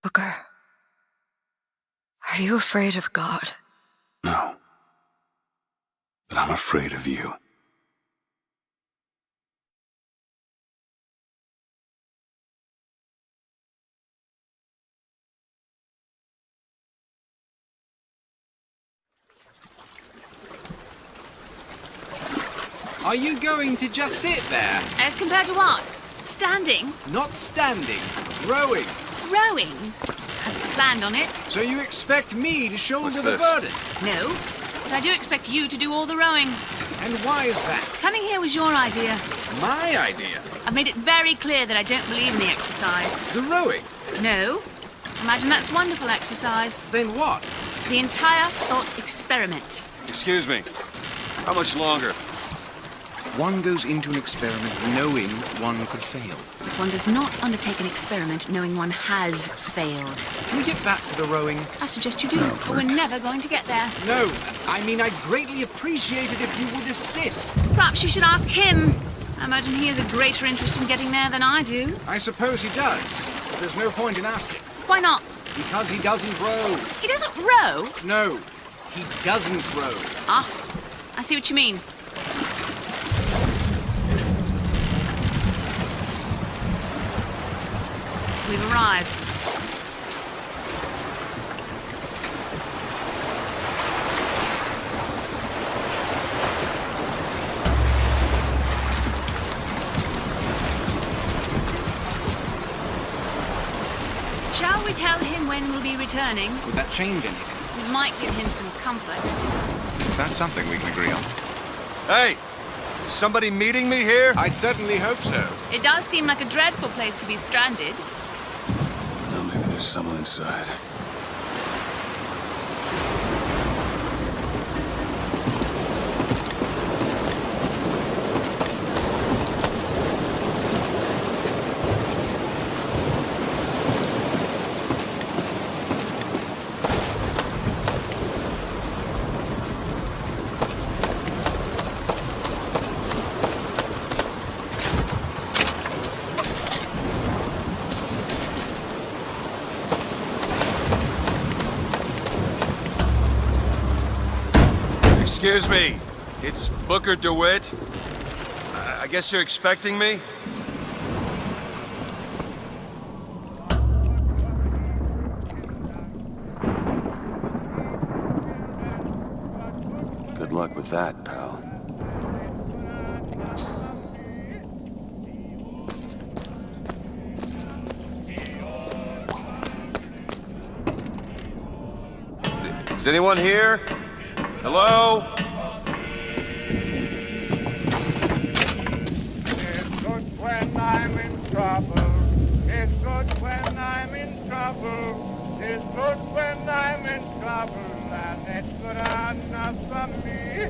Booker, are you afraid of God? No. But I'm afraid of you. Are you going to just sit there? As compared to what? Standing? Not standing. Rowing. Rowing? Hadn't planned on it. So you expect me to shoulder What's the this? burden? No. But I do expect you to do all the rowing. And why is that? Coming here was your idea. My idea? I've made it very clear that I don't believe in the exercise. The rowing? No. Imagine that's wonderful exercise. Then what? The entire thought experiment. Excuse me. How much longer? One goes into an experiment knowing one could fail. One does not undertake an experiment knowing one has failed. Can we get back to the rowing? I suggest you do, but we're never going to get there. No, I mean I'd greatly appreciate it if you would assist. Perhaps you should ask him. I imagine he has a greater interest in getting there than I do. I suppose he does. But there's no point in asking. Why not? Because he doesn't row. He doesn't row? No, he doesn't row. Ah, I see what you mean. We've arrived. Shall we tell him when we'll be returning? Would that change anything? We might give him some comfort. Is that something we can agree on? Hey! Is somebody meeting me here? I'd certainly hope so. It does seem like a dreadful place to be stranded. Well, maybe there's someone inside. Excuse me, it's Booker DeWitt. I guess you're expecting me? Good luck with that, pal. Is anyone here? Hello? It's good when I'm in trouble. It's good when I'm in trouble. It's good when I'm in trouble. And it's good enough for me.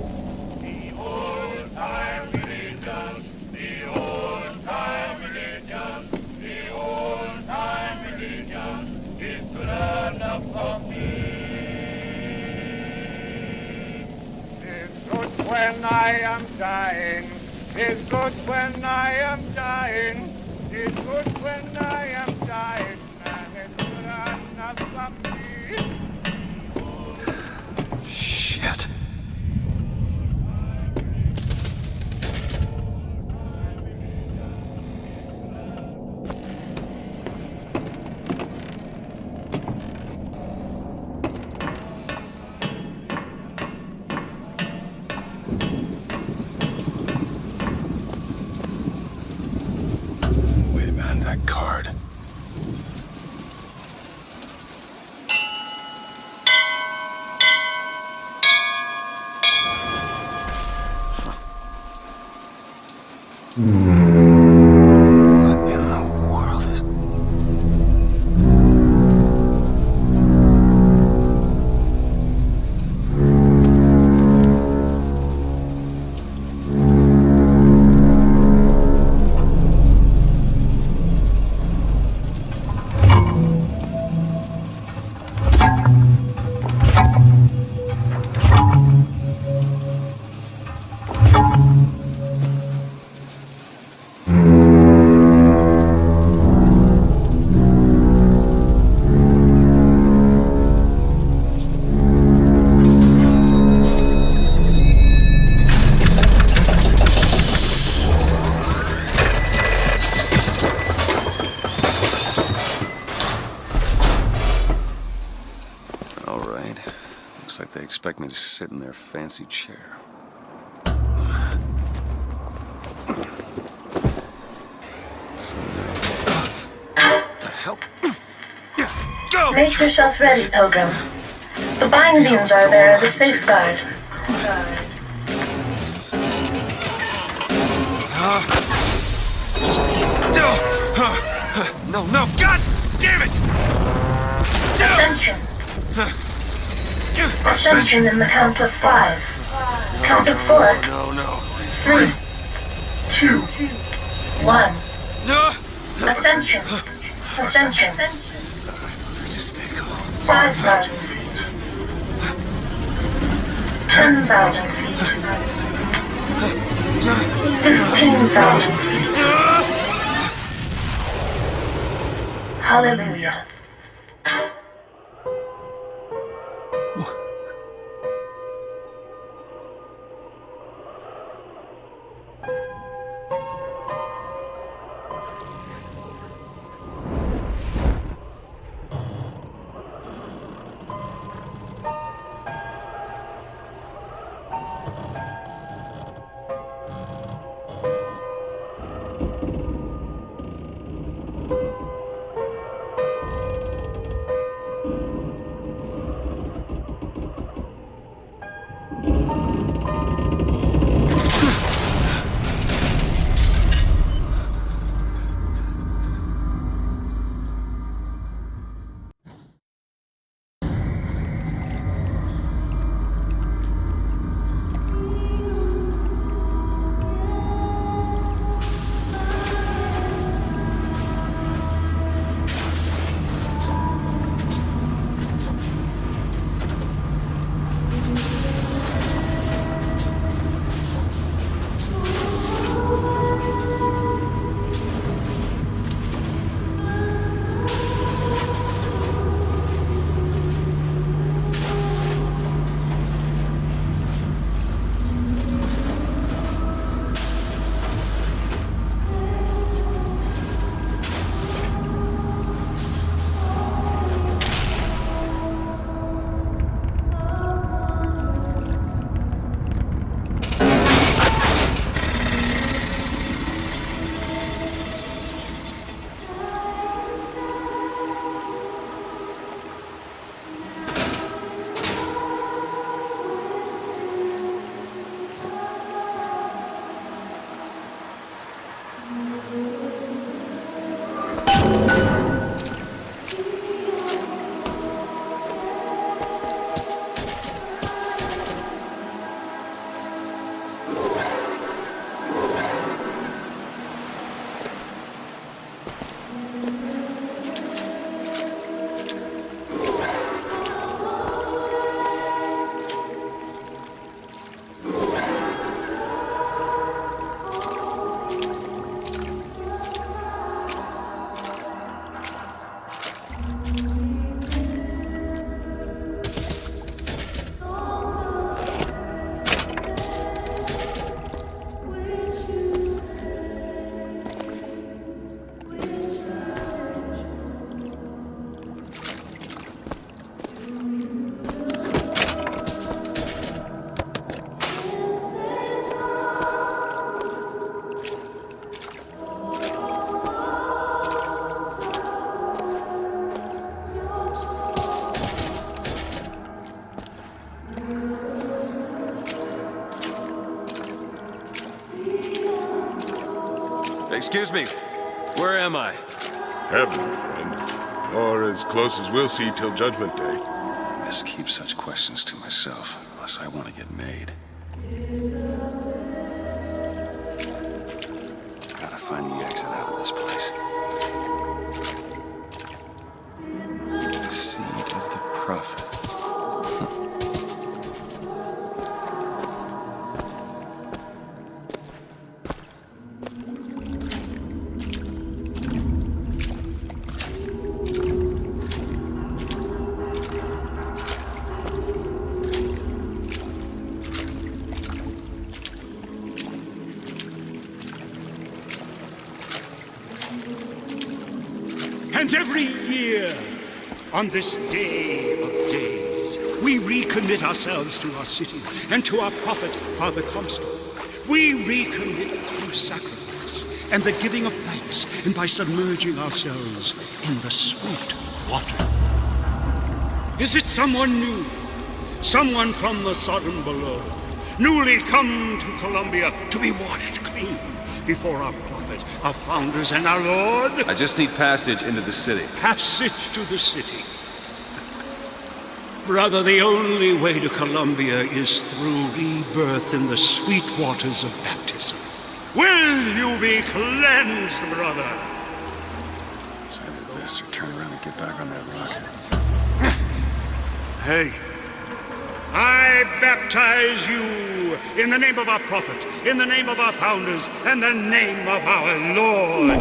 The old-time religion. The old-time religion. The old-time religion. It's good enough for me. When I am dying, it's good when I am dying, it's good when I am dying, and it's good enough for me. Shit. Wait a minute, that card. What in the world is... expect me to sit in their fancy chair. So what the hell? Go! Make yourself ready, Pilgrim. The bindings are there as a safeguard. No, God damn it! Ascension. Ascension in the count of 5. Count of 4. No. 3, 2, 1. No! Ascension. Ascension. Just stay calm. 5,000 feet. 10,000 feet. 15,000 feet. Hallelujah. Excuse me, where am I? Heaven, friend. Or as close as we'll see till Judgment Day. I best keep such questions to myself, unless I want to get made. Gotta find the exit out of this place. The seed of the prophet. And every year, on this day of days, we recommit ourselves to our city and to our prophet, Father Comstock. We recommit through sacrifice and the giving of thanks, and by submerging ourselves in the sweet water. Is it someone new? Someone from the Sodom below, newly come to Columbia to be washed clean before our prophet, our founders, and our Lord? I just need passage into the city. Passage to the city. Brother, the only way to Columbia is through rebirth in the sweet waters of baptism. Will you be cleansed, brother? It's either this or turn around and get back on that rocket. Hey. I baptize you in the name of our prophet, in the name of our founders, and the name of our Lord.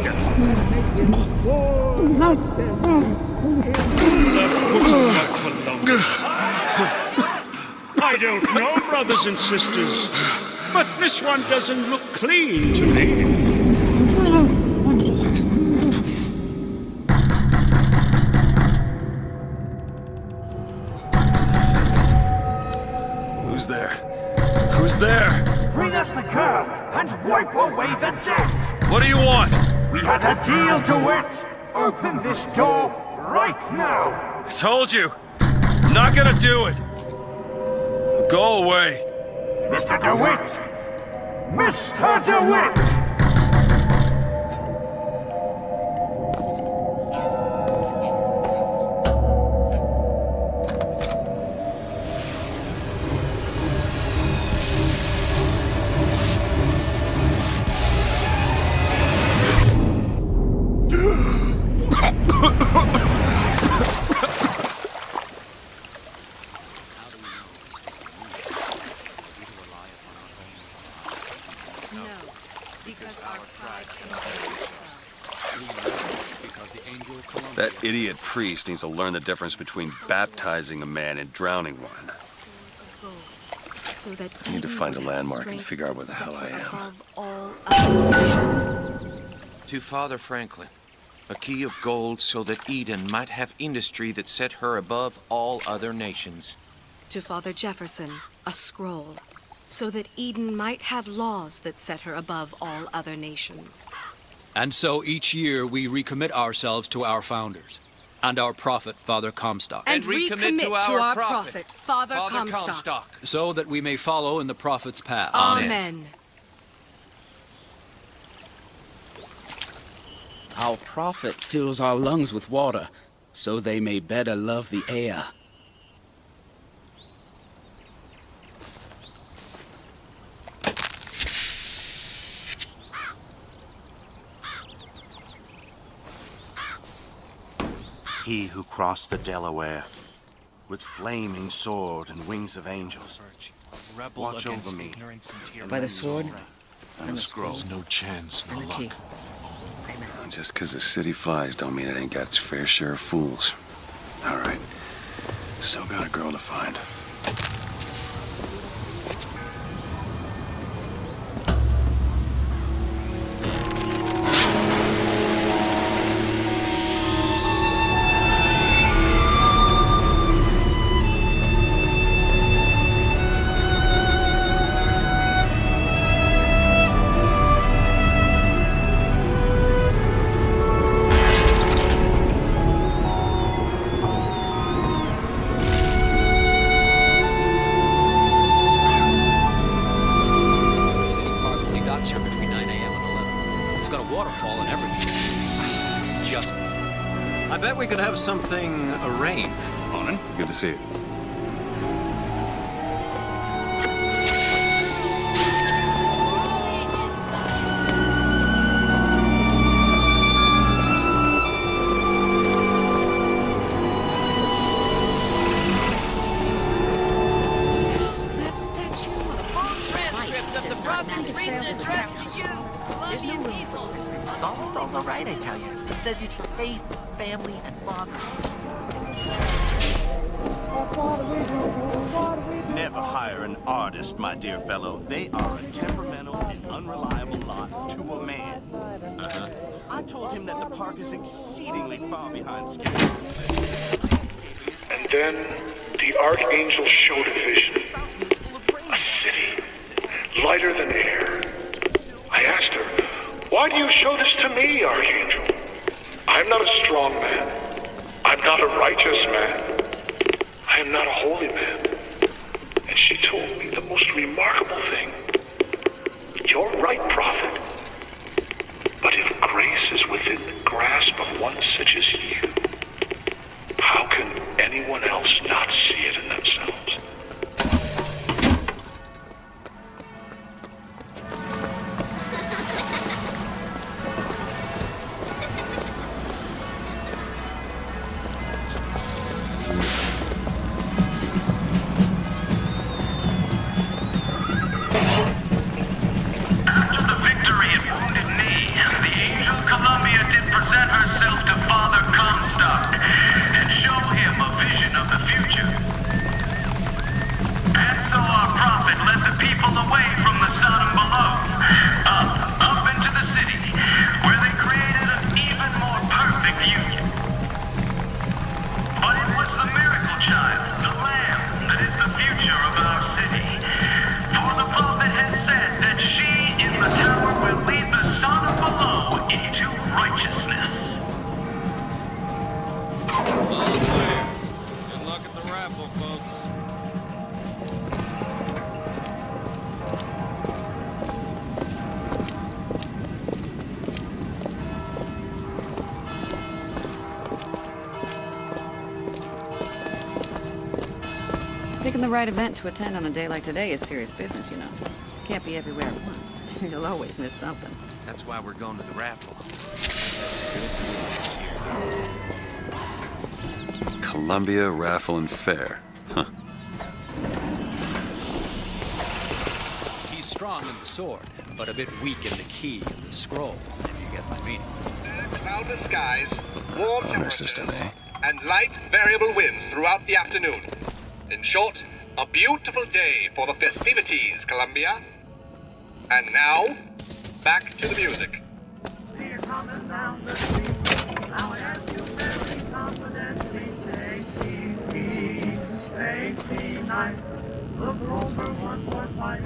I don't know, brothers and sisters, but this one doesn't look clean to me. Who's there? Who's there? Bring us the girl and wipe away the debt. What do you want? We had a deal, DeWitt. Open this door right now. I told you. I'm not gonna do it. Go away. Mr. DeWitt! Mr. DeWitt! That idiot priest needs to learn the difference between baptizing a man and drowning one. I need to find a landmark and figure out where the hell I am. To Father Franklin, a key of gold so that Eden might have industry that set her above all other nations. To Father Jefferson, a scroll, so that Eden might have laws that set her above all other nations. And so each year we recommit ourselves to our founders and our prophet, Father Comstock. And recommit to our prophet, Father Comstock. So that we may follow in the prophet's path. Amen. Our prophet fills our lungs with water, so they may better love the air. He who crossed the Delaware with flaming sword and wings of angels. Watch over me. By the sword and the scroll. There's no chance, no and the key. luck. Amen. Just because the city flies don't mean it ain't got its fair share of fools. All right. Still got a girl to find. I bet we could have something arranged. Morning. Good to see you. That statue. Full transcript of the prophet's recent address to you, Colombian people. Solstall's all right, I tell you. Says he's for faith, family, and father. Never hire an artist, my dear fellow. They are a temperamental and unreliable lot to a man. I told him that the park is exceedingly far behind schedule. Landscaping is And then the Archangel showed a vision. A city, lighter than air. I asked her, "Why do you show this to me, Archangel? I'm not a strong man. I'm not a righteous man. I am not a holy man." And she told me the most remarkable thing. "You're right, prophet. But if grace is within the grasp of one such as you, how can anyone else not see it in themselves?" Present herself to Father Comstock and show him a vision of the future. And so our prophet led the people away from the Sodom below, up into the city, where they created an even more perfect union. But it was the miracle child, the Lamb, that is the future of our city. For the prophet had said that she in the tower will lead the Sodom below into righteousness. All clear. Good luck at the raffle, folks. Picking the right event to attend on a day like today is serious business, you know. Can't be everywhere at once. You'll always miss something. That's why we're going to the raffle. Columbia Raffle and Fair. Huh. He's strong in the sword, but a bit weak in the key and the scroll, if you get my meaning. Cloudless skies, warm Honor system, eh? and light variable winds throughout the afternoon. In short, a beautiful day for the festivities, Columbia. And now, back to the music. Here coming down the street, now I ask you very confidently, Stacy Knight, look over one more time.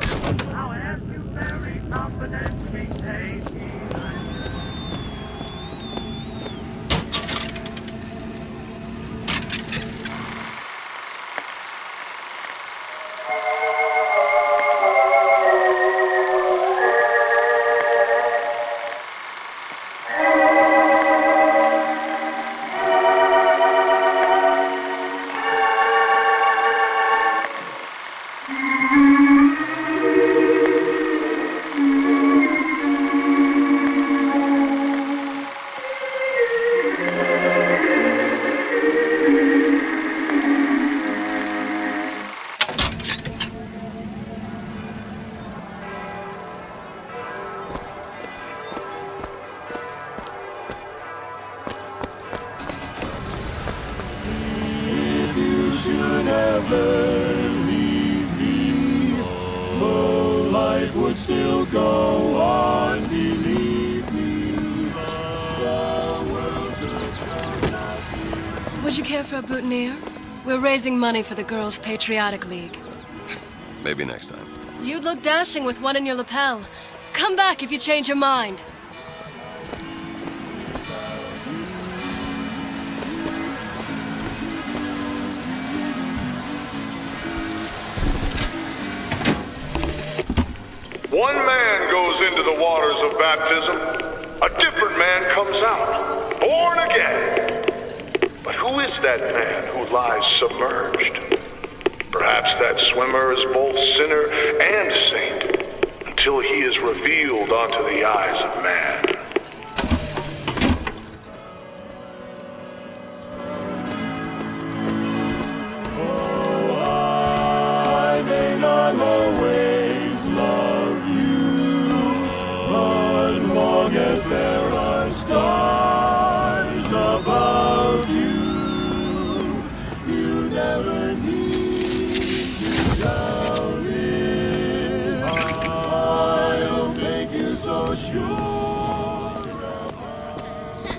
Now I ask you very confidently, Stacy Knight. Would you care for a boutonniere? We're raising money for the Girls' Patriotic League. Maybe next time. You'd look dashing with one in your lapel. Come back if you change your mind. One man goes into the waters of baptism. A different man comes out, born again. But who is that man who lies submerged? Perhaps that swimmer is both sinner and saint, until he is revealed onto the eyes of man. I may not always love you, but long as there are stars above you, you never need to doubt it. I'll make you so sure.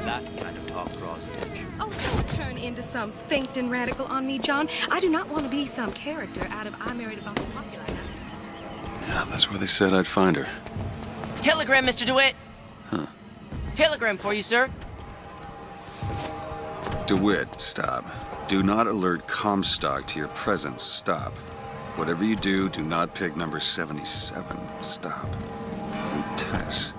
That kind of talk draws attention. Oh, don't turn into some some Finkton radical on me, John. I do not want to be some character out of I Married a Vox Populi. Yeah, that's where they said I'd find her. Telegram, Mr. DeWitt. Huh. Telegram for you, sir. DeWitt, stop. Do not alert Comstock to your presence. Stop. Whatever you do, do not pick number 77. Stop. And Tess.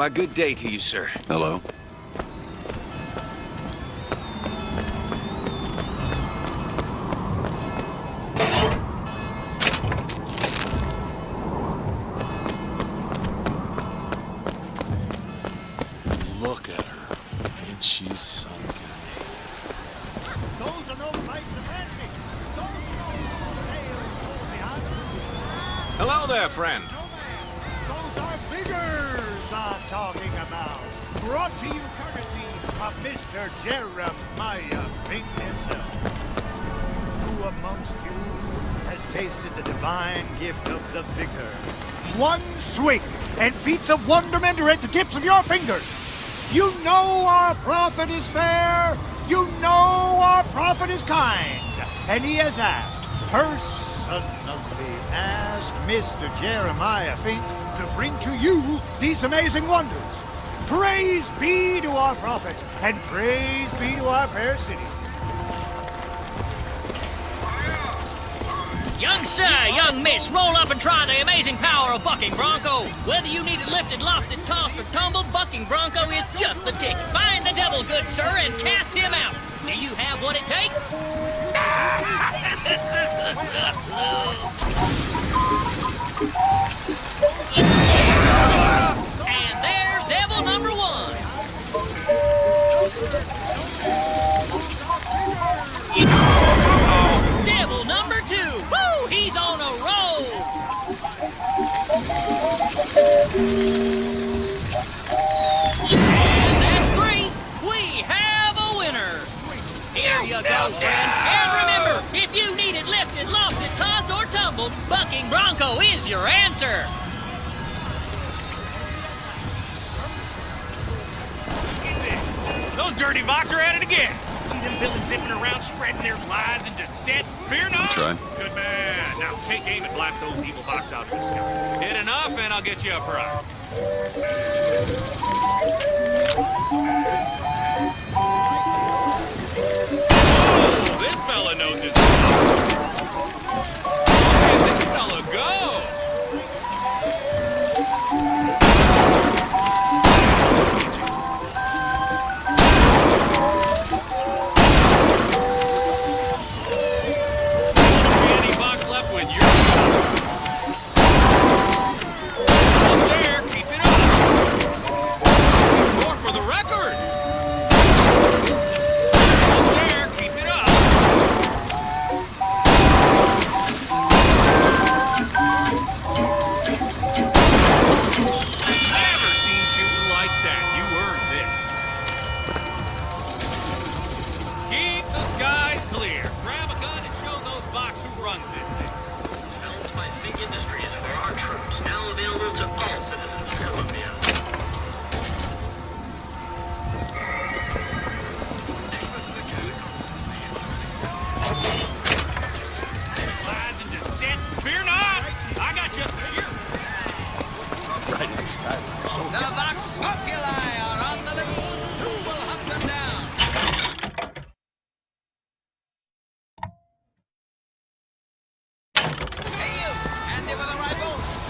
Why, good day to you, sir. Hello. Look at her. Ain't she sunken? Those are no fights of fancy. Those are no tales told behind them. Hello there, friend. Those are vigors I'm talking about. Brought to you courtesy of Mr. Jeremiah Finkton himself. Who amongst you has tasted the divine gift of the vigor? One swing, and feats of wonderment are at the tips of your fingers. You know our prophet is fair. You know our prophet is kind. And he has asked, personally asked Mr. Jeremiah Fink to bring to you these amazing wonders. Praise be to our prophet, and praise be to our fair city. Young sir, young miss, roll up and try the amazing power of Bucking Bronco. Whether you need it lifted, lofted, tossed, or tumbled, Bucking Bronco is just the ticket. Find the devil, good sir, and cast him out. Do you have what it takes? And there's devil number one. Devil number two. Woo! He's on a roll. And that's three. We have a winner. Here you go, friend. And remember, if you need it lifted, lofted, tossed, or tumbled, Bucking Bronco is your answer. Those dirty Vox are at it again. See them villains zipping around, spreading their lies and dissent? Fear not. Try. Good man. Now take aim and blast those evil Vox out of the sky. Hit enough, and I'll get you a prize. Oh, this fella knows his. Look at this fella go.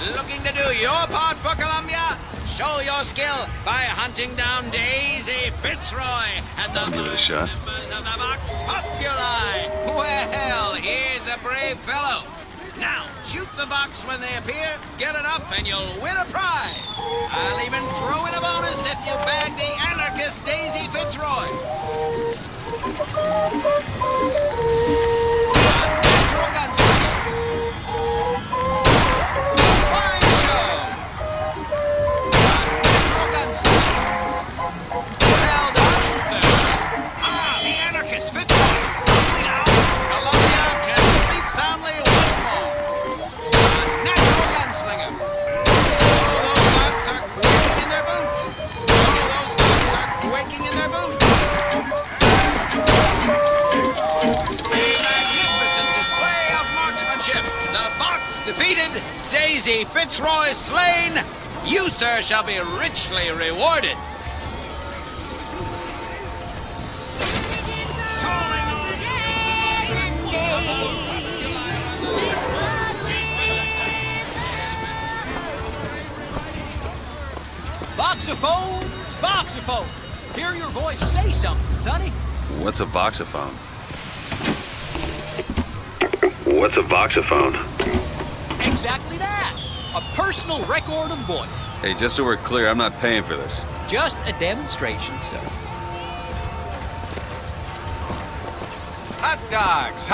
Looking to do your part for Columbia? Show your skill by hunting down Daisy Fitzroy and the Give it a shot. members of the Vox Populi. Well, here's a brave fellow. Now, shoot the Vox when they appear, get it up, and you'll win a prize. I'll even throw in a bonus if you bag the anarchist Daisy Fitzroy. Throw guns. defeated, Daisy Fitzroy slain, you, sir, shall be richly rewarded. Voxophone! Voxophone! Hear your voice say something, Sonny. What's a voxophone? What's a voxophone? Exactly that. A personal record of voice. Hey, just so we're clear, I'm not paying for this. Just a demonstration, sir. Hot dogs,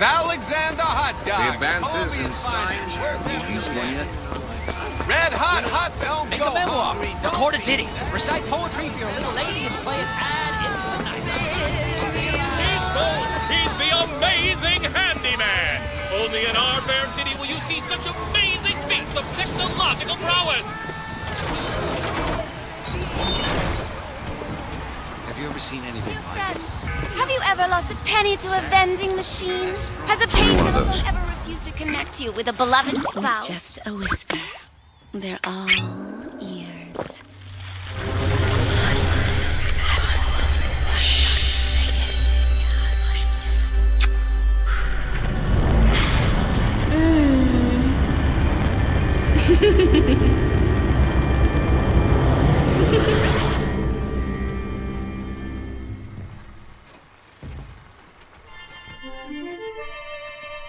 Alexander hot dogs. The advances in science are these yet? Red hot don't Make go a memoir, hungry. record a ditty, recite poetry for your little lady, and play it ad into the night. He's bold. He's the amazing handyman. Only in our fair city will you see such amazing feats of technological prowess. Have you ever seen anything Dear like friend, have you ever lost a penny to a vending machine? Has a paid telephone ever refused to connect you with a beloved spouse? Just a whisper. They're all ears.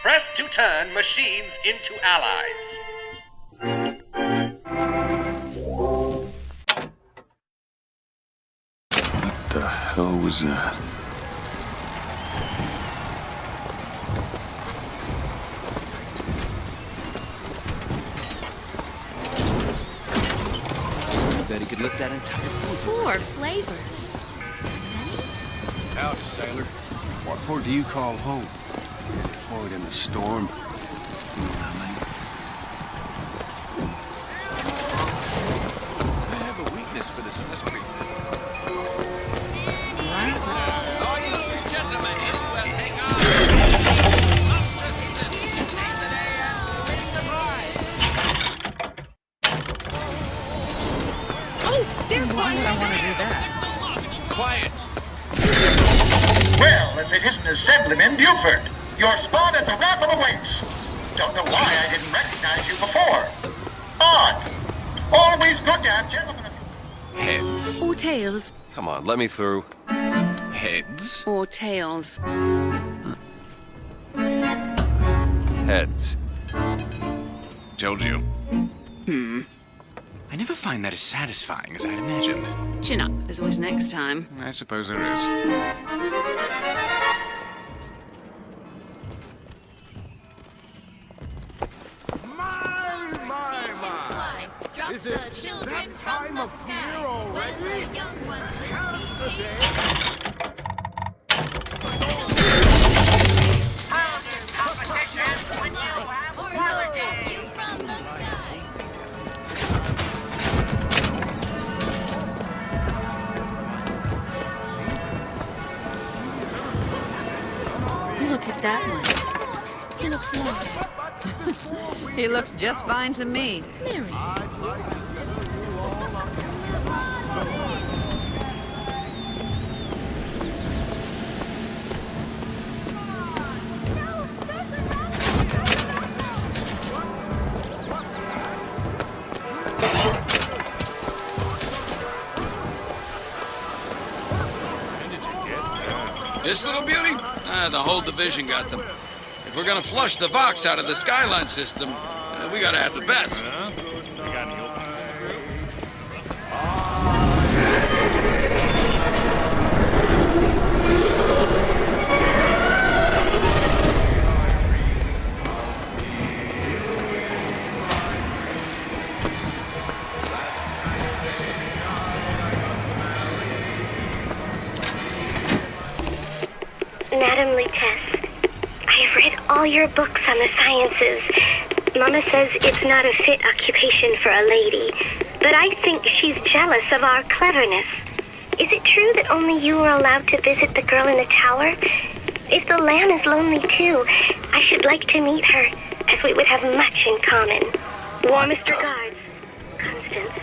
Press to turn machines into allies. What the hell was that? I bet he could lift that entire Four flavors. Howdy, sailor. What port do you call home? Deployed in a storm. You know what I mean? I have a weakness for this mystery business. All you gentlemen will take on Oh, there's Why one. would I want to do that? Quiet! Well, if it isn't Assemblyman Buford, your spot at the raffle awaits. Don't know why I didn't recognize you before. Odd. Always good to have gentlemen. Heads. Or tails. Come on, let me through. Heads. Or tails. Heads. Told you. I never find that as satisfying as I'd imagined. Chin up. There's always next time. I suppose there is. Drop the children from the sky when the young ones misbehave. Or they'll drop you from the sky. Look at that one. He looks lost. He looks just fine to me. Mary. This little beauty? The whole division got them. If we're gonna flush the Vox out of the Skyline system, we gotta have the best. Madam Lutece, I have read all your books on the sciences. Mama says it's not a fit occupation for a lady, but I think she's jealous of our cleverness. Is it true that only you are allowed to visit the girl in the tower? If the lamb is lonely too, I should like to meet her. as we would have much in common. Warmest regards, Constance.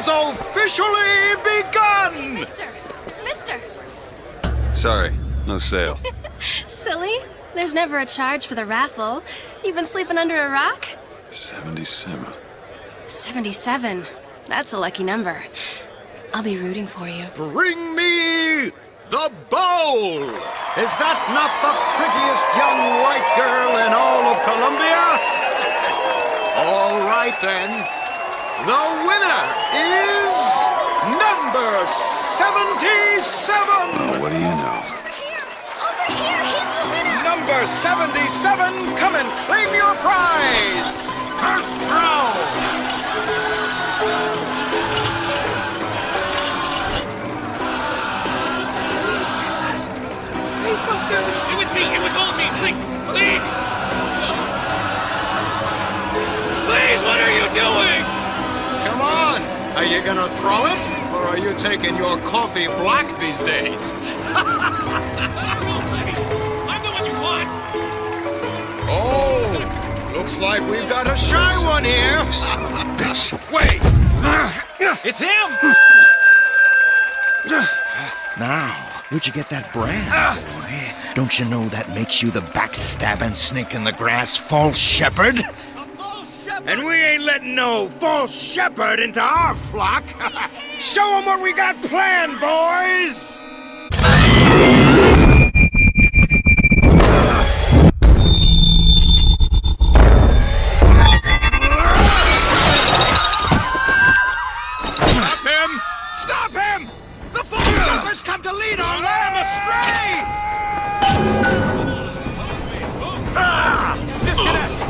Officially begun! Mister! Sorry, no sale. Silly. There's never a charge for the raffle. You've been sleeping under a rock? 77. 77. That's a lucky number. I'll be rooting for you. Bring me the bowl! Is that not the prettiest young white girl in all of Columbia? All right then. The winner is number 77! What do you know? Over here! He's the winner! Number 77, come and claim your prize! First throw! Please don't do this! It was me! It was all me! Please! Please! Please, what are you doing? Come on! Are you gonna throw it? Or are you taking your coffee black these days? I'm the one you want! Oh! Looks like we've got a shy one here! Bitch. Wait! It's him! Now, where'd you get that brand, boy? Don't you know that makes you the backstabbing snake in the grass false shepherd? And we ain't letting no false shepherd into our flock. Show them what we got planned, boys! Stop him! Stop him! The false shepherd's come to lead our lamb astray! Disconnect!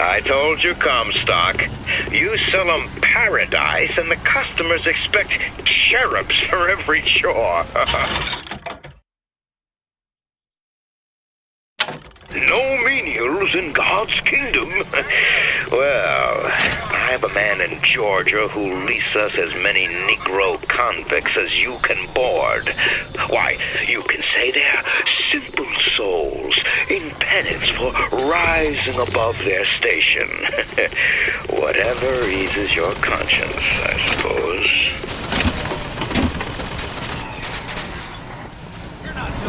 I told you, Comstock. You sell them paradise, and the customers expect cherubs for every chore. No menials in God's kingdom. Well, I have a man in Georgia who'll lease us as many Negro convicts as you can board. Why, you can say they're simple souls in penance for rising above their station. Whatever eases your conscience, I suppose. You're not so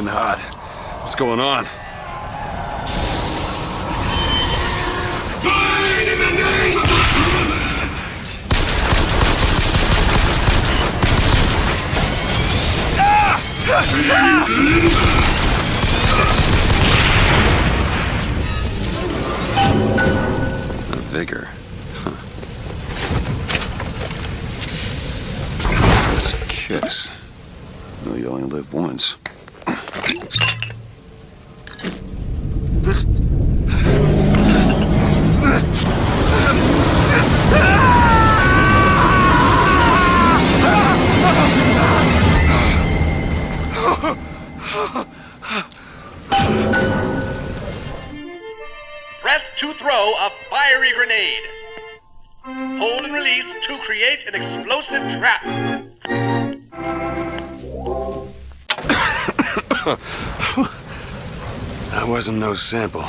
getting hot. What's going on? A vigor. Huh. That's a kiss. No, you only live once. This... Press to throw a fiery grenade. Hold and release to create an explosive trap. That wasn't no sample.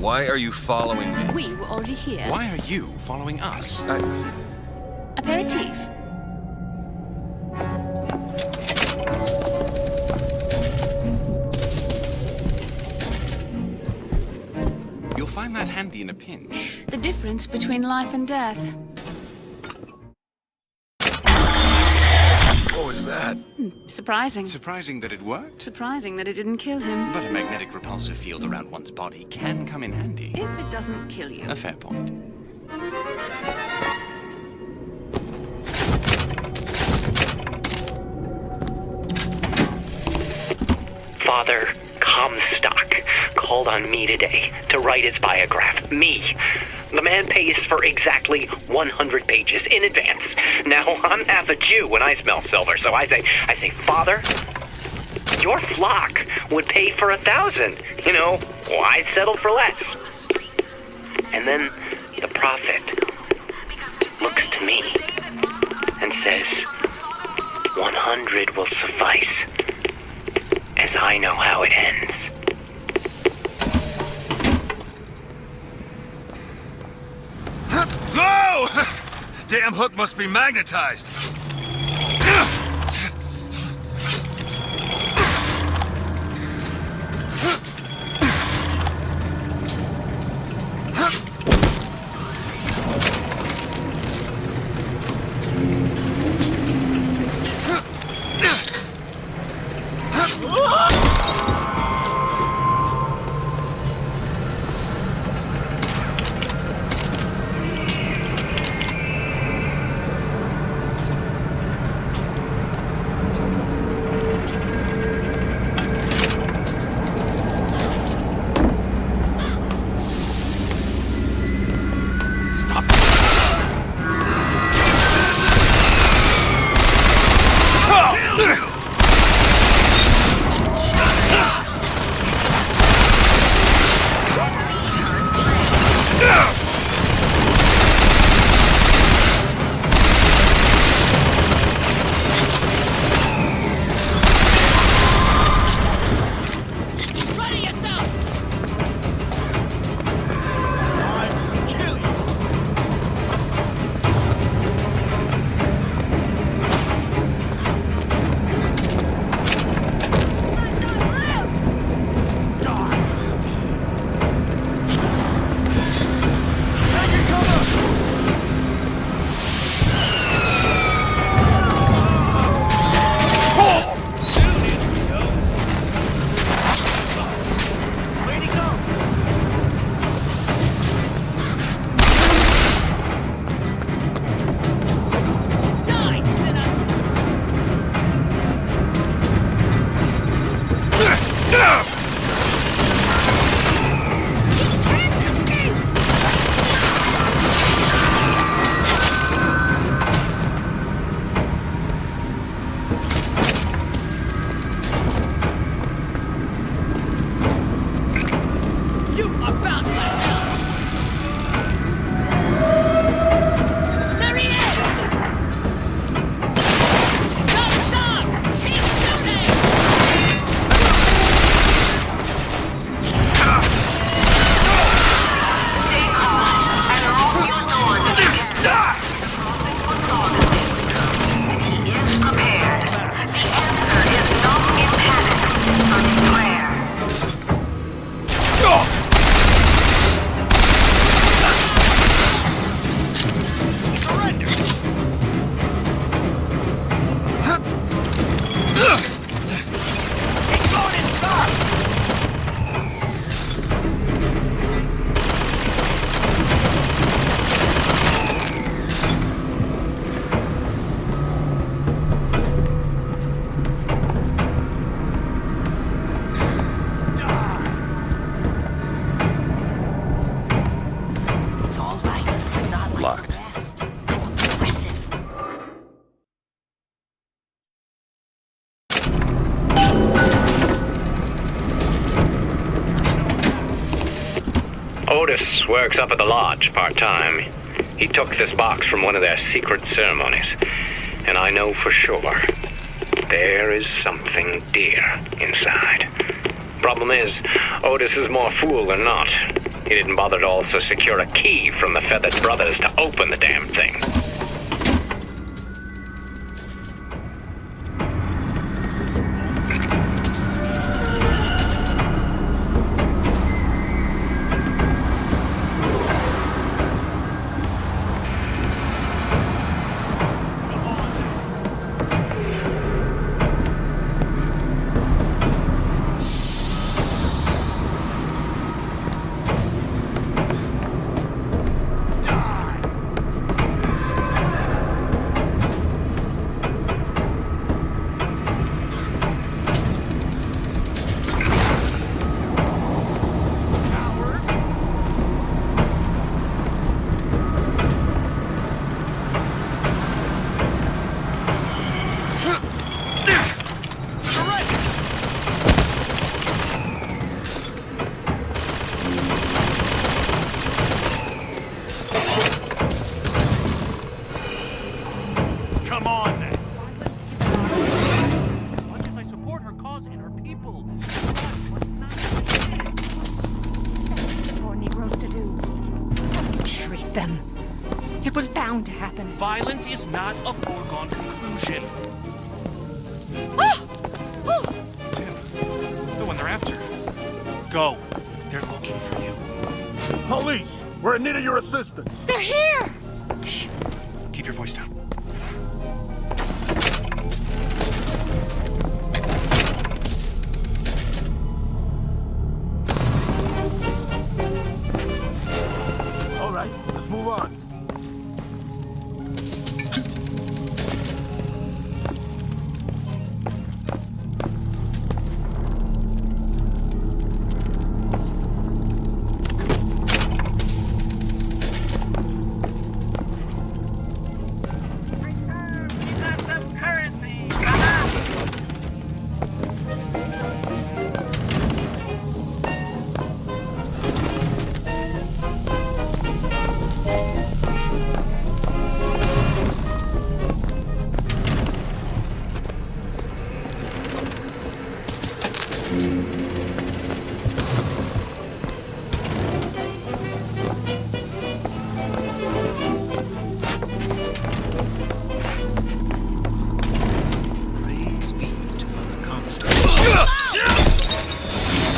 Why are you following me? We were already here. Why are you following us? Aperitif. You'll find that handy in a pinch. The difference between life and death. What was that? Surprising. Surprising that it worked? Surprising that it didn't kill him. But a magnetic repulsive field around one's body can come in handy. If it doesn't kill you. A fair point. Father Comstock called on me today to write his biograph. Me. The man pays for exactly 100 pages in advance. Now, I'm half a Jew when I smell silver, so I say, Father, your flock would pay for 1,000. You know, why settle for less? And then the prophet looks to me and says, 100 will suffice, as I know how it ends. Whoa! Damn hook must be magnetized. Otis works up at the lodge part-time. He took this box from one of their secret ceremonies. And I know for sure there is something dear inside. Problem is, Otis is more fool than not. He didn't bother to also secure a key from the Feathered Brothers to open the damn thing. violence is not a foregone conclusion. Tim, the one they're after. Go. They're looking for you. Police! We're in need of your assistance. They're here! Shh. Keep your voice down. All right, let's move on.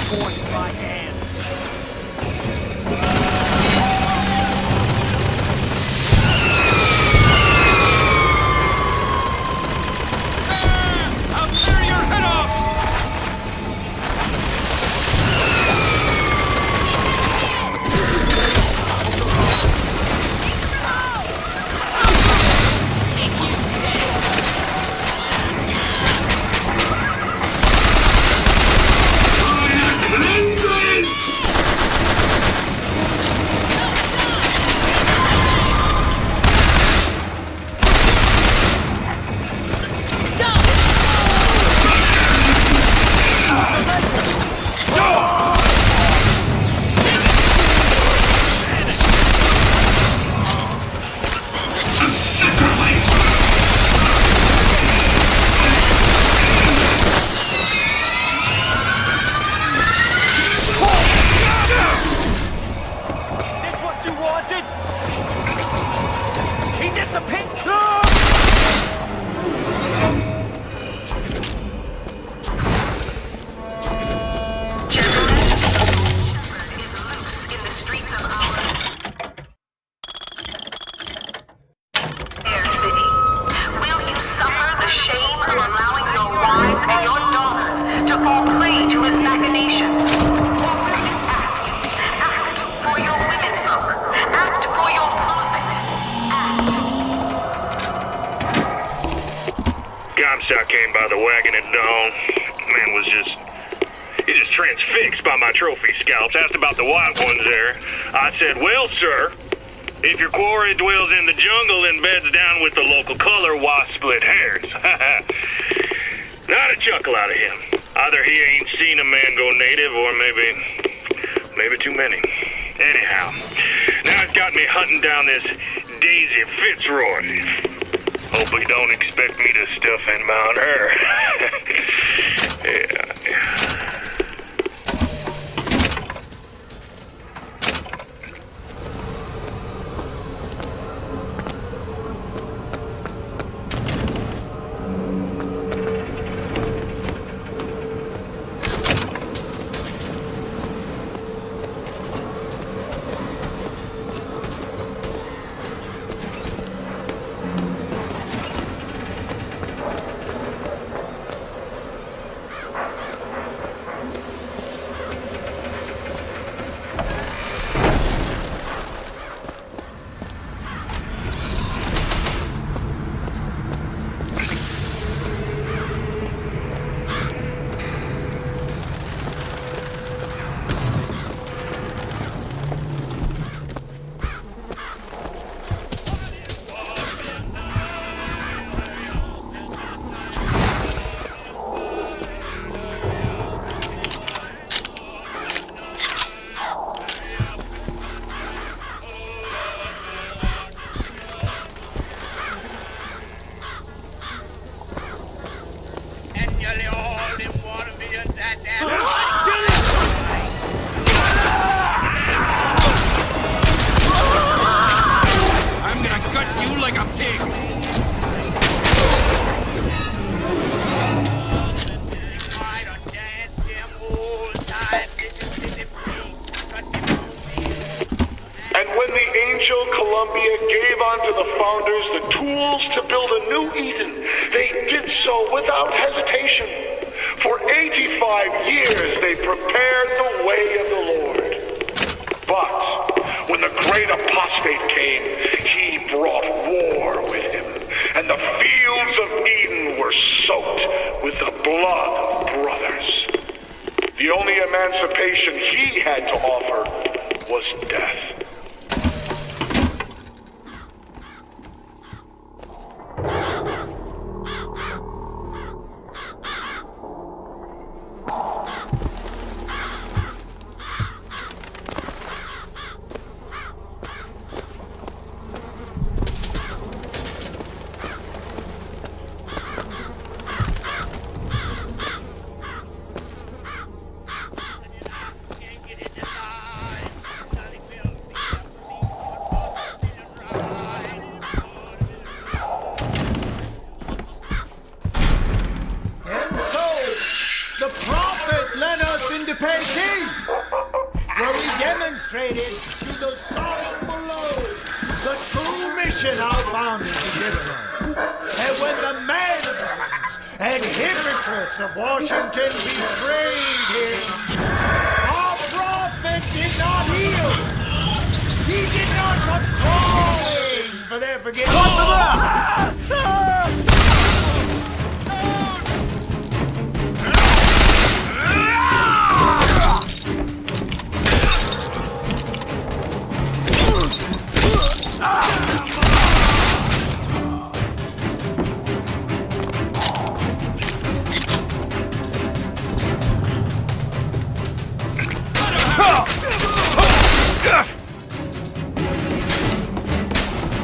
Forced by hand. I'll tear your head off! Comstock came by the wagon at dawn. Man was just transfixed by my trophy scalps. Asked about the white ones there. I said, well, sir, if your quarry dwells in the jungle and beds down with the local color, why split hairs? Not a chuckle out of him. Either he ain't seen a man go native or maybe too many. Anyhow, now it's got me hunting down this Daisy Fitzroy. Hope he don't expect me to stuff and mount her. Yeah. founders the tools to build a new Eden, they did so without hesitation. For 85 years they prepared the way of the Lord. But when the great apostate came, he brought war with him, and the fields of Eden were soaked with the blood of brothers. The only emancipation he had to offer was death. To the soul below the true mission our founders have given us. And when the madmen and hypocrites of Washington betrayed him, our prophet did not heal. He did not come crawling for their forgiveness.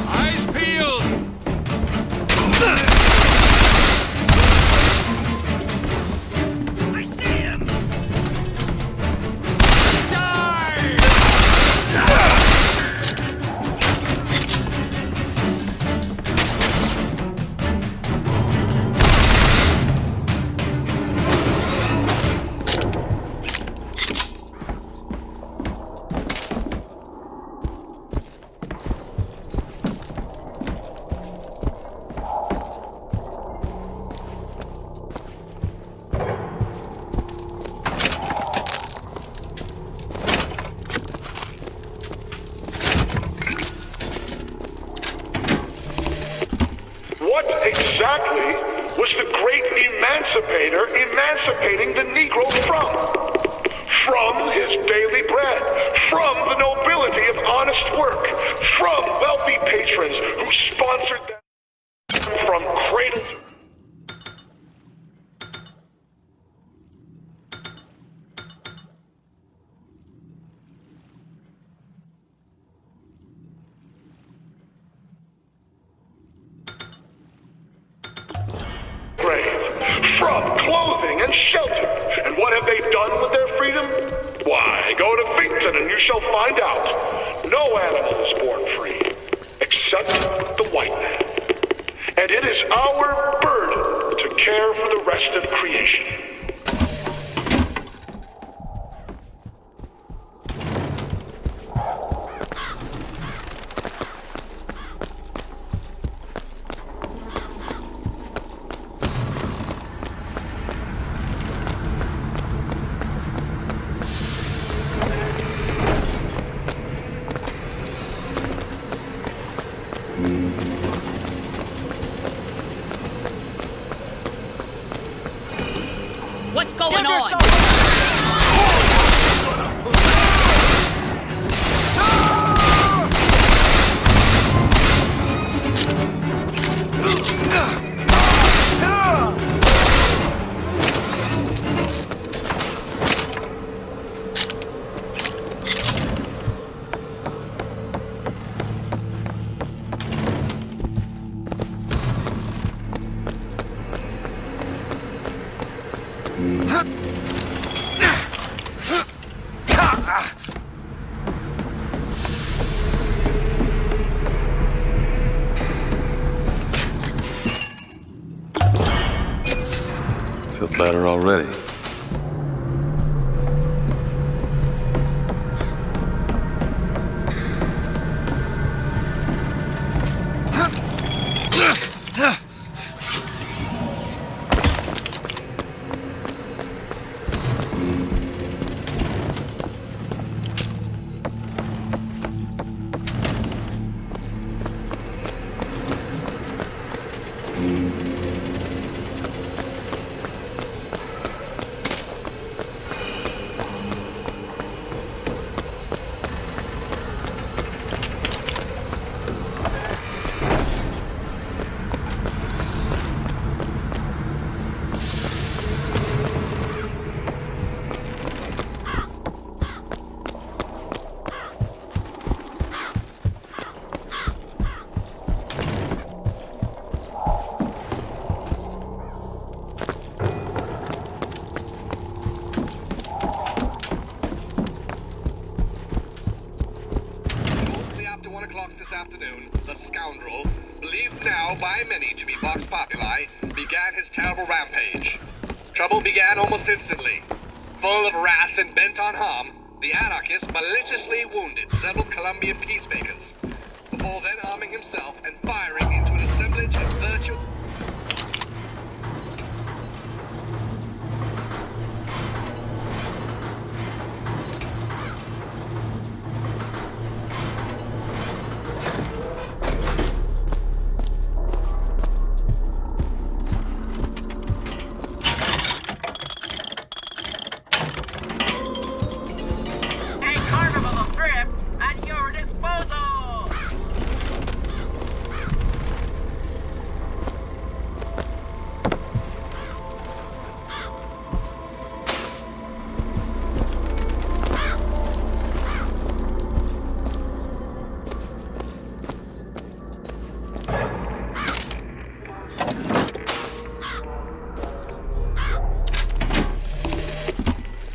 Eyes peeled! I see him! Die! What exactly was the great emancipator emancipating the Negro from? From his daily bread, from the nobility of honest work, from wealthy patrons who sponsored them from cradle to from clothing and shelter. And what have they done with their freedom? Why, go to Finkton and you shall find out. No animal is born free, except the white man. And it is our burden to care for the rest of creation. What's going on? Feel better already. by many to be vox populi, began his terrible rampage. Trouble began almost instantly. Full of wrath and bent on harm, the anarchist maliciously wounded several Colombian peacemakers, before then arming himself and firing into an assemblage of virtual...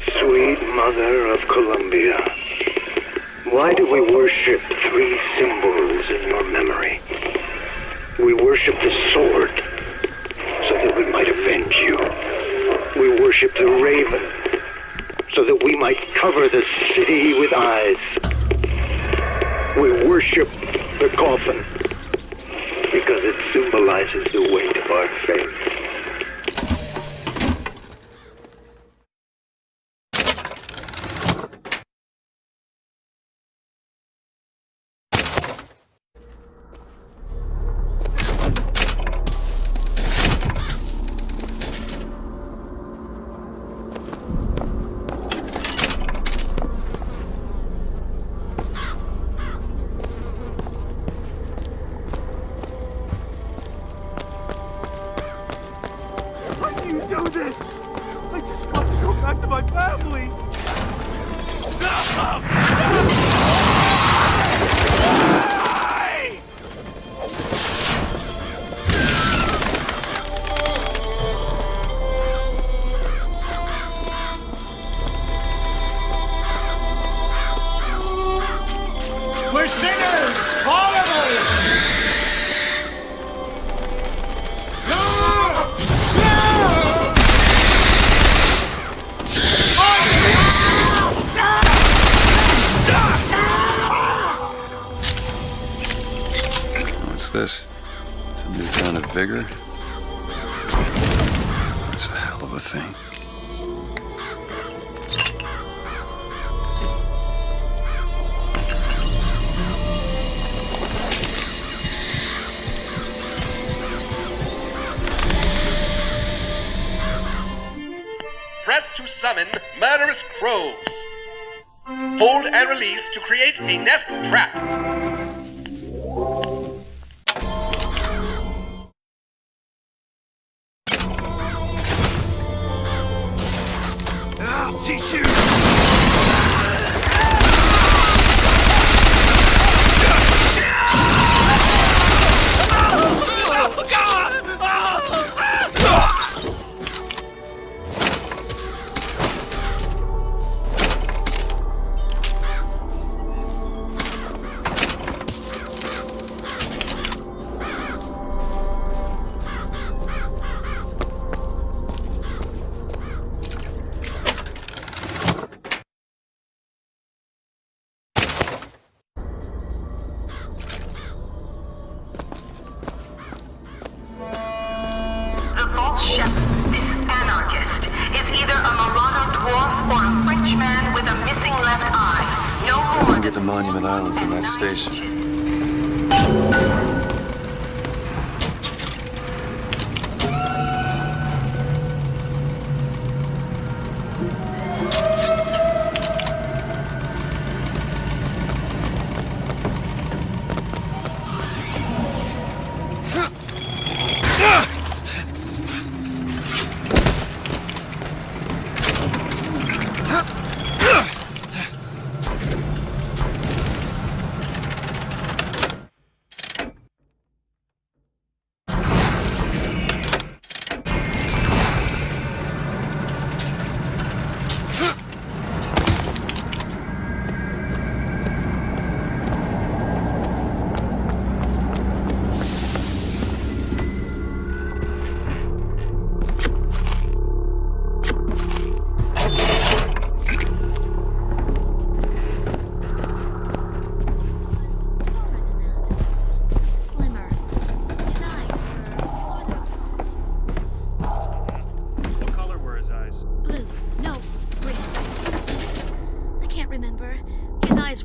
Sweet Mother of Columbia, why do we worship three symbols in your memory? We worship the sword, so that we might avenge you. We worship the raven, so that we might cover the city with eyes. We worship the coffin, because it symbolizes the weight of our faith. This? Some new kind of vigor? That's a hell of a thing. Press to summon murderous crows. Hold and release to create a nest trap. Tissue! Get to Monument Island from that station.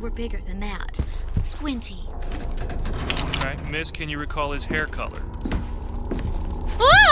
were bigger than that. Squinty. All right, Miss, can you recall his hair color? Ah!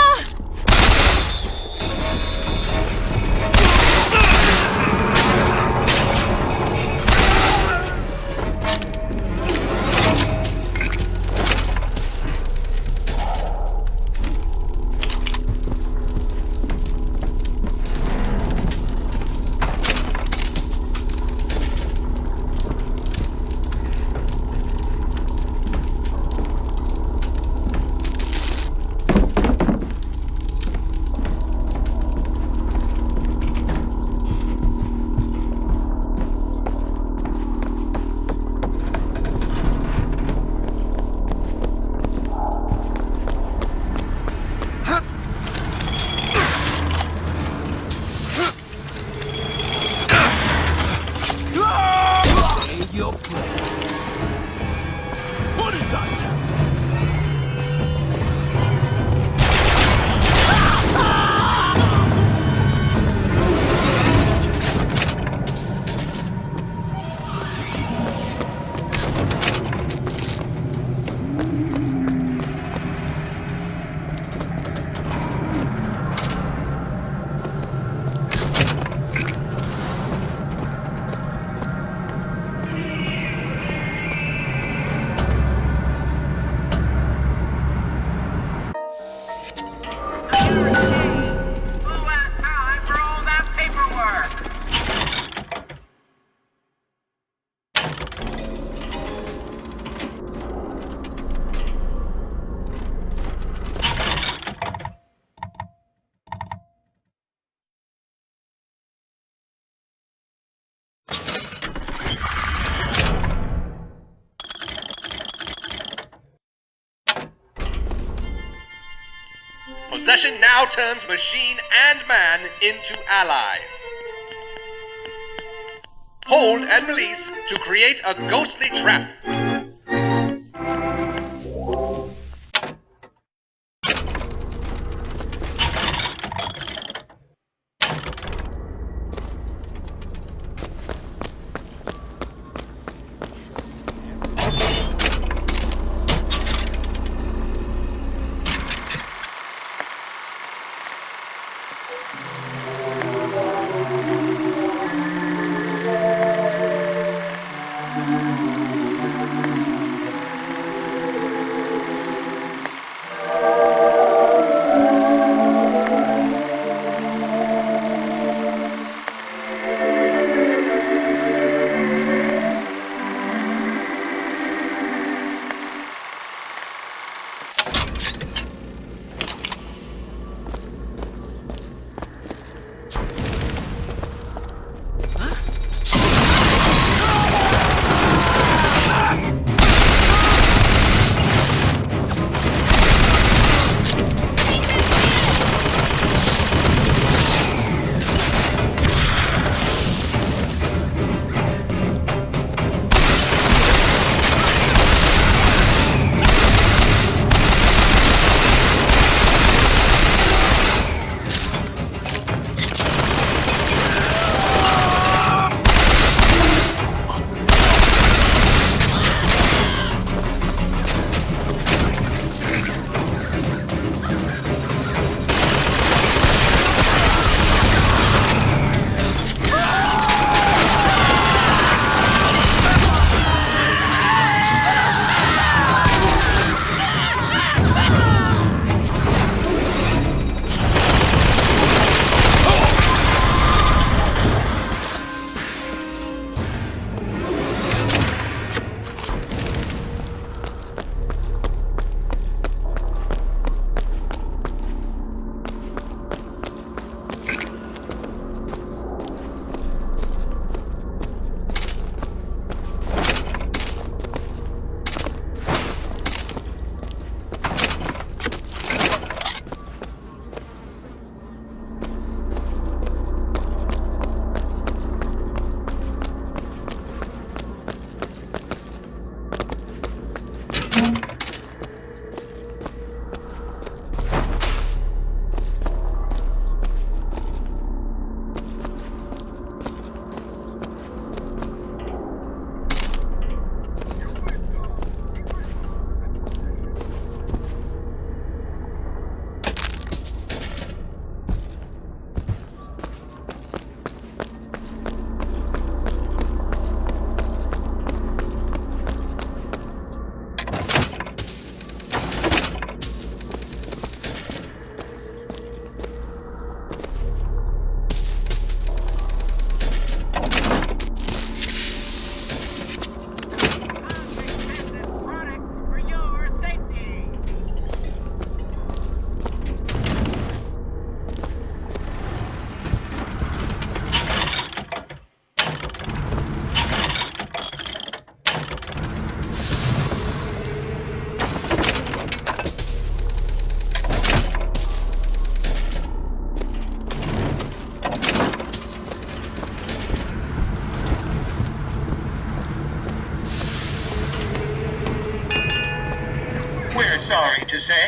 Possession now turns machine and man into allies. Hold and release to create a ghostly trap.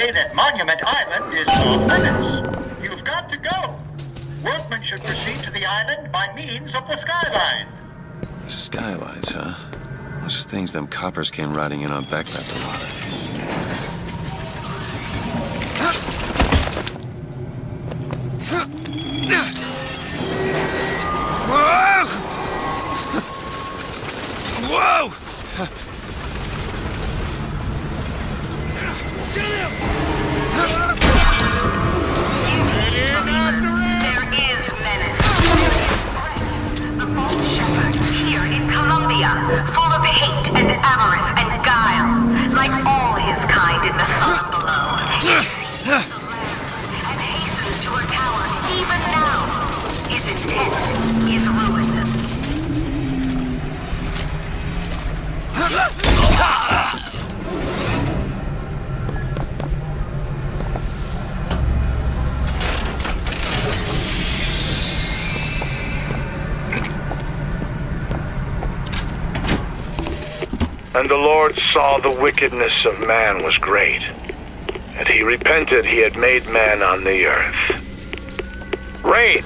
say that Monument Island is off limits. You've got to go. Workmen should proceed to the island by means of the skyline. Skylines, huh? Those things them coppers came riding in on back a lot of. Whoa! There is menace. The false shepherd here in Columbia, full of hate and avarice and guile, like all his kind in the sun below. He sees the land and hastens to her tower even now. His intent is ruin. And the Lord saw the wickedness of man was great, and he repented he had made man on the earth. Rain.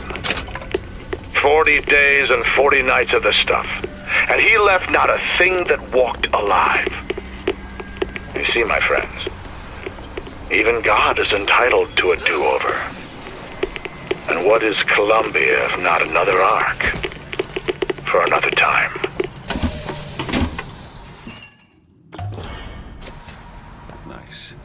40 days and 40 nights of the stuff, and he left not a thing that walked alive. You see, my friends, even God is entitled to a do-over. And what is Columbia if not another ark for another time? Nice.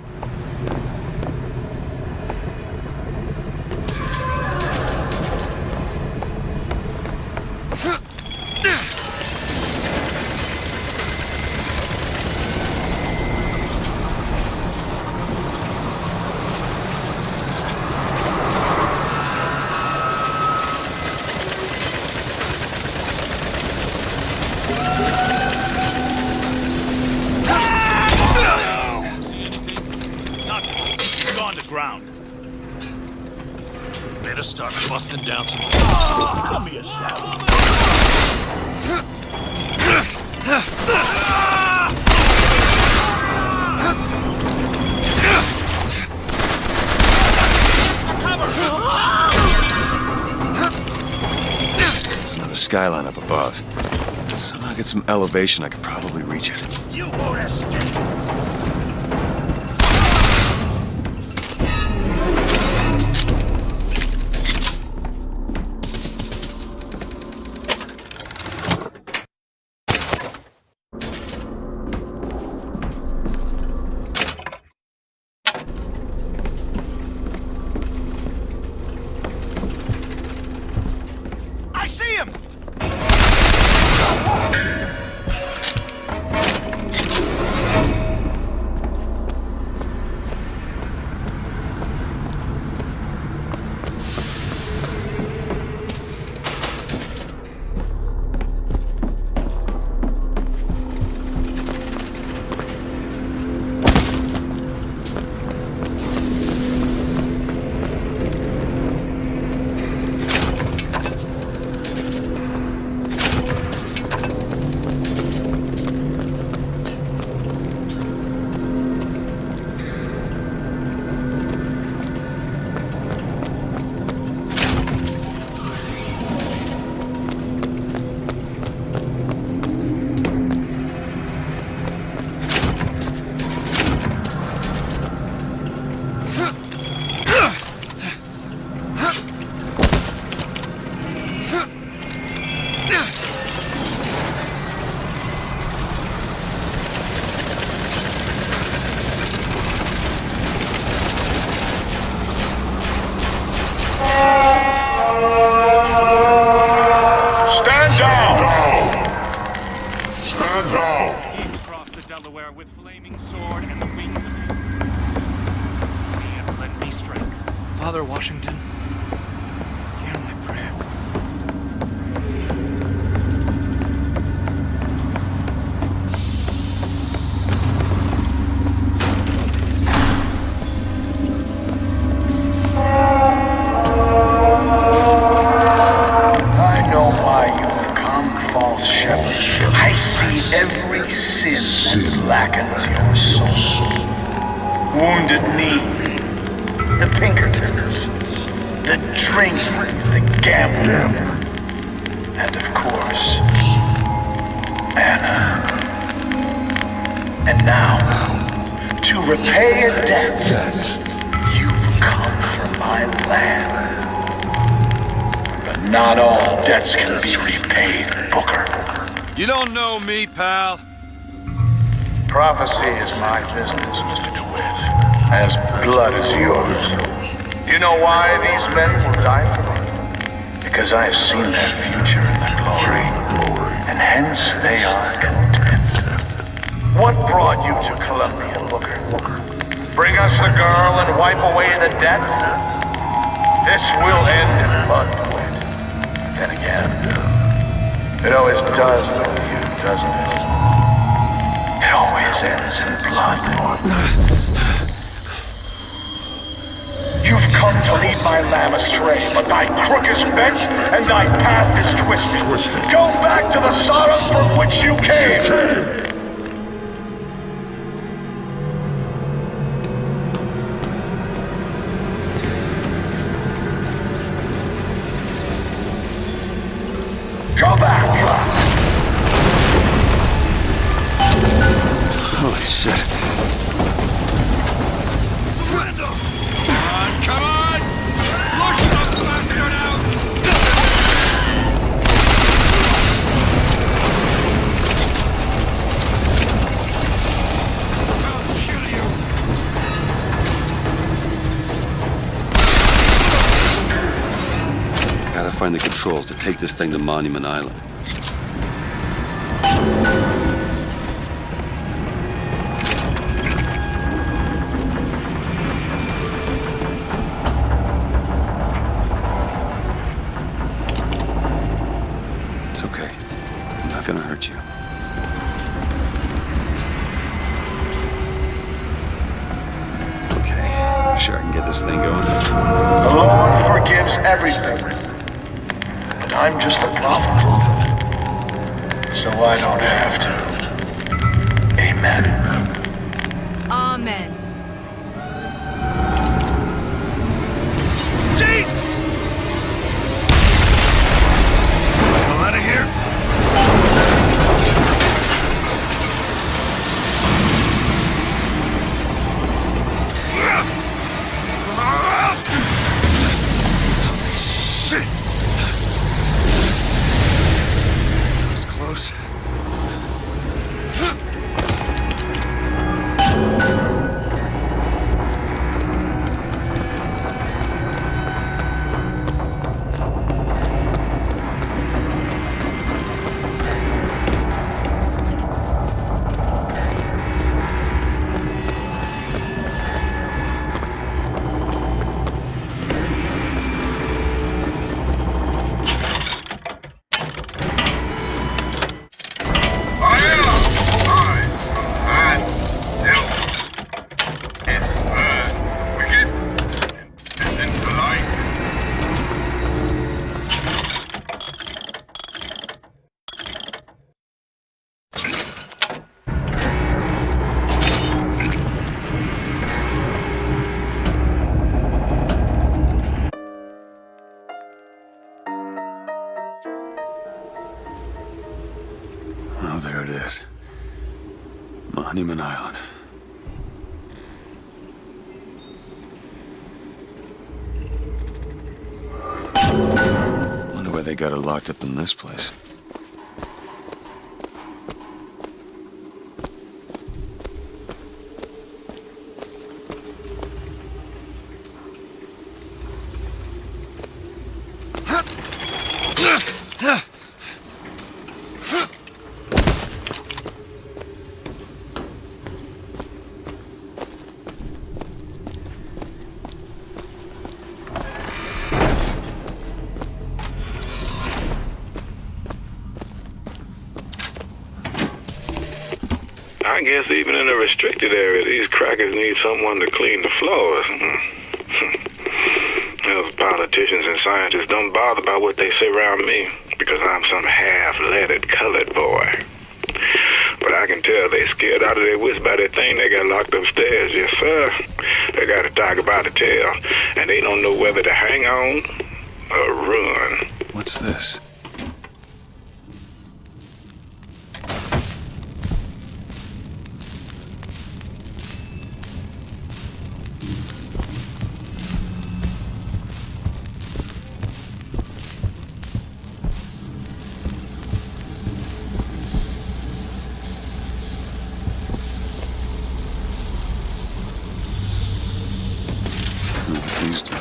Better start busting down some. Come here, Sally. There's another skyline up above. Somehow get some elevation, I could probably reach it. You won't escape. I see him! Stand down! Stand down! He who crossed the Delaware with flaming sword and the wings of the and lend me strength. Father Washington, hear my prayer. I know why you have come, false shepherd. I see every sin that blackens your soul. Wounded knee, drink, the gamble, and of course, Anna. And now, to repay a debt, you've come from my land. But not all debts can be repaid, Booker. You don't know me, pal. Prophecy is my business, Mr. DeWitt. As blood is yours. You know why these men will die for me? Because I have seen their future in the glory, and hence they are content. What brought you to Columbia, Booker? Bring us the girl and wipe away the debt? This will end in blood, DeWitt. Then again, it always does with you, doesn't it? It always ends in blood. You've come to lead my lamb astray, but thy crook is bent and thy path is twisted. Go back to the Sodom from which you came! Go back! Holy shit. Come on! Push the bastard out! I'll kill you! Gotta find the controls to take this thing to Monument Island. It's okay. I'm not gonna hurt you. Okay, sure I can get this thing going. The Lord forgives everything. But I'm just a prophet. So I don't have to. Amen. Amen. Jesus! Hell out of here! Shit! That was close. Oh, there it is. Monument Island. Wonder why they got her locked up in this place. I guess even in a restricted area, these crackers need someone to clean the floors. Those politicians and scientists don't bother about what they say around me, because I'm some half-leaded colored boy. But But I can tell they scared out of their wits by that thing they got locked upstairs. Yes, sir. They got a tiger by the tail, and they don't know whether to hang on or run. What's this? These do.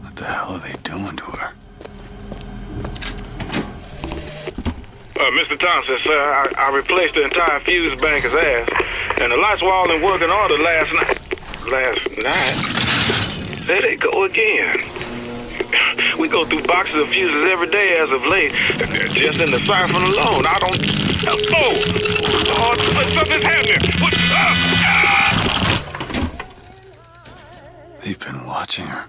What the hell are they doing to her? Mr. Thompson, sir, I replaced the entire fuse banker's ass, and the lights were all in working order last night. Last night? There they go again. We go through boxes of fuses every day as of late, just in the siphon alone. I don't... Oh, something's happening. What? They've been watching her.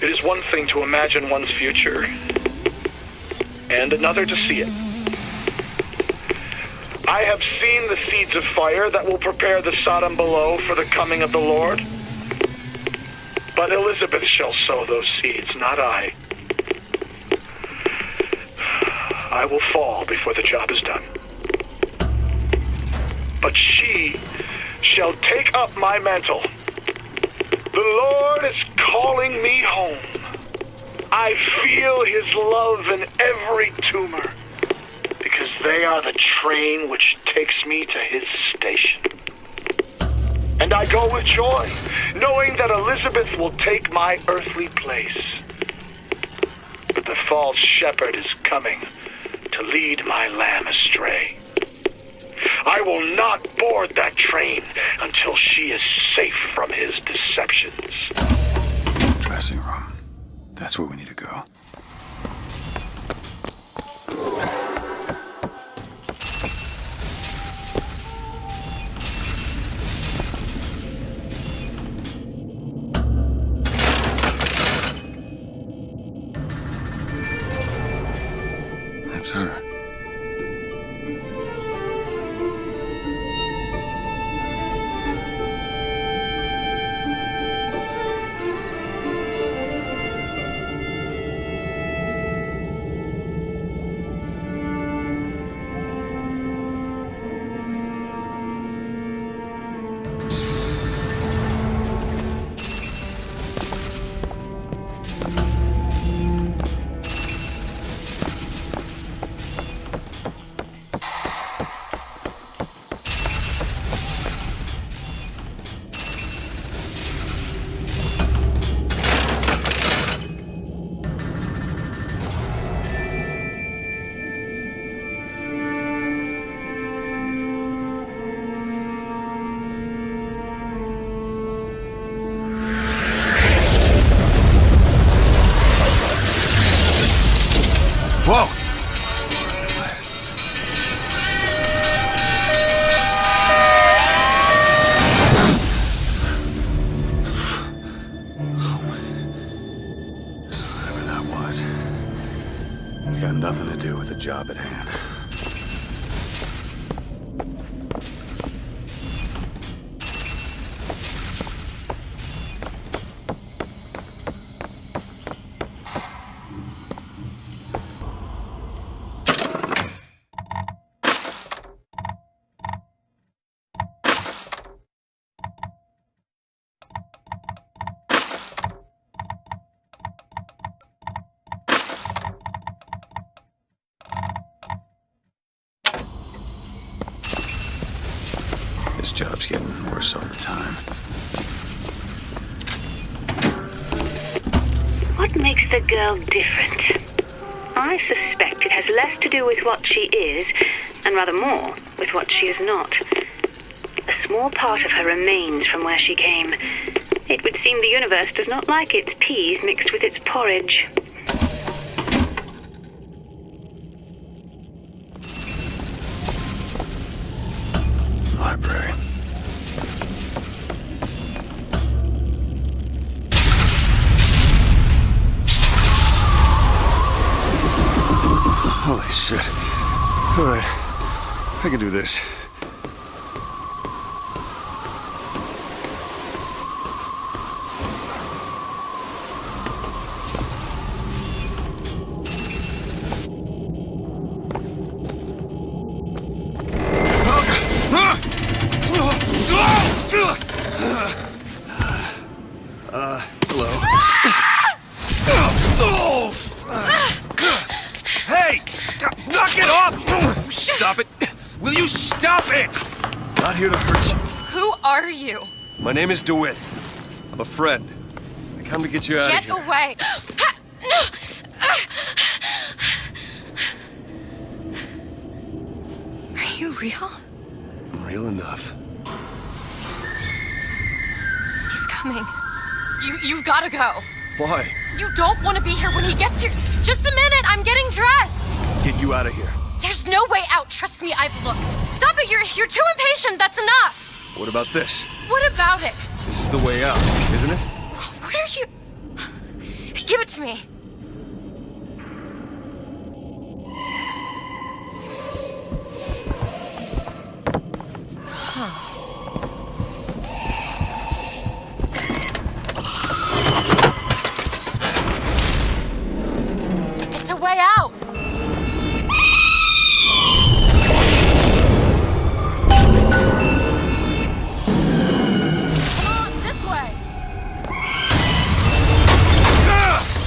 It is one thing to imagine one's future, and another to see it. I have seen the seeds of fire that will prepare the Sodom below for the coming of the Lord. But Elizabeth shall sow those seeds, not I. I will fall before the job is done. But she shall take up my mantle. The Lord is calling me home. I feel his love in every tumor, because they are the train which takes me to his station. And I go with joy, knowing that Elizabeth will take my earthly place. But the false shepherd is coming to lead my lamb astray. I will not board that train until she is safe from his deceptions. Dressing room. That's where we need to go. That's her. nothing to do with the job at hand. This job's getting worse all the time. What makes the girl different? I suspect it has less to do with what she is, and rather more with what she is not. A small part of her remains from where she came. It would seem the universe does not like its peas mixed with its porridge. Library. Holy shit. Alright. I can do this. Hello. Hey! Knock it off! Stop it! Will you stop it? Not here to hurt you. Who are you? My name is DeWitt. I'm a friend. I come to get you out of here. Get away! Are you real? I'm real enough. He's coming. You've gotta go. Why? You don't want to be here when he gets here. Just a minute, I'm getting dressed. Get you out of here. There's no way out. Trust me, I've looked. Stop it, you're too impatient. That's enough. What about this? What about it? This is the way out, isn't it? What are you... Give it to me. It's a way out. Come on, this way.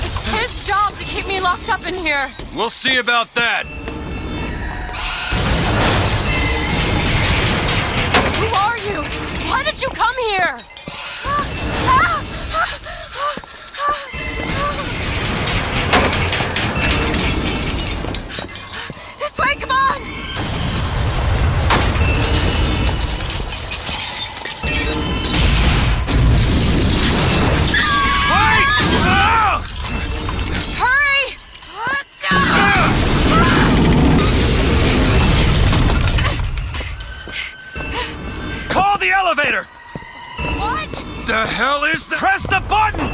It's his job to keep me locked up in here. We'll see about that. Who are you? Why did you come here? This way, come on! Hurry! Call the elevator! What? The hell is the... Press the button!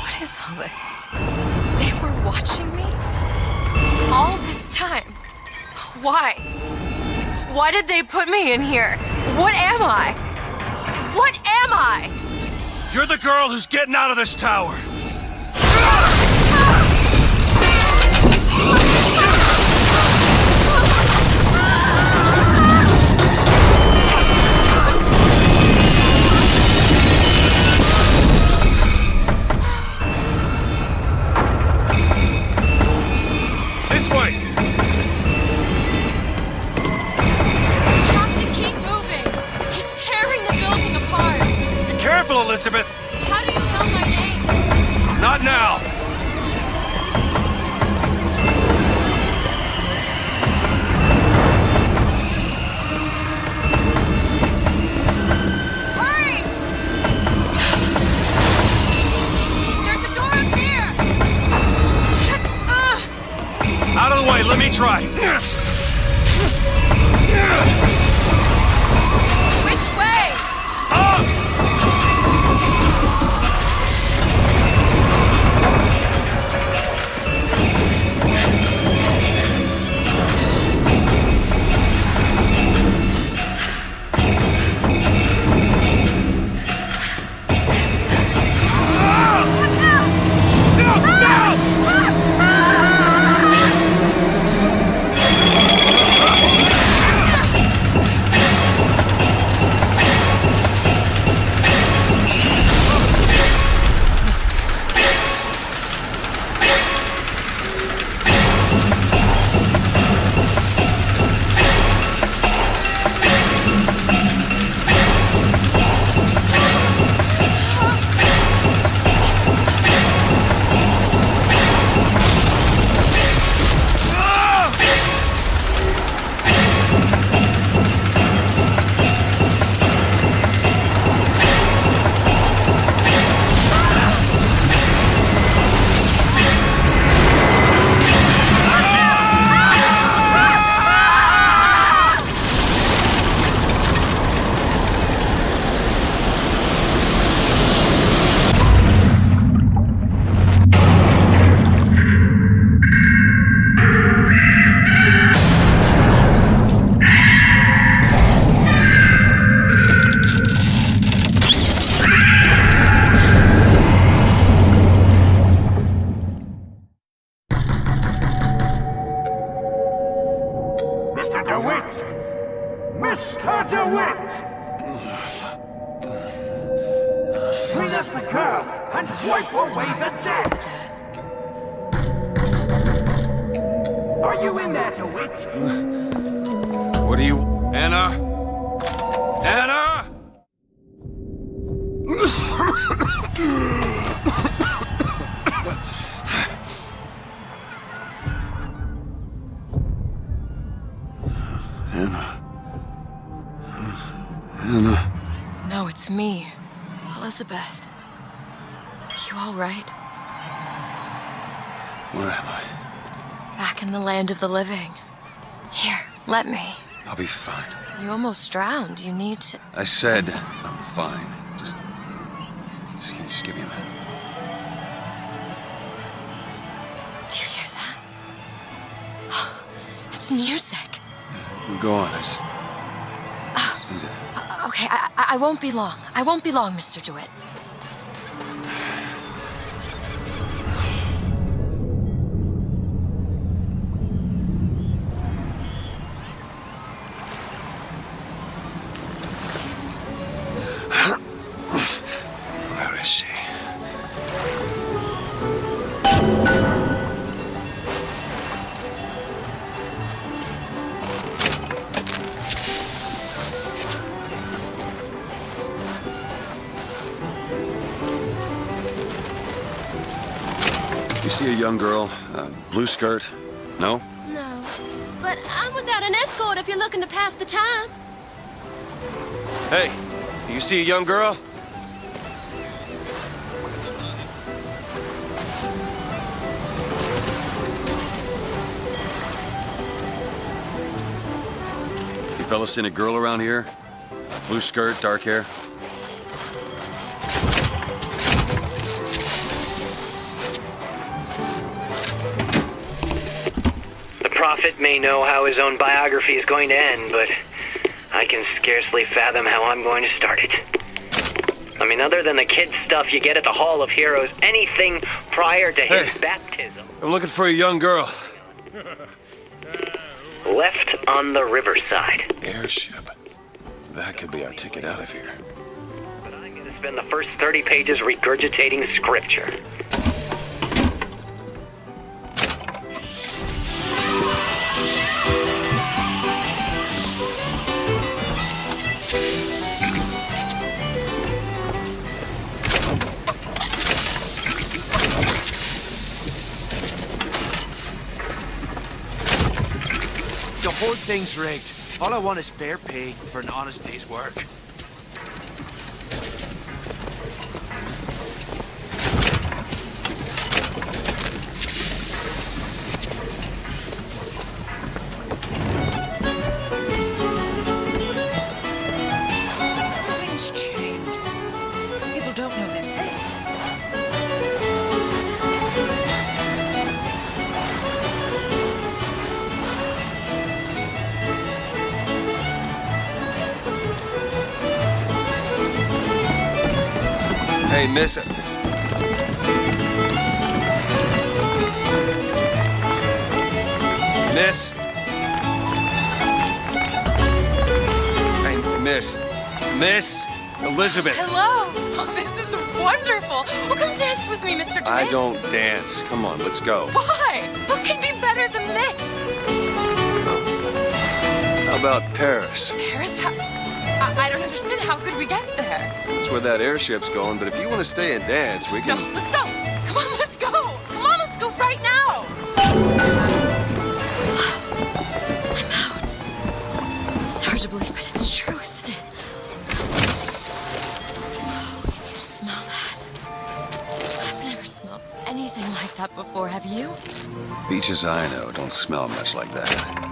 What is all this? They were watching me? All this time? Why? Why did they put me in here? What am I? What am I? You're the girl who's getting out of this tower. This way! We have to keep moving. He's tearing the building apart. Be careful, Elizabeth. How do you know my name? Not now. Hurry! There's a door up there. Out of the way, let me try. Which way? Up! DeWitt! Mr. DeWitt! Clean up the curb and wipe away the debt! Are you in there, DeWitt? What are you... Anna? Anna! Anna. No, it's me, Elizabeth. You all right? Where am I? Back in the land of the living. Here, let me. I'll be fine. You almost drowned. You need to... I said I'm fine. Just give me a minute. Do you hear that? It's music. Go on. I just need to... Okay, I won't be long. I won't be long, Mr. DeWitt. Where is she? You see a young girl, blue skirt? No? No. But I'm without an escort if you're looking to pass the time. Hey, you see a young girl? You fellas seen a girl around here? Blue skirt, dark hair? The prophet may know how his own biography is going to end, but I can scarcely fathom how I'm going to start it. I mean, other than the kid stuff you get at the Hall of Heroes, anything prior to his baptism. I'm looking for a young girl. Left on the riverside. Airship. That could be our ticket out of here. But I'm going to spend the first 30 pages regurgitating scripture. The whole thing's rigged. All I want is fair pay for an honest day's work. Everything's changed. People don't know their place. Hey, miss... Miss... Hey, Miss Elizabeth. Hello! Oh, this is wonderful! Oh, come dance with me, Mr. DeWitt. I don't dance. Come on, let's go. Why? What can be better than this? How about Paris? Paris? I don't understand. How could we get there? That's where that airship's going, but if you want to stay and dance, we can... No, let's go! Come on, let's go! Come on, let's go right now! I'm out. It's hard to believe, but it's true, isn't it? Oh, can you smell that? I've never smelled anything like that before, have you? Beaches I know don't smell much like that.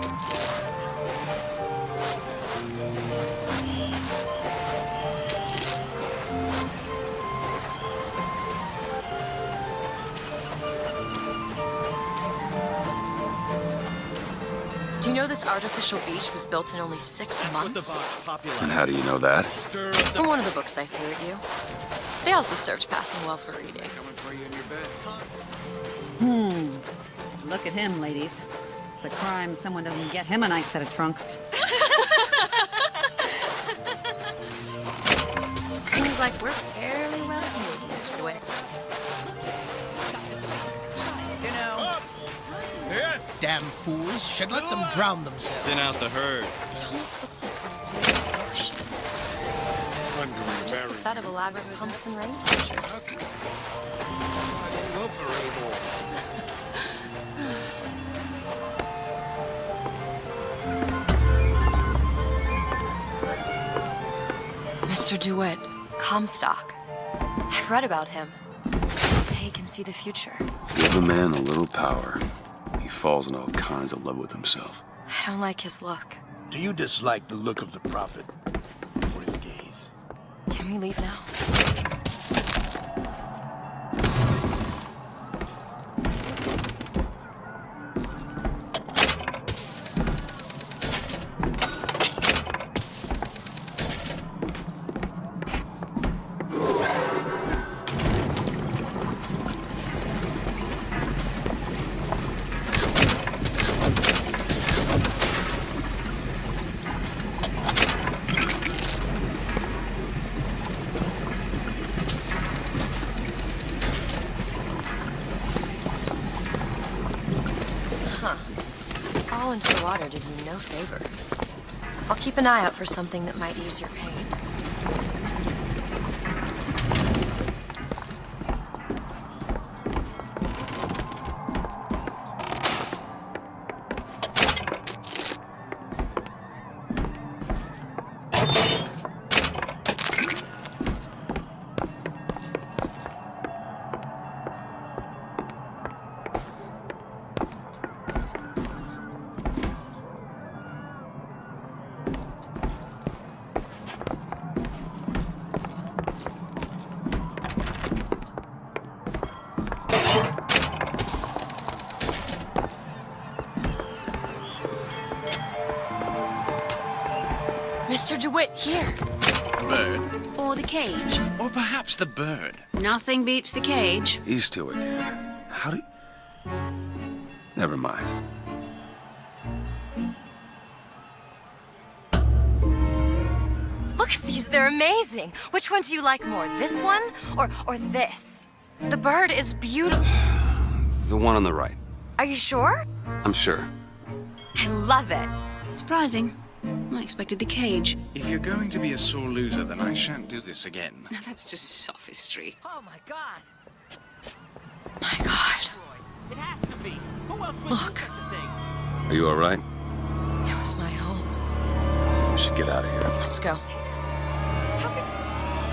Do you know this artificial beach was built in only 6 months? And how do you know that? From one of the books I threw at you. They also served passing well for reading. Look at him, ladies. It's a crime someone doesn't get him a nice set of trunks. Seems like we're fairly well heeled, Mr. DeWitt. You know. Yes. Damn fools should let them drown themselves. Thin out the herd. It almost looks like a real airship. It's just a set of elaborate pumps and rain features. I don't love her anymore. Mr. DeWitt, Comstock. I've read about him. They say he can see the future. Give a man a little power, he falls in all kinds of love with himself. I don't like his look. Do you dislike the look of the prophet? Or his gaze? Can we leave now? Fall into the water did you no favors. I'll keep an eye out for something that might ease your pain. Mr. DeWitt, here. Bird. Or the cage. Or perhaps the bird. Nothing beats the cage. These two again. How do you... Never mind. Look at these, they're amazing. Which one do you like more, this one or this? The bird is beautiful. The one on the right. Are you sure? I'm sure. I love it. Surprising. I expected the cage. If you're going to be a sore loser, then I shan't do this again. Now that's just sophistry. Oh my God! My God. It has to be. Who else would Look. do such a thing? Are you all right? It was my home. We should get out of here. Let's go.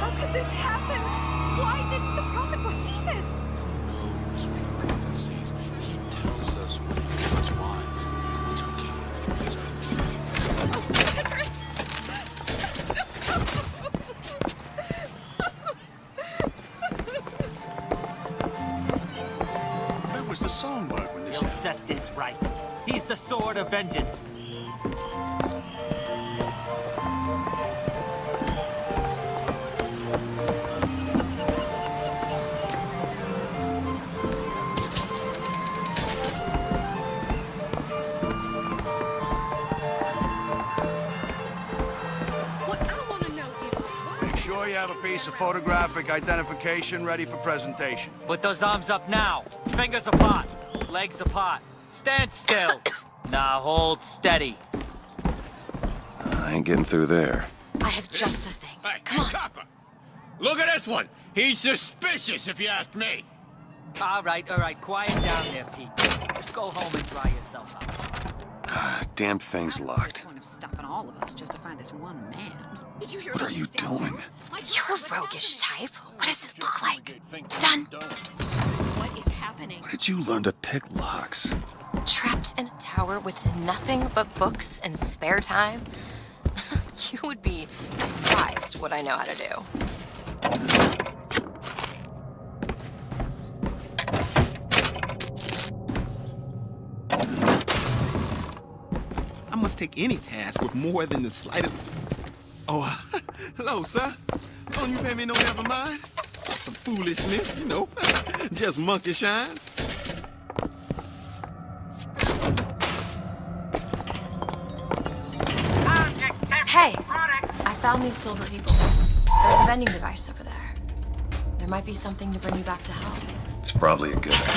How could this happen? Why didn't the prophet foresee this? Who knows what the prophet sees? He tells us what he is wise. It's okay. It's okay. Where was the songbird when this He'll happened? set this right. He's the sword of vengeance. Make sure you have a piece of photographic identification ready for presentation. Put those arms up now. Fingers apart. Legs apart. Stand still. Now hold steady. I ain't getting through there. I have just the thing. Come on. Copper, look at this one. He's suspicious, if you ask me. All right. Quiet down there, Pete. Just go home and dry yourself out. Damn thing's locked. Point of stopping all of us just to find this one man. Did you hear What are you doing? You're a roguish type. What does it look like? Done. What is happening? Where did you learn to pick locks? Trapped in a tower with nothing but books and spare time? You would be surprised what I know how to do. I must take any task with more than the slightest... Oh, hello, sir. Don't you pay me no never mind? Some foolishness, you know. Just monkey shines. Hey, I found these silver eagles. There's a vending device over there. There might be something to bring you back to health. It's probably a good idea.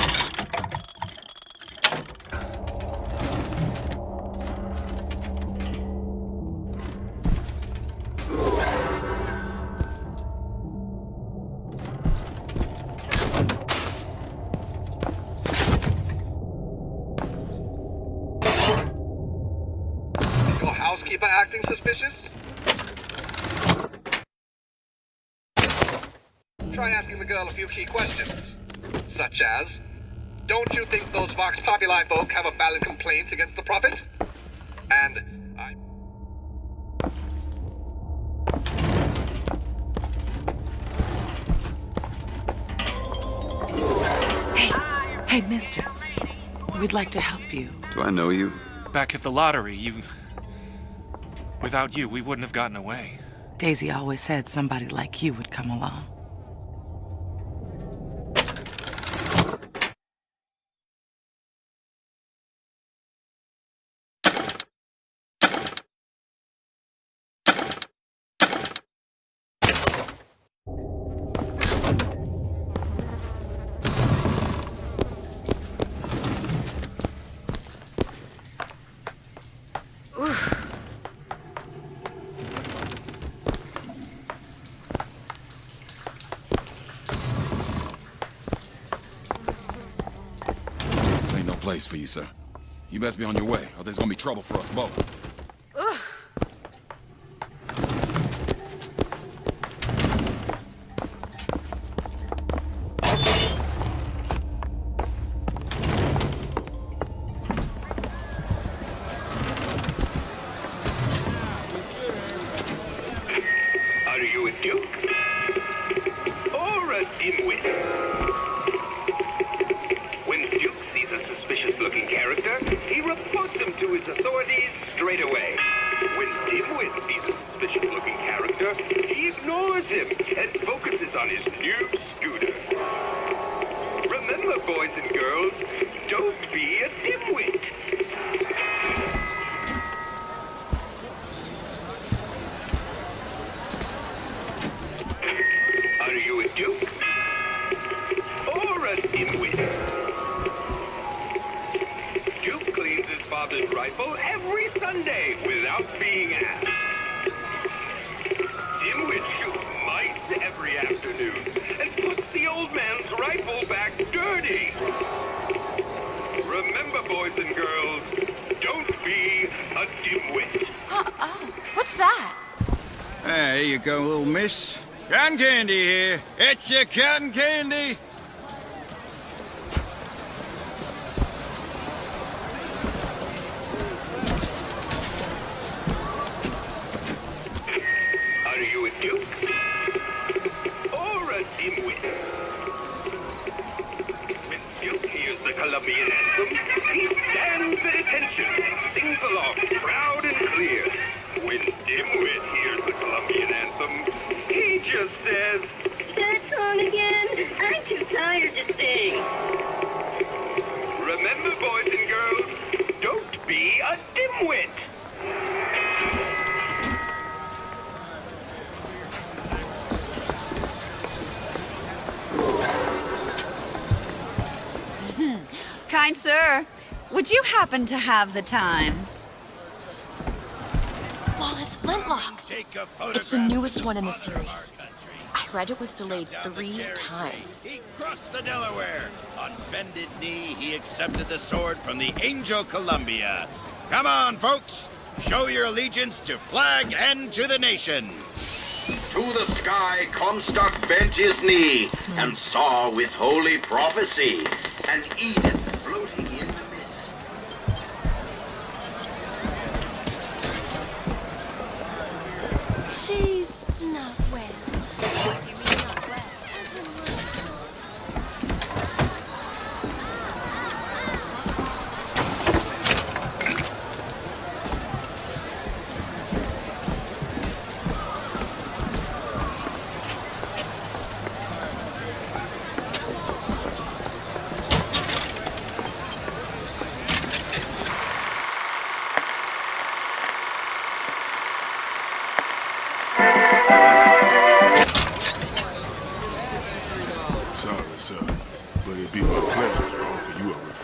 Housekeeper acting suspicious? Try asking the girl a few key questions, such as, don't you think those Vox Populi folk have a valid complaint against the Prophet? And, Hey, mister. We'd like to help you. Do I know you? Back at the lottery, without you, we wouldn't have gotten away. Daisy always said somebody like you would come along. Place for you, sir. You best be on your way, or there's gonna be trouble for us both. Are you a duke? Or a dimwit? Suspicious-looking character, he reports him to his authorities straight away. When Dimwit sees a suspicious-looking character, he ignores him and focuses on his new scooter. Remember, boys and girls, don't be a dimwit. Are you a duke? Or a dimwit? Father's rifle every Sunday without being asked. Dimwit shoots mice every afternoon and puts the old man's rifle back dirty. Remember, boys and girls, don't be a dimwit. Oh, what's that? There you go, little miss. Cotton candy here. It's your cotton candy. Colombian anthem, he stands at attention and sings along proud and clear. When Dimwit hears the Colombian anthem, he just says, "That song again? I'm too tired to sing." Remember, boys and girls, don't be a dimwit. Kind sir, would you happen to have the time? Flawless flintlock. It's the newest one in the series. I read it was delayed 3 times. He crossed the Delaware. On bended knee, he accepted the sword from the Angel Columbia. Come on, folks. Show your allegiance to flag and to the nation. To the sky, Comstock bent his knee and saw with holy prophecy an Eden floating in the mist. She's not well. What do you mean not well?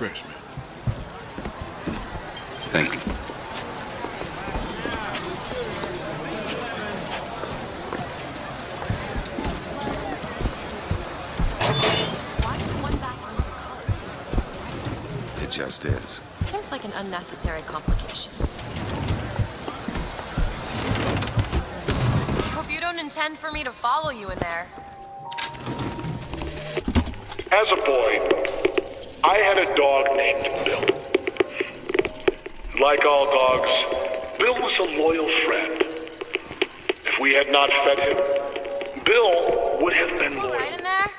refreshment. Thank you. Why is one bathroom closed? It just is. Seems like an unnecessary complication. Hope you don't intend for me to follow you in there. As a boy, I had a dog named Bill. Like all dogs, Bill was a loyal friend. If we had not fed him, Bill would have been loyal. Right in there?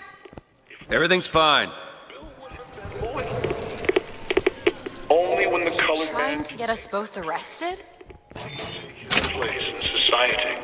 Everything's fine. Only when the colored Trying to get us both arrested? place in society.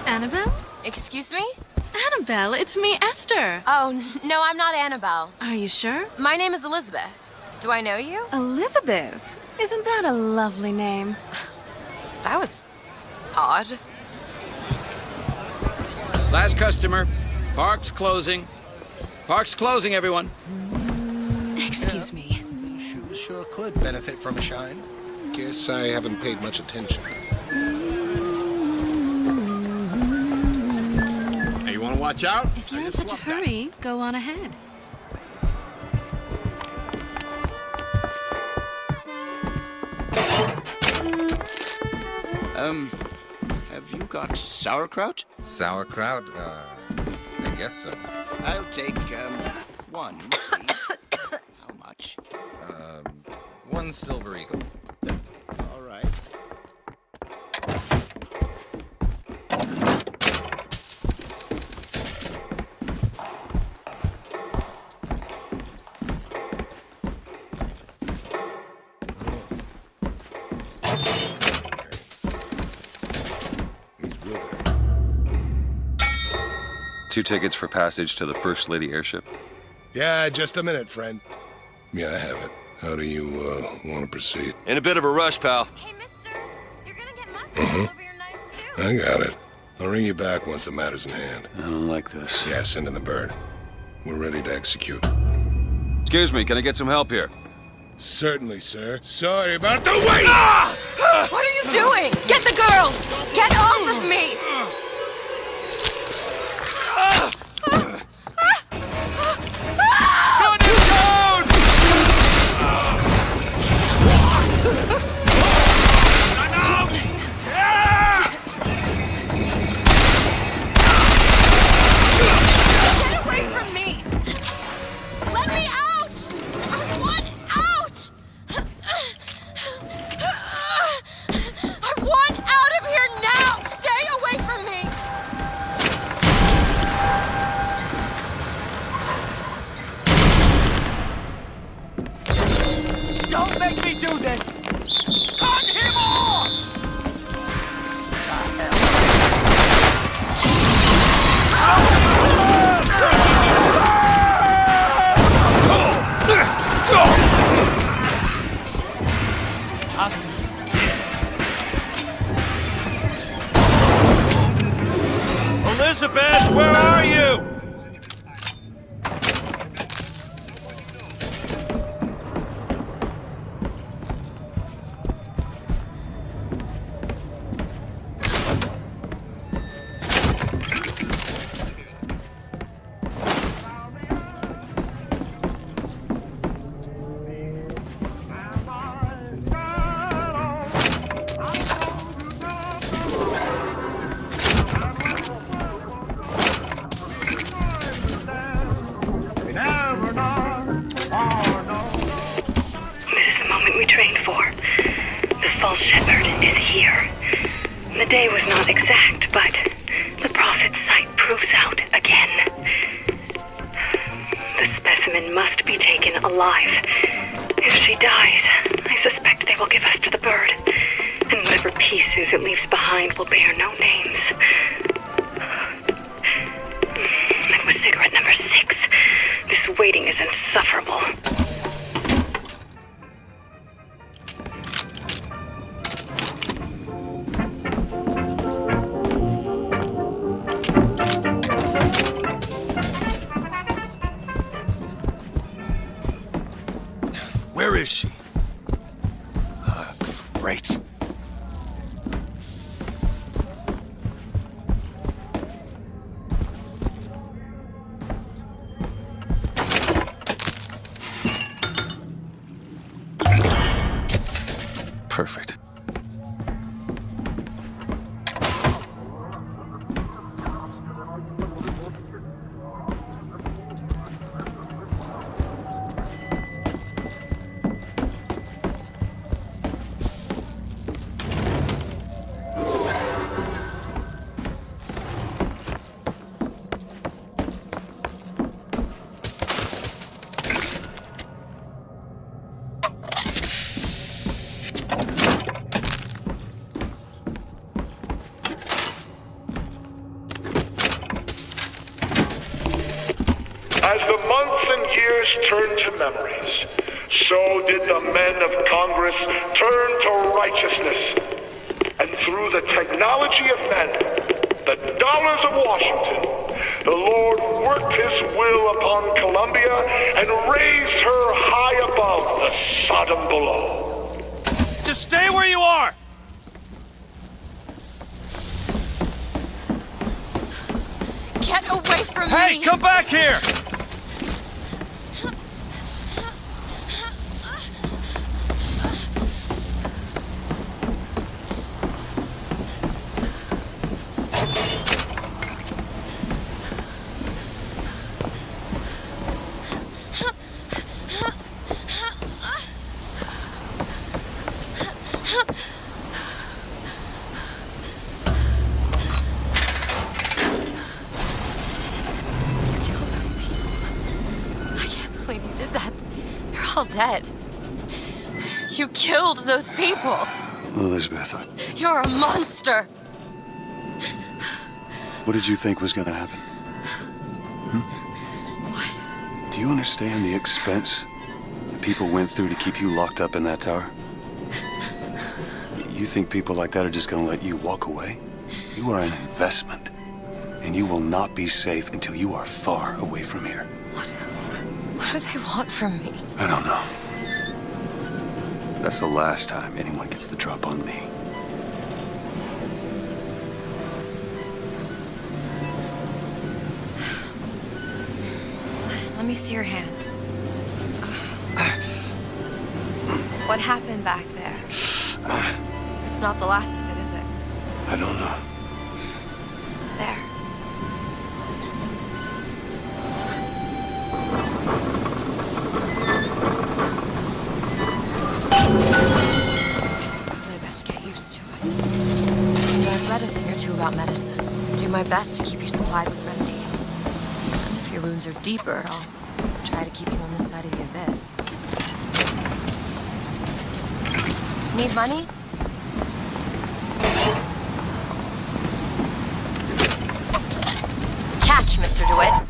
Annabelle? Excuse me? Annabelle, it's me, Esther. Oh, no, I'm not Annabelle. Are you sure? My name is Elizabeth. Do I know you? Elizabeth? Isn't that a lovely name? That was odd. Last customer. Park's closing. Park's closing, everyone. Excuse me. Shoes sure could benefit from a shine. Guess I haven't paid much attention. Hey, you want to watch out? If you're in such a hurry, go on ahead. Have you got sauerkraut? Sauerkraut? I guess so. I'll take, one, please. How much? 1 silver eagle. All right. Two tickets for passage to the First Lady airship. Yeah, just a minute, friend. Yeah, I have it. How do you, want to proceed? In a bit of a rush, pal. Hey, mister, you're gonna get mustard all over your nice suit. I got it. I'll ring you back once the matter's in hand. I don't like this. Yeah, send in the bird. We're ready to execute. Excuse me, can I get some help here? Certainly, sir. Sorry about the wait! What are you doing? Get the girl! Get off of me! Don't make me do this! Cut him off! I see you dead. bed! Where are you? The day was not exact, but the prophet's sight proves out again. The specimen must be taken alive. If she dies, I suspect they will give us to the bird, and whatever pieces it leaves behind will bear no names. That was cigarette number 6. This waiting is insufferable. Where is she? Great. Perfect. As the months and years turned to memories, so did the men of Congress turn to righteousness. And through the technology of men, the dollars of Washington, the Lord worked his will upon Columbia and raised her high above the Sodom below. Just stay where you are! Get away from me! Hey, come back here! All dead. You killed those people. Elizabeth, You're a monster. what did you think was gonna happen? What? Do you understand the expense that people went through to keep you locked up in that tower? You think people like that are just gonna let you walk away? You are an investment, and you will not be safe until you are far away from here. What do they want from me? I don't know. That's the last time anyone gets the drop on me. Let me see your hand. What happened back there? It's not the last of it, is it? I don't know. There. I suppose I best get used to it. I've read a thing or two about medicine. Do my best to keep you supplied with remedies. And if your wounds are deeper, I'll try to keep you on this side of the abyss. Need money? Catch, Mr. DeWitt.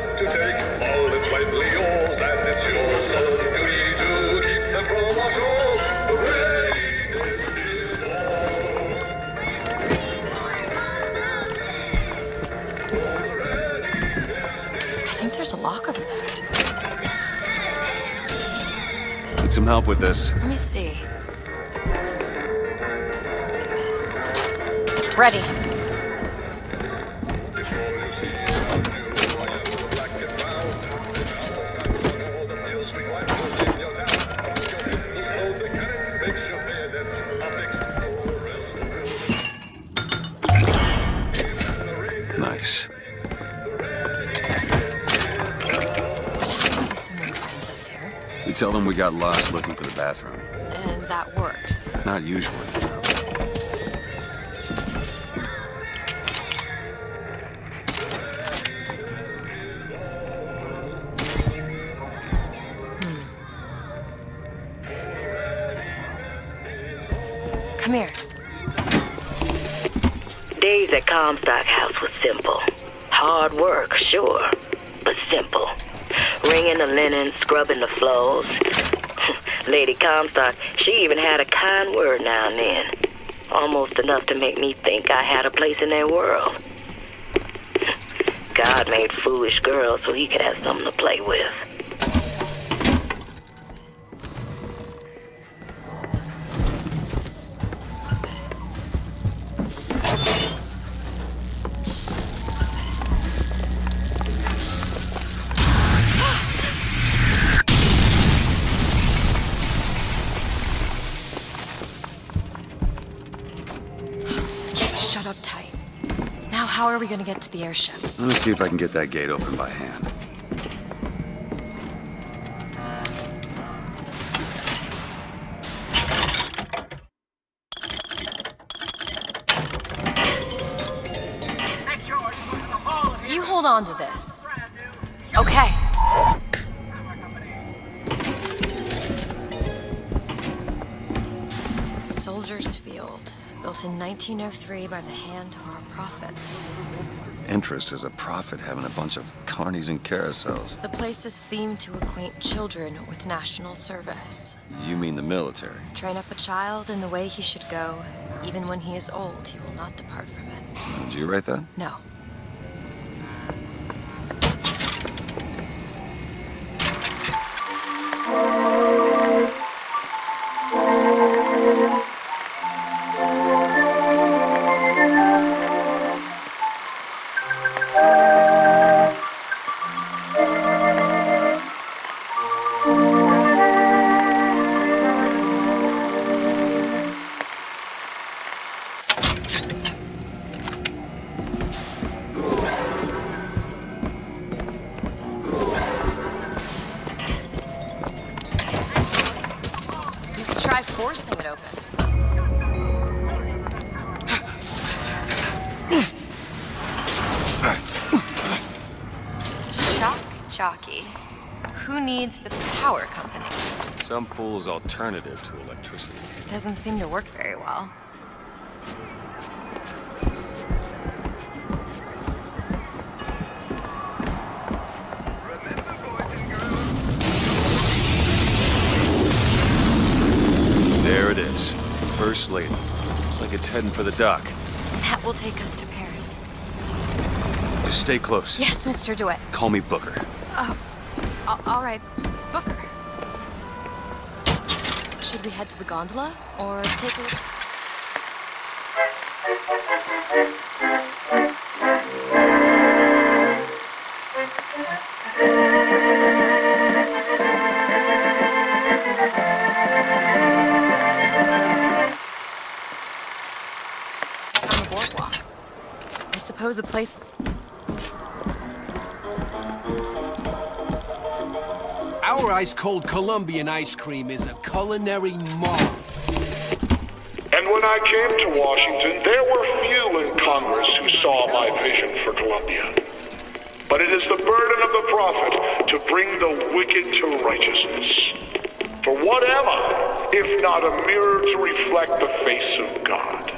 quest to take, all that's rightfully yours, and it's your solemn duty to keep them from our shores. Readiness is all. I think there's a lock over there. Need some help with this. Let me see. Ready. Nice. What happens if someone finds us here? We tell them we got lost looking for the bathroom. And that works. Not usually, no. Come here. Days at Comstock House was simple. Hard work, sure, but simple. Wringing the linen, scrubbing the floors. Lady Comstock, she even had a kind word now and then. Almost enough to make me think I had a place in their world. God made foolish girls so he could have something to play with. Shut up tight. Now how are we gonna get to the airship? Let me see if I can get that gate open by hand. You hold on to this. Okay. Soldier's Field, built in 1903 by the hand of our prophet. Interest as a prophet having a bunch of carnies and carousels. The place is themed to acquaint children with national service. You mean the military? Train up a child in the way he should go. Even when he is old, he will not depart from it. Did you write that? No. Try forcing it open. Shock jockey. Who needs the power company? Some fool's alternative to electricity. Doesn't seem to work very well. There it is. First Lady. Looks like it's heading for the dock. That will take us to Paris. Just stay close. Yes, Mr. DeWitt. Call me Booker. All right, Booker. Should we head to the gondola or take a look? On the boardwalk. I suppose a place. Our ice-cold Colombian ice cream is a culinary marvel. And when I came to Washington, there were few in Congress who saw my vision for Columbia. But it is the burden of the prophet to bring the wicked to righteousness. For what am I, if not a mirror to reflect the face of God?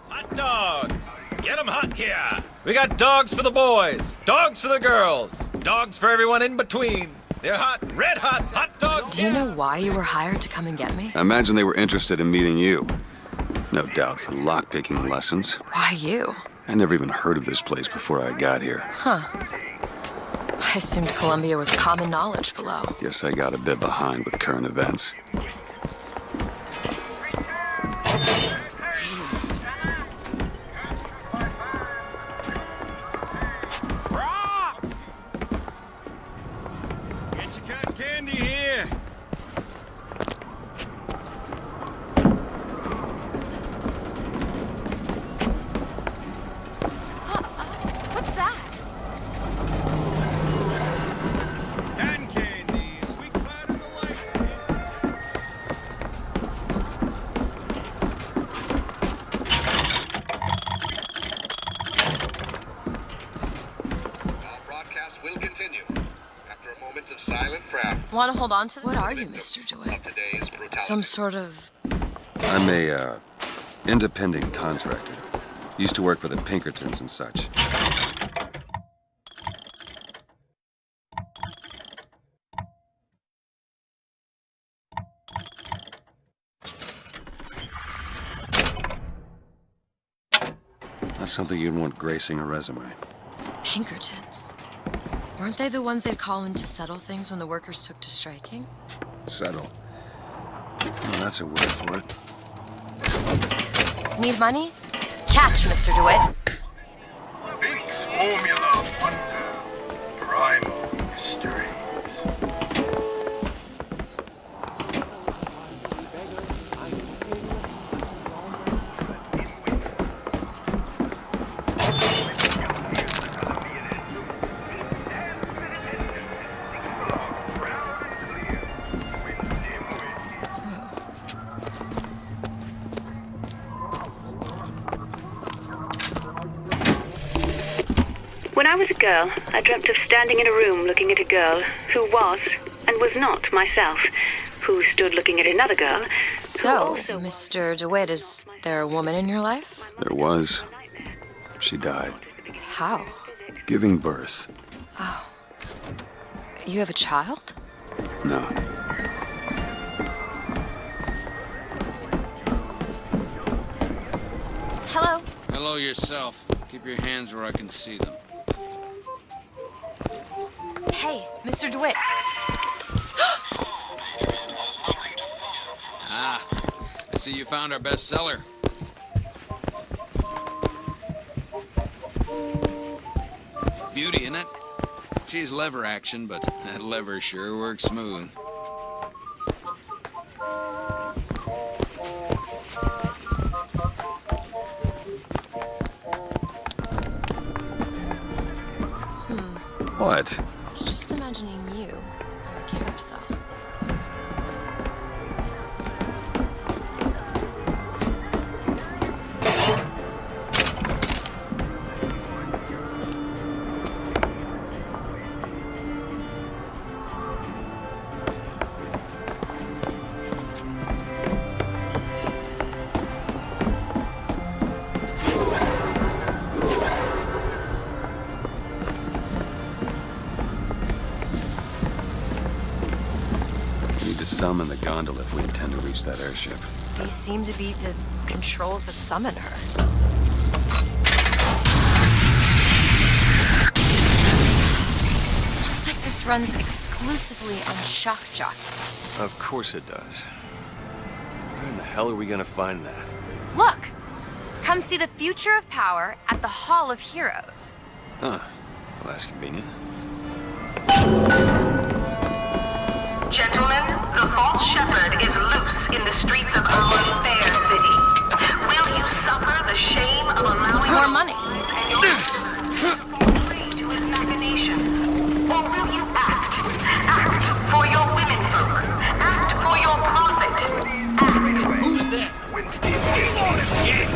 Hot dogs! Get 'em hot Yeah, we got dogs for the boys, dogs for the girls, dogs for everyone in between. They're hot, red hot, hot dogs. Do you know why you were hired to come and get me? I imagine they were interested in meeting you. No doubt for lockpicking lessons. Why you? I never even heard of this place before I got here. Huh. I assumed Columbia was common knowledge below. Guess I got a bit behind with current events. Get your cotton candy here. What's that? Cotton candy, sweet cloud in the light. Our broadcast will continue after a moment of silent prayer. Want to hold on to them? What are you, Mr. DeWitt? Some sort of... I'm a, independent contractor. Used to work for the Pinkertons and such. That's something you'd want gracing a resume. Pinkertons. Weren't they the ones they'd call in to settle things when the workers took to striking? Settle. Oh, that's a word for it. Need money? Catch, Mr. DeWitt. Bink's Formula Wonder. Primal Mysteries. When I was a girl, I dreamt of standing in a room looking at a girl who was and was not myself, who stood looking at another girl. So, Mr. DeWitt, is there a woman in your life? There was. She died. How? Giving birth. Oh. You have a child? No. Hello? Hello yourself. Keep your hands where I can see them. Hey, Mr. DeWitt. Ah, I see you found our bestseller. Beauty, isn't it? She's lever action, but that lever sure works smooth. What? I was just imagining you on the carousel. Summon the gondola if we intend to reach that airship. These seem to be the controls that summon her. Looks like this runs exclusively on shock jockey. Of course it does. Where in the hell are we gonna find that? Look! Come see the future of power at the Hall of Heroes. Huh. Well, that's convenient. Gentlemen, the false shepherd is loose in the streets of our fair city. Will you suffer the shame of allowing more money and your prey to his machinations? Or will you act? Act for your womenfolk. Act for your profit. Act. Who's there? You won't escape!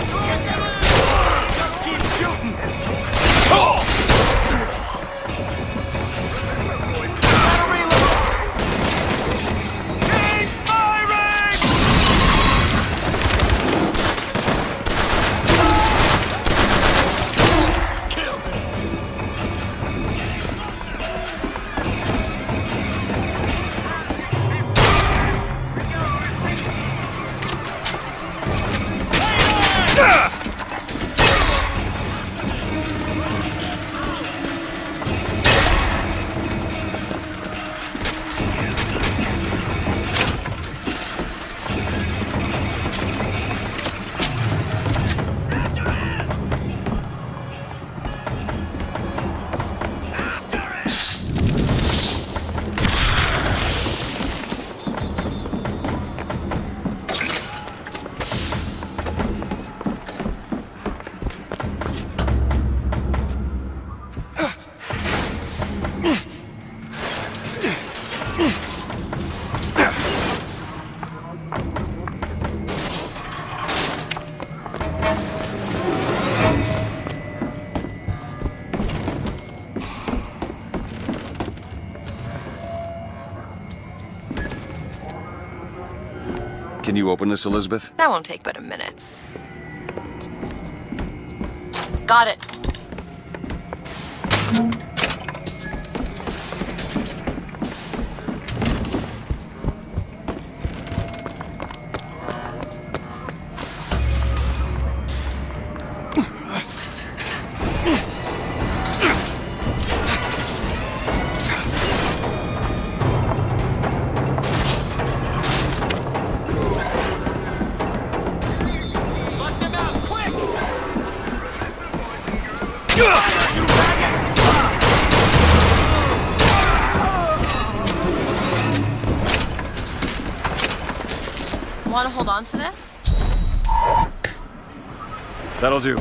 Just keep shooting! Oh! Can you open this, Elizabeth? That won't take but a minute. Got it. Want to hold on to this? That'll do.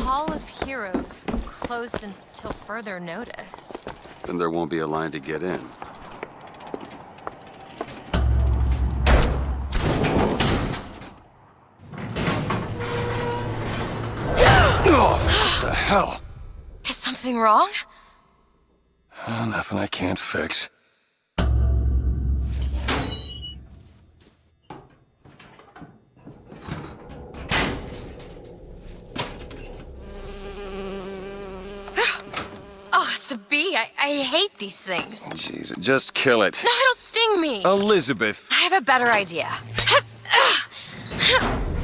Hall of Heroes closed until further notice. Then there won't be a line to get in. Oh, what the hell? Is something wrong? Nothing I can't fix. Oh, it's a bee. I hate these things. Jeez, just kill it. No, it'll sting me. Elizabeth! I have a better idea.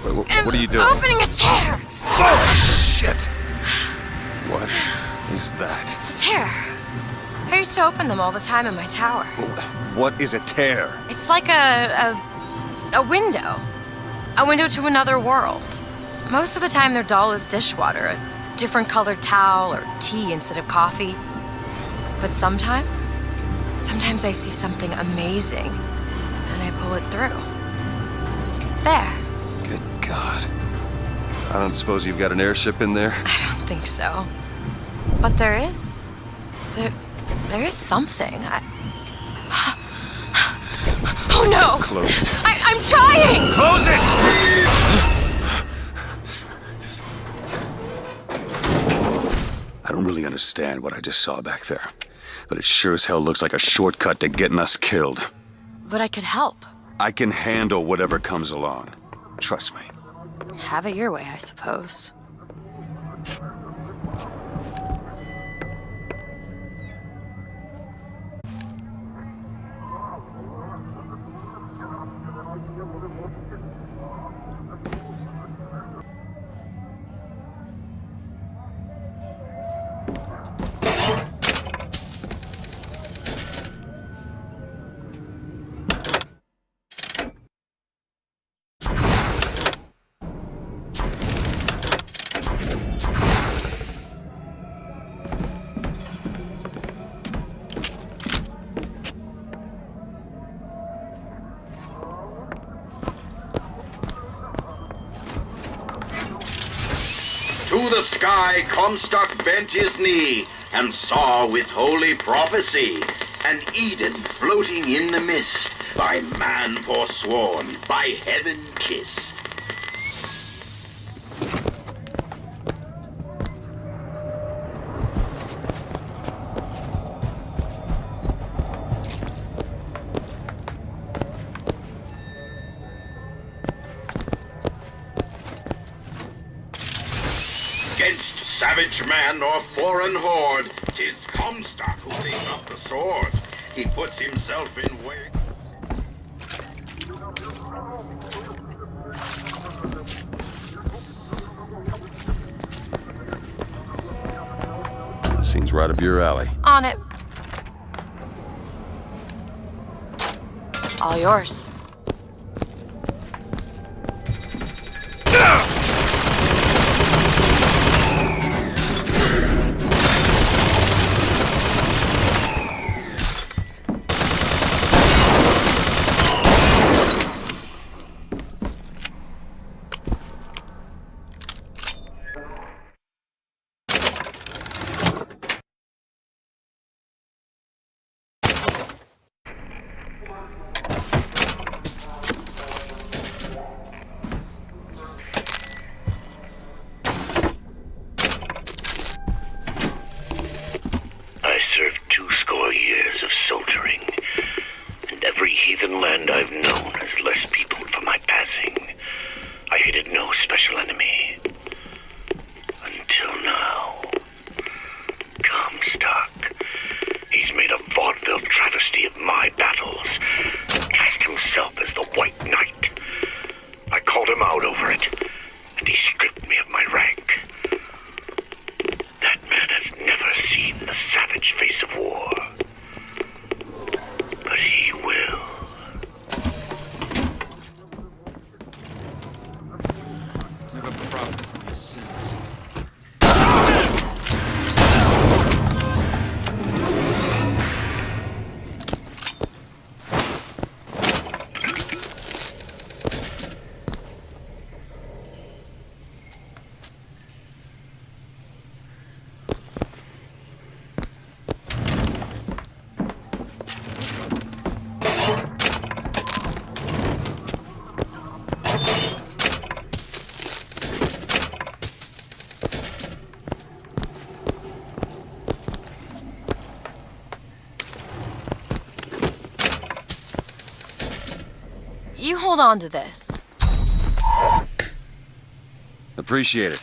What are you doing? Opening a tear! Oh, shit! What is that? It's a tear. I used to open them all the time in my tower. What is a tear? It's like a window. A window to another world. Most of the time they're dull as dishwater, a different colored towel or tea instead of coffee. But sometimes I see something amazing and I pull it through. There. Good God. I don't suppose you've got an airship in there? I don't think so. But there is. There is something. Oh no! Close it. I'm trying! Close it! I don't really understand what I just saw back there, but it sure as hell looks like a shortcut to getting us killed. But I could help. I can handle whatever comes along. Trust me. Have it your way, I suppose. To the sky Comstock bent his knee, and saw with holy prophecy an Eden floating in the mist, by man forsworn, by heaven kissed. Against savage man or foreign horde, 'tis Comstock who takes up the sword. He puts himself in way. Seems right up your alley. On it. All yours. on to this. Appreciate it.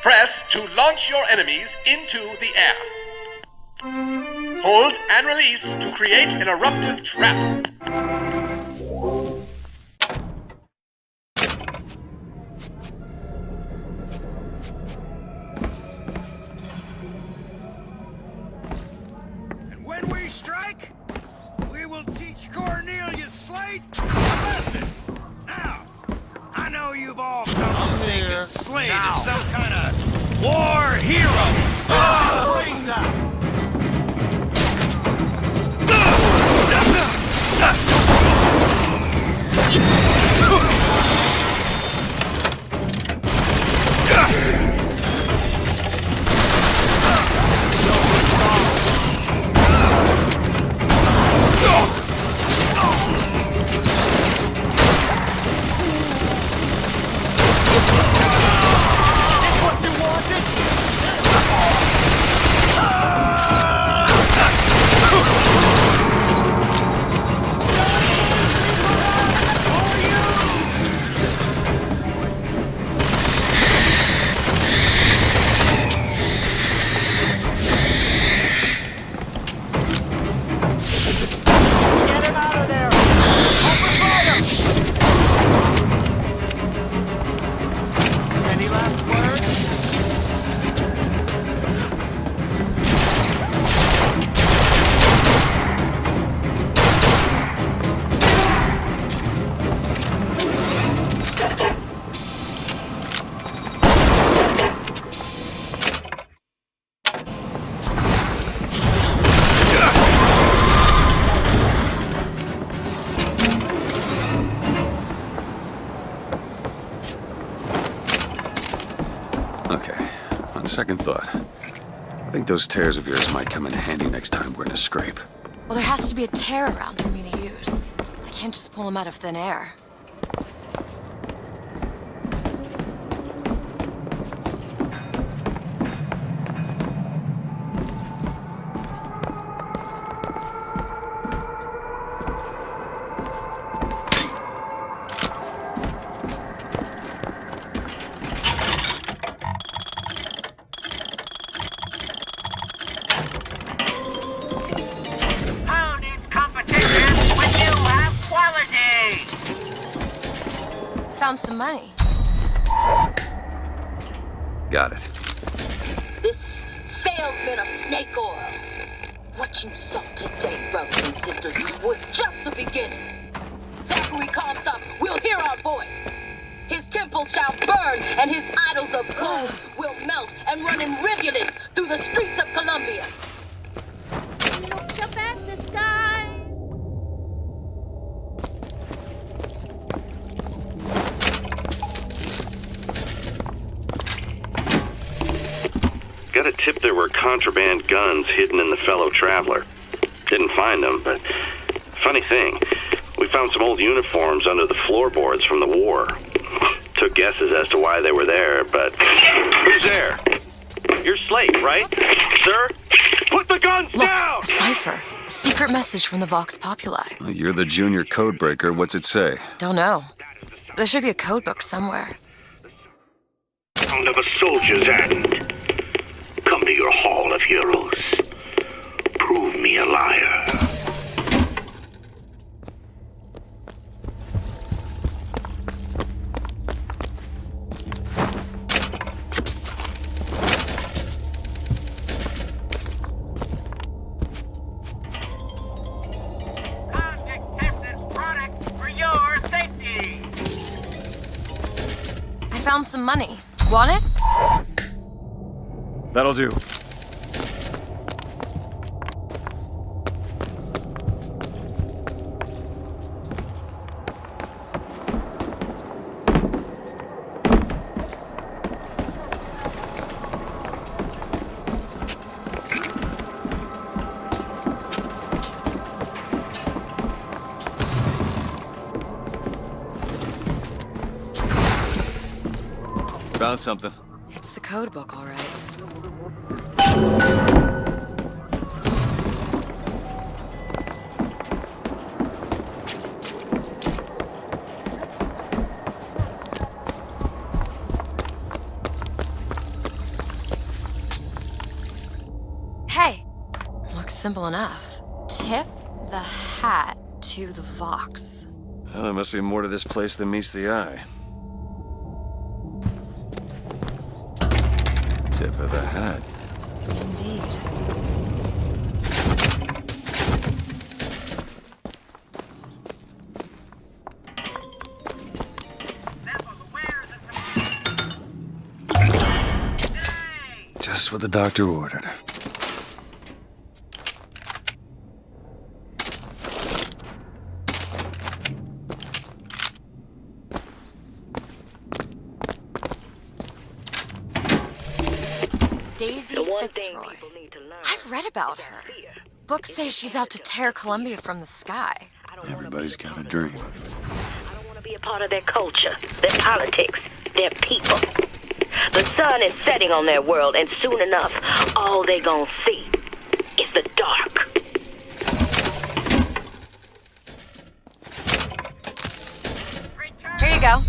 Press to launch your enemies into the air. Hold and release to create an eruptive trap. And when we strike, we will teach Cornelius Slate a lesson. Now, I know you've all come to think of Slate as some kind of war hero. Second thought, I think those tears of yours might come in handy next time we're in a scrape. Well, there has to be a tear around for me to use. I can't just pull them out of thin air. Found some money. Got it. This salesman of snake oil. What you saw today, brothers and sisters, was just the beginning. Zachary Comstock will hear our voice. His temple shall burn, and his idols of gold will melt and run in rivulets through the streets of Columbia. Look up at the sky. Got a tip there were contraband guns hidden in the fellow traveler. Didn't find them, but funny thing, we found some old uniforms under the floorboards from the war. Took guesses as to why they were there, but... Who's there? You're Slate, right? Sir? Put the guns down! A cipher. A secret message from the Vox Populi. Well, you're the junior codebreaker. What's it say? Don't know. There should be a code book somewhere. Sound of a soldier's hand. Come to your Hall of Heroes. Prove me a liar. found some money. Want it? That'll do. Found something. It's the code book, all right. Hey, looks simple enough. Tip the hat to the Vox. Well, there must be more to this place than meets the eye. Tip of the hat. Indeed. Just what the doctor ordered. Daisy Fitzroy. I've read about her. Books say she's out to tear Columbia from the sky. Everybody's got a dream. I don't want to be a part of their culture, their politics, their people. The sun is setting on their world, and soon enough, all they gonna see is the dark. Here you go.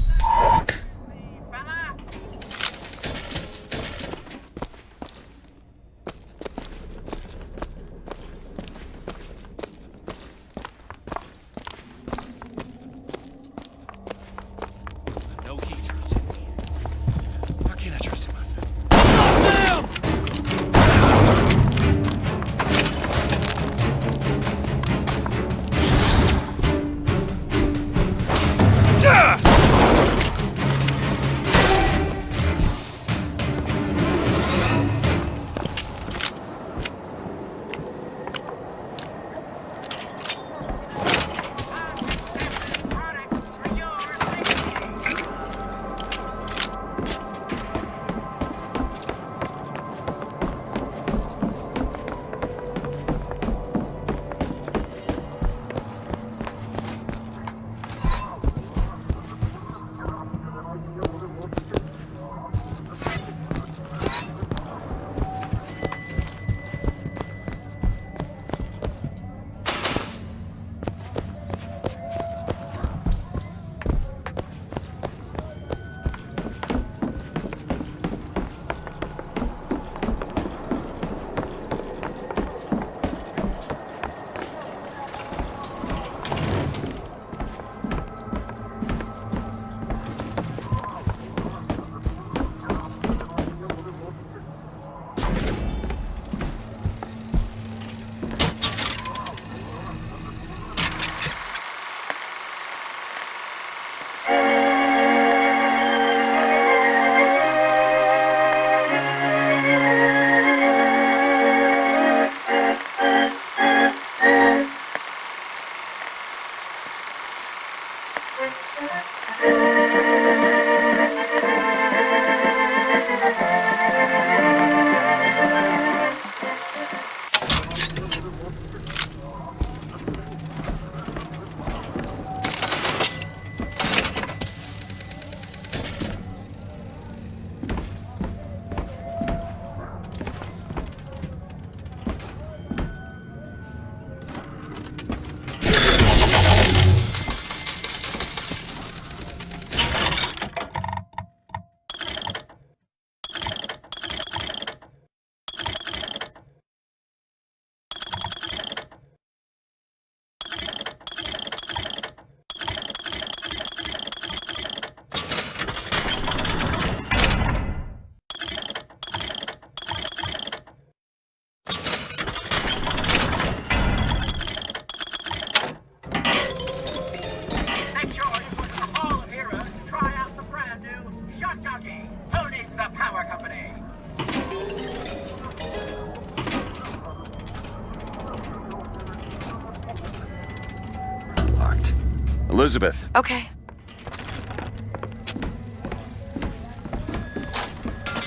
Elizabeth. Okay.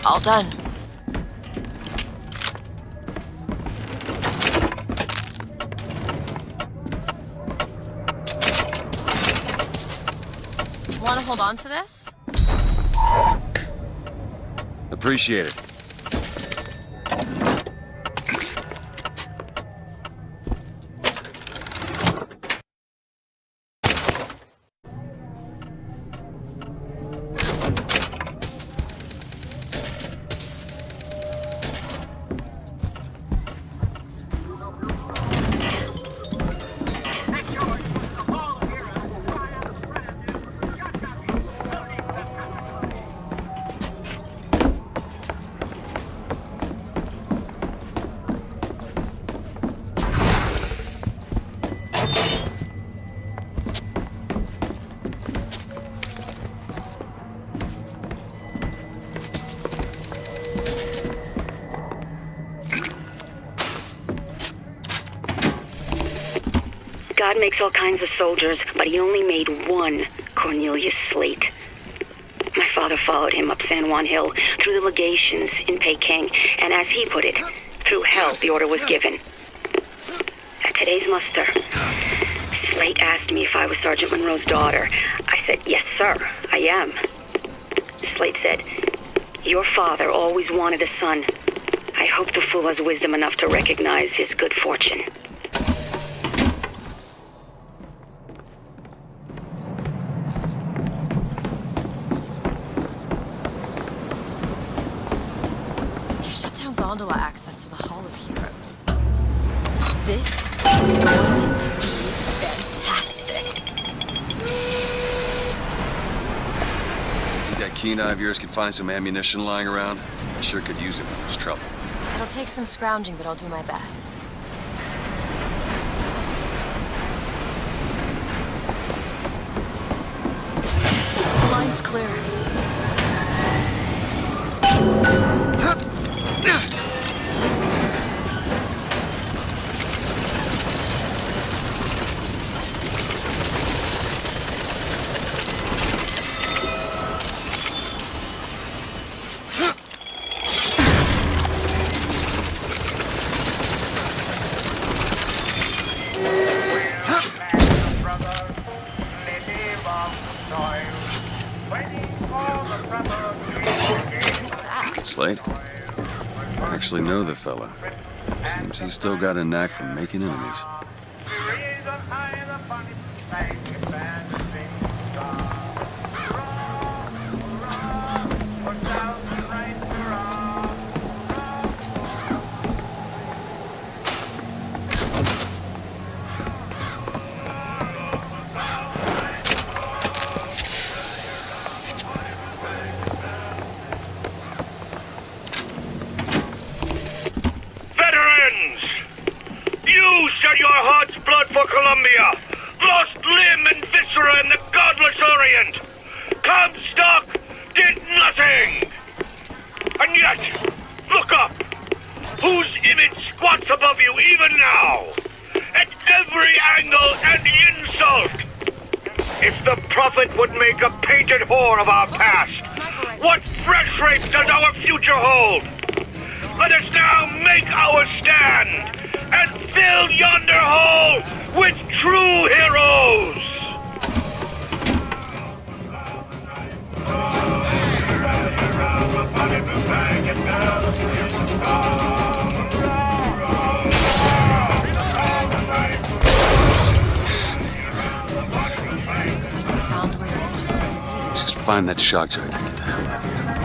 All done. Want to hold on to this? Appreciate it. God makes all kinds of soldiers, but he only made one Cornelius Slate. My father followed him up San Juan Hill, through the legations in Peking, and as he put it, through hell the order was given. At today's muster, Slate asked me if I was Sergeant Monroe's daughter. I said, yes, sir, I am. Slate said, your father always wanted a son. I hope the fool has wisdom enough to recognize his good fortune. Gondola access to the Hall of Heroes. This is going to be fantastic. Think that keen eye of yours could find some ammunition lying around? I sure could use it when there's trouble. It'll take some scrounging, but I'll do my best. The line's clear. Slate? I actually know the fella. Seems he's still got a knack for making enemies. Shed your heart's blood for Columbia, lost limb and viscera in the godless Orient. Comstock did nothing. And yet, look up. Whose image squats above you even now? At every angle and insult. If the prophet would make a painted whore of our past, what fresh rape does our future hold? Let us now make our stand and fill yonder hole with true heroes! Looks like we found where all fell asleep. Just find that shock jock and get the hell out of here.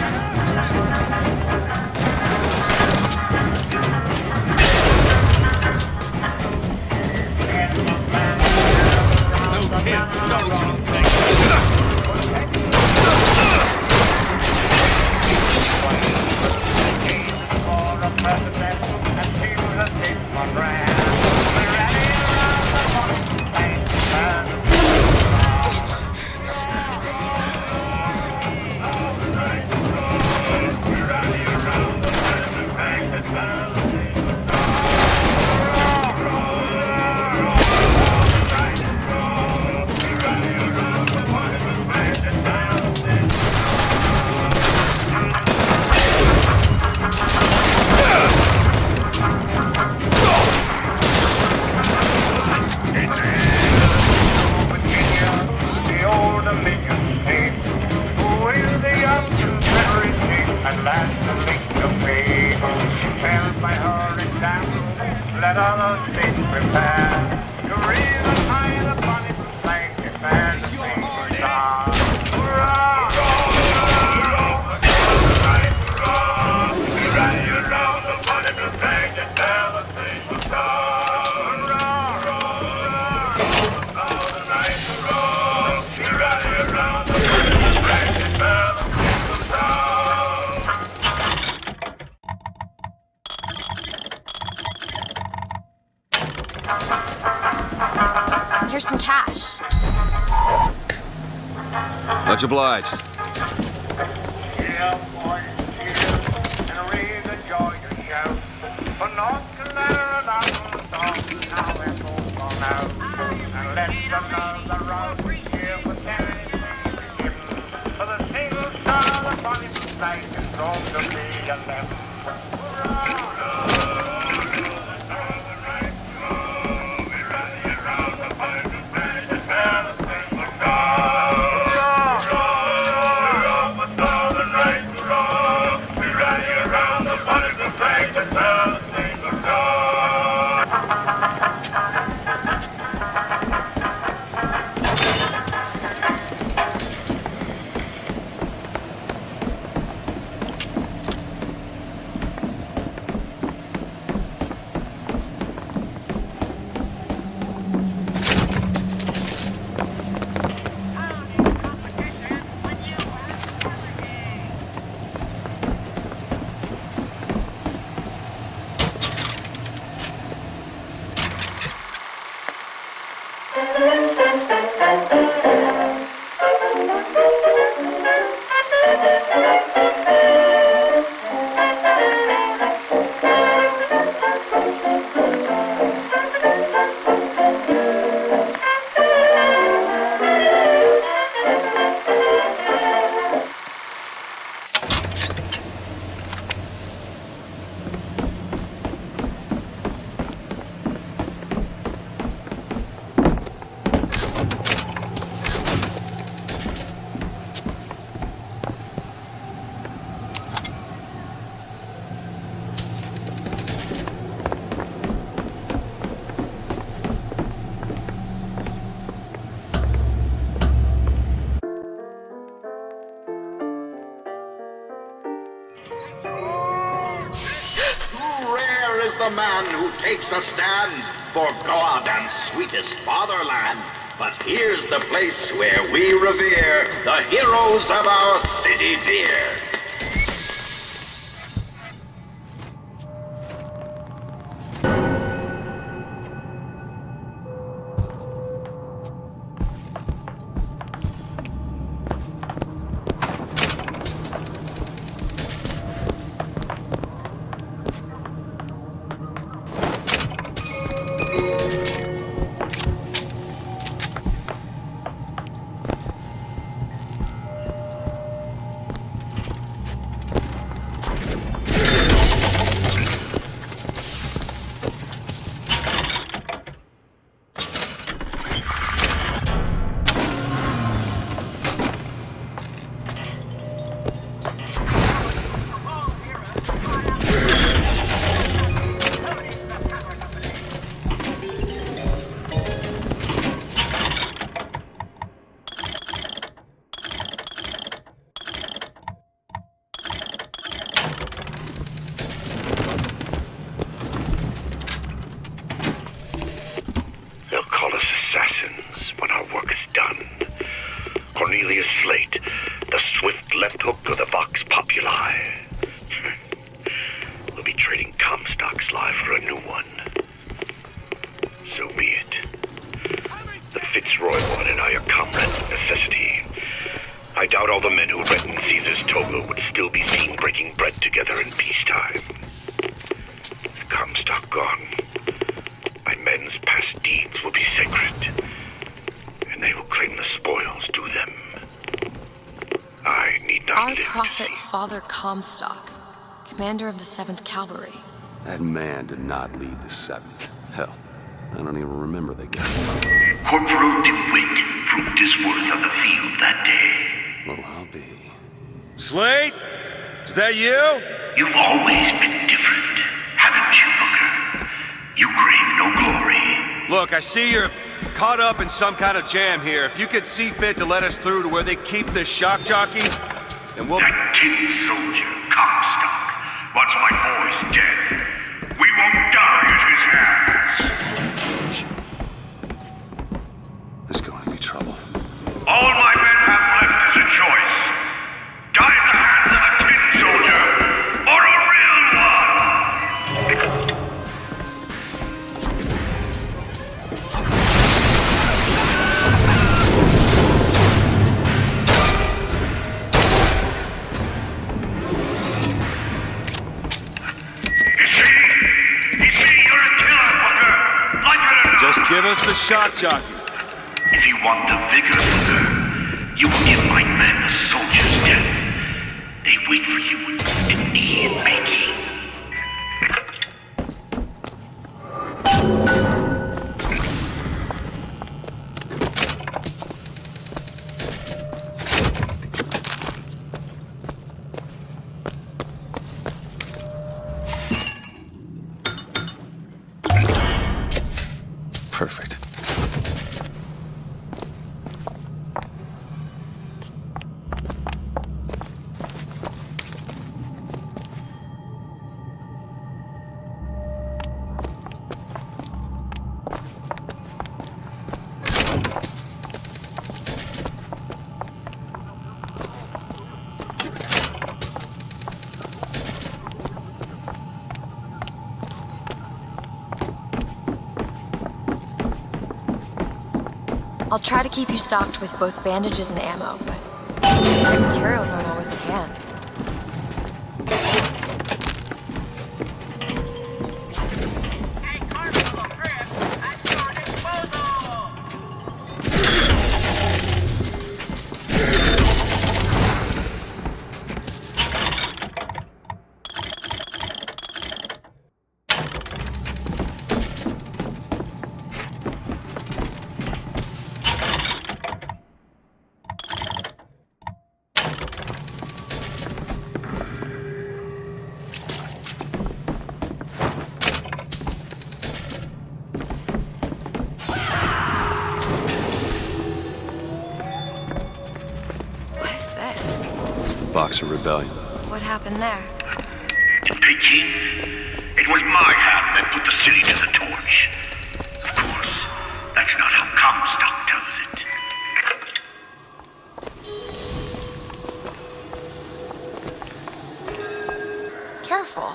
Let all those things prepare to read the tide of funny flank and fan. It's your heart, Here's some cash. Much obliged. The man who takes a stand for God and sweetest fatherland. But here's the place where we revere the heroes of our city dear. Assassins when our work is done. Cornelius Slate, the swift left hook of the Vox Populi. We'll be trading Comstock's life for a new one. So be it. The Fitzroy one and I are comrades of necessity. I doubt all the men who read in Caesar's toga would still be seen breaking bread together in peacetime. With Comstock gone, my men's past deeds will be sacred, and they will claim the spoils due them. I need not Our live prophet, Father Comstock, commander of the 7th Cavalry. That man did not lead the 7th. Hell, I don't even remember the guy. Corporal DeWitt proved his worth on the field that day. Well, I'll be. Slate? Is that you? You've always been different, haven't you, Booker? You Look, I see you're caught up in some kind of jam here. If you could see fit to let us through to where they keep this shock jockey, then we'll... That tin soldier, Comstock, wants my boys dead. We won't die at his hands. There's going to be trouble. All my men have left is a choice. Die at the hands of a tin soldier, or a real one! You see, you're a killer, Booker. Like it or not. Just give us the shock jockey. If you want the vigor, Booker, you will give my men a soldier's death. They wait for you in knee and Peking. Perfect. I'll try to keep you stocked with both bandages and ammo, but the right materials aren't always at hand. Boxer Rebellion. What happened there? In Peking, it was my hand that put the city to the torch. Of course, that's not how Comstock tells it. Careful.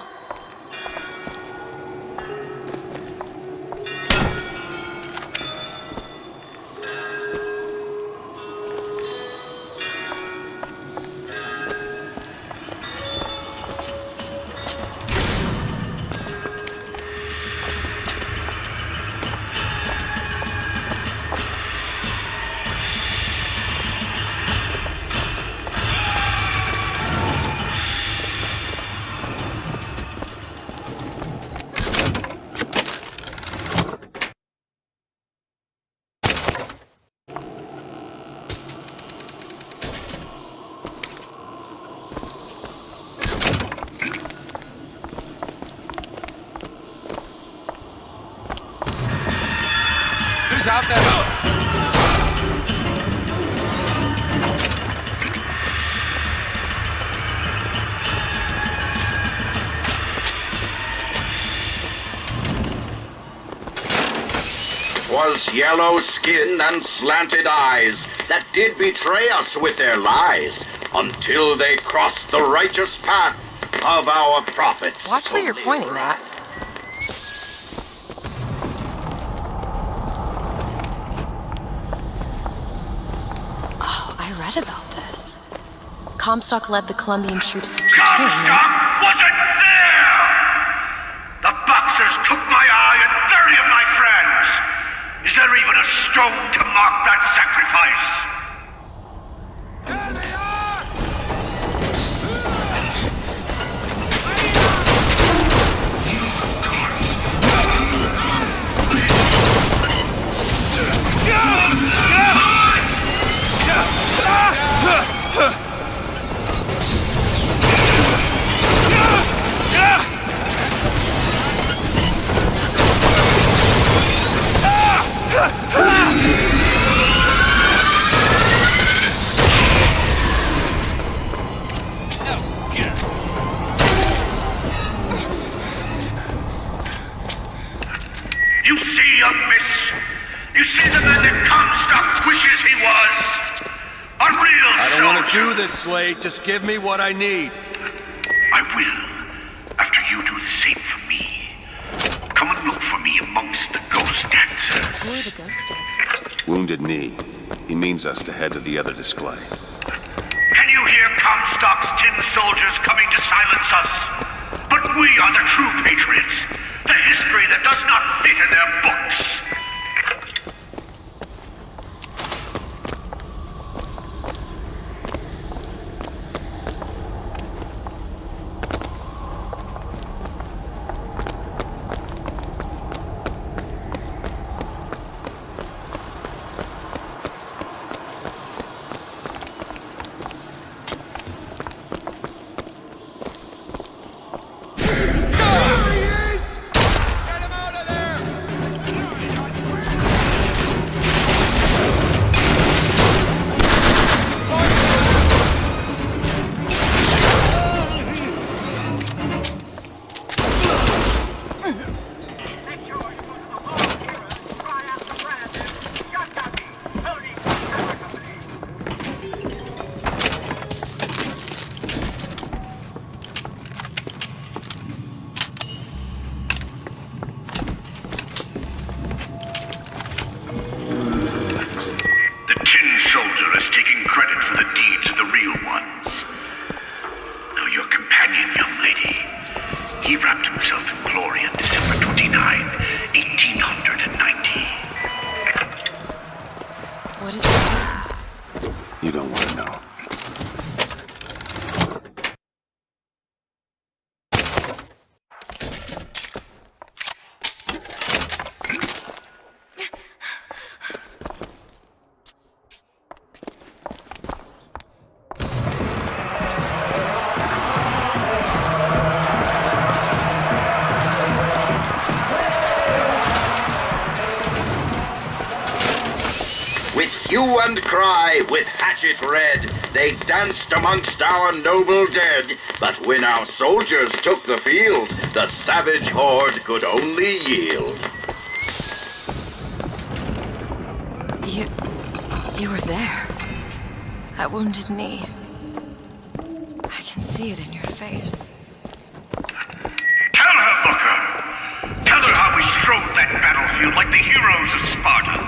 Out there. Was yellow skin and slanted eyes that did betray us with their lies until they crossed the righteous path of our prophets. Watch where you're pointing that. About this. Comstock led the Colombian troops to Peking. Comstock wasn't there! The Boxers took my eye and 30 of my friends! Is there even a stone to mark that sacrifice? You see, young miss? You see the man that Comstock wishes he was? A real I don't want to soldier. do this, Slade. Just give me what I need. I will, after you do the same for me. Come and look for me amongst the ghost dancers. Who are the ghost dancers? Wounded Knee. He means us to head to the other display. Can you hear Comstock's tin soldiers coming to silence us? But we are the true patriots. The history that does not fit in their books. Hue and cry with hatchet red, they danced amongst our noble dead. But when our soldiers took the field, the savage horde could only yield. You were there. At Wounded Knee. I can see it in your face. Tell her, Booker! Tell her how we strode that battlefield like the heroes of Sparta.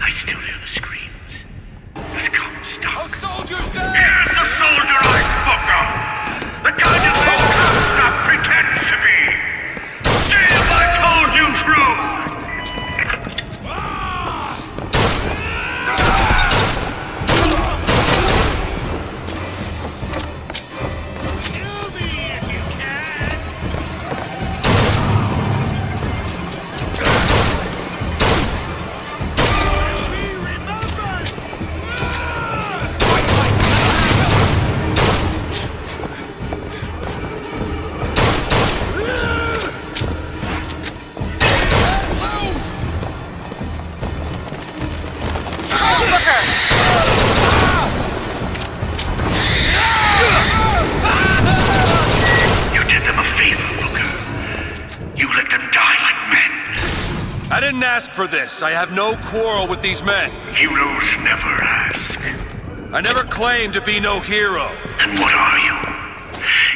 I still hear the screams. It's Comstock. Oh, soldiers down! Here's the soldier I spoke of! The kind of who Comstock pretends to be! See if I told you true! I didn't ask for this. I have no quarrel with these men. Heroes never ask. I never claimed to be no hero. And what are you?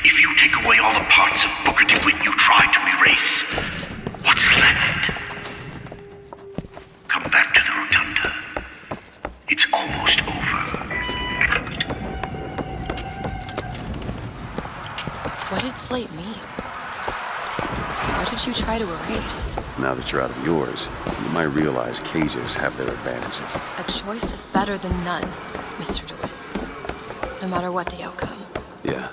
If you take away all the parts of Booker DeWitt you tried to erase, what's left? Come back to the rotunda. It's almost over. What did Slate mean? What did you try to erase? Now that you're out of yours, you might realize cages have their advantages. A choice is better than none, Mr. DeWitt. No matter what the outcome. Yeah.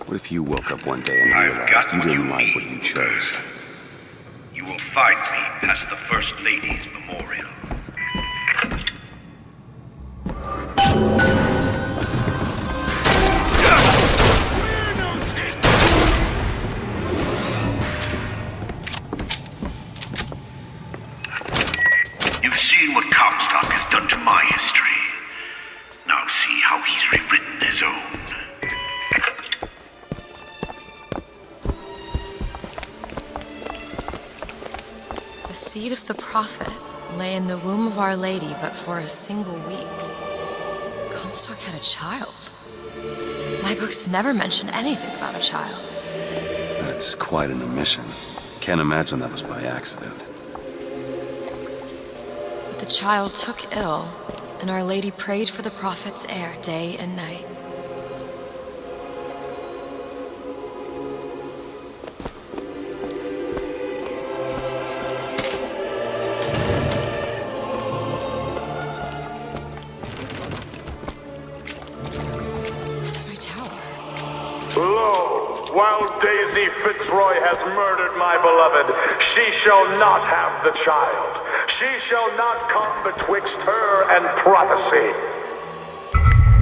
What if you woke up one day and realized you didn't like what you chose? You will find me past the First Lady's memorial. You've seen what Comstock has done to my history. Now see how he's rewritten his own. seed of the prophet lay in the womb of Our Lady, but for a single week. Comstock had a child. My books never mention anything about a child. That's quite an omission. Can't imagine that was by accident. But the child took ill, and Our Lady prayed for the prophet's heir day and night. Lo, while Daisy Fitzroy has murdered my beloved, she shall not have the child. She shall not come betwixt her and prophecy.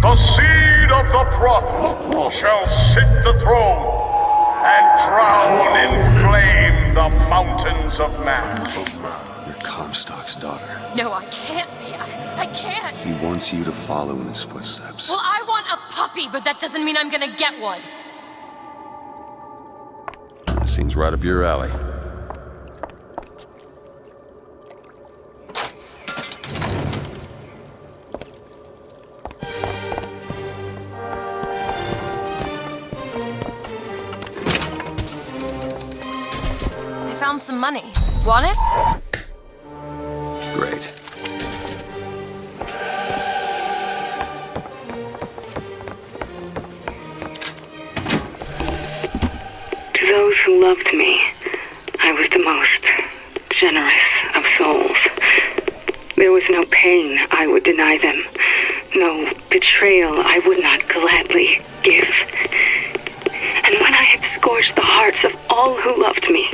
The seed of the prophet shall sit the throne and drown in flame the mountains of man. You're Comstock's daughter. No, I can't be. I can't. He wants you to follow in his footsteps. Well, I want a puppy, but that doesn't mean I'm gonna get one. Seems right up your alley. I found some money. Want it? Great. To those who loved me, I was the most generous of souls. There was no pain I would deny them, no betrayal I would not gladly give. And when I had scorched the hearts of all who loved me,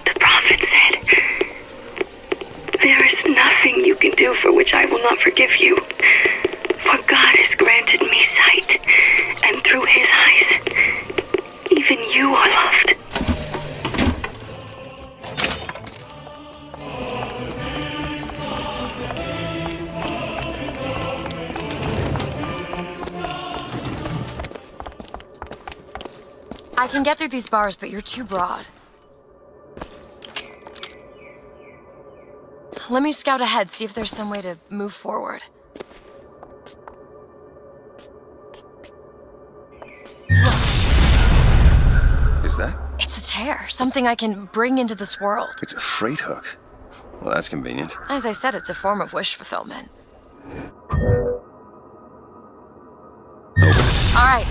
the prophet said, "There is nothing you can do for which I will not forgive you. For God has granted me sight, and through his eyes, even you are loved." I can get through these bars, but you're too broad. Let me scout ahead, see if there's some way to move forward. Is that? It's a tear, something I can bring into this world. It's a freight hook. Well, that's convenient. As I said, it's a form of wish fulfillment. All right.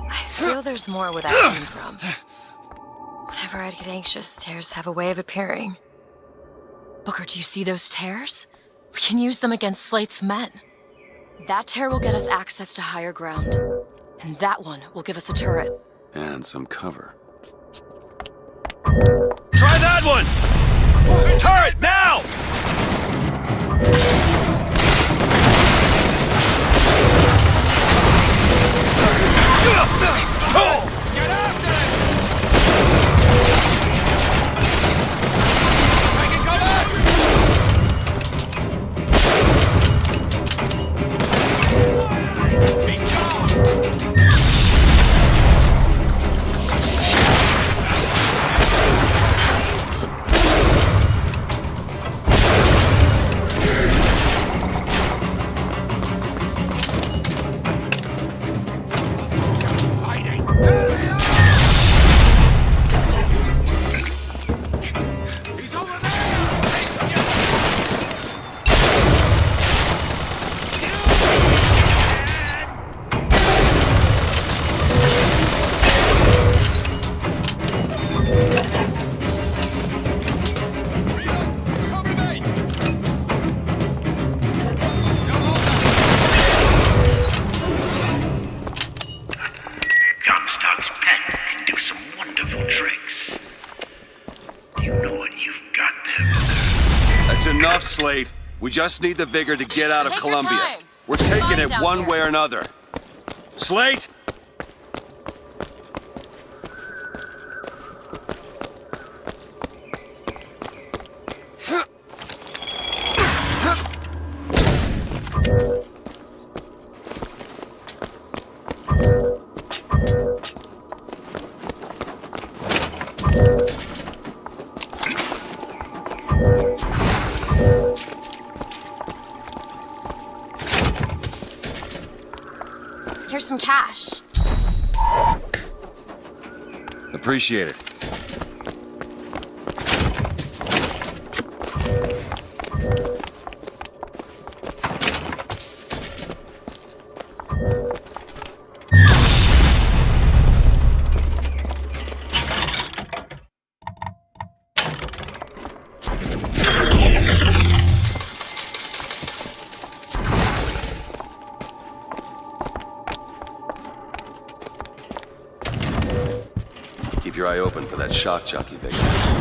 I feel there's more where that came from. Whenever I'd get anxious, tears have a way of appearing. Booker, do you see those tears? We can use them against Slate's men. That tear will get us access to higher ground. And that one will give us a turret. And some cover. Try that one! Turret, now! Get after it! Taking cover! Be gone! Comstock's pen can do some wonderful tricks. You know what you've got there, Booker? That's enough, Slate. We just need the vigor to get out of Take your Columbia. time. We're taking Fine it down one here. way or another. Slate! Here's some cash. Appreciate it. Keep your eye open for that shock jockey, Vigor.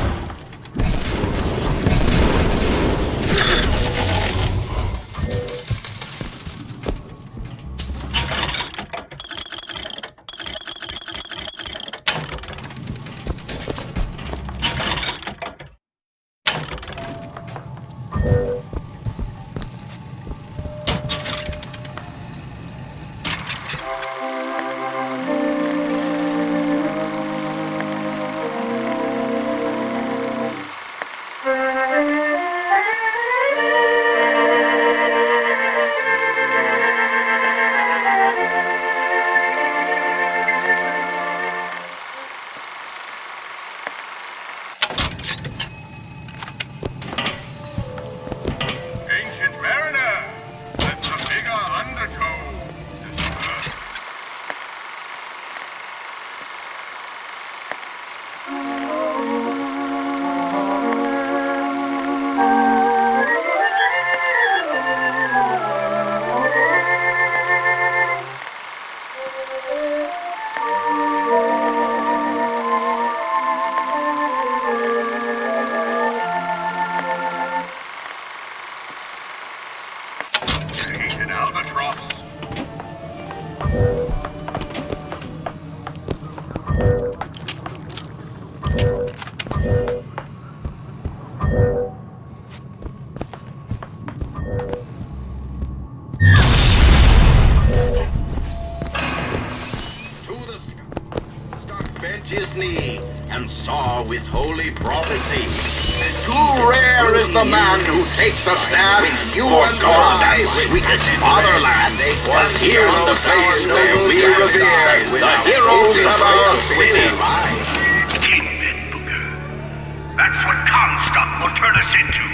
His knee and saw with holy prophecy. Too rare is the man who takes a stand for God and sweetest fatherland. Here's the face that we revere, the heroes of our city. Keep it, Booker. That's what Comstock will turn us into.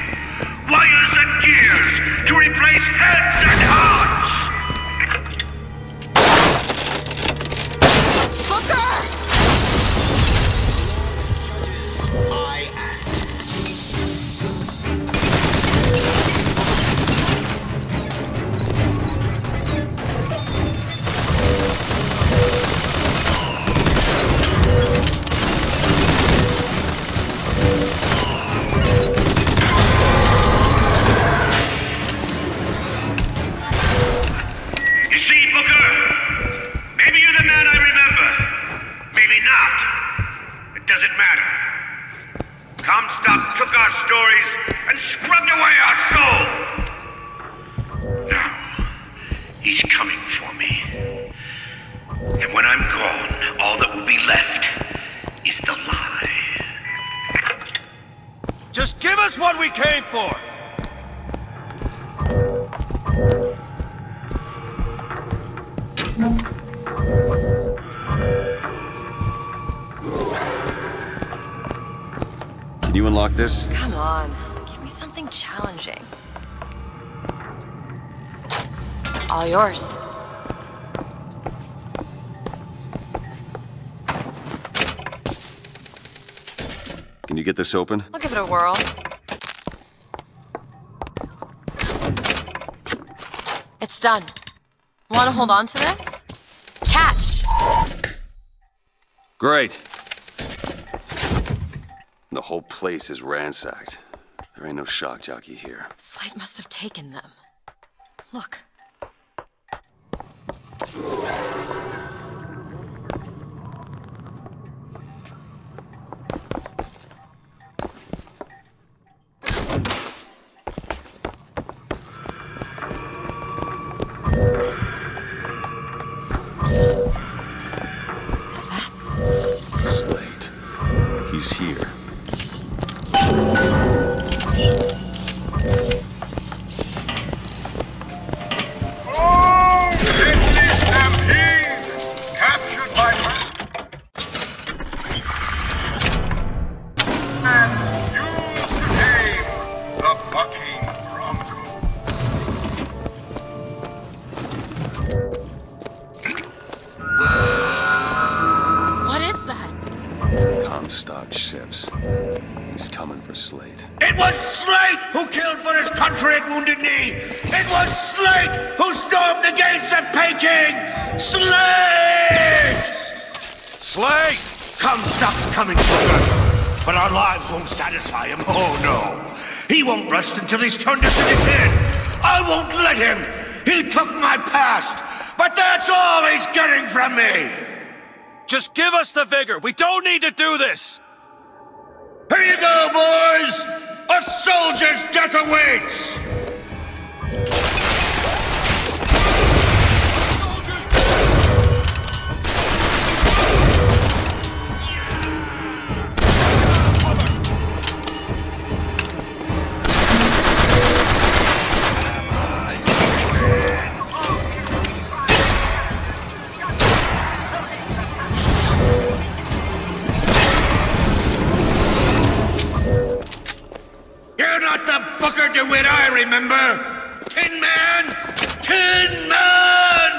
Wires and gears to replace heads and hearts. Booker! Comstock took our stories and scrubbed away our soul. Now, he's coming for me. And when I'm gone, all that will be left is the lie. Just give us what we came for! Can you unlock this? Come on, give me something challenging. All yours. Can you get this open? I'll give it a whirl. It's done. Want to hold on to this? Catch! Great. The whole place is ransacked. There ain't no shock jockey here. Slate must have taken them. Look. Is that Slate? He's here. Slate. It was Slate who killed for his country at Wounded Knee! It was Slate who stormed the gates at Peking! Slate! Slate! Comstock's coming, Booker. But our lives won't satisfy him. Oh, no. He won't rest until he's turned us into tin. I won't let him. He took my past. But that's all he's getting from me. Just give us the vigor. We don't need to do this. Here you go, boys. A soldier's death awaits. Booker DeWitt, I remember! Tin Man! Tin Man!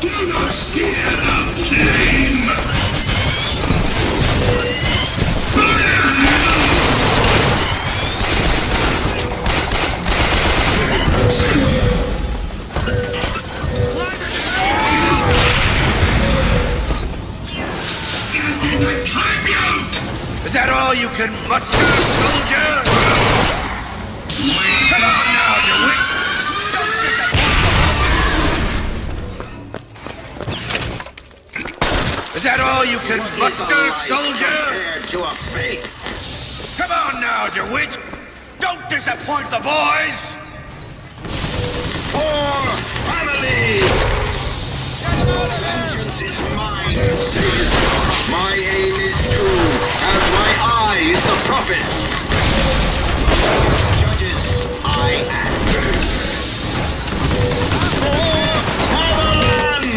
Do not fear the flame! Is that all you can muster, soldier? Come on now, DeWitt! Is that all you can muster, soldier? To a fake. Come on now, DeWitt! Don't disappoint the boys! For family! Vengeance is mine, Savior. My aim is true, as my eye is the prophet's. Judges, I act. For motherland!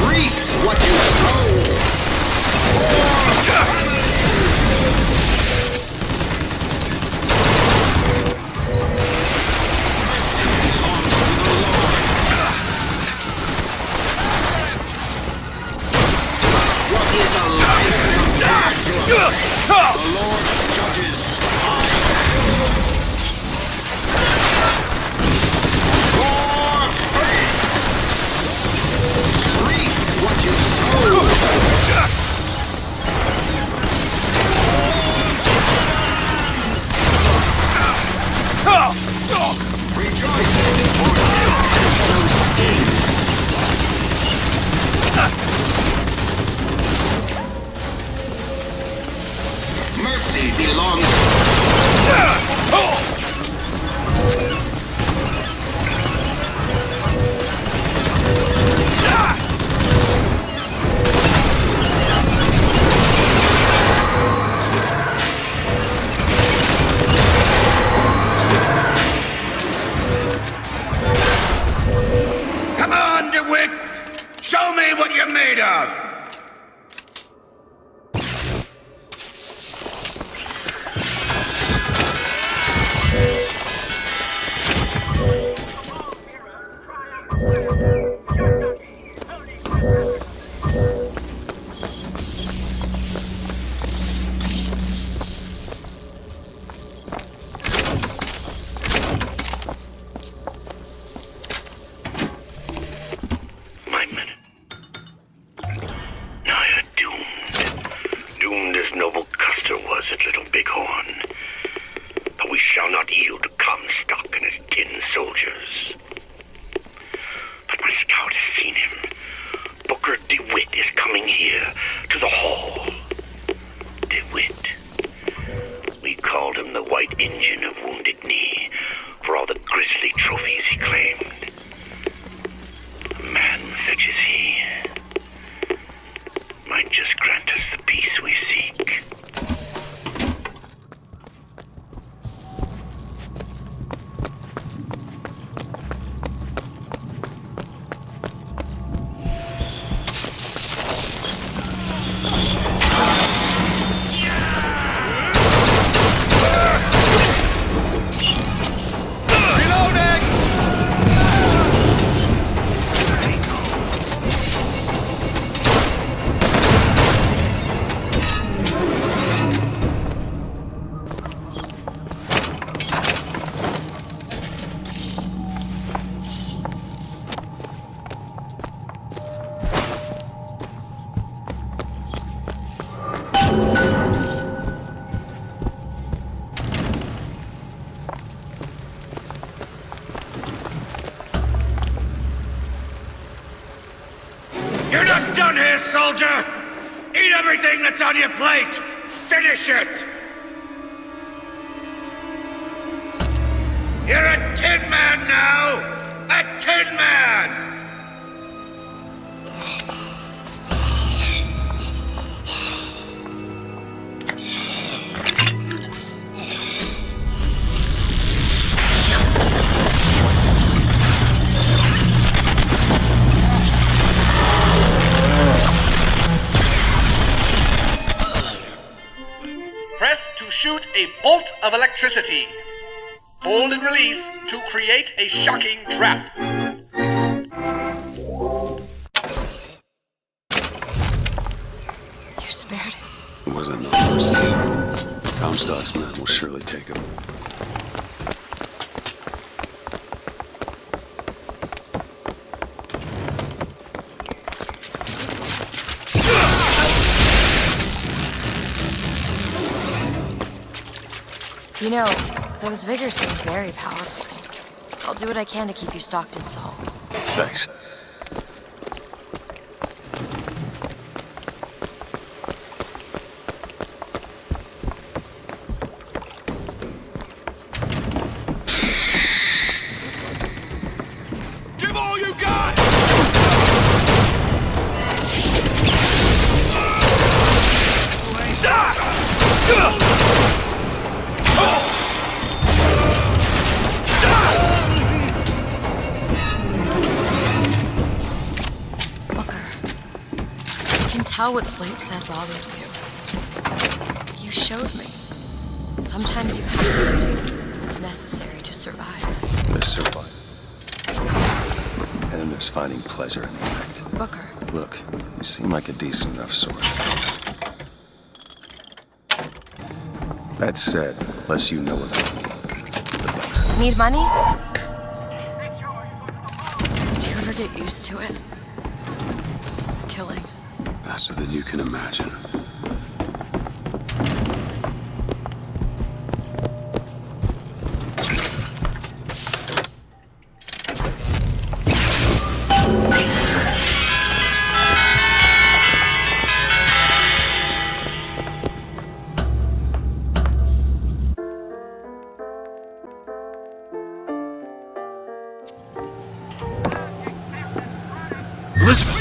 Reap what you sow. Is a life compared to a fate. The Lord judges. For faith. Reap what you sow. Rejoice, for death has no sting. Mercy belongs Come on, DeWitt! Show me what you're made of! At Little Bighorn. But we shall not yield to Comstock and his tin soldiers. But my scout has seen him. Booker DeWitt is coming here to the hall. DeWitt. We called him the White Engine of Wounded Knee for all the grisly trophies he claimed. A man such as he might just grant us the peace we seek. soldier! Eat everything that's on your plate! Finish it! You're a Tin Man now! A Tin Man! Press to shoot a bolt of electricity. Hold and release to create a shocking trap. You spared him. It wasn't no mercy. Comstock's men will surely take him. You know, those vigors seem very powerful. I'll do what I can to keep you stocked in salts. Thanks. Give all you got! Tell what Slate said bothered you. You showed me. Sometimes you have to do what's necessary to survive. There's survival. And then there's finding pleasure in the act. Booker. Look, you seem like a decent enough sort. That said, less you know about me, the better. Need money? Do you ever get used to it? Killing. Faster than you can imagine. Elizabeth!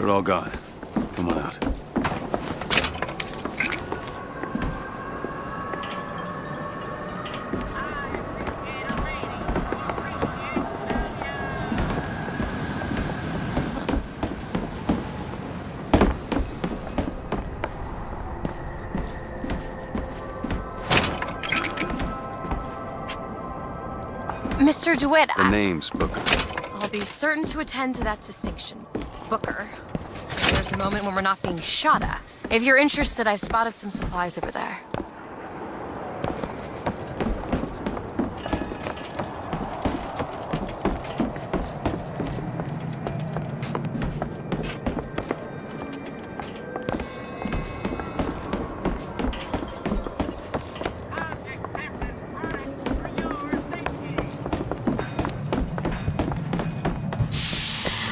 They're all gone. Come on out. Mr. DeWitt, The name's Booker. I'll be certain to attend to that distinction. Booker. There's a moment when we're not being shot at. If you're interested, I spotted some supplies over there.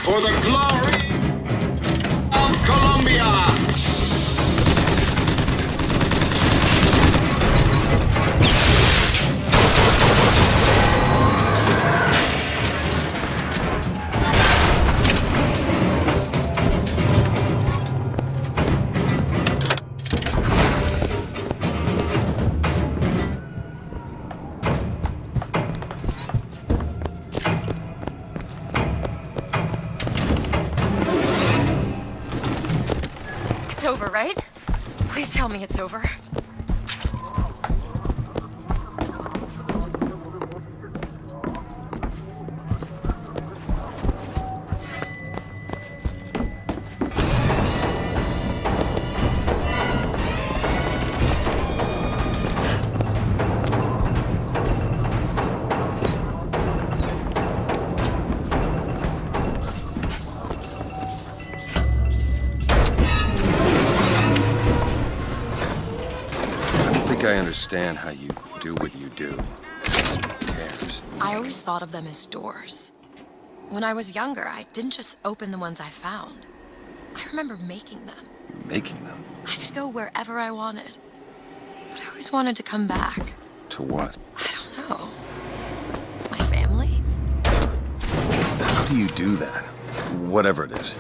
For the glory of Colombia! It's over, right? Please tell me it's over. I understand how you do what you do. Tears. I always thought of them as doors. When I was younger, I didn't just open the ones I found. I remember making them. Making them? I could go wherever I wanted. But I always wanted to come back. To what? I don't know. My family? How do you do that? Whatever it is.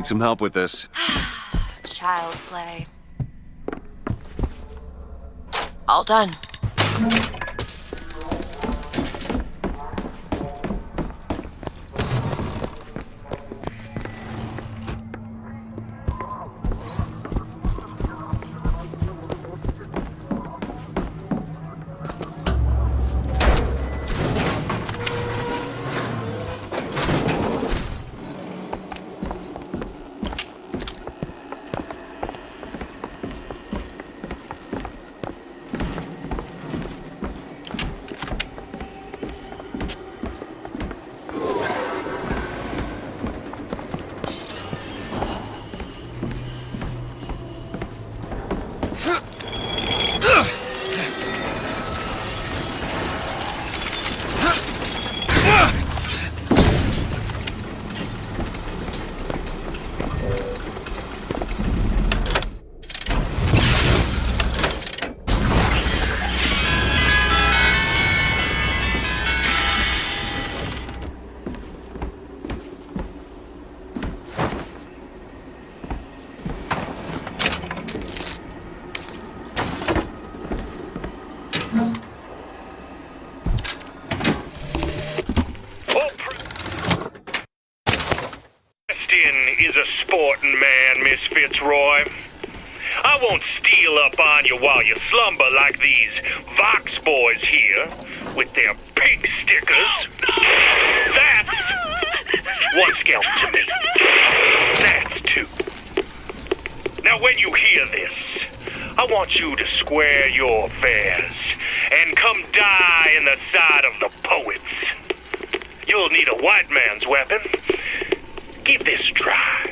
Need some help with this. Child's play. All done. Is a sporting man, Miss Fitzroy. I won't steal up on you while you slumber like these Vox boys here with their pig stickers. That's one scalp to me. That's two. Now when you hear this, I want you to square your affairs and come die in the side of the poets. You'll need a white man's weapon. Give this a try.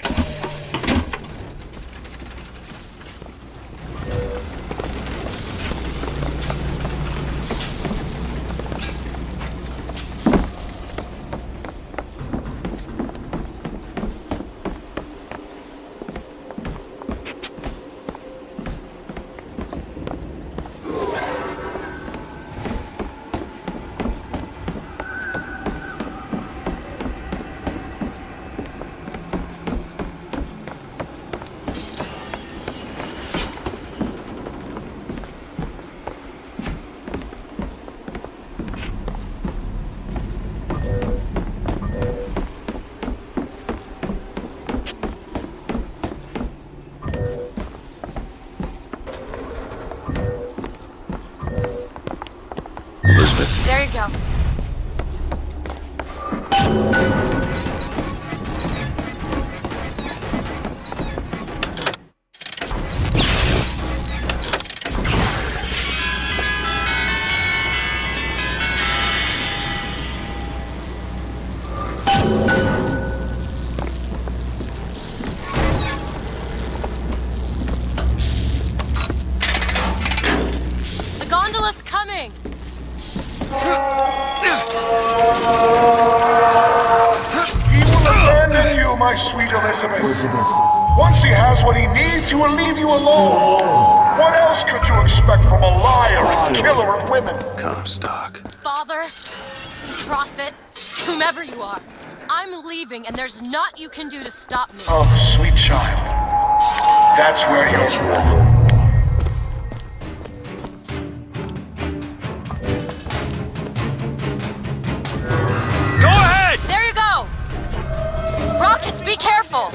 There you go. The gondola's coming! He will abandon you, my sweet Elizabeth. Once he has what he needs, he will leave you alone. What else could you expect from a liar and killer of women? Comstock. Father, prophet, whomever you are, I'm leaving and there's naught you can do to stop me. Oh, sweet child. That's where you're wrong. There you go! Rockets, be careful!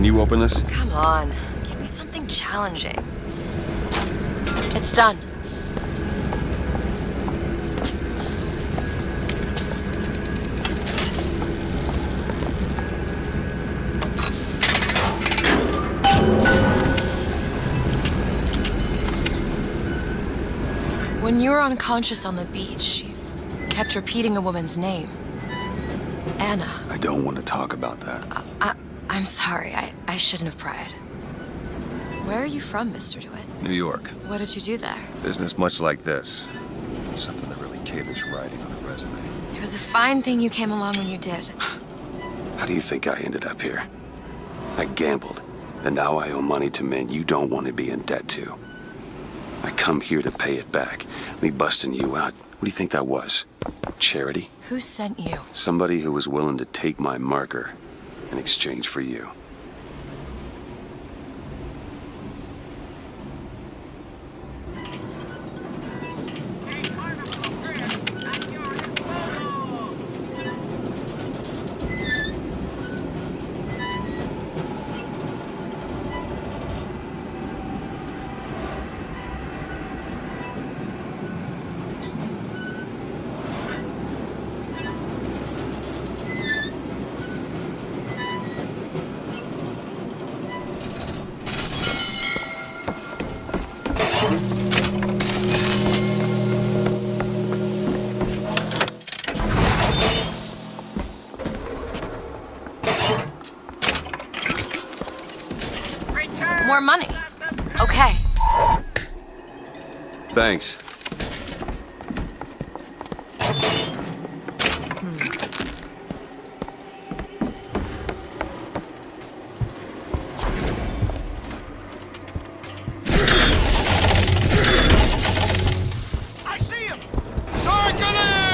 Can you open this? Come on, give me something challenging. It's done. When you were unconscious on the beach, you kept repeating a woman's name. Anna. I don't want to talk about that. I'm sorry. I shouldn't have pried. Where are you from, Mr. DeWitt? New York. What did you do there? Business much like this. Something that really caters writing on a resume. It was a fine thing you came along when you did. How do you think I ended up here? I gambled, and now I owe money to men you don't want to be in debt to. I come here to pay it back. Me busting you out. What do you think that was? Charity? Who sent you? Somebody who was willing to take my marker in exchange for you. More money. Okay. Thanks. I see him! Sorry, Gunner!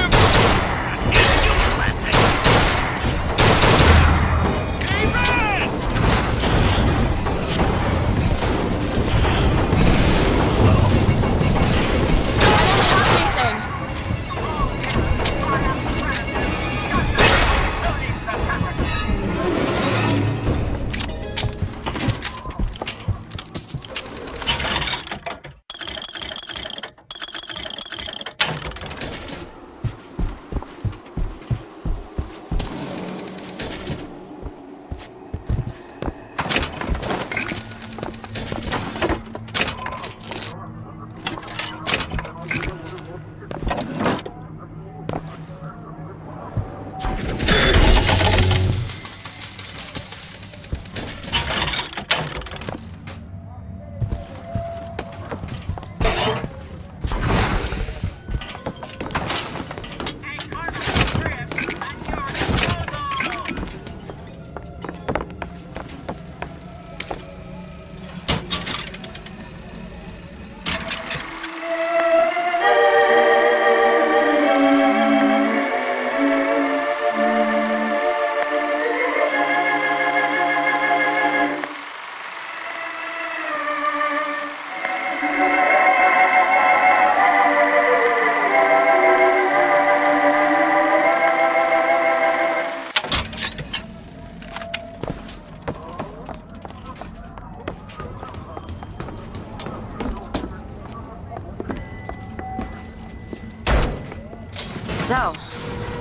So,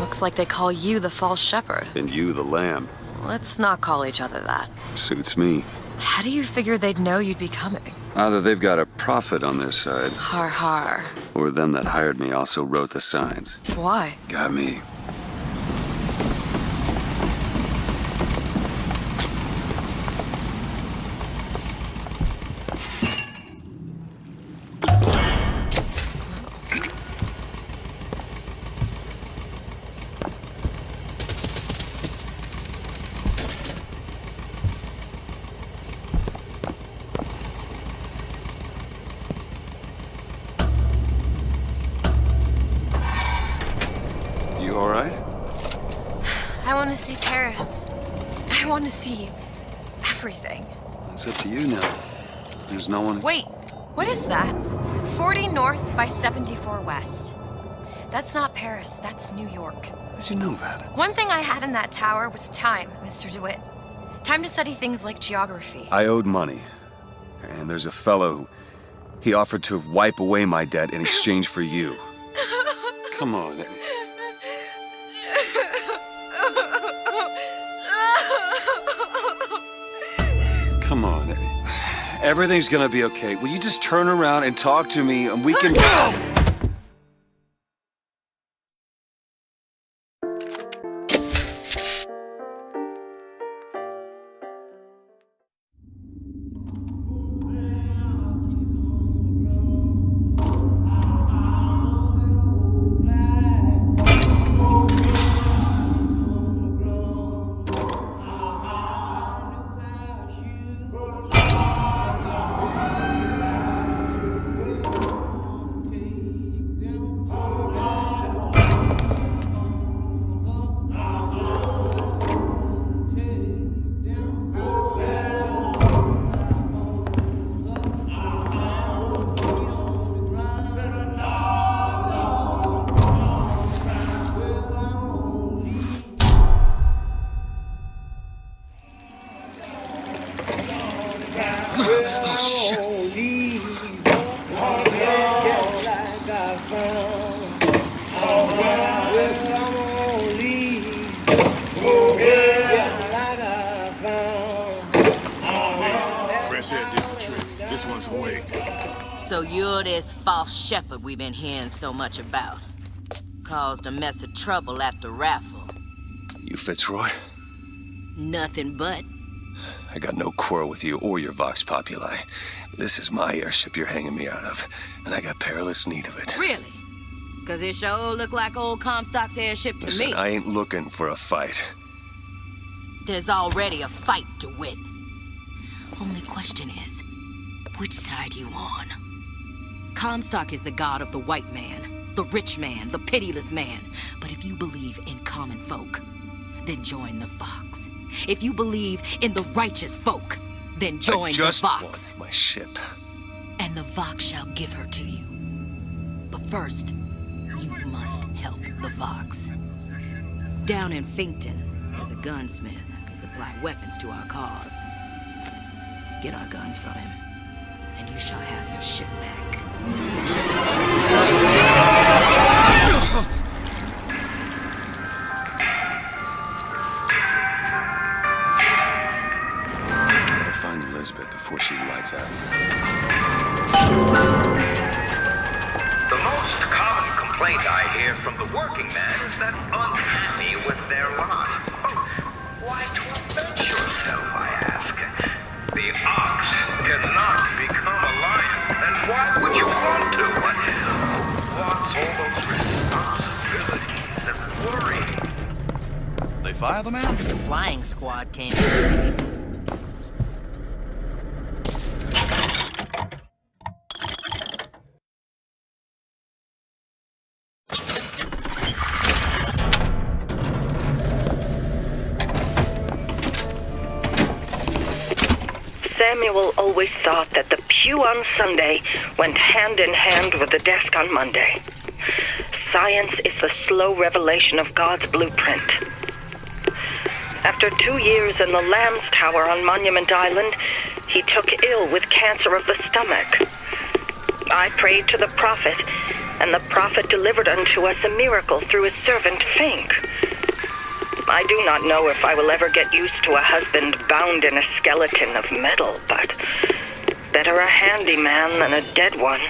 looks like they call you the false shepherd. And you the lamb. Let's not call each other that. Suits me. How do you figure they'd know you'd be coming? Either they've got a prophet on their side, Har har. or them that hired me also wrote the signs. Why? Got me. I want to see Paris. I want to see everything. It's up to you now. There's no one... Wait, what is that? 40 north by 74 west. That's not Paris, that's New York. How'd you know that? One thing I had in that tower was time, Mr. DeWitt. Time to study things like geography. I owed money. And there's a fellow who... He offered to wipe away my debt in exchange for you. Come on, Eddie. Come on, Eddie. Everything's gonna be okay. Will you just turn around and talk to me and we can... So you're this false shepherd we've been hearing so much about. Caused a mess of trouble at the raffle. You Fitzroy? Nothing but. I got no quarrel with you or your Vox Populi. This is my airship you're hanging me out of, and I got perilous need of it. Really? Cause it sure look like old Comstock's airship to Listen, me. I ain't looking for a fight. There's already a fight, DeWitt. Only question is, which side you on? Comstock is the god of the white man, the rich man, the pitiless man. But if you believe in common folk, then join the Vox. If you believe in the righteous folk, then join the Vox. Want my ship. And the Vox shall give her to you. But first, you must help the Vox. Down in Finkton, there's a gunsmith who can supply weapons to our cause. Get our guns from him, and you shall have your ship back. Gotta find Elizabeth before she lights out. The most common complaint I hear from the working man is that unhappy with their lot. Why torment yourself, I ask? The ox cannot become a lion, and why would you want to? Who wants all those responsibilities and worry? They fire the man? The flying squad came. Samuel always thought that the pew on Sunday went hand in hand with the desk on Monday. Science is the slow revelation of God's blueprint. After 2 years in the Lamb's Tower on Monument Island, he took ill with cancer of the stomach. I prayed to the prophet, and the prophet delivered unto us a miracle through his servant Fink. I do not know if I will ever get used to a husband bound in a skeleton of metal, but better a handyman than a dead one.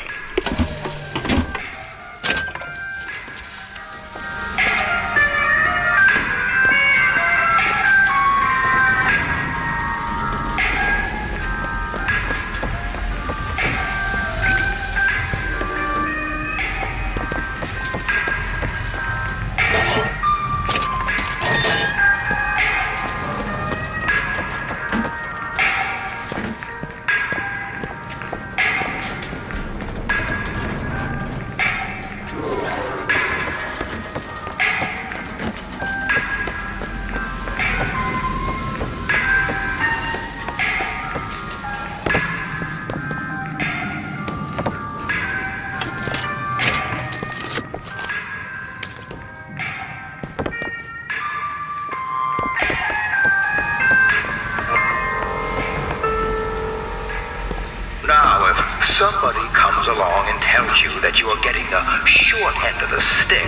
Somebody comes along and tells you that you are getting the short end of the stick.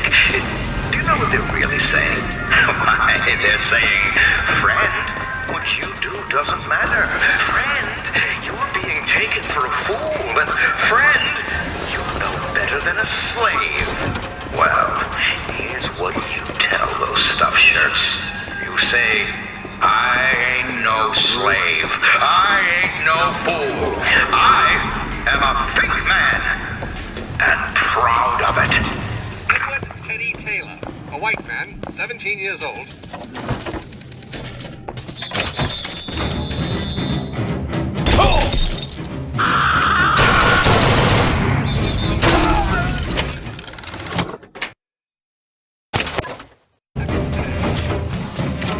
Do you know what they're really saying? Why, they're saying, friend, what you do doesn't matter. Friend, you are being taken for a fool. And friend, you're no better than a slave. Well, here's what you tell those stuffed shirts. You say, I ain't no slave. I ain't no fool. I am a Fink man, and proud of it. Edward Teddy Taylor, a white man, 17 years old.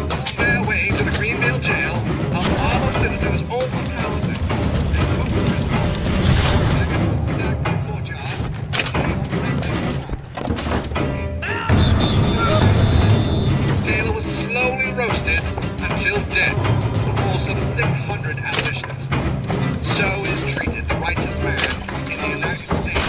On their way to the Greenville jail, a mob of visitors overpowered them. Taylor was slowly roasted until dead before some 600 abolitioners. So is treated the righteous man in the United States.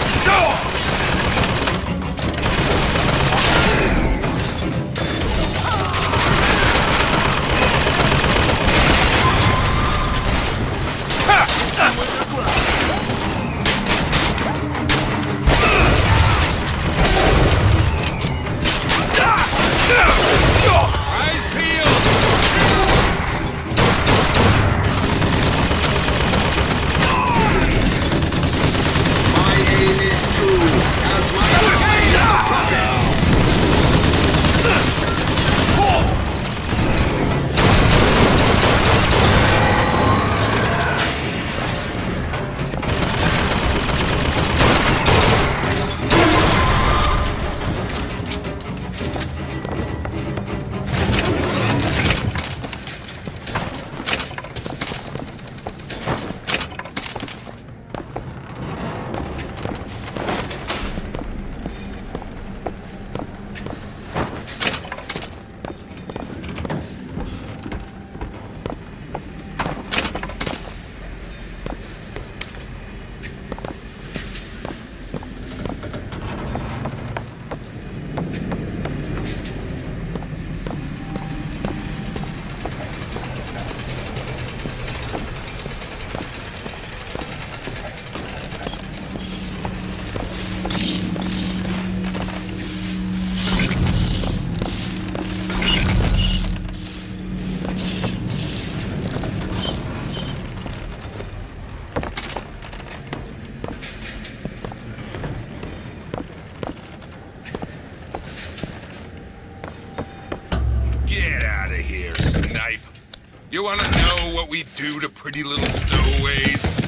You wanna know what we do to pretty little stowaways?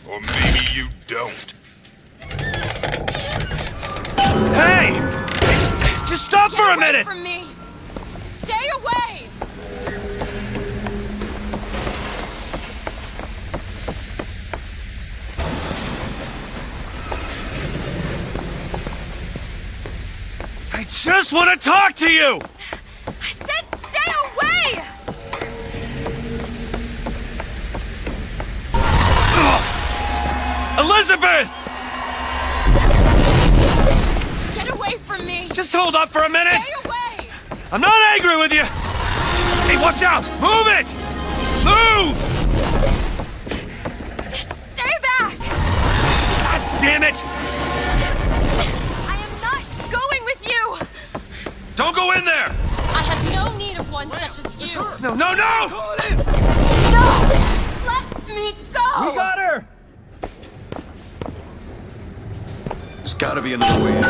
Or maybe you don't. Hey! Just stop for a minute! From me! Stay away! I just want to talk to you! I said stay away! Elizabeth! Just hold up for a minute! Stay away! I'm not angry with you! Hey, watch out! Move it! Move! Stay back! God damn it! I am not going with you! Don't go in there! I have no need of one such as you! No, no, no! No! Let me go! We got her! There's gotta be another way in.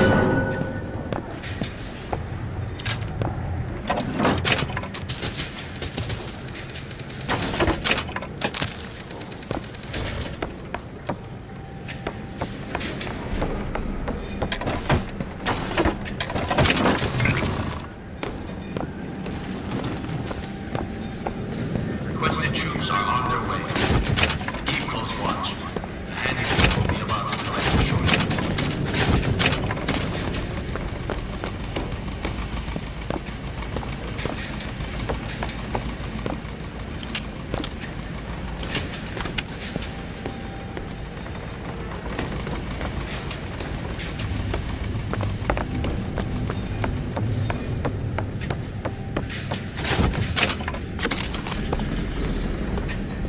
Requested troops are on their way. Keep close watch. And will be about to arrive shortly.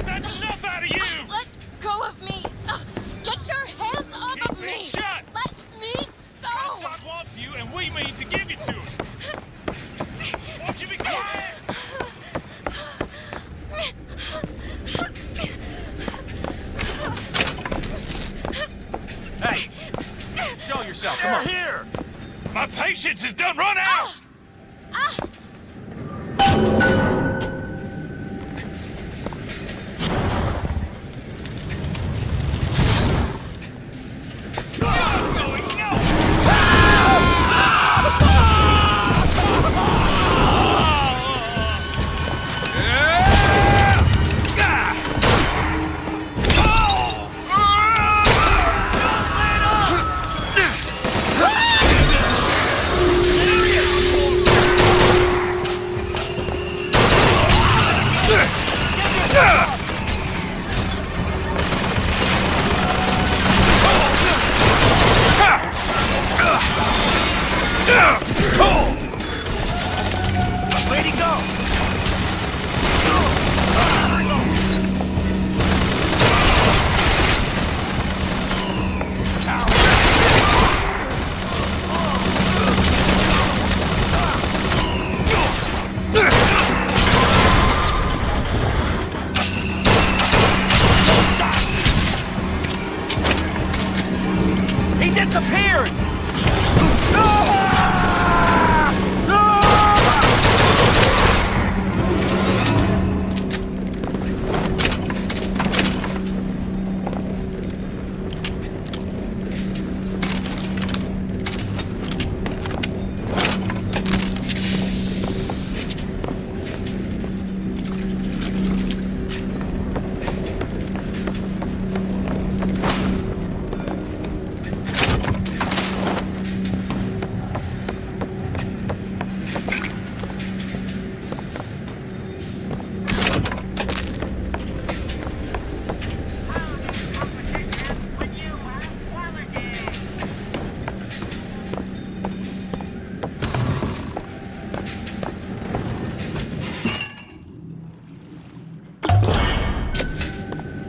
That's enough out of you! Let go of me! Get your hands off of me! Shut! Let me go! Comstock wants you, and we mean to give you to him. Won't you be quiet? Hey! Show yourself, come on. Here! My patience is done run out! Where'd he go? He disappeared!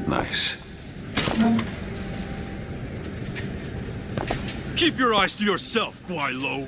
Nice. Keep your eyes to yourself, Guaylo.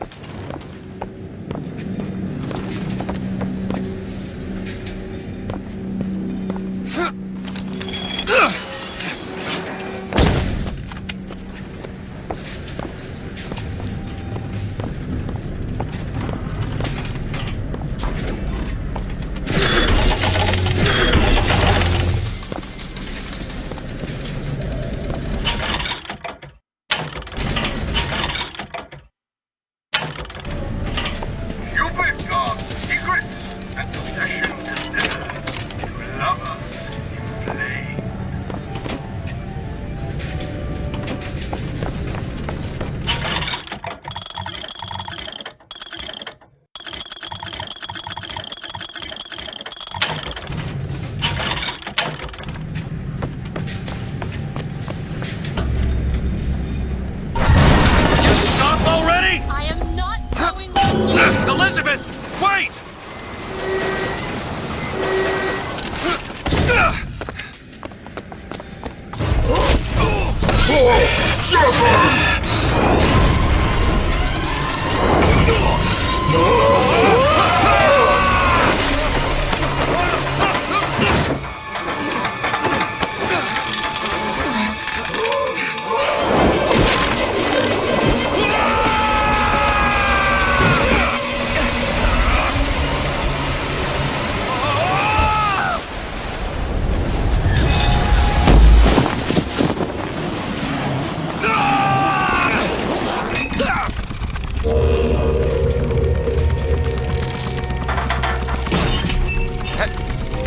Elizabeth! Wait!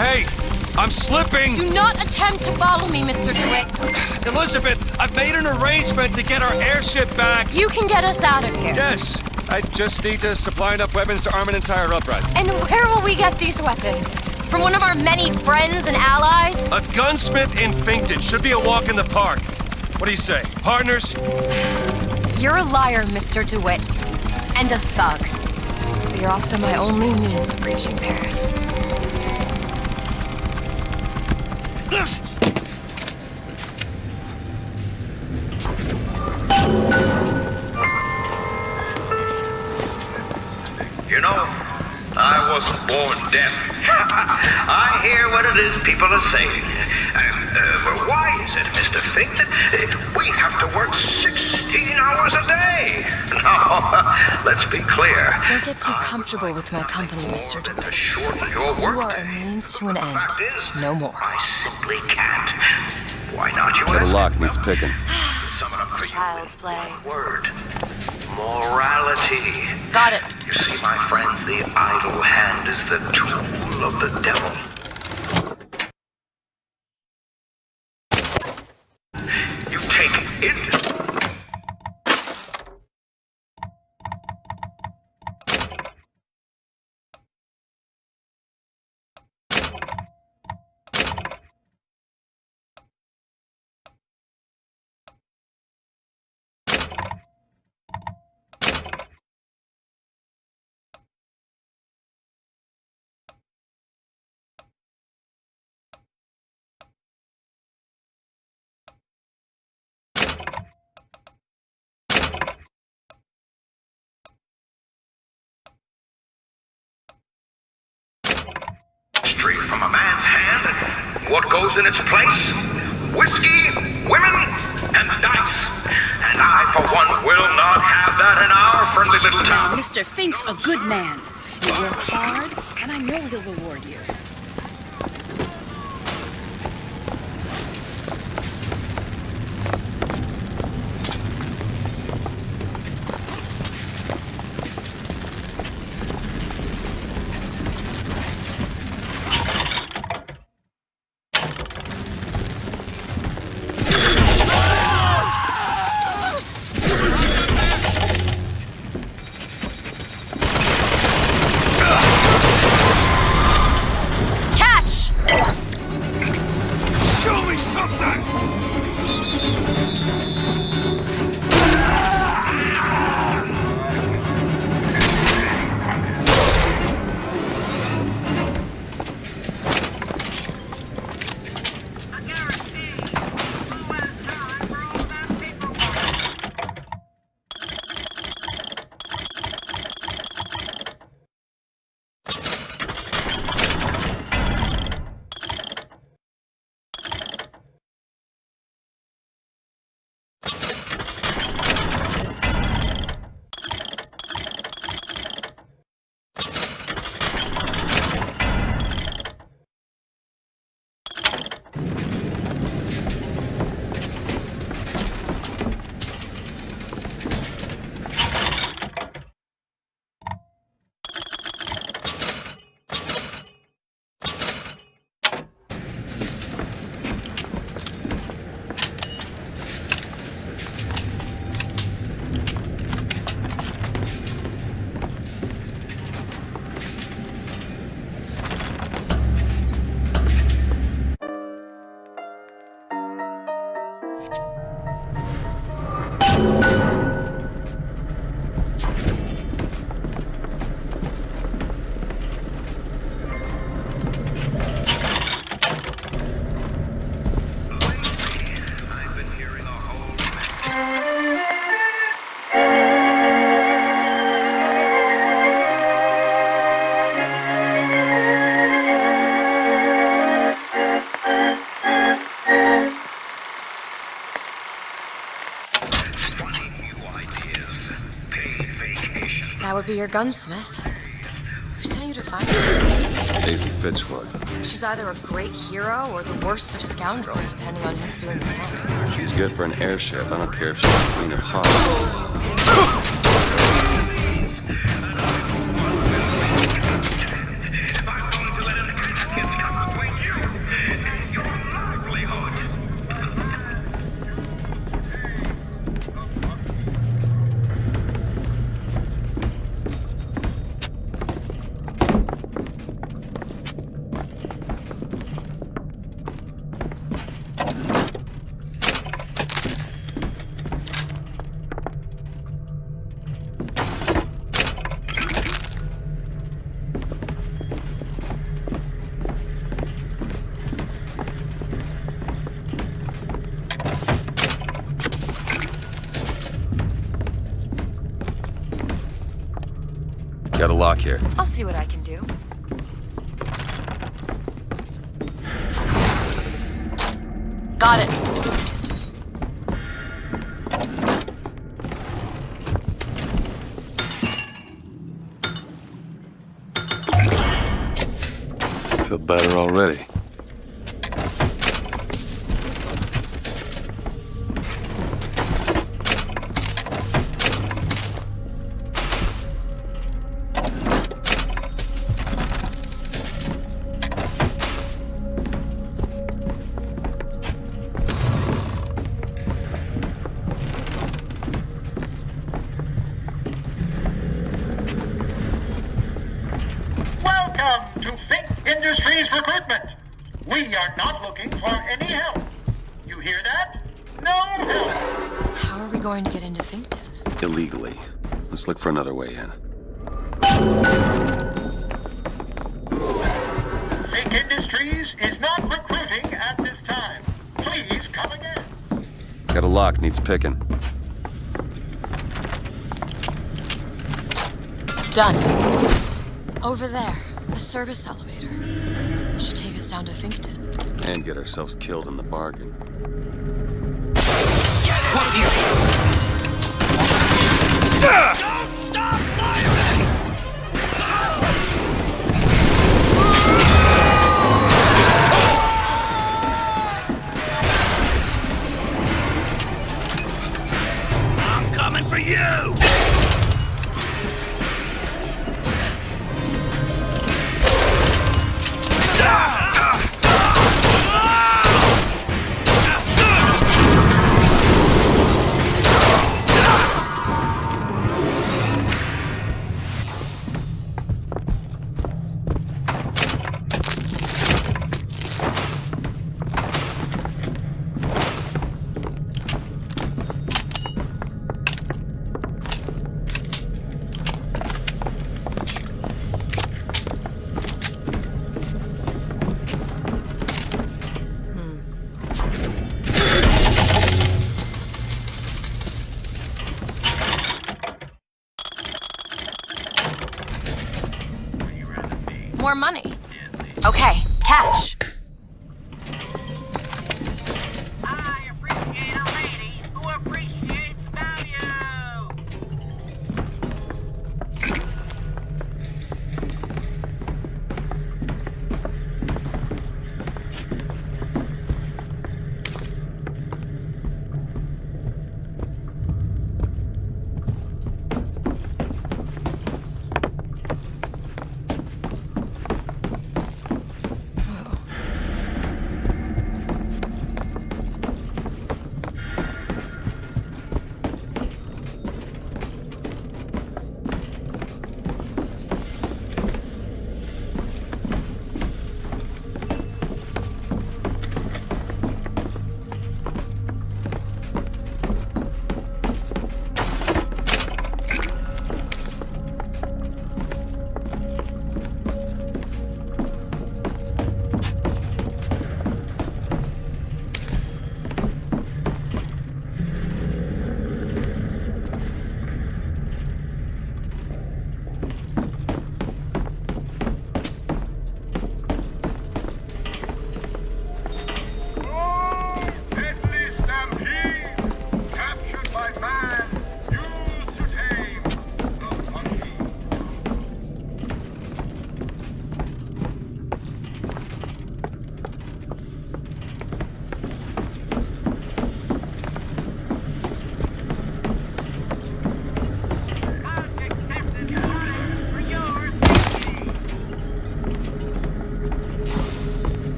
Hey! I'm slipping! Do not attempt to follow me, Mr. DeWitt. Elizabeth, I've made an arrangement to get our airship back. You can get us out of here. Yes. I just need to supply enough weapons to arm an entire uprising. And where will we get these weapons? From one of our many friends and allies? A gunsmith in Finkton should be a walk in the park. What do you say, partners? You're a liar, Mr. DeWitt. And a thug. But you're also my only means of reaching Paris. You know, I wasn't born deaf. I hear what it is people are saying. Why is it, Mr. Finkton? We have to work 16 hours a day. No, let's be clear. Don't get too comfortable with my company, Mr. DeWitt. Your work You are a means to an end. No more. I simply can't. Why not, you That ask? lock needs picking. Child's play. Word. Morality. Got it. You see, my friends, the idle hand is the tool of the devil. You take it. Straight from a man's hand, what goes in its place? Whiskey, women, and dice. And I, for one, will not have that in our friendly little town. Mr. Fink's a good man. You work hard, and I know he'll reward you. That would be your gunsmith. Who sent you to find this? Daisy Fitzroy. She's either a great hero or the worst of scoundrels, depending on who's doing the telling. She's good for an airship. I don't care if she's the Queen of Hearts. Got a lock here. I'll see what I can do. Got it. Feel better already. Welcome to Fink Industries Recruitment. We are not looking for any help. You hear that? No help. How are we going to get into Finkton? Illegally. Let's look for another way in. Fink Industries is not recruiting at this time. Please come again. Got a lock, needs picking. Done. Over there, the service elevator. It should take us down to Finkton. And get ourselves killed in the bargain. Don't stop firing! I'm coming for you! More money. Okay, catch. I appreciate a lady who appreciates value.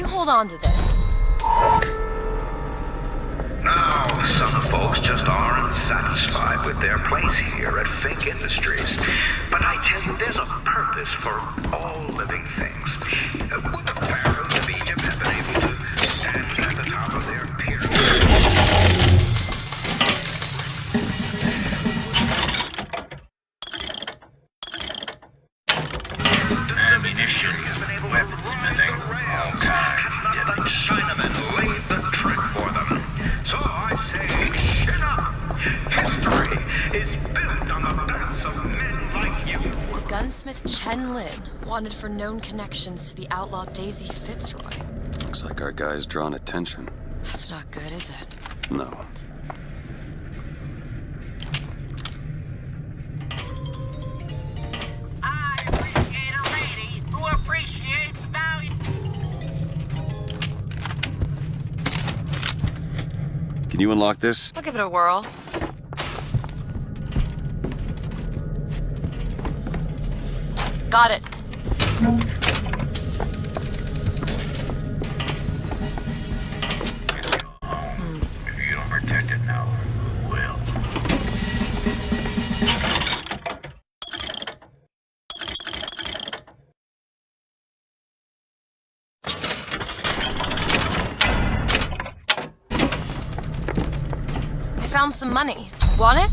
You hold on to this. Now, some folks just aren't satisfied with their place here at Fink Industries. But I tell you, there's a purpose for all living things. Would the pharaohs of Egypt have been able to stand at the top of their pyramid? Ammunition, weaponsmithing, all kinds. Yet the Chinamen laid the trick for them. So I say, shut up! History is built on the backs of men like you. The gunsmith Chen Lin, wanted for known connections to the outlaw Daisy Fitzroy. Looks like our guy's drawn attention. That's not good, is it? No. I appreciate a lady who appreciates value. Can you unlock this? I'll give it a whirl. Got it. If you don't protect it now, who will? I found some money. Want it?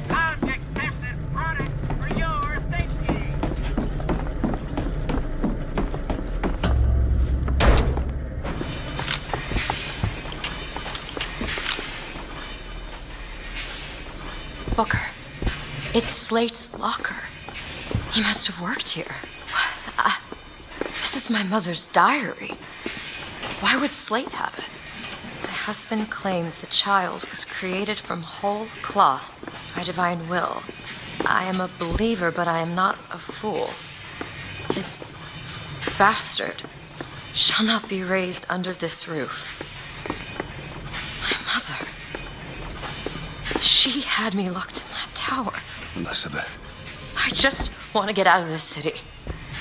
Object tested product for your safety. Booker. It's Slate's locker. He must have worked here. This is my mother's diary. Why would Slate have it? My husband claims the child was created from whole cloth by divine will. I am a believer, but I am not a fool. His bastard shall not be raised under this roof. My mother. She had me locked in that tower. Elizabeth. I just want to get out of this city.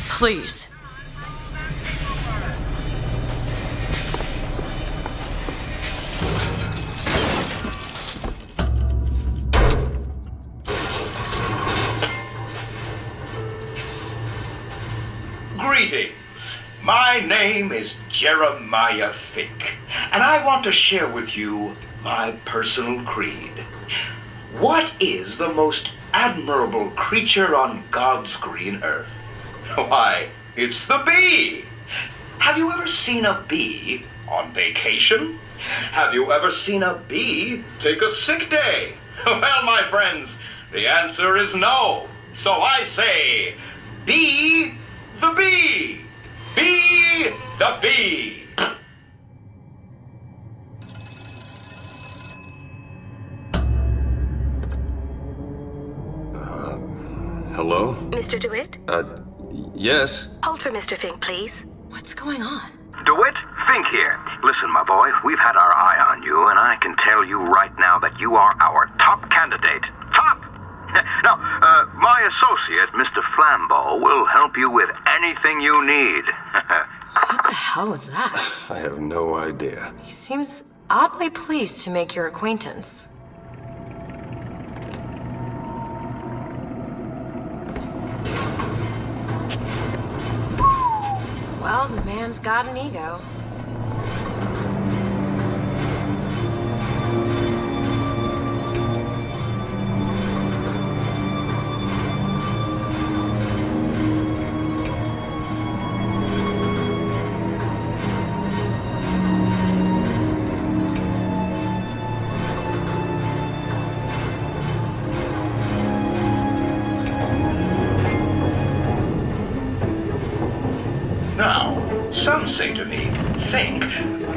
Please. Greetings. My name is Jeremiah Fink, and I want to share with you my personal creed. What is the most admirable creature on God's green earth? Why, it's the bee! Have you ever seen a bee on vacation? Have you ever seen a bee take a sick day? Well, my friends, the answer is no. So I say, be the bee! Be the bee! Hello? Mr. DeWitt? Yes? Hold for Mr. Fink, please. What's going on? DeWitt, Fink here. Listen, my boy, we've had our eye on you, and I can tell you right now that you are our top candidate. Top! Now, my associate, Mr. Flambeau, will help you with anything you need. What the hell was that? I have no idea. He seems oddly pleased to make your acquaintance. Well, the man's got an ego. Now, some say to me, Fink,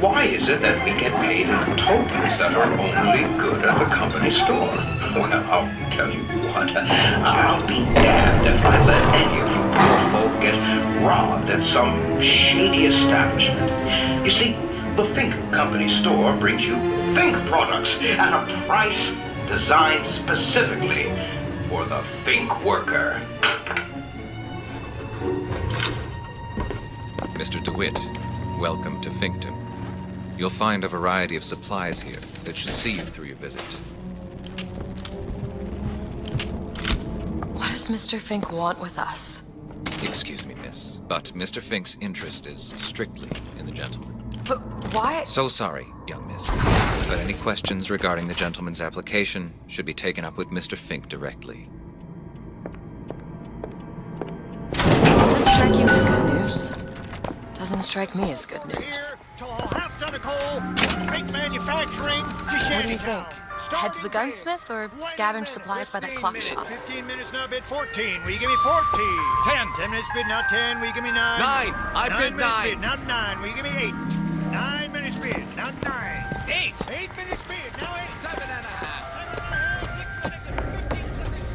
why is it that we get paid in tokens that are only good at the company store? Well, I'll tell you what, I'll be damned if I let any of you poor folk get robbed at some shady establishment. You see, the Fink Company store brings you Fink products at a price designed specifically for the Fink worker. Mr. DeWitt, welcome to Finkton. You'll find a variety of supplies here that should see you through your visit. What does Mr. Fink want with us? Excuse me, miss, but Mr. Fink's interest is strictly in the gentleman. But why? So sorry, young miss, but any questions regarding the gentleman's application should be taken up with Mr. Fink directly. Does this strike you as good news? Doesn't strike me as good news. Half-ton of coal, Fink manufacturing to What do you Shantytown. think? Head to the gunsmith or scavenge supplies by that clock shop? 15 minutes now, bid 14. Will you give me 14? 10. 10 minutes bid, now 10. Will you give me 9? 9. I bid 9 minutes 9. bid, now 9. Will you give me 8? 9 minutes bid, now 9. 8. 8 minutes bid, now 8. 7.5. 6 minutes and 15 seconds.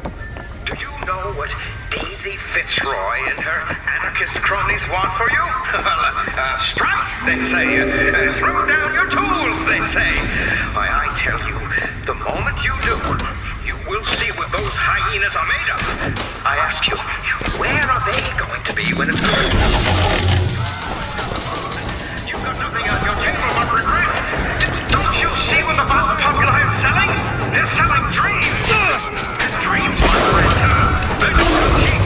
Do you know what Daisy Fitzroy and her anarchist cronies want for you? Strike, they say. Throw down your tools, they say. Why, I tell you, the moment you do, you will see what those hyenas are made of. I ask you, where are they going to be when it's good? You've got nothing on your table but regret. Don't you see what the vast populi are selling? They're selling dreams. And dreams, my friend, they're not cheap.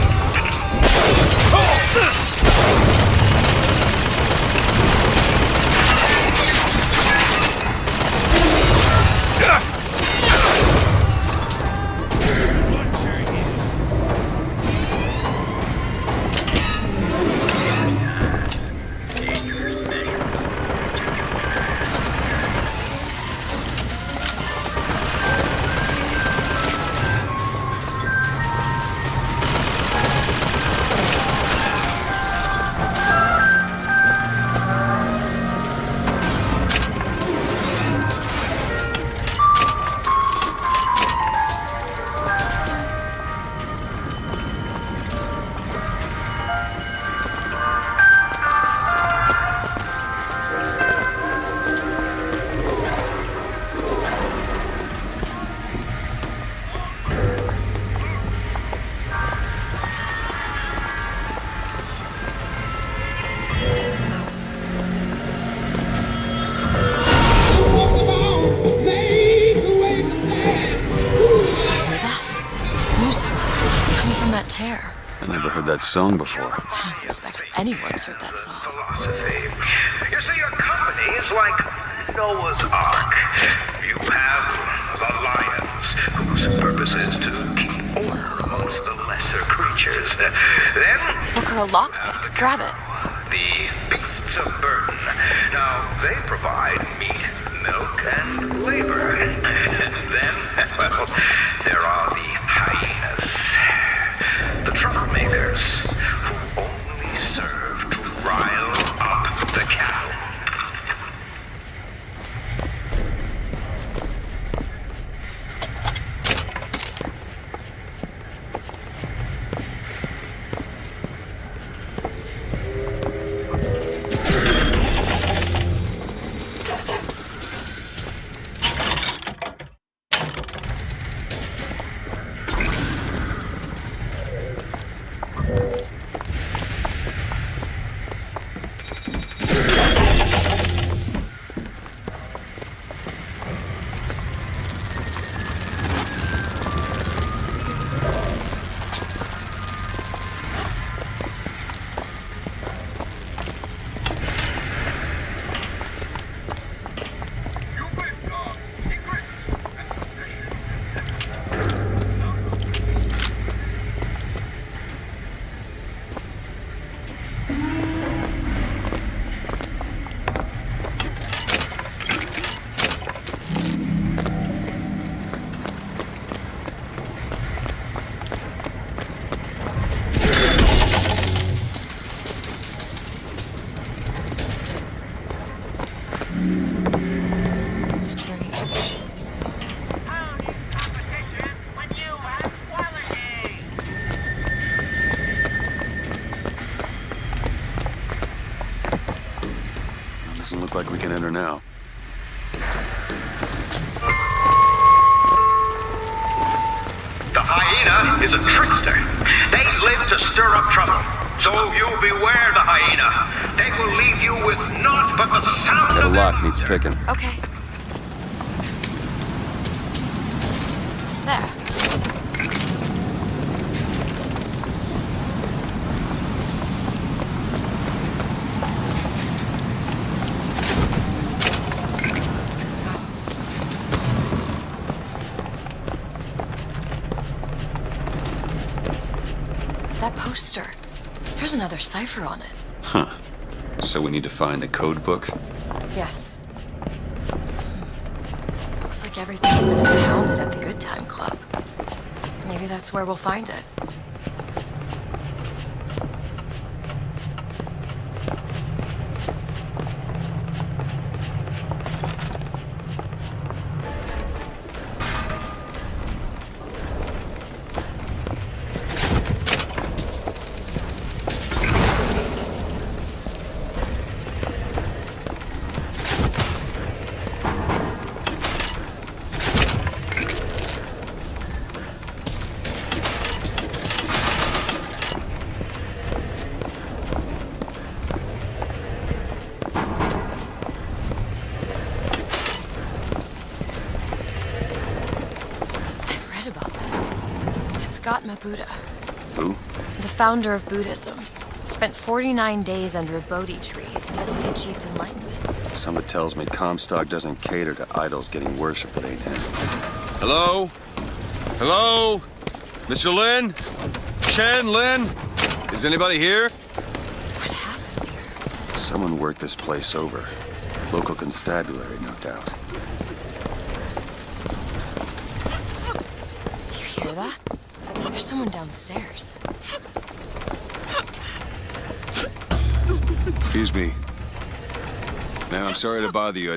That song before. I don't suspect anyone's heard that song. Philosophy. You see, your company is like Noah's Ark. You have the lions, whose purpose is to keep order amongst the lesser creatures. Then, Booker, a lockpick. Grab it. the beasts of burden. Now, they provide meat, milk, and labor. And then, well, there are the hyenas. The troublemakers, who only serve to rile up the cattle. Doesn't look like we can enter now. The hyena is a trickster. They live to stir up trouble. So you beware the hyena. They will leave you with naught but the sound That of lock needs picking. Okay. There. That poster. There's another cipher on it. Huh. So we need to find the code book? Yes. Looks like everything's been impounded at the Good Time Club. Maybe that's where we'll find it. Buddha. Who? The founder of Buddhism. Spent 49 days under a Bodhi tree until he achieved enlightenment. Something tells me Comstock doesn't cater to idols getting worshipped that ain't him. Hello? Hello? Mr. Lin? Chen, Lin? Is anybody here? What happened here? Someone worked this place over. Local constabulary, no doubt. Do you hear that? There's someone downstairs. Excuse me. Ma'am, I'm sorry to bother you.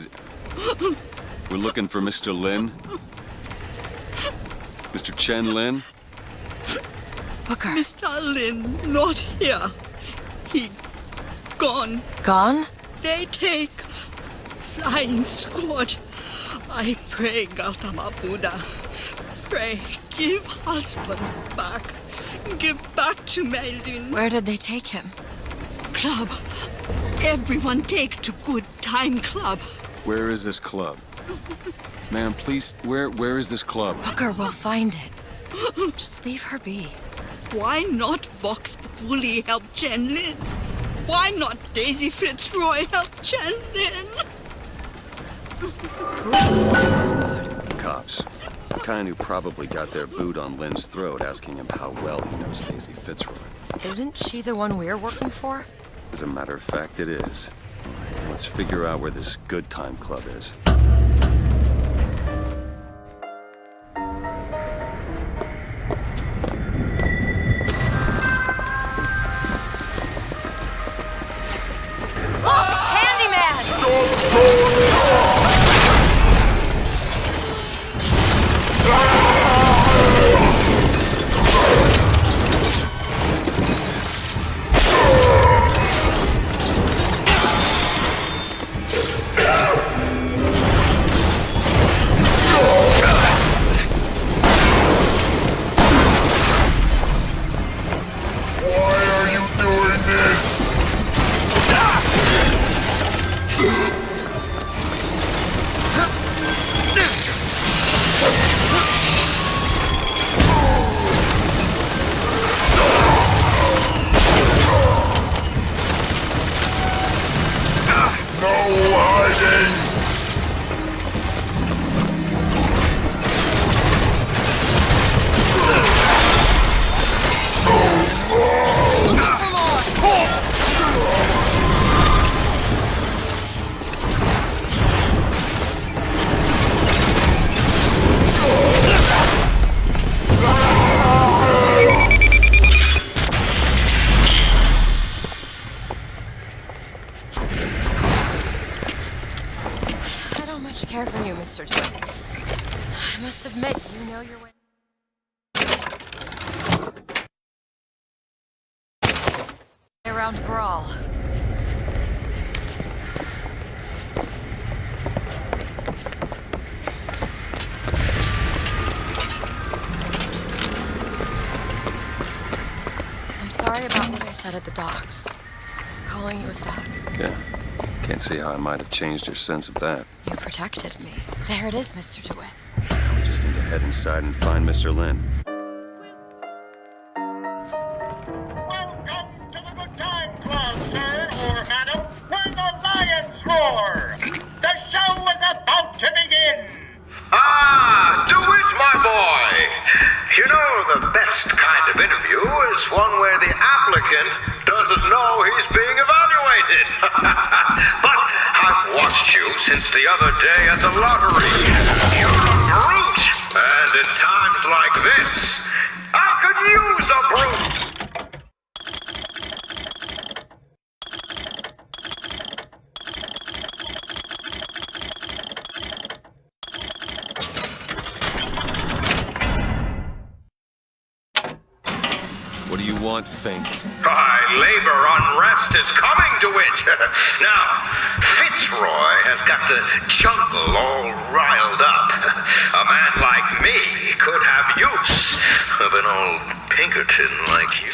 We're looking for Mr. Lin. Mr. Chen Lin. Booker. Mr. Lin, not here. He gone. Gone? They take flying squad. I pray, Gautama Buddha. Pray, give husband back. Give back to Maylin. Where did they take him? Club. Everyone take to Good Time Club. Where is this club? Ma'am, please, where is this club? Booker, we'll find it. Just leave her be. Why not Vox Populi help Chen Lin? Why not Daisy Fitzroy help Chen Lin? Who is the squad? Cops. The kind who probably got their boot on Lin's throat asking him how well he knows Daisy Fitzroy. Isn't she the one we're working for? As a matter of fact, it is. All right, let's figure out where this Good Time Club is. care from you, Mr. DeWitt. I must admit, you know your way. Around Brawl. said at the docks. Calling you a thug. Yeah. Can't see how I might have changed her sense of that. You protected me. There it is, Mr. DeWitt. We just need to head inside and find Mr. Lin. Welcome to the Good Time Club, sir or madam, where the lions roar. The show is about to begin. Ah, DeWitt, my boy. You know, the best kind of interview is one where the applicant doesn't know he's being evaluated. But I've watched you since the other day at the lottery. You're a brute. And in times like this, I could use a brute. What do you want, Fink? Labor unrest is coming to it. Now, Fitzroy has got the jungle all riled up. A man like me could have use of an old Pinkerton like you.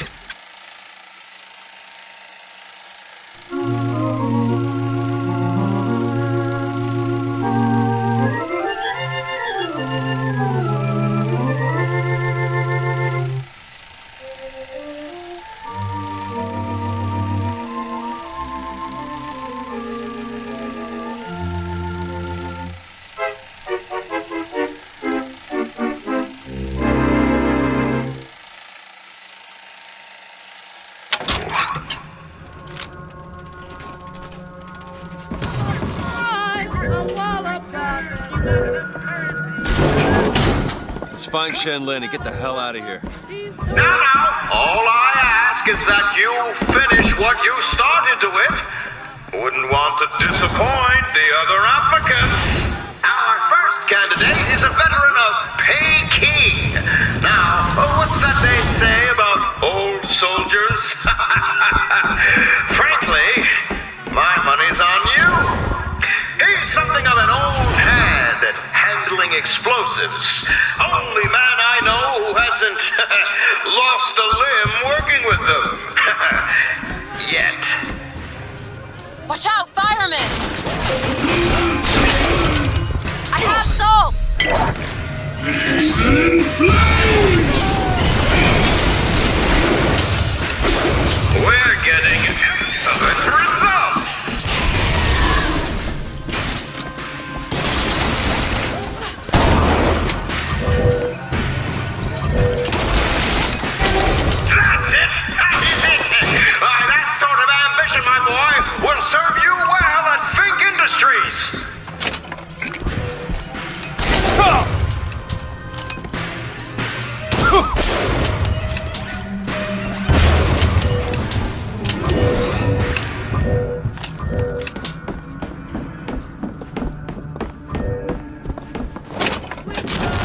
Let's find Shen Lin and get the hell out of here. Now, all I ask is that you finish what you started to it. Wouldn't want to disappoint the other applicants. Our first candidate is a veteran of Peking. Now, what's that they say about old soldiers? Frankly, my money's on you. He's something of an old hand at handling explosives. Only man I know who hasn't lost a limb working with them. Yet. Watch out, firemen! I have salts! We're getting excellent results. That's it! Why, that sort of ambition, my boy, will serve you well at Fink Industries.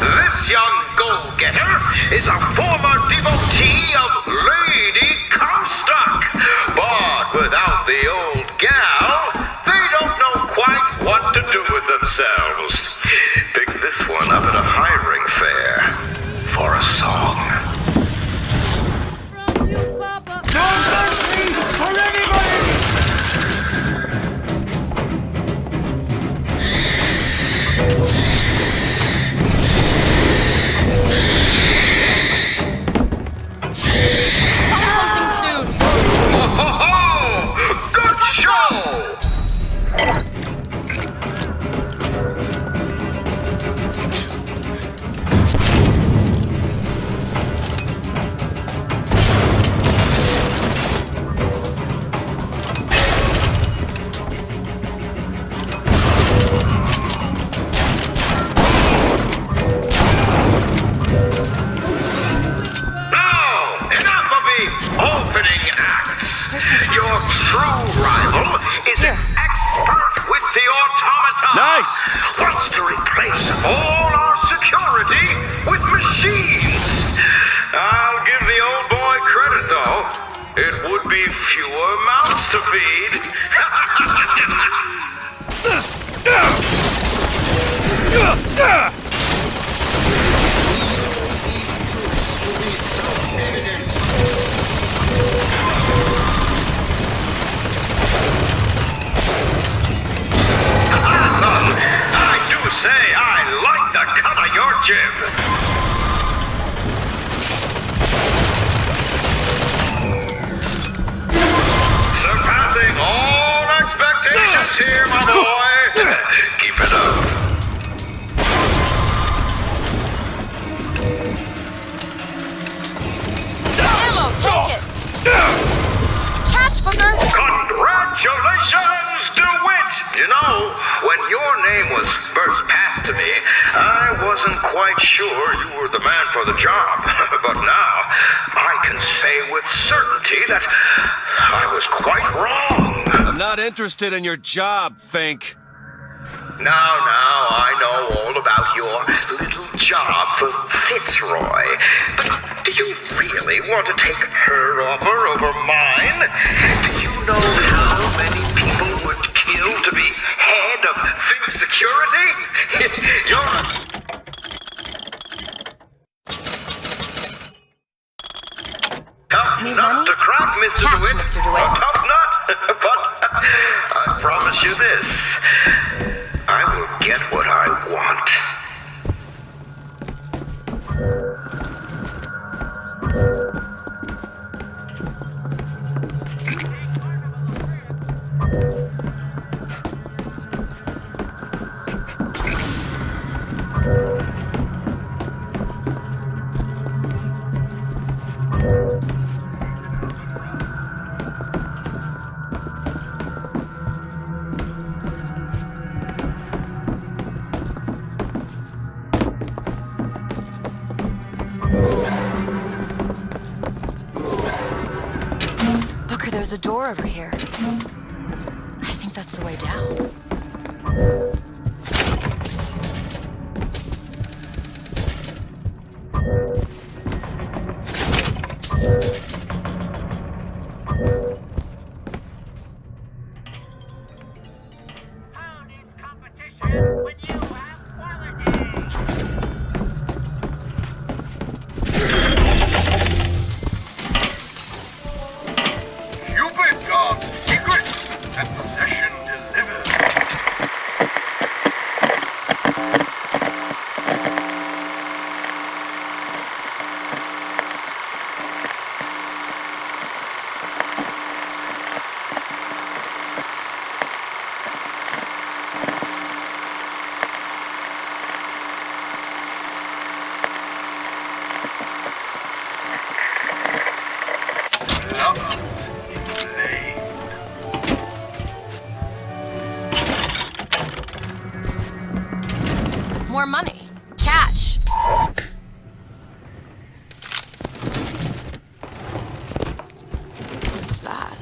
This young go-getter is a former devotee of Lady Comstock. But without the old gal, they don't know quite what to do with themselves. Pick this one up at a hiring fair for a song. No mercy for anybody! Something soon! Oh, good show! Opening acts. Your true rival is an expert with the automaton. Nice! Wants to replace all our security with machines. I'll give the old boy credit, though. It would be fewer mouths to feed. ship. Surpassing all expectations here, my boy. Keep it up. Ammo, take it! Catch, Booker! Congratulations, DeWitt! You know, when your name was first passed to me, I wasn't quite sure you were the man for the job. But now, I can say with certainty that I was quite wrong. I'm not interested in your job, Fink. Now, I know all about your little job for Fitzroy. But do you really want to take her offer over mine? Do you know how many people would kill to be head of Fink Security? You're a tough nut to crack, Mr. DeWitt. Mr. DeWitt. A tough nut, but I promise you this. I will get what I want. There's a door over here. I think that's the way down. More money. Catch! What's that?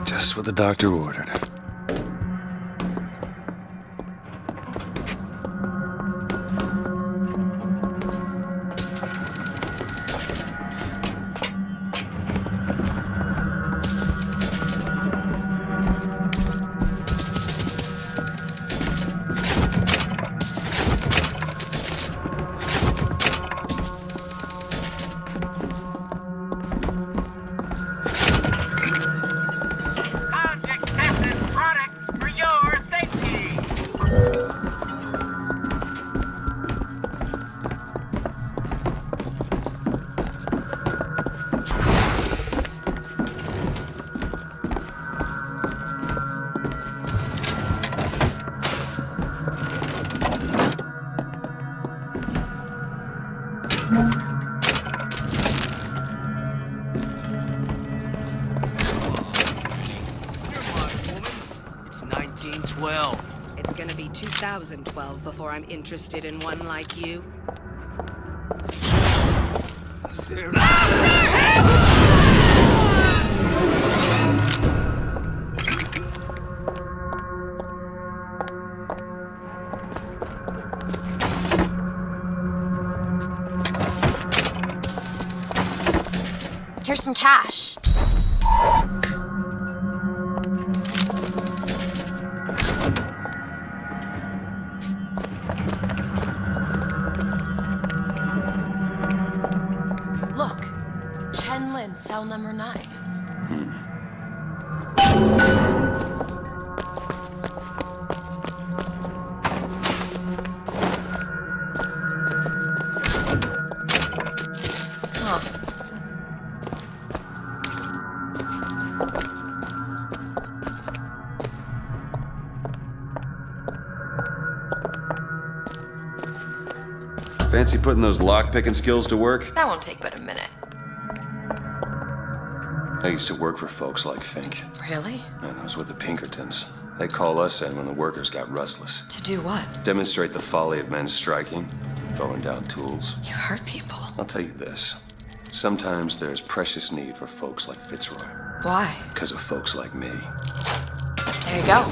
Just what the doctor ordered. It's 1912. It's gonna be 2012 before I'm interested in one like you. Is there... Here's some cash. Look, Chen Lin, cell number 9. Fancy putting those lock-picking skills to work? That won't take but a minute. I used to work for folks like Fink. Really? And I was with the Pinkertons. They call us in when the workers got restless. To do what? Demonstrate the folly of men striking, throwing down tools. You hurt people. I'll tell you this. Sometimes there's precious need for folks like Fitzroy. Why? Because of folks like me. There you go.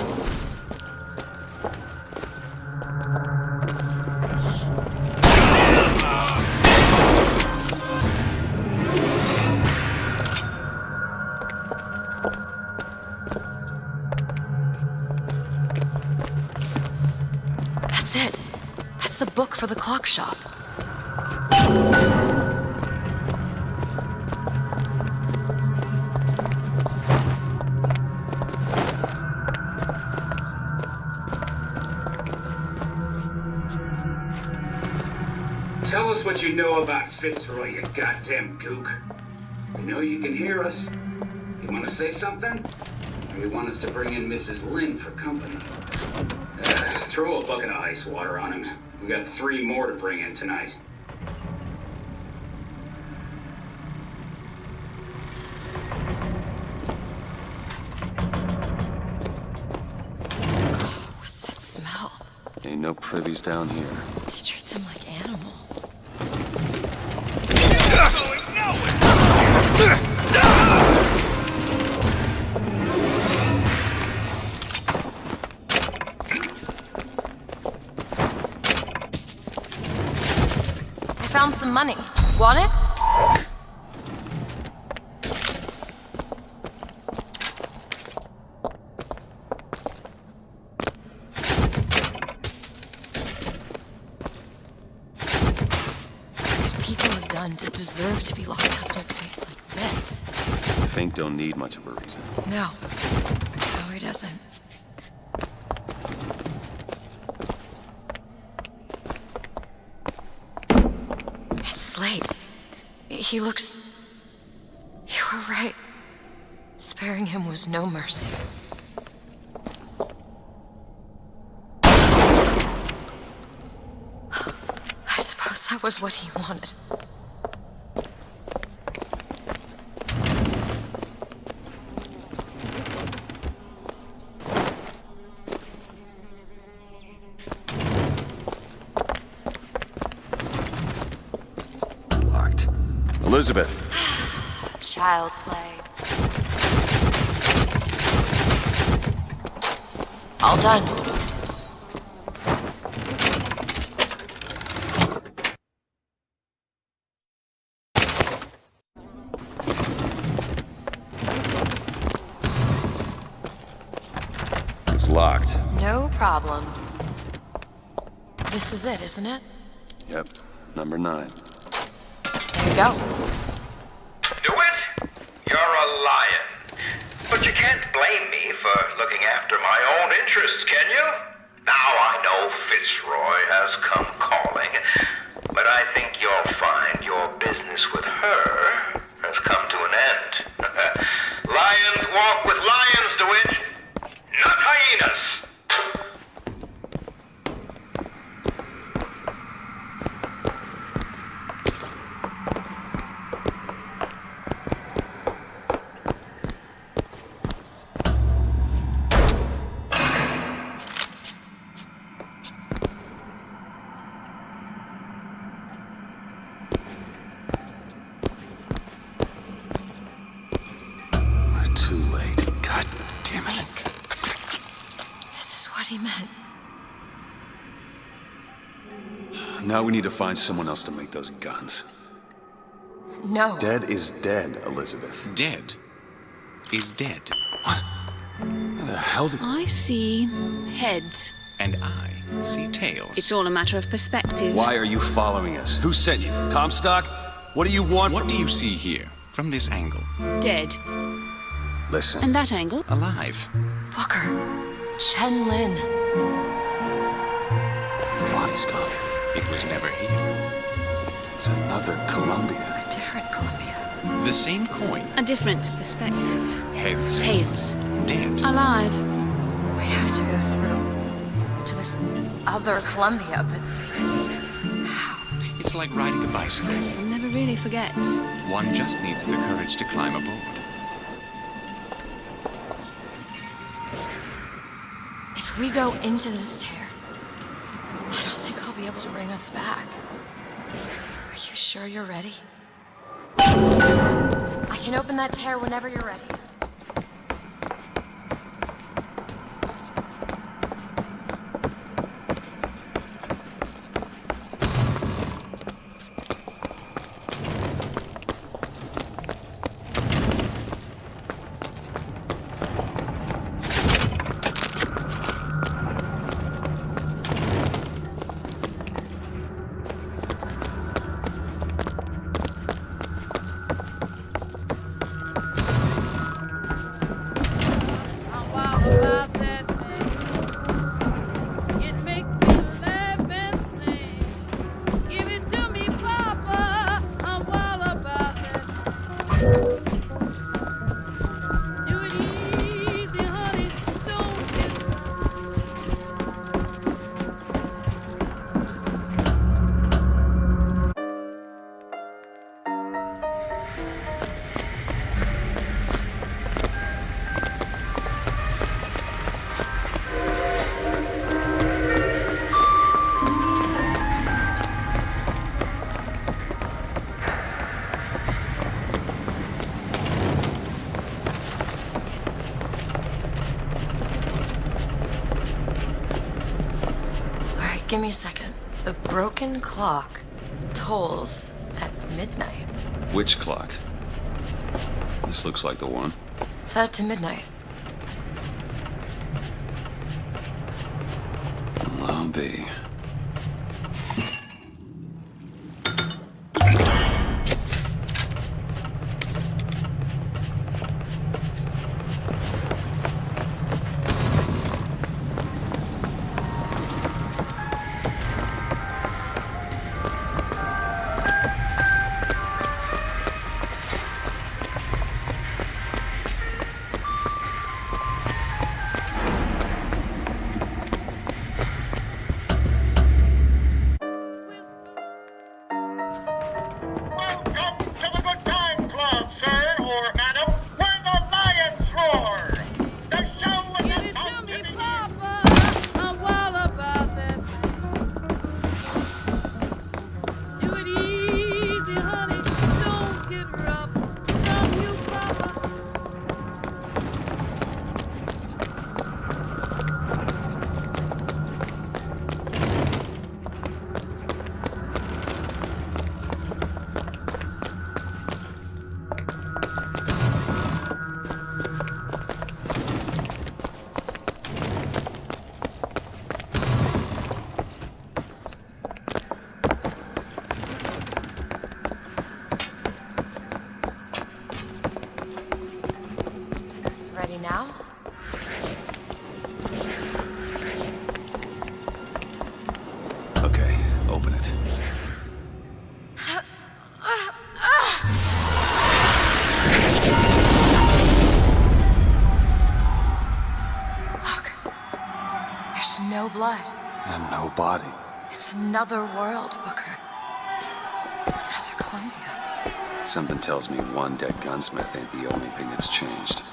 That's it. That's the book for the clock shop. Tell us what you know about Fitzroy, you goddamn gook. We know you can hear us. You want to say something? Or you want us to bring in Mrs. Lynn for company? Throw a bucket of ice water on him. We got 3 more to bring in tonight. What's that smell? Ain't no privies down here. You treat them like animals. I found some money. Want it? To deserve to be locked up in a place like this. Fink don't need much of a reason. No. No, he doesn't. It's Slade. He looks... You were right. Sparing him was no mercy. I suppose that was what he wanted. Elizabeth. Child's play. All done. It's locked. No problem. This is it, isn't it? Yep. Number 9. There you go. DeWitt, you're a lion. But you can't blame me for looking after my own interests, can you? Now I know Fitzroy has come calling, but I think you'll find your business with her has come to an end. Lions walk with lions, DeWitt, not hyenas. He meant. Now we need to find someone else to make those guns. No. Dead is dead, Elizabeth. Dead is dead. Where the hell did... I see heads. And I see tails. It's all a matter of perspective. Why are you following us? Who sent you? Comstock? What do you want? What do you see here, from this angle? Dead. Listen. And that angle? Alive. Booker. Chen Lin. The body's gone. It was never here. It's another Columbia. A different Columbia. The same coin. A different perspective. Heads. Tails. Dead. Alive. We have to go through to this other Columbia, but how? It's like riding a bicycle. One never really forgets. One just needs the courage to climb aboard. If we go into this tear, I don't think I'll be able to bring us back. Are you sure you're ready? I can open that tear whenever you're ready. Give me a second. The broken clock tolls at midnight. Which clock? This looks like the one. Set it to midnight. Well, I'll be. Ready now? Okay, open it. Look. There's no blood. And no body. It's another world, Booker. Another Columbia. Something tells me one dead gunsmith ain't the only thing that's changed.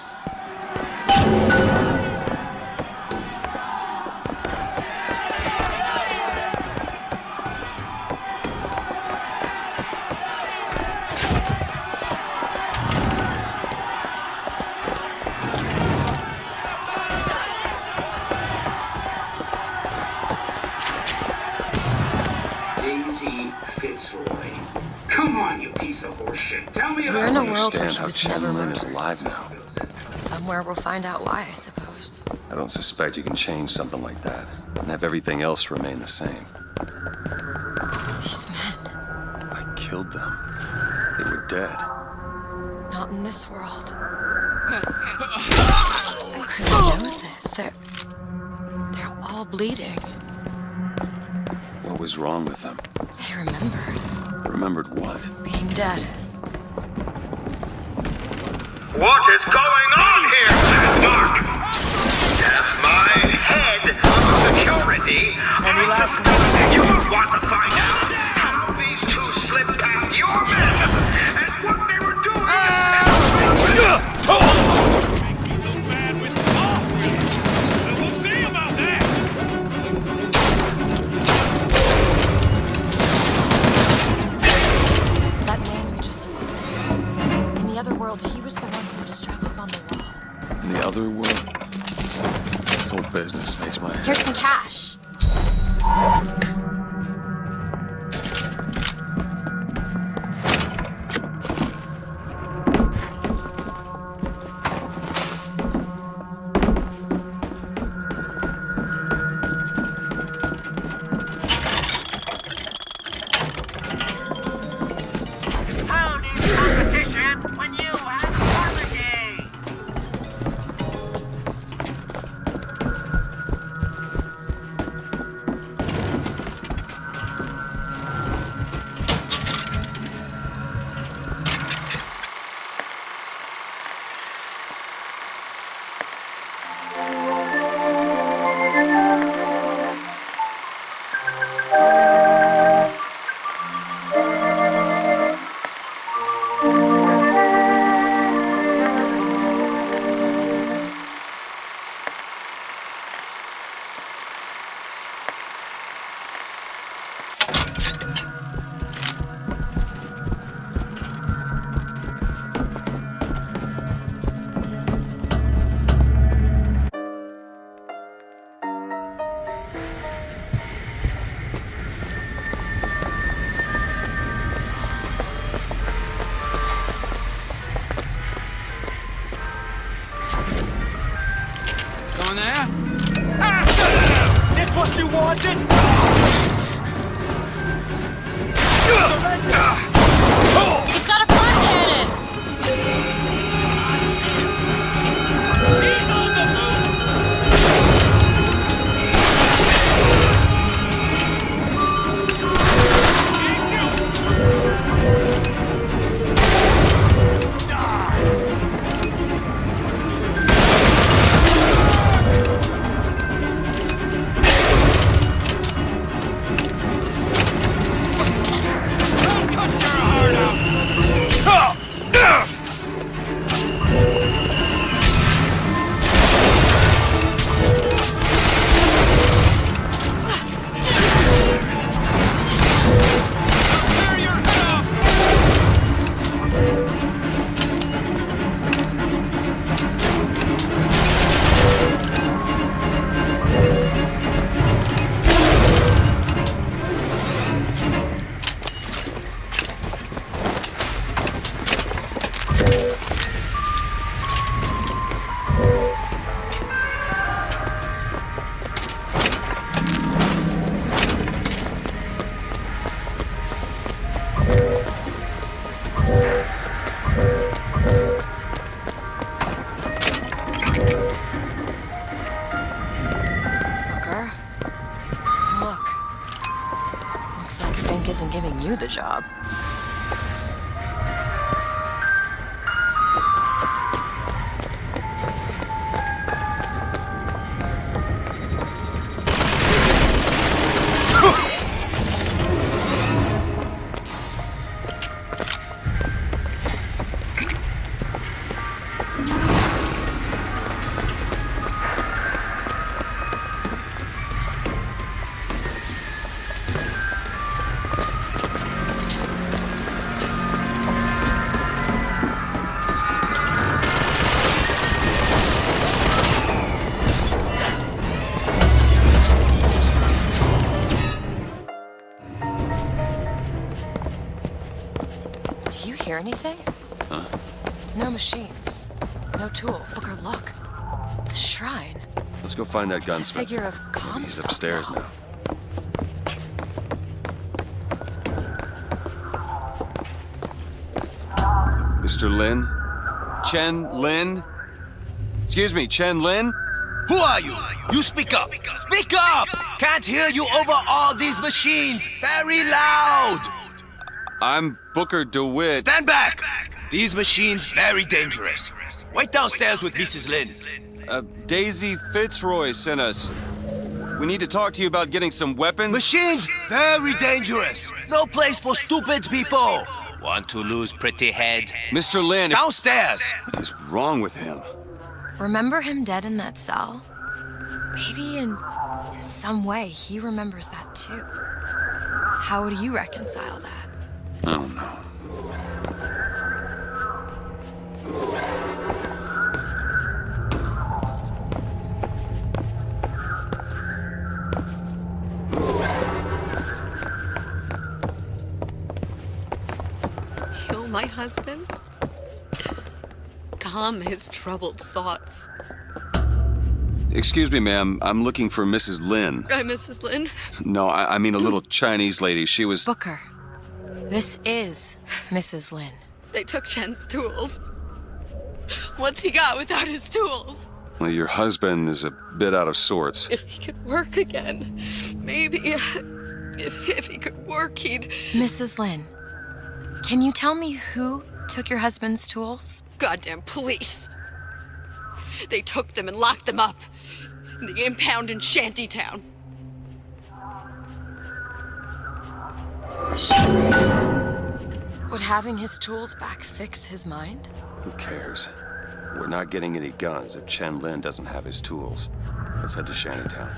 Daisy Fitzroy. Come on, you piece of horseshit. world where understand he how was never Chen Lin is murdered. alive now. Somewhere we'll find out why, I suppose. I don't suspect you can change something like that and have everything else remain the same. These men, I killed them. They were dead. not in this world. Her noses, they're all bleeding. What was wrong with them? They remembered Remembered what? being dead. What is going on here, Sandmark? As my head of security, Any last you want to find out how these two slipped past your men and what they were doing. We'll see about that! That man we just fought. In the other worlds, he was the one who was strung up on the wall. In the other world? This whole business makes my head. Here's some cash. How do you competition when you have quality? Going there? That's what you wanted? He's got a front cannon! He's on the move! Booker? Look. Looks like Fink isn't giving you the job. Do you hear anything? Huh? No machines. No tools. Booker, look. The shrine. Let's go find that It's gunsmith. a figure of Maybe Comstock he's upstairs now. Mr. Lin? Chen Lin? Excuse me, Chen Lin? Who are you? You speak up! Speak up! Can't hear you over all these machines! Very loud! I'm Booker DeWitt. Stand back! These machines very dangerous. Wait downstairs with Mrs. Lin. Daisy Fitzroy sent us. We need to talk to you about getting some weapons. Machines very dangerous. No place for stupid people. Want to lose pretty head? Mr. Lin. Downstairs! What is wrong with him? Remember him dead in that cell? Maybe in some way he remembers that too. How would you reconcile that? I don't know. Kill my husband? Calm his troubled thoughts. Excuse me, ma'am. I'm looking for Mrs. Lin. I'm Mrs. Lin. No, I mean a little Chinese lady. She was... Booker, this is Mrs. Lin. They took Chen's tools. What's he got without his tools? Well, your husband is a bit out of sorts. If he could work again, maybe... If he could work, he'd... Mrs. Lin, can you tell me who took your husband's tools? Goddamn police. They took them and locked them up in the impound in Shantytown. Would having his tools back fix his mind? Who cares? We're not getting any guns if Chen Lin doesn't have his tools. Let's head to Shantytown.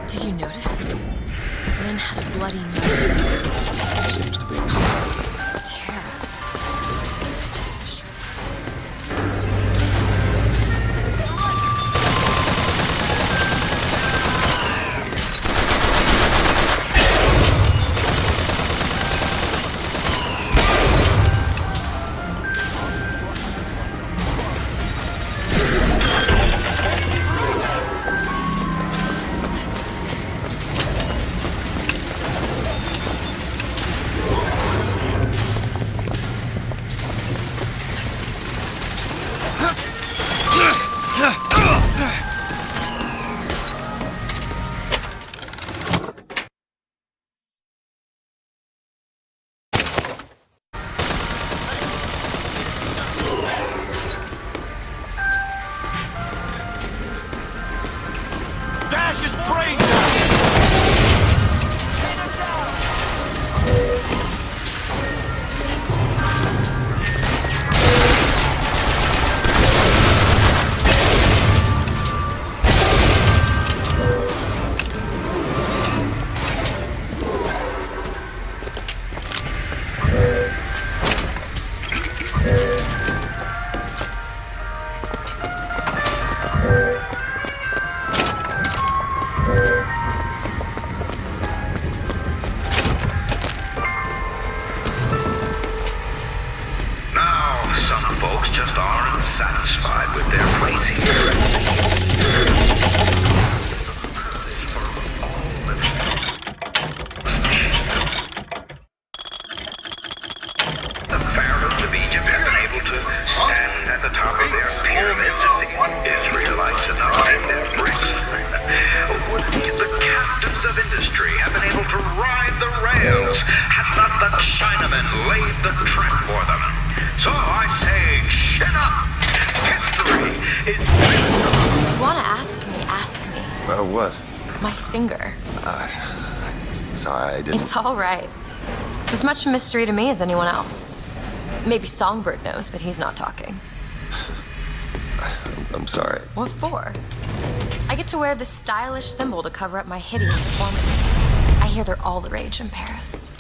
Did you notice? Lin had a bloody nose. Seems to be a style. Stare. I'm not so sure. Dash his brains Sorry, I didn't... It's all right. It's as much a mystery to me as anyone else. Maybe Songbird knows, but he's not talking. I'm sorry. What for? I get to wear this stylish thimble to cover up my hideous deformity. I hear they're all the rage in Paris.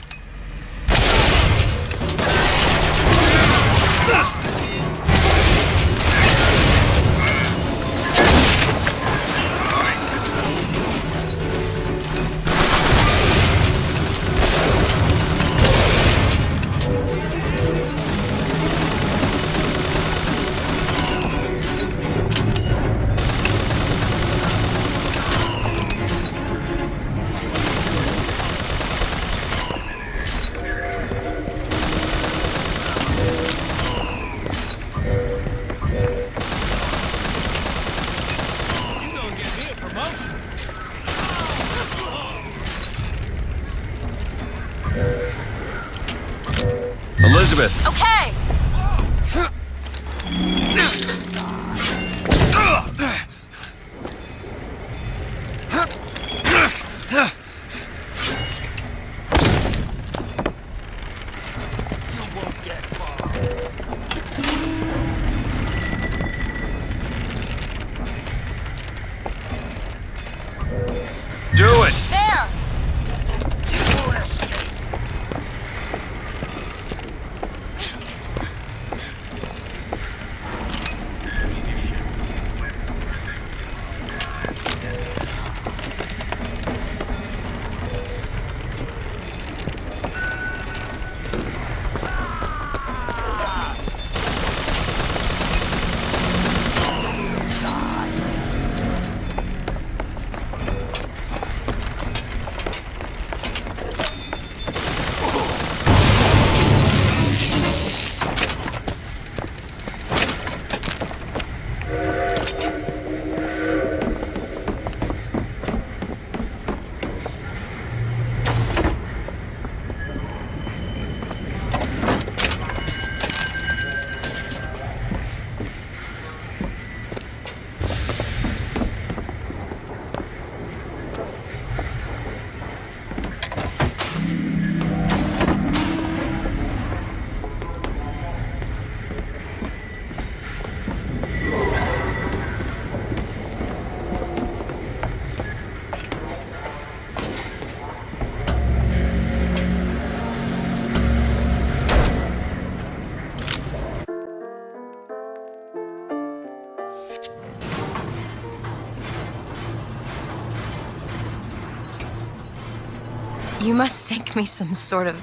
You must think me some sort of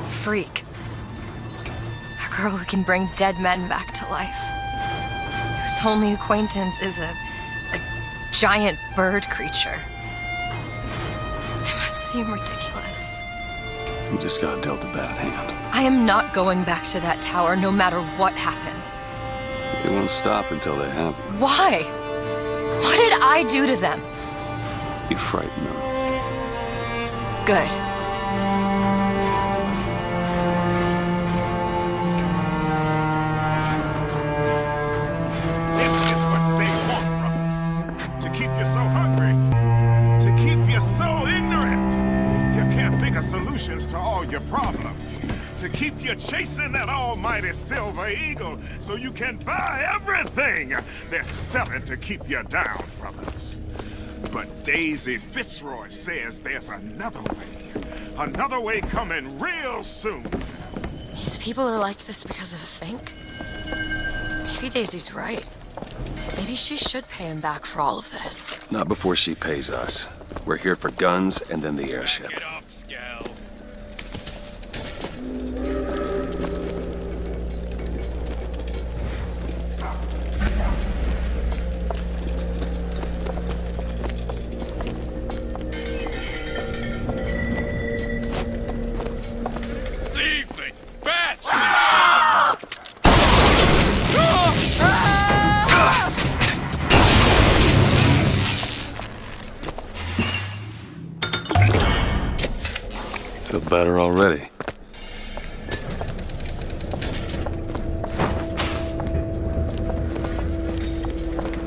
freak. A girl who can bring dead men back to life. Whose only acquaintance is a giant bird creature. It must seem ridiculous. You just got dealt a bad hand. I am not going back to that tower no matter what happens. They won't stop until they have you. Why? What did I do to them? You frighten them. Good. This is what they want, brothers. To keep you so hungry. To keep you so ignorant. You can't think of solutions to all your problems. To keep you chasing that almighty silver eagle so you can buy everything they're selling to keep you down, brothers. But Daisy Fitzroy says there's another way coming real soon. These people are like this because of Fink? Maybe Daisy's right. Maybe she should pay him back for all of this. Not before she pays us. We're here for guns and then the airship. Get up, Scal. Feel better already.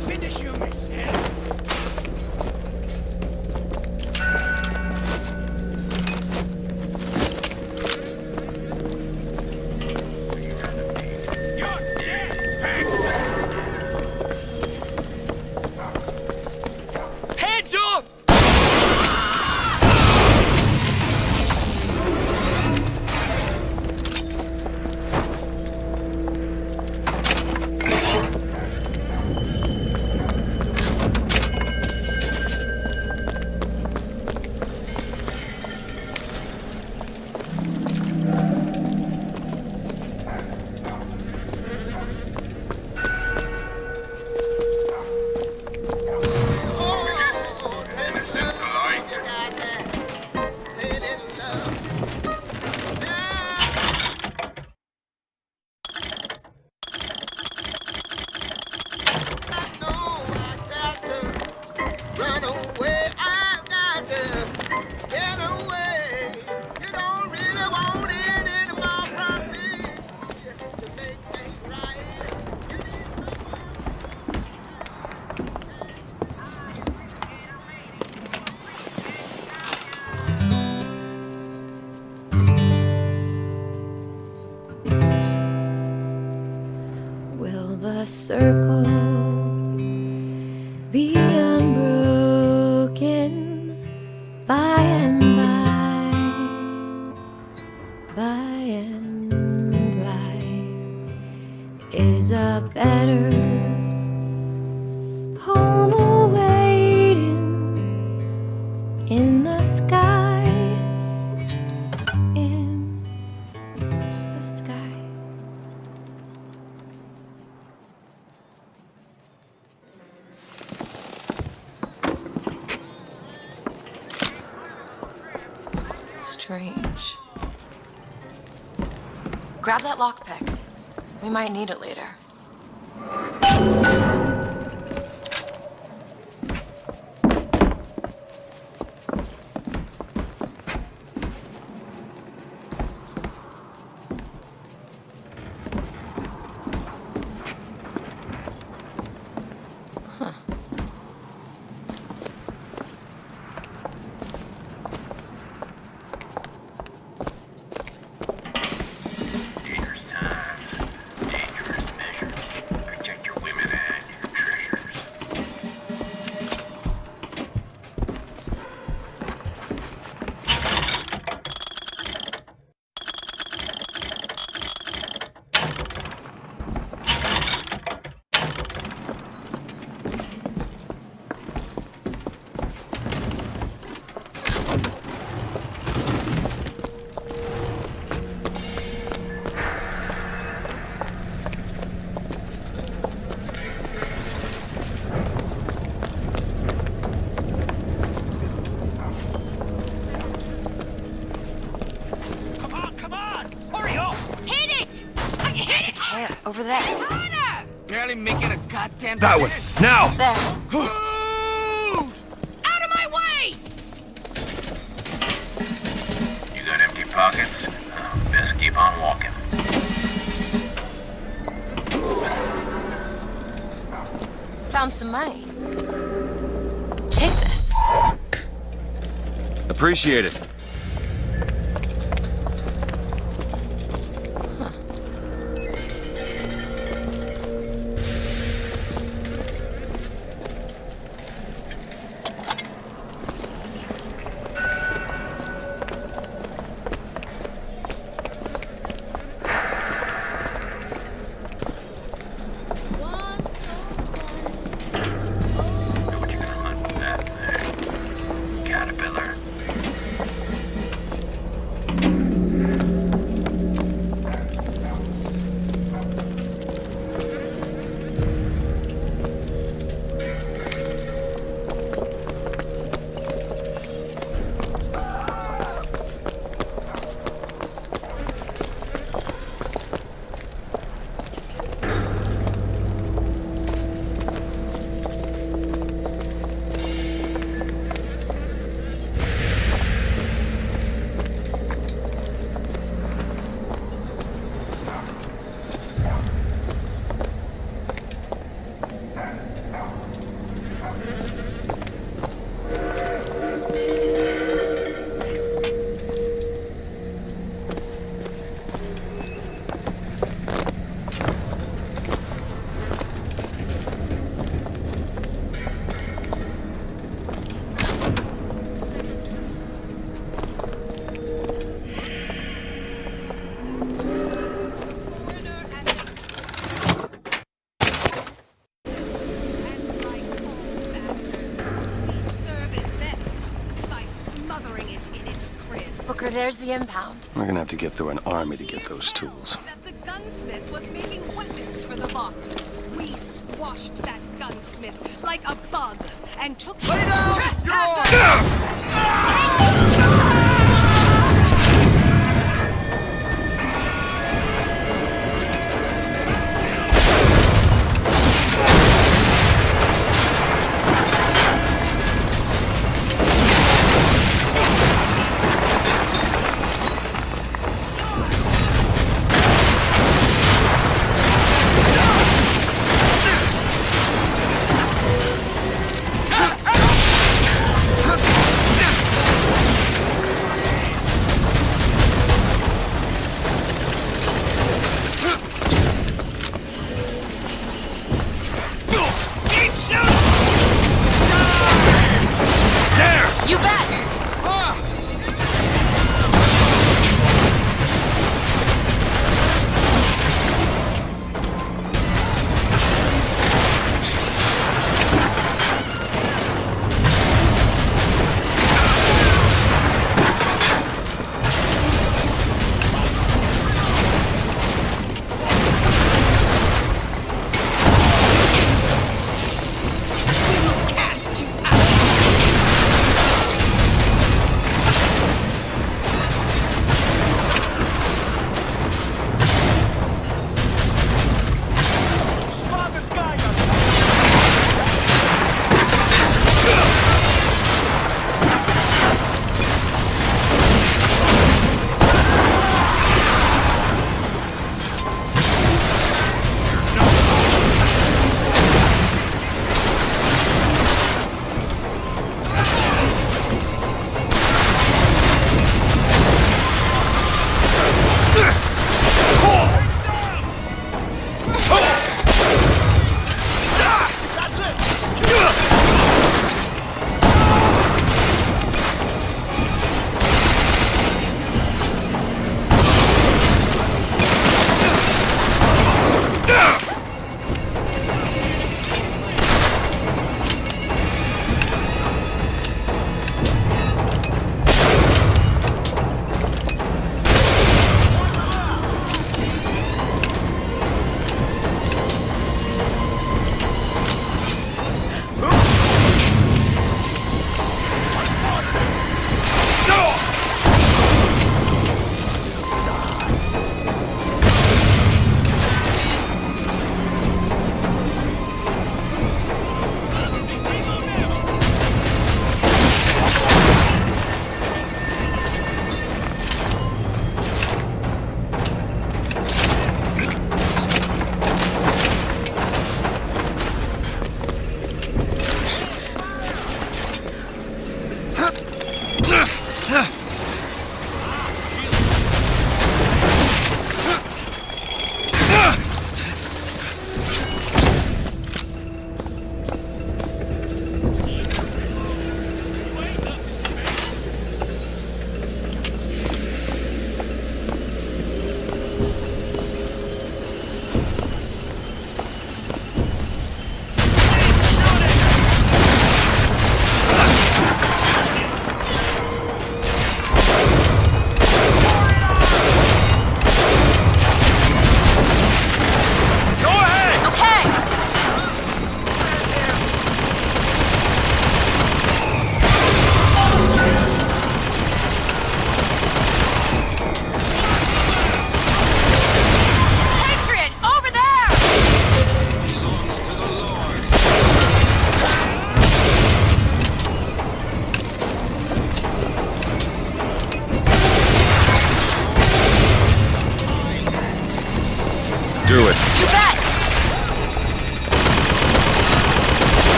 Finish you myself. Hands up! Circle be unbroken by and by is a better home awaiting in the sky, in the sky. Strange. Grab that lockpick. We might need it later. there. Barely making a goddamn That way. dent. Now! There. Out of my way! You got empty pockets? Best keep on walking. Found some money. Take this. Appreciate it. Booker, there's the impound. We're gonna have to get through an army to get those tools. The gunsmith was making weapons for the box. We squashed that gunsmith like a bug and took his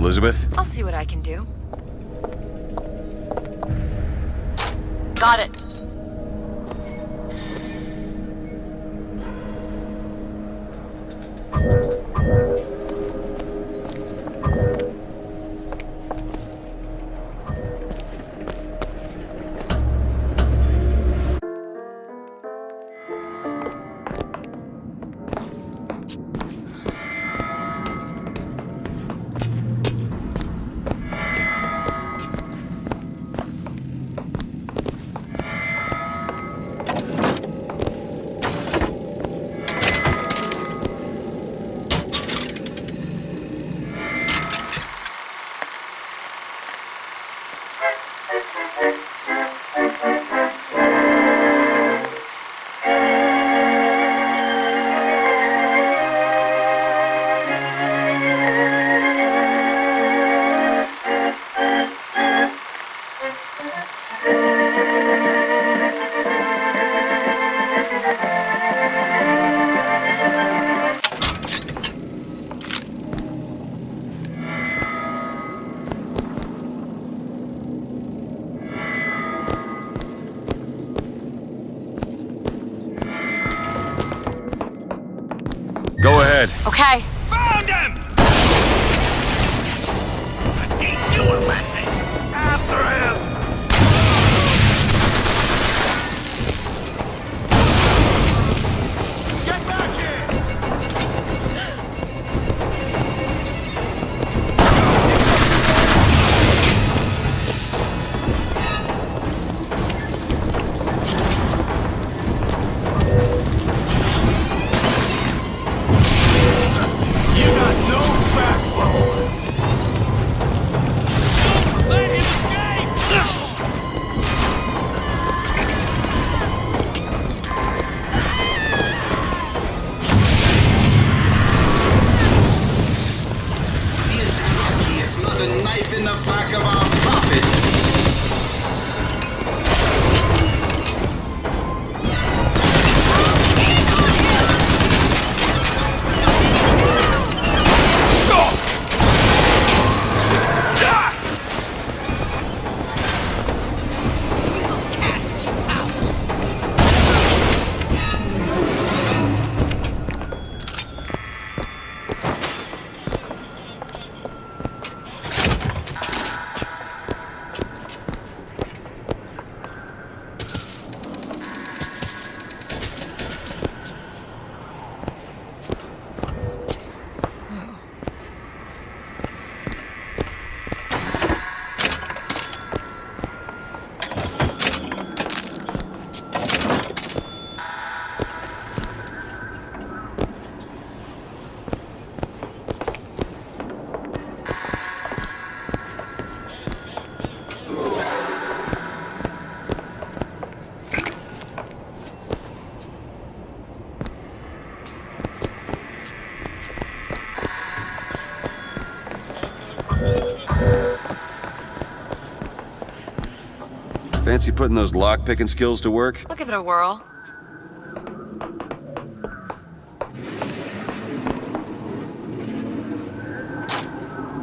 Elizabeth? I'll see what I can do. Got it. Go ahead. Okay. Found him! I'll teach you a lesson. After him! Get back Fancy putting those lock-picking skills to work? I'll give it a whirl.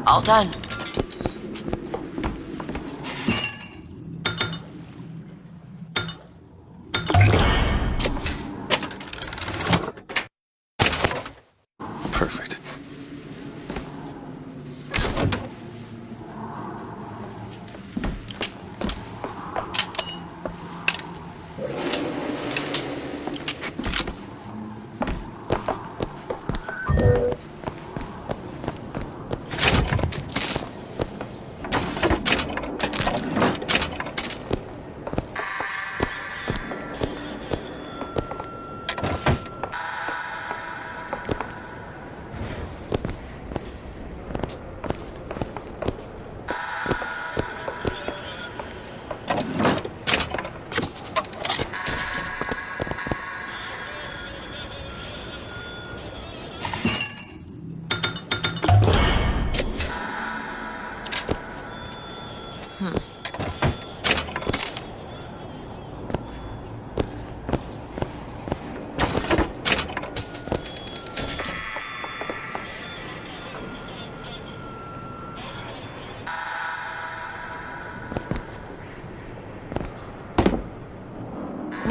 All done. Perfect.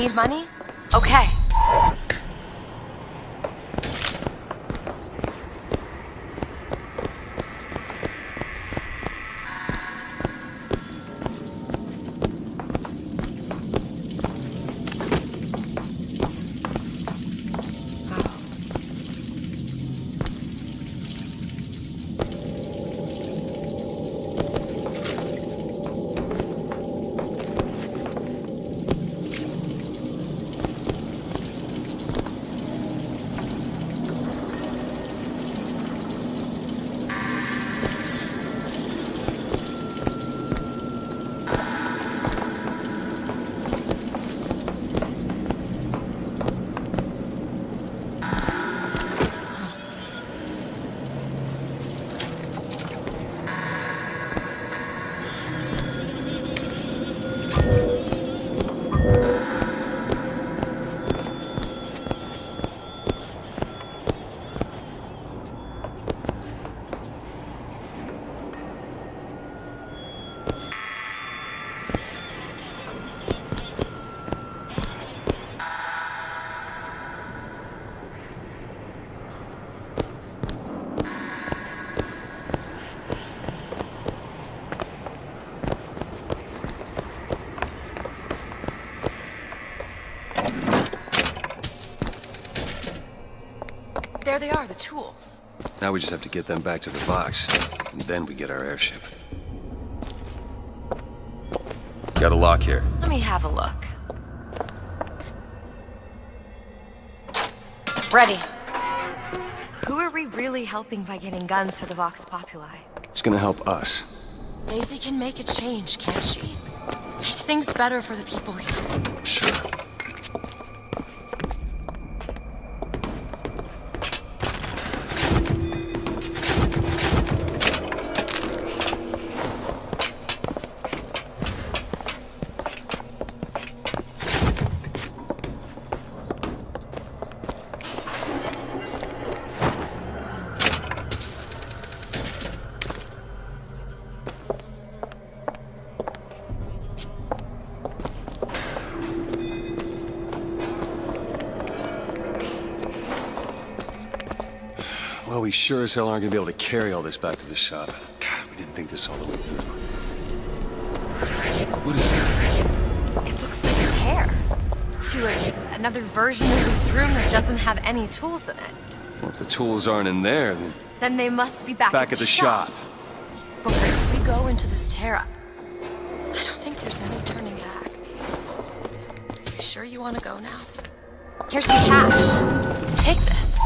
need money? Okay. There they are, the tools. Now we just have to get them back to the box, and then we get our airship. Got a lock here. Let me have a look. Ready. Who are we really helping by getting guns for the Vox Populi? It's gonna help us. Daisy can make a change, can't she? Make things better for the people here. Sure. Well, we sure as hell aren't gonna be able to carry all this back to the shop. God, we didn't think this all the way through. What is that? It looks like a tear. To another version of this room that doesn't have any tools in it. Well, if the tools aren't in there, Then they must be back at the shop. Booker, if we go into this tear-up, I don't think there's any turning back. You sure you want to go now? Here's some cash. Take this.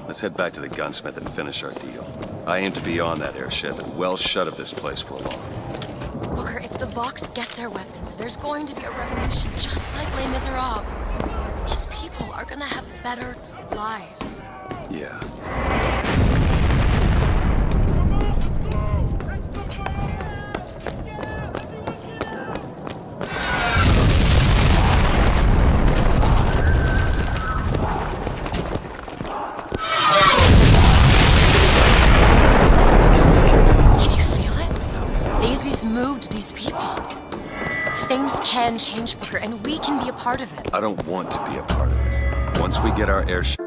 Let's head back to the gunsmith and finish our deal. I aim to be on that airship and well shut of this place for long. Booker, if the Vox get their weapons, there's going to be a revolution just like Les Miserables. These people are gonna have better lives. Yeah. Moved these people. Things can change, Booker, and we can be a part of it. I don't want to be a part of it. Once we get our airship...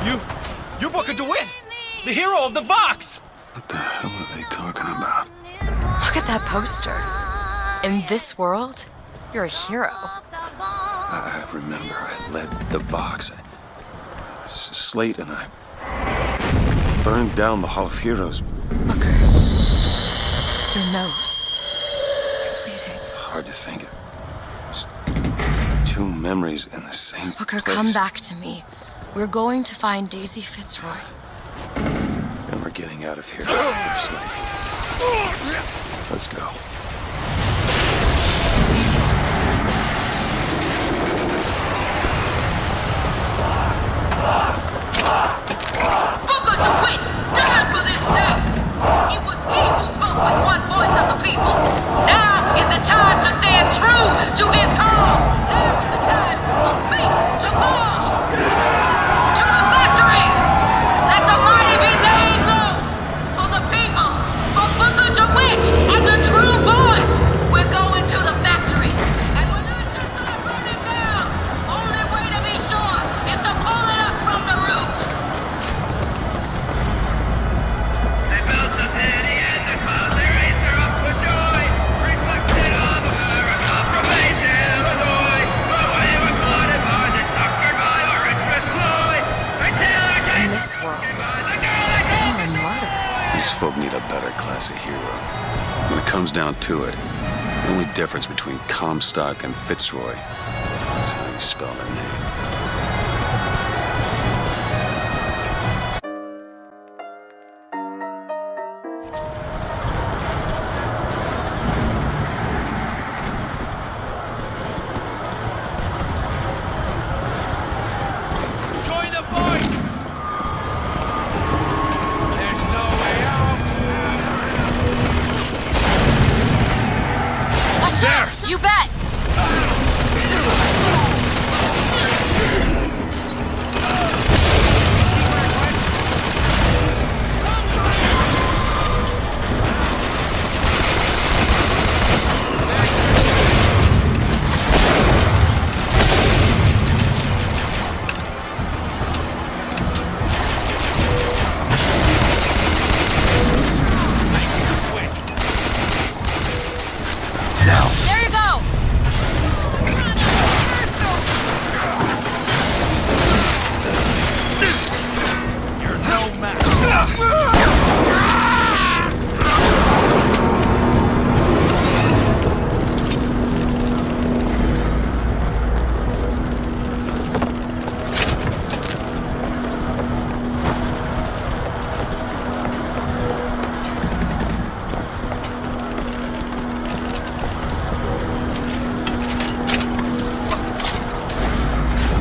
You're Booker DeWitt, the hero of the Vox! What the hell are they talking about? Look at that poster. In this world, you're a hero. I remember I led the Vox. Slate and I burned down the Hall of Heroes. Booker. Your nose. You're bleeding. Hard to think of. Just two memories in the same Booker, place. come back to me. We're going to find Daisy Fitzroy. And we're getting out of here, First Lady. Let's go. Booker DeWitt, stand for this day! It was he who spoke with one voice of the people. Now is the time to stand true to his call. Now is the time for faith to fall. To the factory! Let the mighty be laid low. For the people, for Booker DeWitt and the true voice. We're going to the factory. And when I start running down, only way to be sure is to pull it up from the roof. They built the city and the clouds, they raised her up for joy. Reflected on America from Maine to Illinois. But when you were flooded by the suckered by our interest ploy. In this world, you're a martyr. These folk need a better class of hero. When it comes down to it, the only difference between Comstock and Fitzroy is how you spell their name. Join the fight! There's no way out! Watch out! You bet! There you go! You're no match!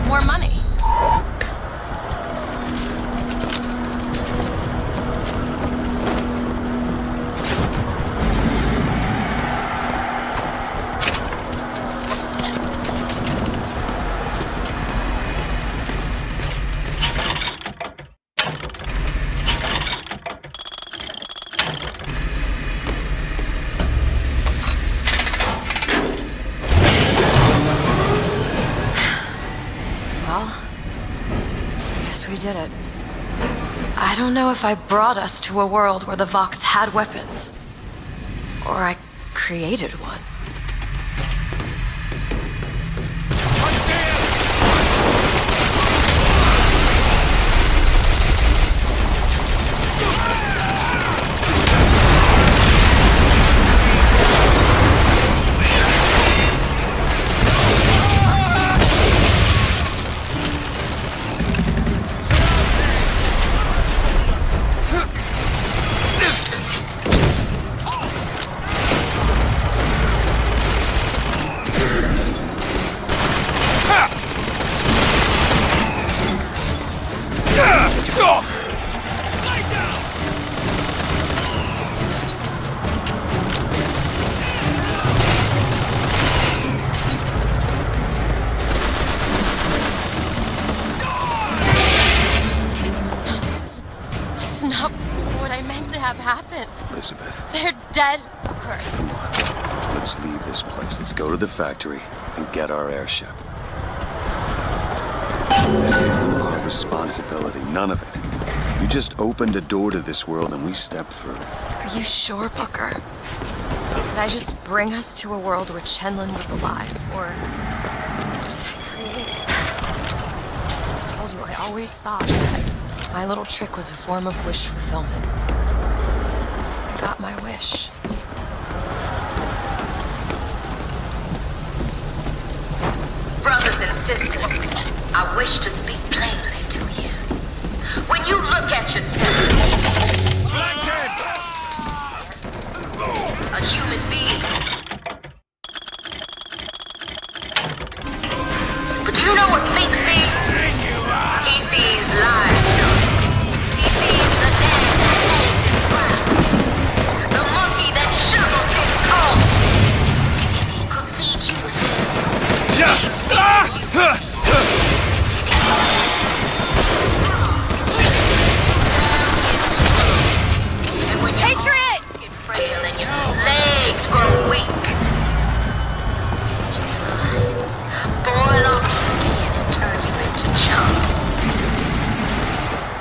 More money. Well, I guess we did it. I don't know if I brought us to a world where the Vox had weapons, or I created one. This is not what I meant to have happen. Elizabeth, They're dead, Booker. come on. Let's leave this place. Let's go to the factory and get our airship. This isn't our responsibility, none of it. You just opened a door to this world and we stepped through. Are you sure, Booker? Did I just bring us to a world where Chenlin was alive, or did I create it? I told you, I always thought that my little trick was a form of wish fulfillment. I got my wish. Brothers and sisters, I wish to speak plainly to you. When you look at yourself, a human being. But do you know what Fink sees? He sees livestock. He sees the dam that lays his ground. The monkey that shovels his coal. If he could feed you with him. And when Patriot! Get frail and your legs grow weak. Boil off your skin and turn you into chunks.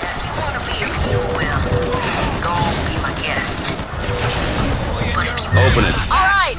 Now, if you want to be a real well, go on, be my guest. But if you Open it. All right!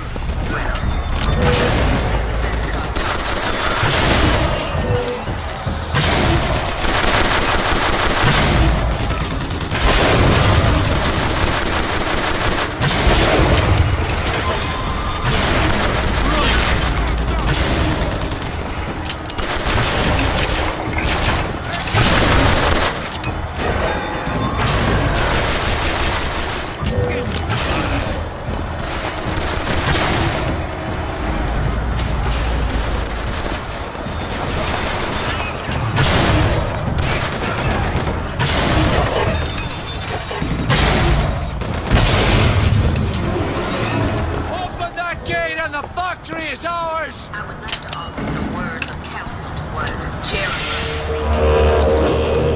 Open that gate and the factory is ours! I would like to offer some words of counsel to what Jerry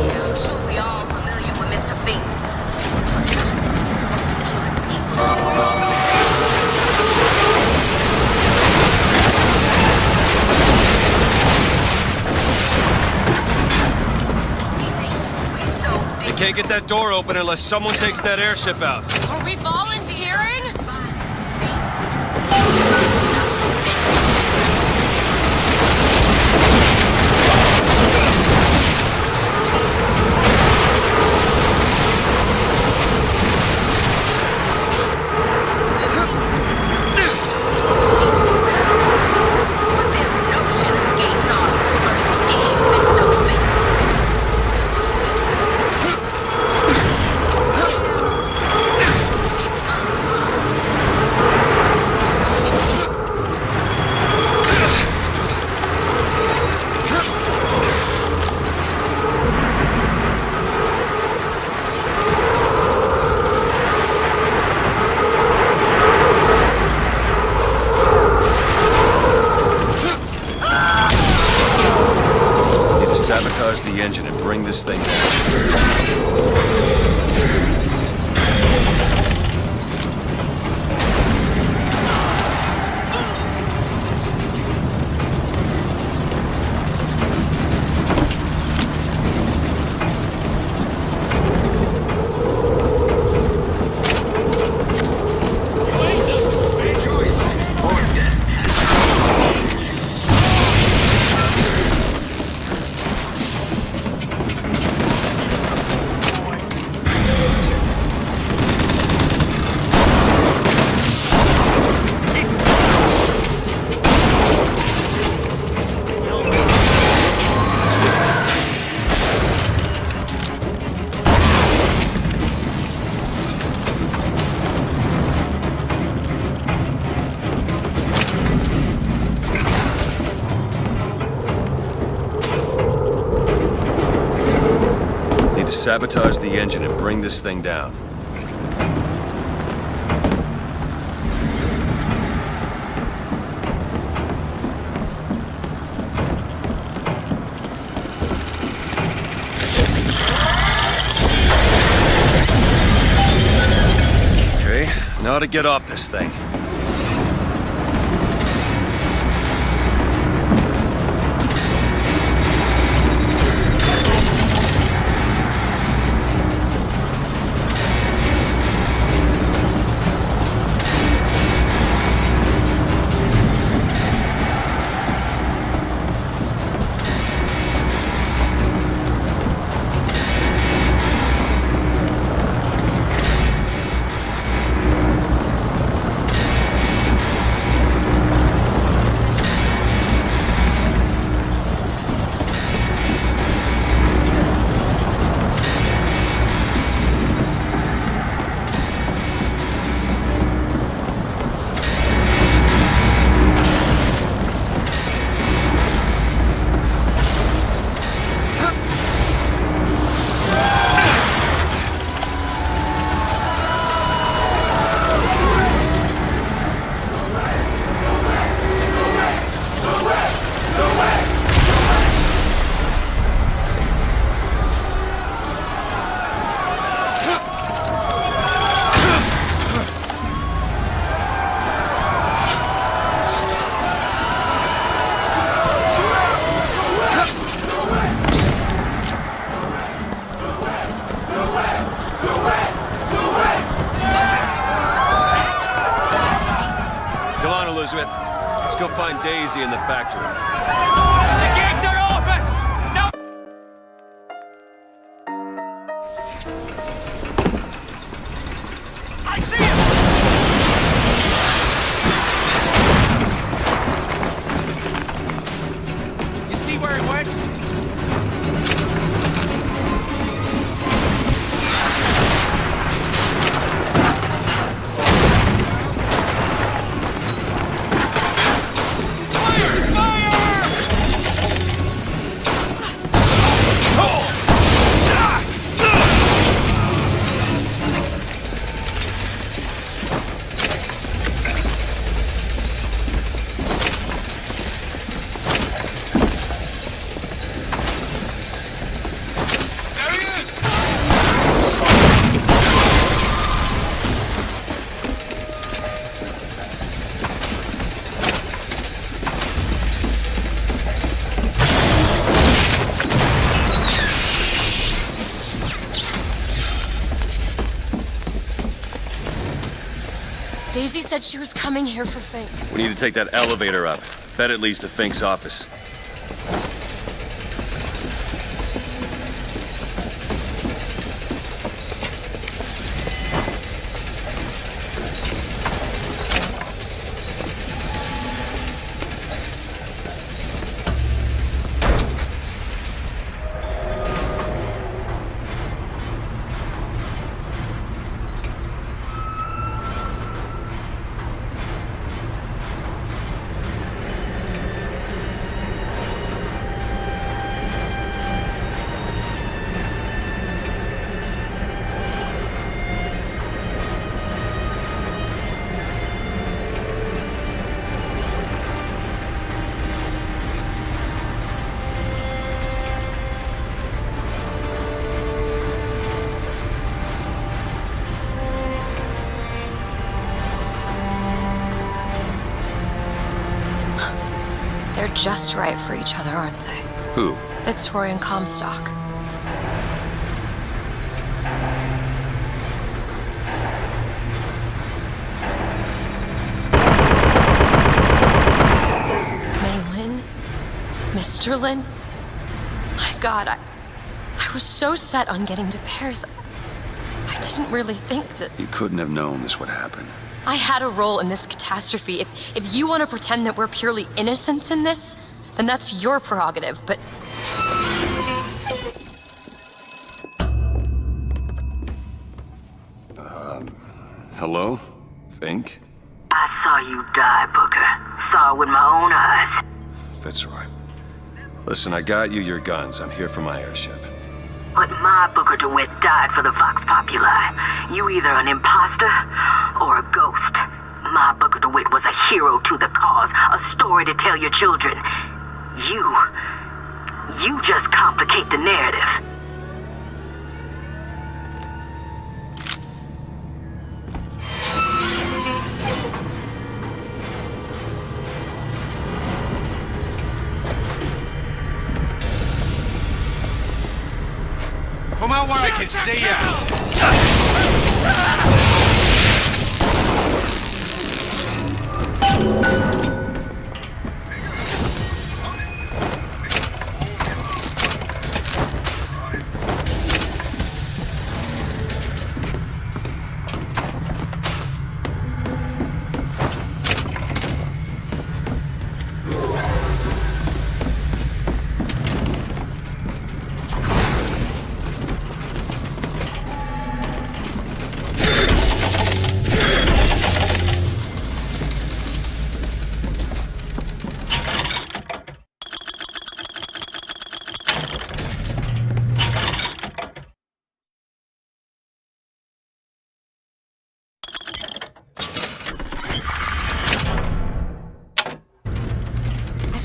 Now, I'm sure we all familiar with Mr. Fink's. They can't get that door open unless someone takes that airship out. Are we volunteering? Sabotage the engine and bring this thing down. Sabotage the engine and bring this thing down. Okay, now to get off this thing. Elizabeth. Let's go find Daisy in the factory. The gates are open! No! I see him! You see where he went? Daisy said she was coming here for Fink. We need to take that elevator up. Bet it leads to Fink's office. They're just right for each other, aren't they? Who? Fitzroy and Comstock. Maylin? Mr. Lin? My God, I was so set on getting to Paris. I didn't really think that... You couldn't have known this would happen. I had a role in this catastrophe. If you want to pretend that we're purely innocents in this, then that's your prerogative, but... Hello? Fink? I saw you die, Booker. Saw it with my own eyes. Fitzroy. Listen, I got you your guns. I'm here for my airship. But my Booker DeWitt died for the Vox Populi. You either an imposter or a ghost. My Booker DeWitt was a hero to the cause, a story to tell your children. You just complicate the narrative. Come out where I can see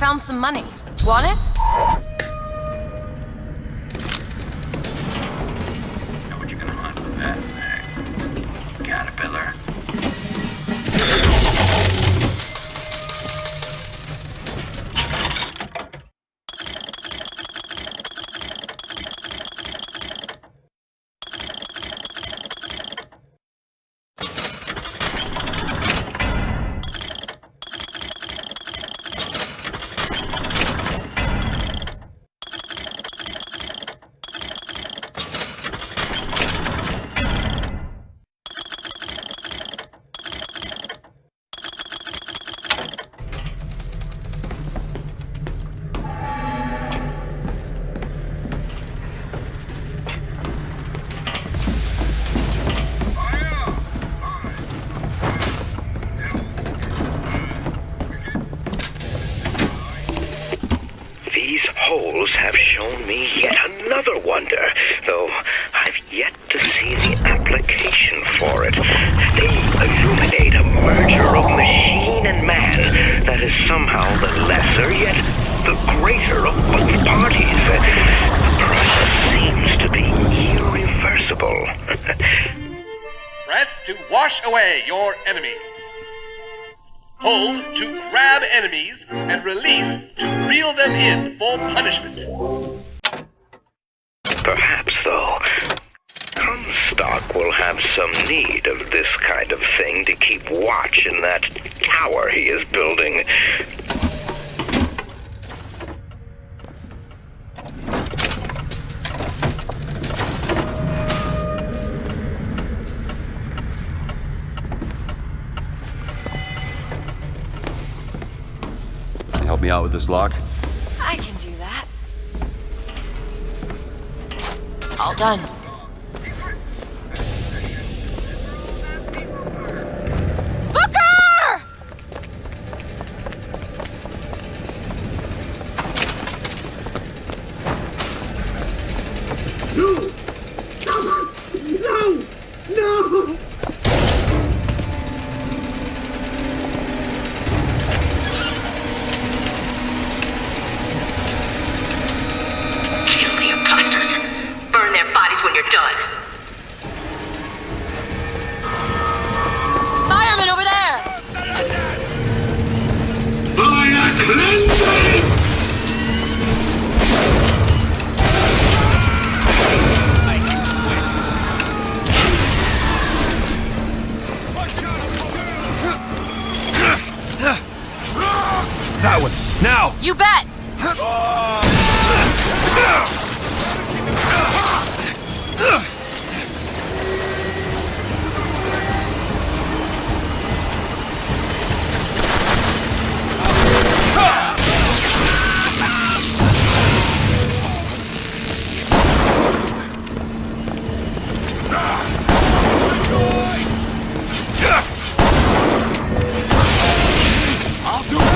Found some money. Want it? Know what you're gonna hunt with that there? Caterpillar. windows have shown me yet another wonder, though I've yet to see the application for it. They illuminate a merger of machine and man that is somehow the lesser yet the greater of both parties. The process seems to be irreversible. Press to wash away your enemies. Hold to grab enemies and release to reel them in for punishment. Perhaps, though, Comstock will have some need of this kind of thing to keep watch in that tower he is building. Help me out with this lock? I can do that. All done. Booker! No! Kill the imposters. Burn their bodies when you're done. Fireman over there! That one, now! You bet! I'll do it!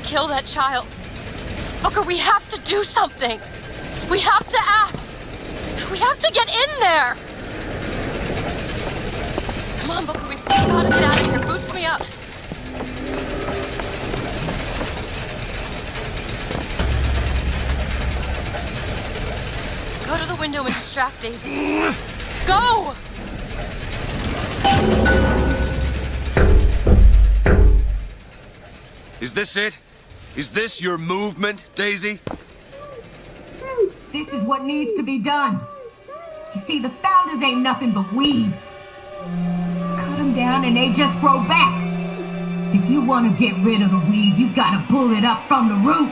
Kill that child. Booker, we have to do something. We have to act. We have to get in there. Come on, Booker, we've got to get out of here. Boost me up. distract Daisy. Go! Is this it? Is this your movement, Daisy? This is what needs to be done. You see, the founders ain't nothing but weeds. Cut them down and they just grow back. If you want to get rid of the weed, you gotta pull it up from the root.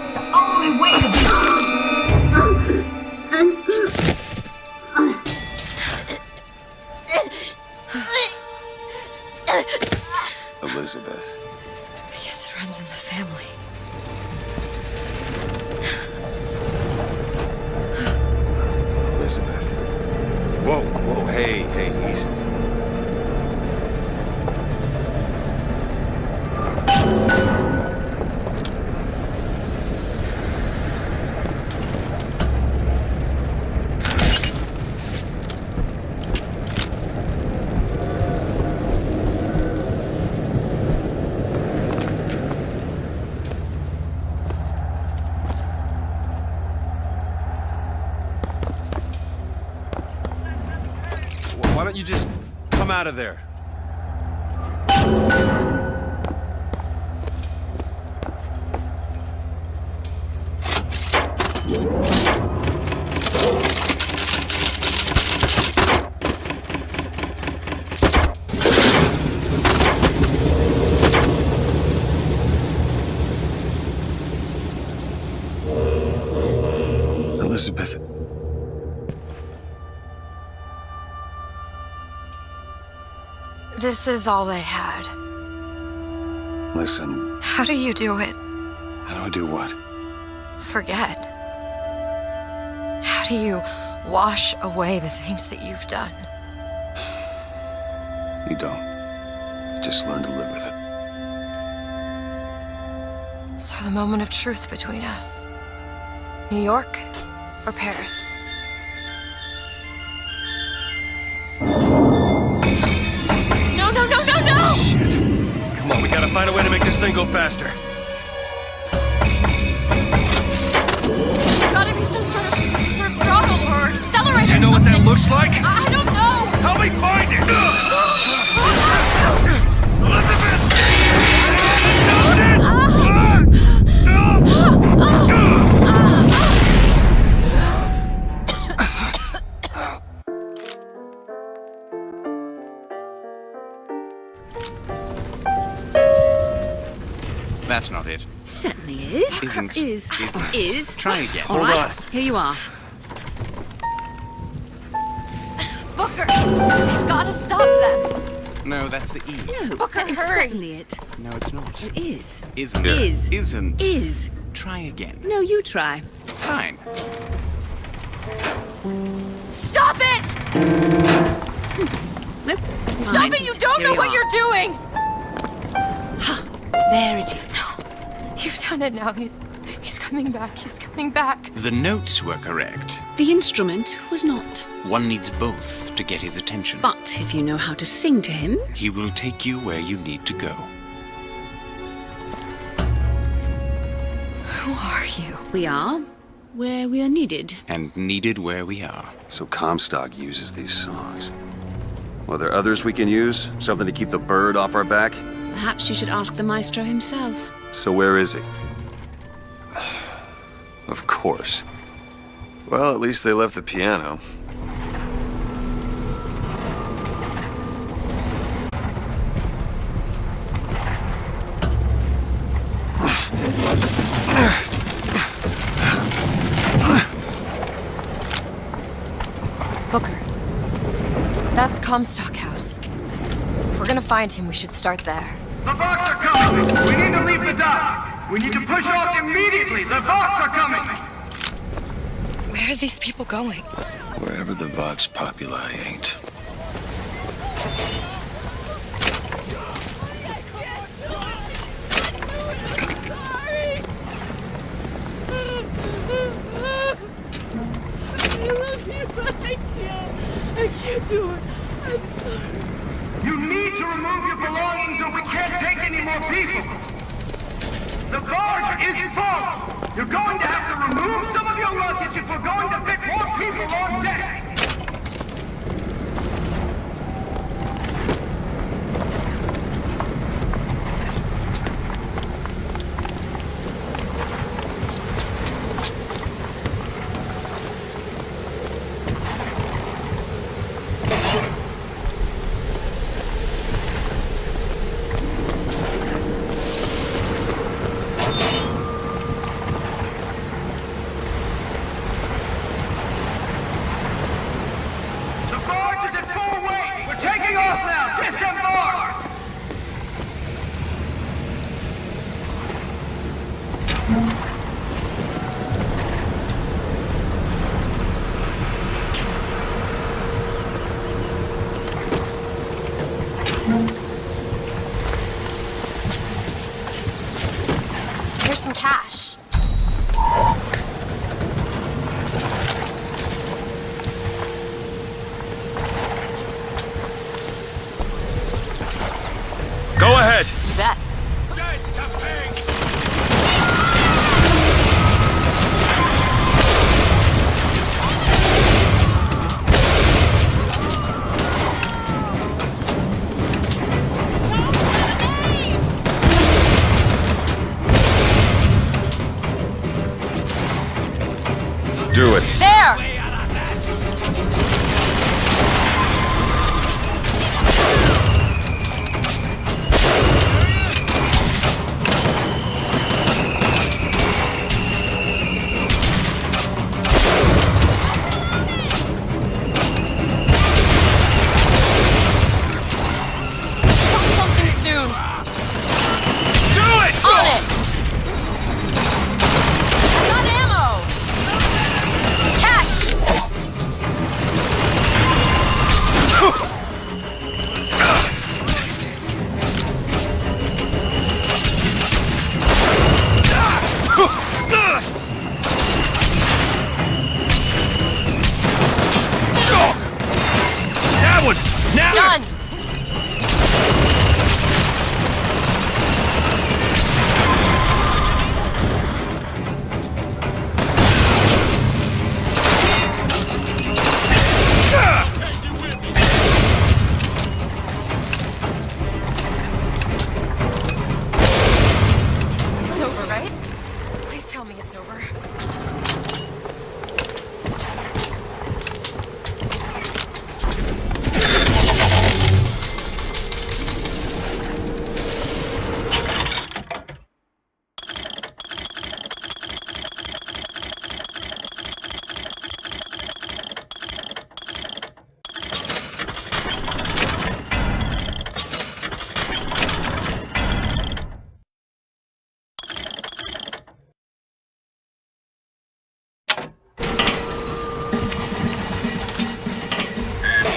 It's the only way to Elizabeth. I guess it runs in the family. Elizabeth. Whoa, whoa, hey, easy. Why don't you just come out of there? Elizabeth. This is all they had. Listen, How do you do it? how do I do what? Forget. How do you wash away the things that you've done? You don't. You just learn to live with it. So the moment of truth between us. New York or Paris? No! Shit. Come on, we gotta find a way to make this thing go faster. There's gotta be some sort of throttle or accelerator. Do you know what that looks like? I don't know. Help me find it! Elizabeth! That's not it. Certainly is. Isn't. Is. Try again. All right, here you are. Booker, we've got to stop them. No, that's the E. No, Booker, that is hurry. certainly it. No, it's not. It is. Isn't. Is. Isn't. Is. Try again. No, you try. Fine. Stop it! Nope. Stop Fine. it! You don't Here know you what are. you're doing! There it is. You've done it now. He's coming back. He's coming back. The notes were correct. The instrument was not. One needs both to get his attention. But if you know how to sing to him... He will take you where you need to go. Who are you? We are where we are needed. And needed where we are. So Comstock uses these songs. Well, there others we can use? Something to keep the bird off our back? Perhaps you should ask the maestro himself. So where is he? Of course. Well, at least they left the piano. Booker. That's Comstock House. If we're gonna find him, we should start there. The Vox are coming! We need to leave the dock! We need to push off immediately! The Vox are coming! Where are these people going? Wherever the Vox Populi ain't. I can't do it. I'm sorry. You need to remove your belongings or we can't take any more people! The barge is full! You're going to have to remove some of your luggage if we're going to fit more people on deck. Here's some cash. Go ahead. You bet. Do it. There! Something soon. Do it! On it! I got ammo! Catch! That one! Now! Done! It's over, right? Please tell me it's over.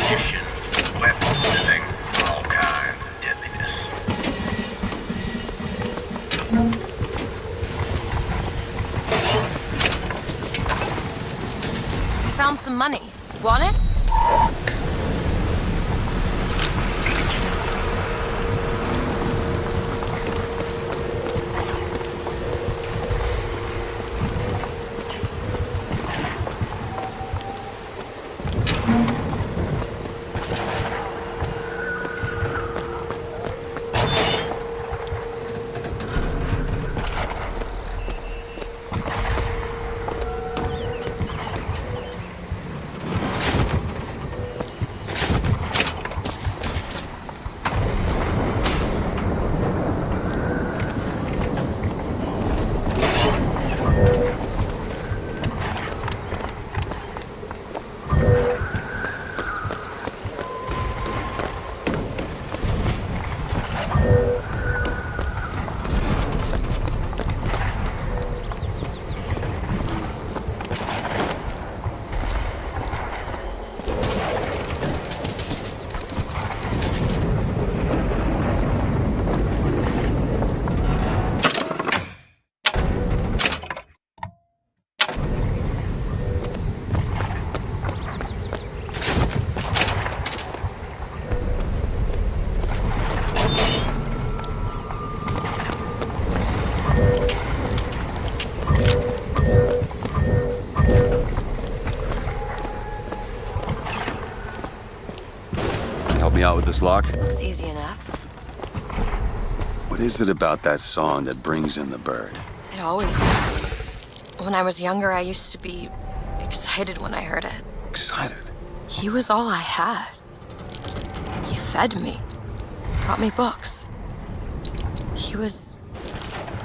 Ammunition, weapons missing, all kinds of deadliness. I found some money. Want it? me out with this lock? Looks easy enough. What is it about that song that brings in the bird? It always has. When I was younger, I used to be excited when I heard it. Excited? He was all I had. He fed me, brought me books. He was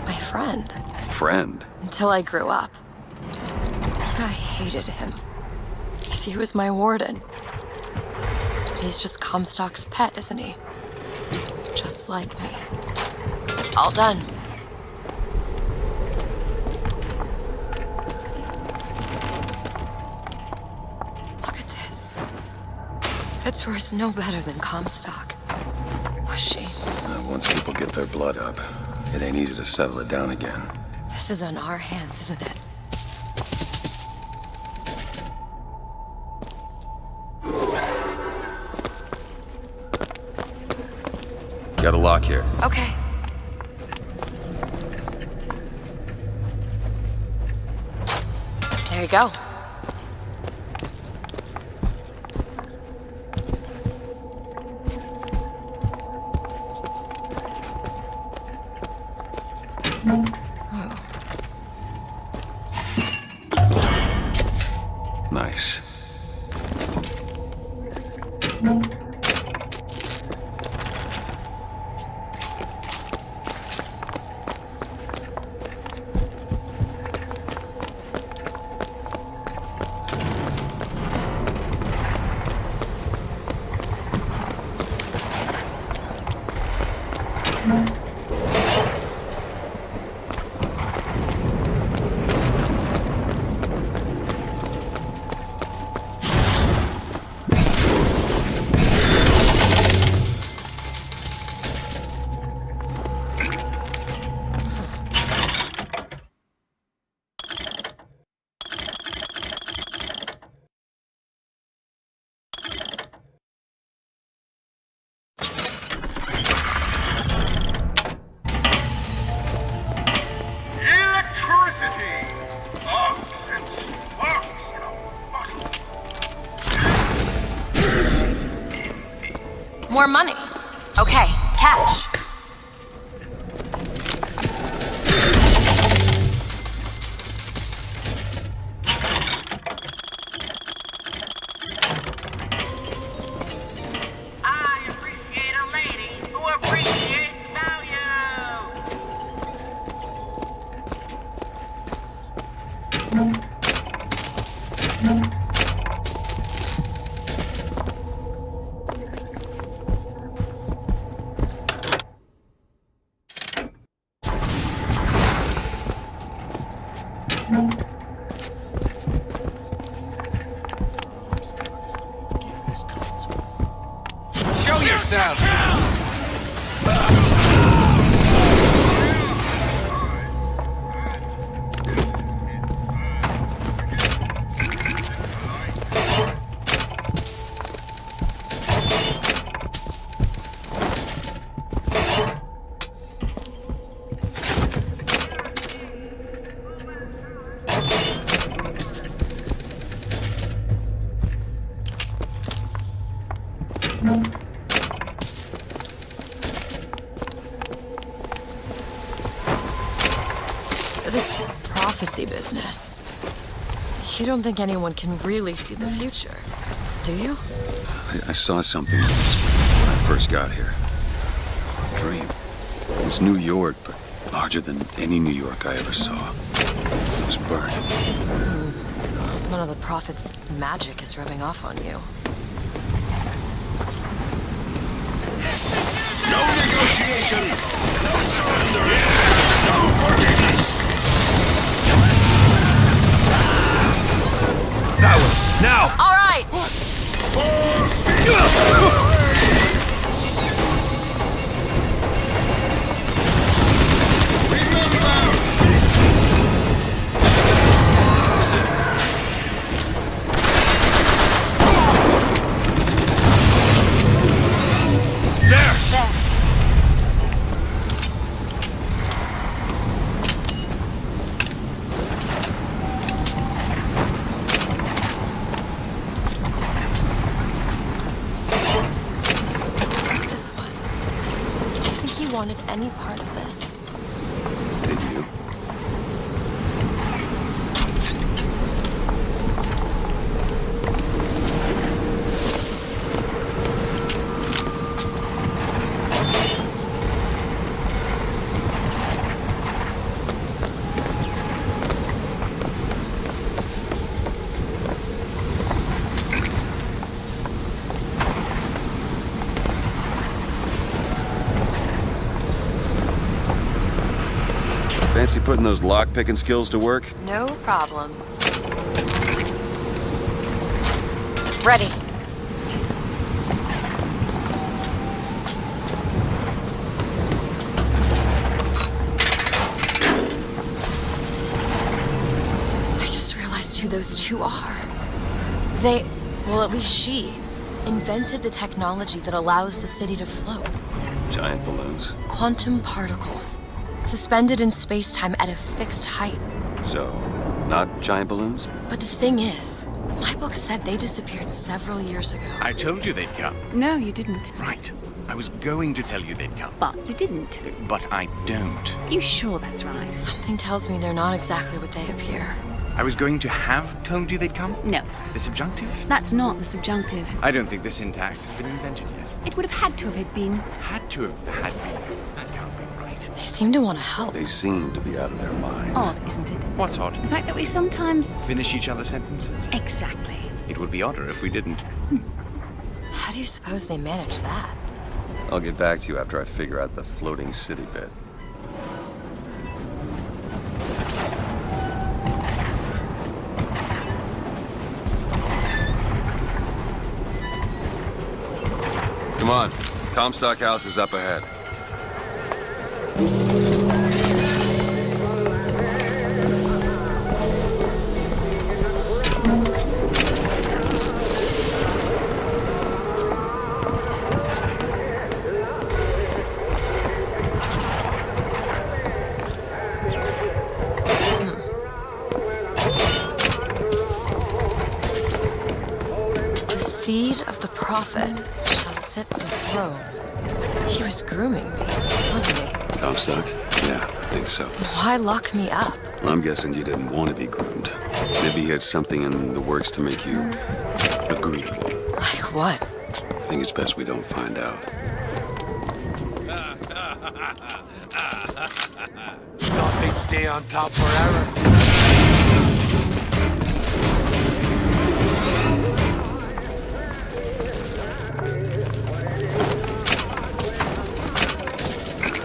my friend. Friend? Until I grew up. And I hated him. Because he was my warden. But he's just Comstock's pet, isn't he? Just like me. All done. Look at this. Fitzroy's no better than Comstock. Was she? Once people get their blood up, it ain't easy to settle it down again. This is on our hands, isn't it? Got a lock here. Okay. There you go. Nice. More money. Okay, catch. I appreciate a lady who appreciates value. Show yourself! This prophecy business. You don't think anyone can really see the future, do you? I saw something when I first got here. A dream. It was New York, but larger than any New York I ever saw. It was burning. None of the prophet's magic is rubbing off on you. No negotiation! No surrender! No forgiveness! That one! Now! All right! wanted any part of this. Did you? Fancy putting those lock-picking skills to work? No problem. Ready. I just realized who those two are. They, well, at least she, invented the technology that allows the city to float. Giant balloons. Quantum particles. Suspended in space-time at a fixed height. So, not giant balloons? But the thing is, my book said they disappeared several years ago. I told you they'd come. No, you didn't. Right. I was going to tell you they'd come. But you didn't. But I don't. You sure that's right? Something tells me they're not exactly what they appear. I was going to have told you they'd come? No. The subjunctive? That's not the subjunctive. I don't think the syntax has been invented yet. It would have had to have been. Had to have had been. That can't be right. They seem to want to help. They seem to be out of their minds. Odd, isn't it? What's odd? The fact that we sometimes... Finish each other's sentences? Exactly. It would be odder if we didn't. How do you suppose they manage that? I'll get back to you after I figure out the floating city bit. Come on. Comstock House is up ahead. The seed of the prophet shall sit the throne. He was grooming me, wasn't he? Comstock? Yeah, I think so. Why lock me up? I'm guessing you didn't want to be groomed. Maybe he had something in the works to make you agreeable. Like what? I think it's best we don't find out. Thought they'd stay on top forever.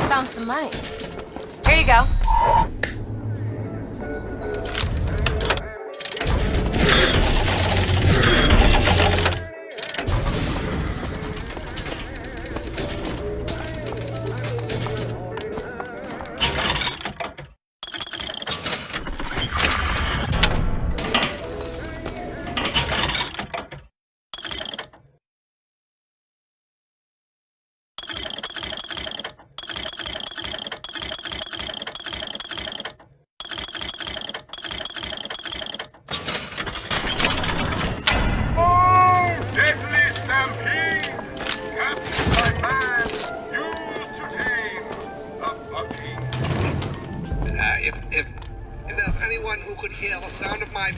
Found some money. Here you go.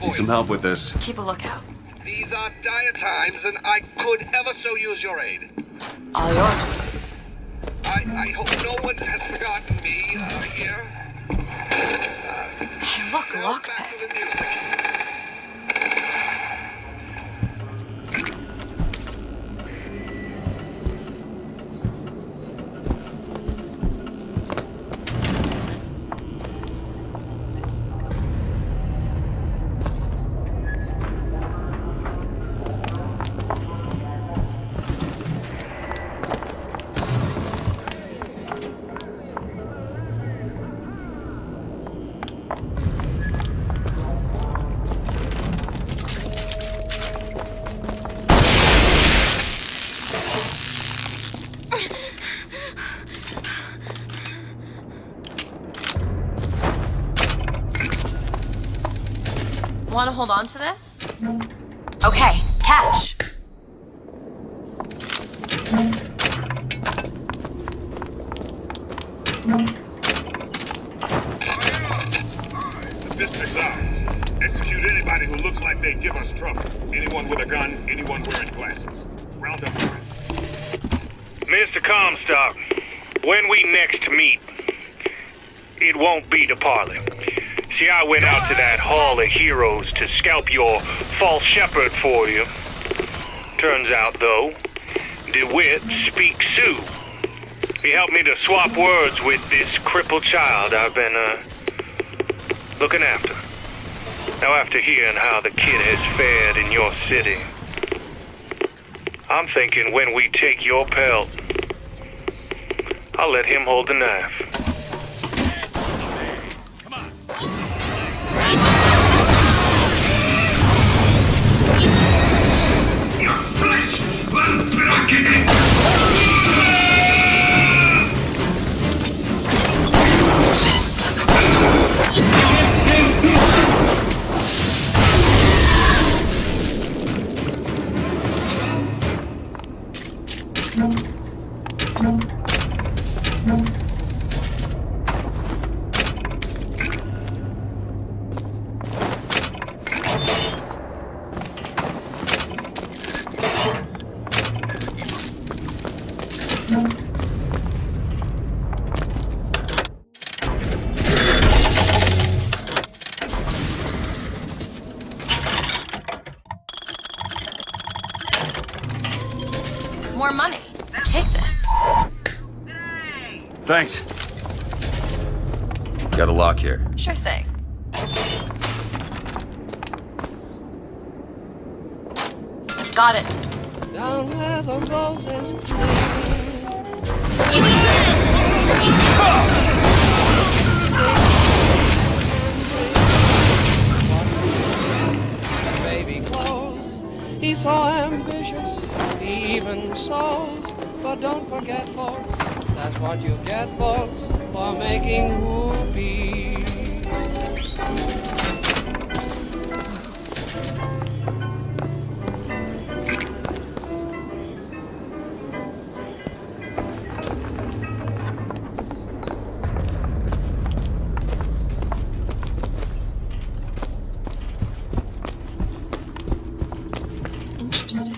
Need some help with this. Keep a lookout. These are dire times, and I could ever so use your aid. All yours. I hope no one has forgotten me here. Hey, look, lockpick. Want to hold on to this? Okay, catch. give us trouble. Anyone with a gun, anyone wearing glasses. Round up the rest. Mr. Comstock, when we next meet, it won't be to parley. See, I went out to that Hall of Heroes to scalp your false shepherd for you. Turns out, though, DeWitt speaks Sioux. He helped me to swap words with this crippled child I've been, looking after. Now, after hearing how the kid has fared in your city, I'm thinking when we take your pelt, I'll let him hold the knife. Your flesh will blacken it! More money. Take this. Thanks. Got a lock here. Sure thing. Got it. Down where the roses baby clothes, he's so ambitious, he even sews. But don't forget, folks, that's what you get, folks, for making whoopee. Interesting.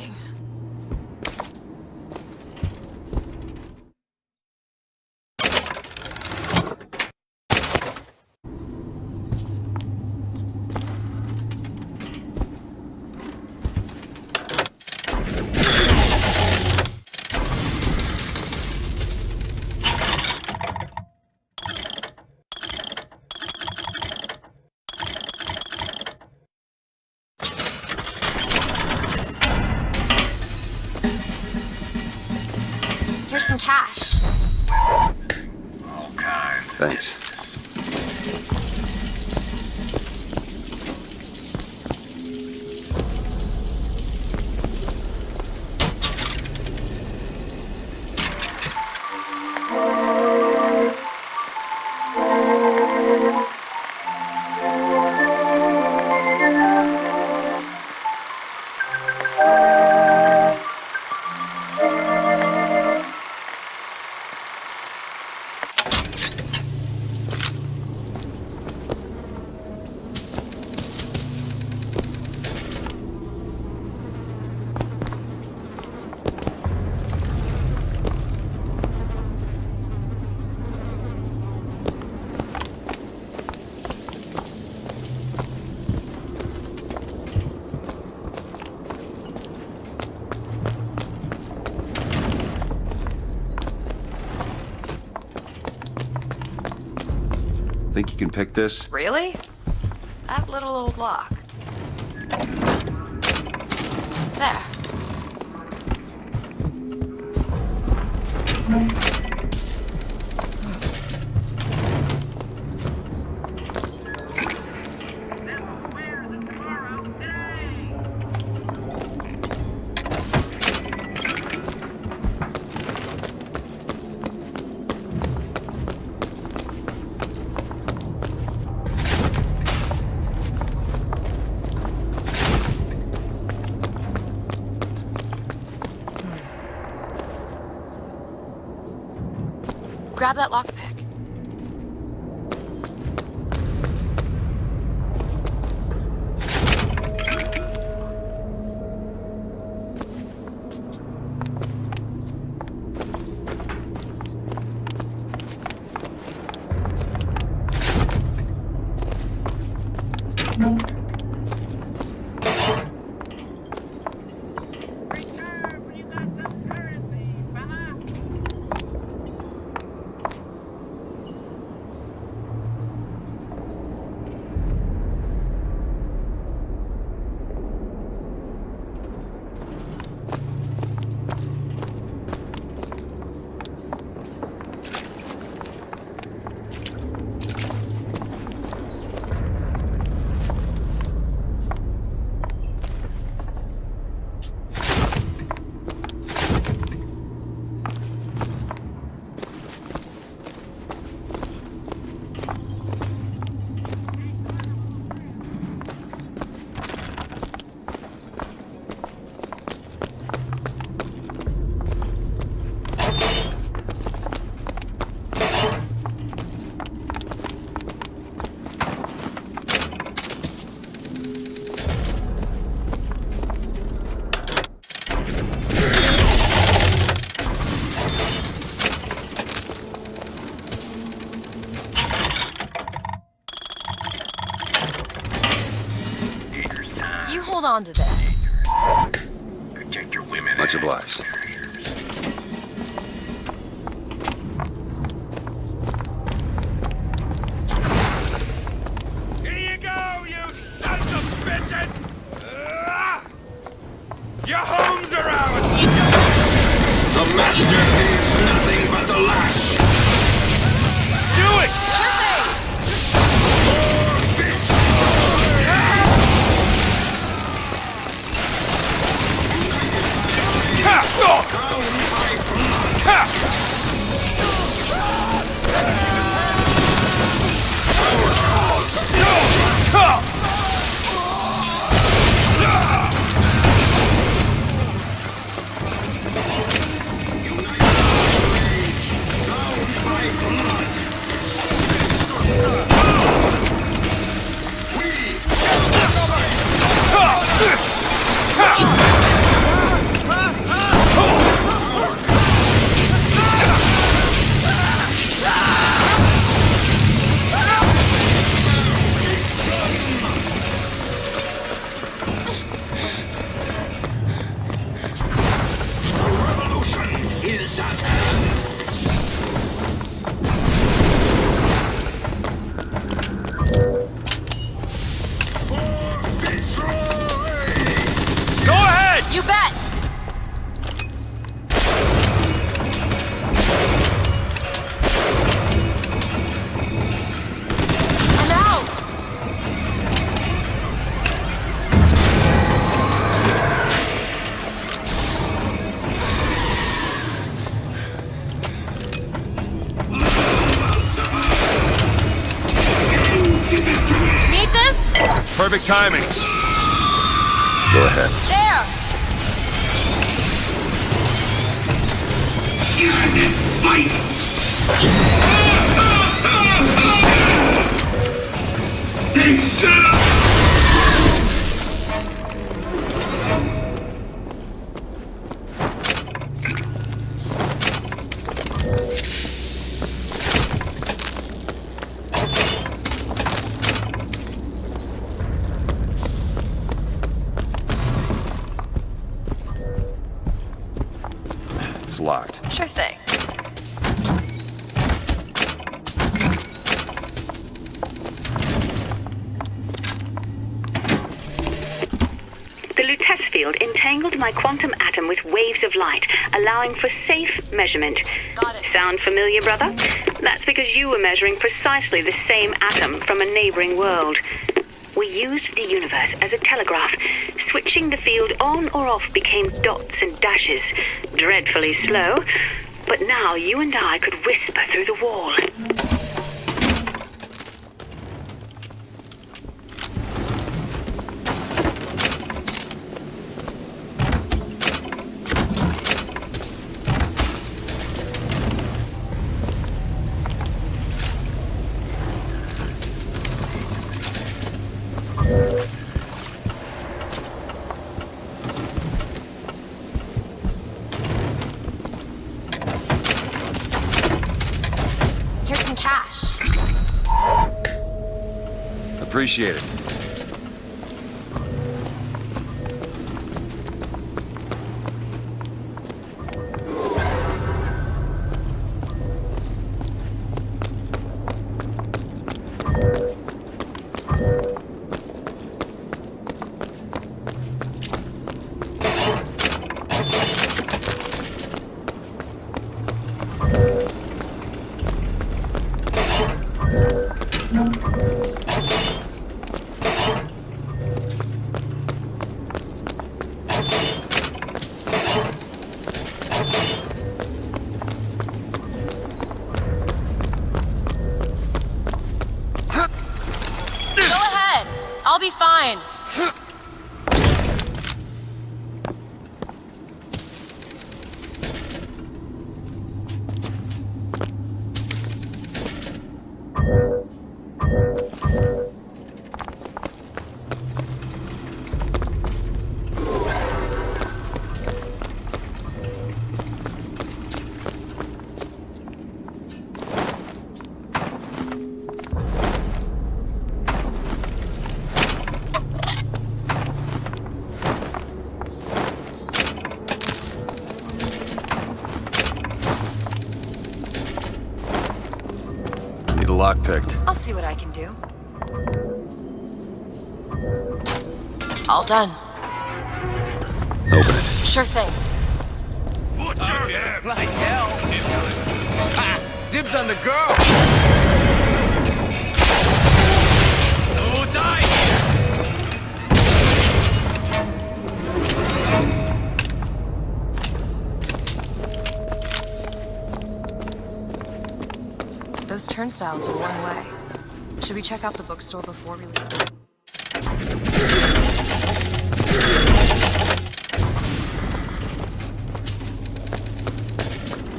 Here's some cash. Thanks. Think you can pick this? Really? That little old lock. There. Grab that lockpick. hold on to this. Much obliged. Here you go, you sons of bitches! Your homes are ours! The master fears nothing but the lash! Do it! Perfect timing. Go ahead. There! Fight! Hey, shut up! It's locked. Sure thing. The Lutece field entangled my quantum atom with waves of light, allowing for safe measurement. Got it. Sound familiar, brother? That's because you were measuring precisely the same atom from a neighboring world. We used the universe as a telegraph. Switching the field on or off became dots and dashes. Dreadfully slow, but now you and I could whisper through the wall. Here's some cash. Appreciate it. I'll be fine. lockpicked. I'll see what I can do. All done. Open it. Sure thing. Butcher him! Like hell! Dibs on his boots. Ha! Dibs on the girl! No die here! Those turnstiles are one way. Should we check out the bookstore before we leave?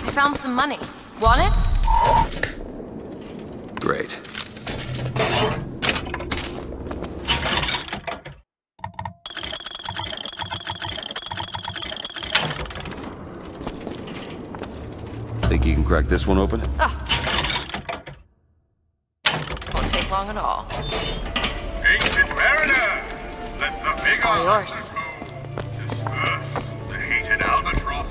I found some money. Want it? Great. Think you can crack this one open? Won't take long at all. Ancient mariner, let the vigors All yours. disperse the hated albatross.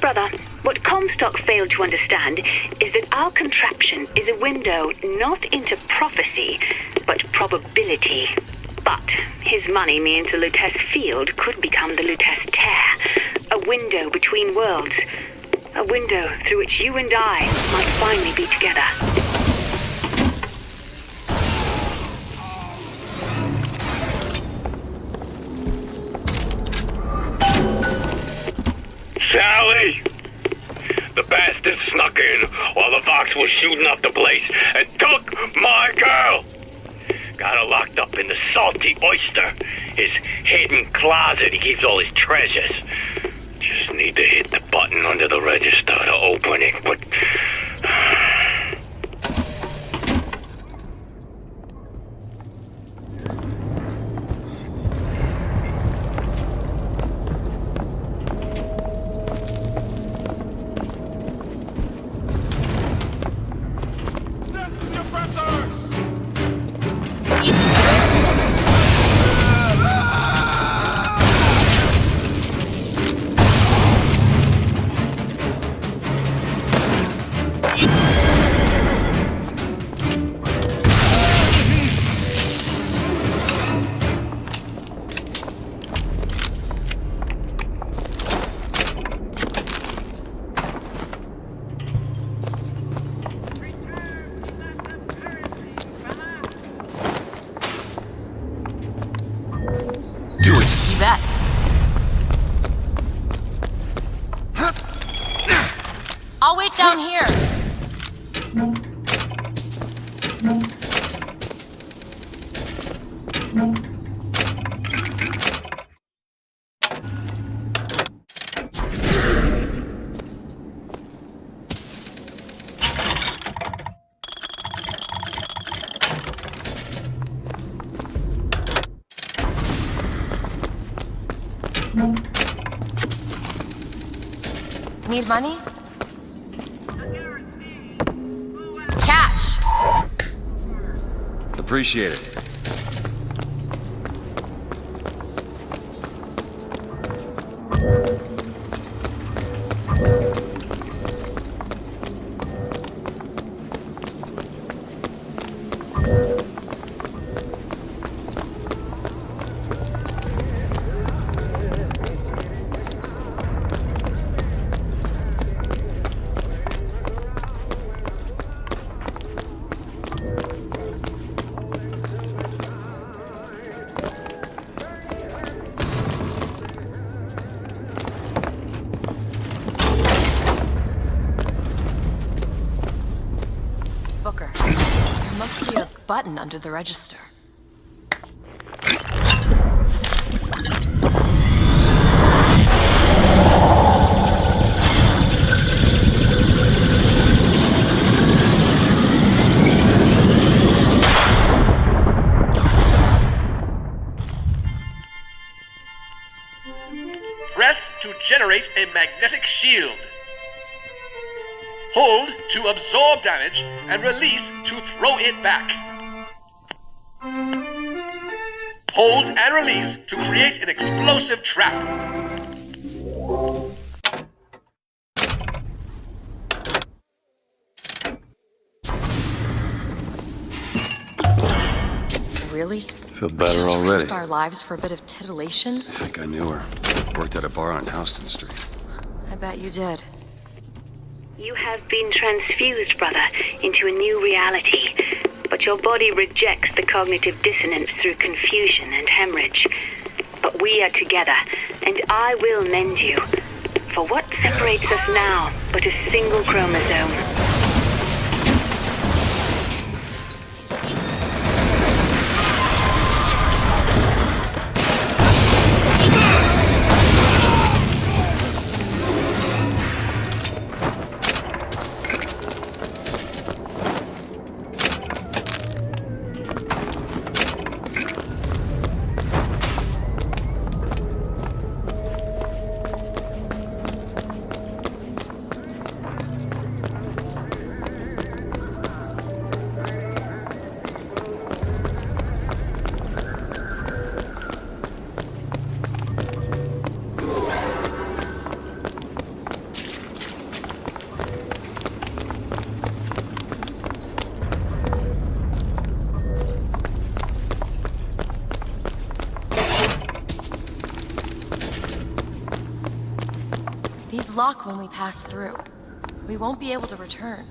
Brother, what Comstock failed to understand is that our contraption is a window not into prophecy, but probability. But his money means the Lutece field could become the Lutece tear, a window between worlds, a window through which you and I might finally be together. Sally! The bastard snuck in while the Vox was shooting up the place and took my girl! Got her locked up in the Salty Oyster, his hidden closet he keeps all his treasures. Just need to hit the button under the register to open it, but... I'll wait down here. Need money? Cash! Appreciate it. Booker, there must be a button under the register. to generate a magnetic shield. Hold to absorb damage, and release to throw it back. Hold and release to create an explosive trap. Really? Feel We better just already. risked our lives for a bit of titillation? I think I knew her. Worked at a bar on Houston Street. I bet you did. You have been transfused, brother, into a new reality. But your body rejects the cognitive dissonance through confusion and hemorrhage. But we are together, and I will mend you. For what separates us now but a single chromosome? These lock when we pass through. We won't be able to return.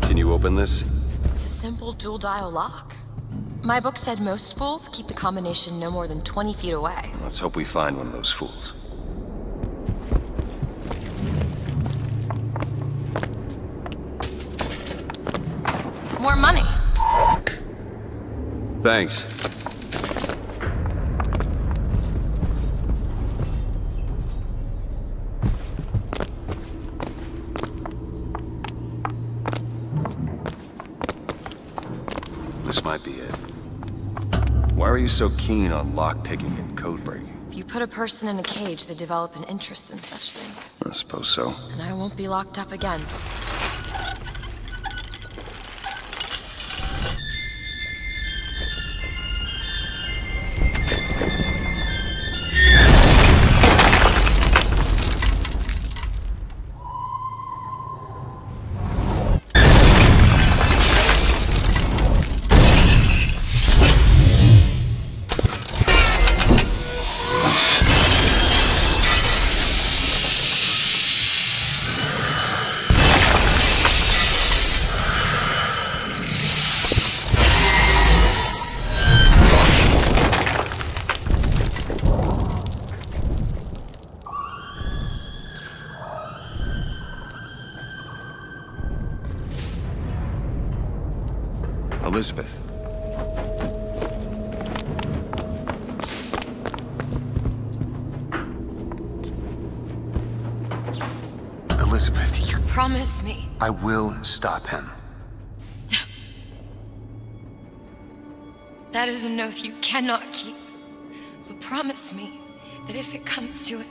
Can you open this? It's a simple dual dial lock. My book said most fools keep the combination no more than 20 feet away. Let's hope we find one of those fools. More money. Thanks. This might be it. Why are you so keen on lockpicking and code breaking? If you put a person in a cage, they develop an interest in such things. I suppose so. And I won't be locked up again. Elizabeth. Elizabeth, you... Promise me. I will stop him. That is an oath you cannot keep. But promise me that if it comes to it,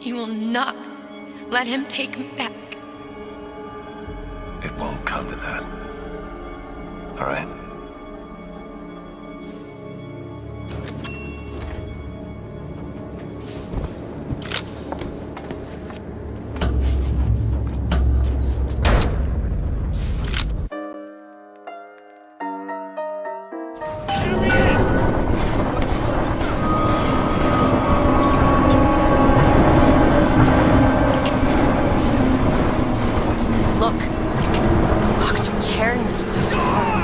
you will not let him take me back. It won't come to that. All right? Look, Fox are tearing this place apart.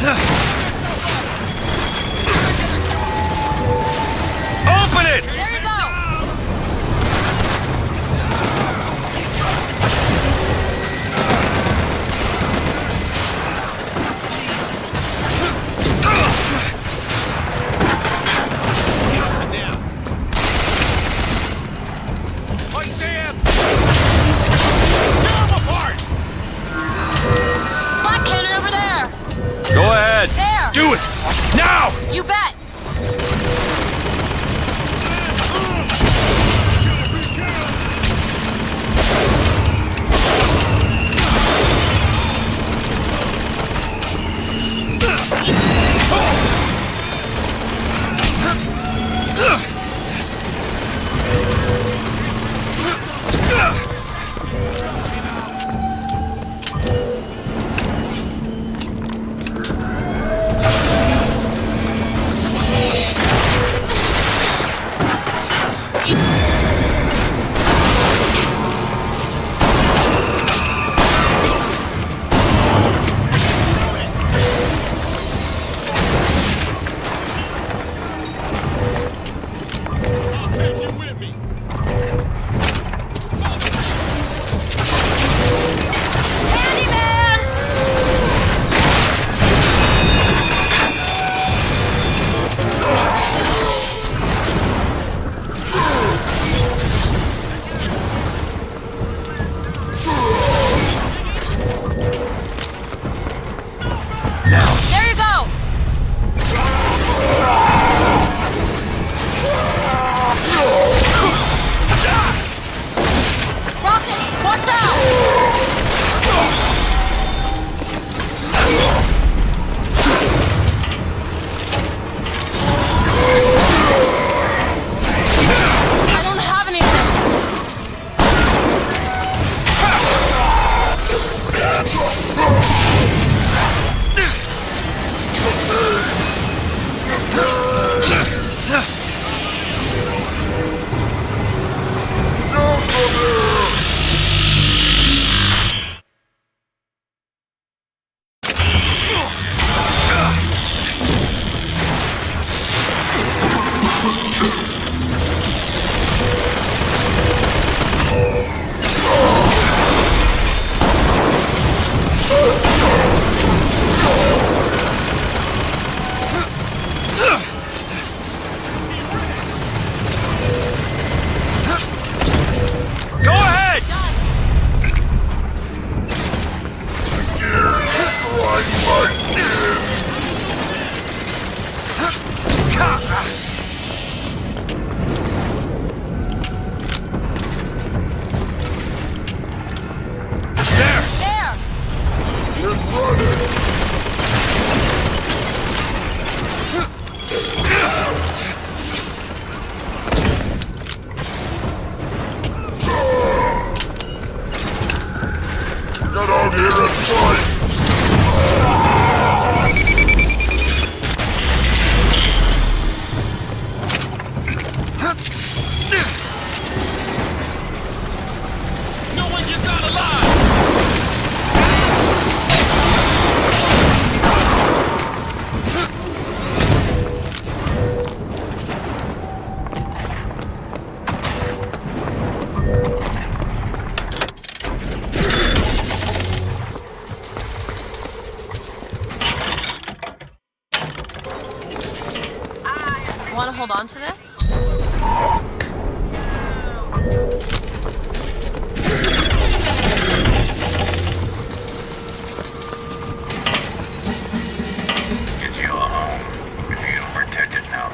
Open it! There you go! I see him! Tear him apart! Black cannon over there! Go ahead! There! Do it! Now! You bet! Want to hold on to this? It's your home. If you don't protect it now.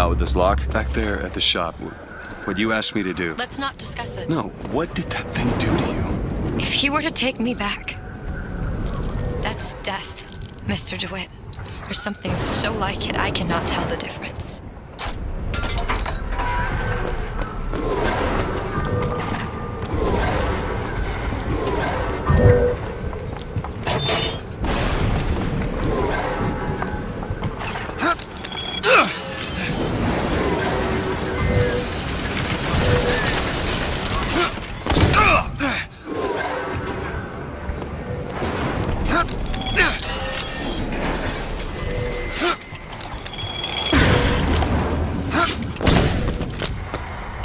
out with this lock? Back there at the shop. What you asked me to do. Let's not discuss it. No, what did that thing do to you? If he were to take me back, that's death, Mr. DeWitt. Or something so like it, I cannot tell the difference.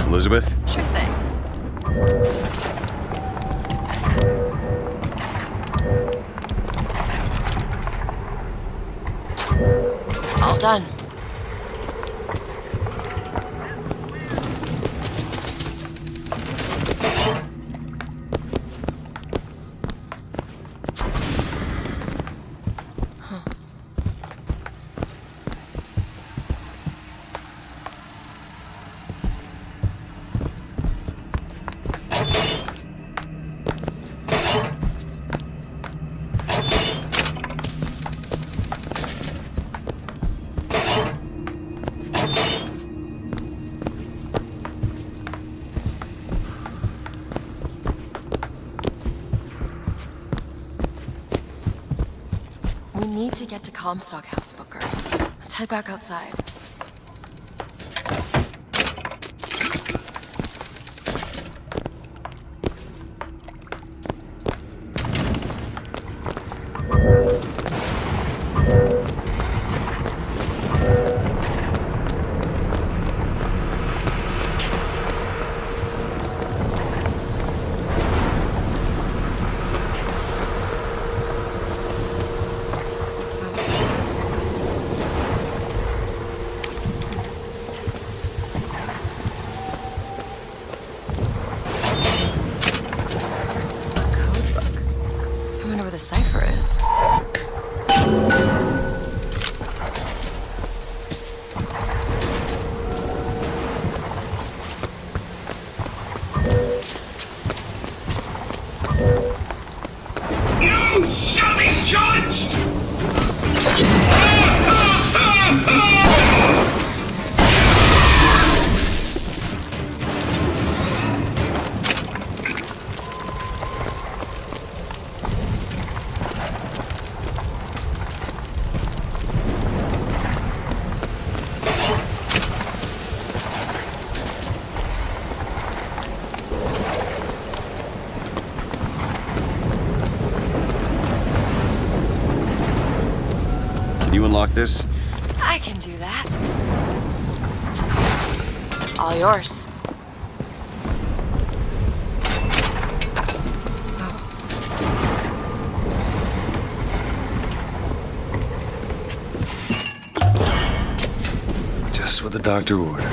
Elizabeth? Sure thing. All done. We need to get to Comstock House, Booker. Let's head back outside. The cipher is. You shall be judged! You unlock this? I can do that. All yours. Just what the doctor ordered.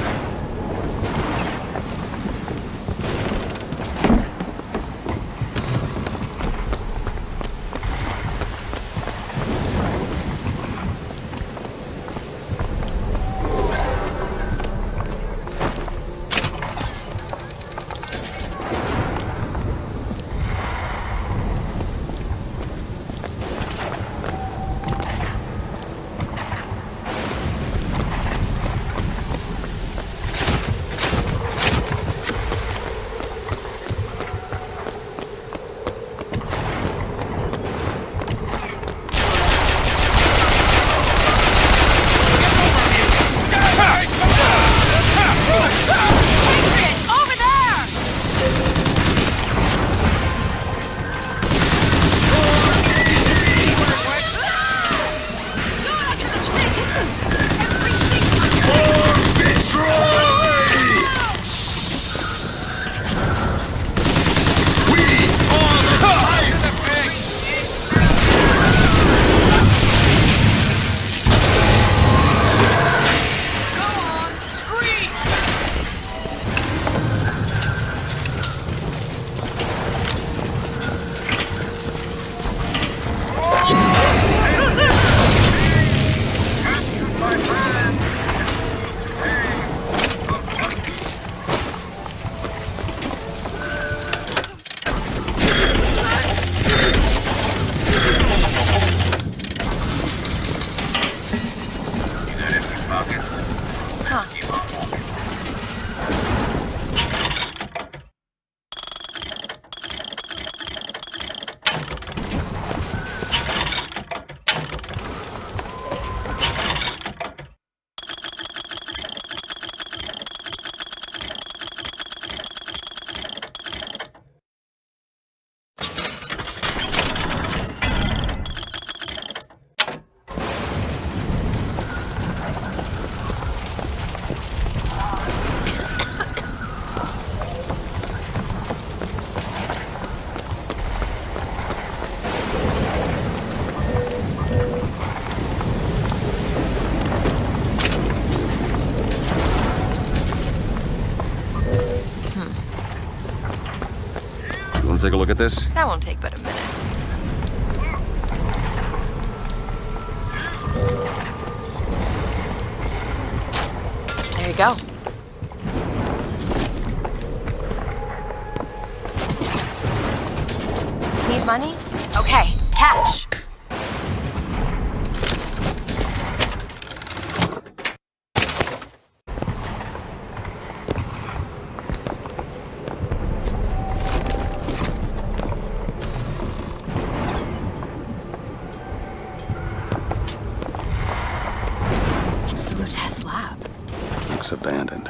Want to take a look at this? That won't take but a minute. There you go. Need money? Okay, catch. It's the Lieutenant's lab. Looks abandoned.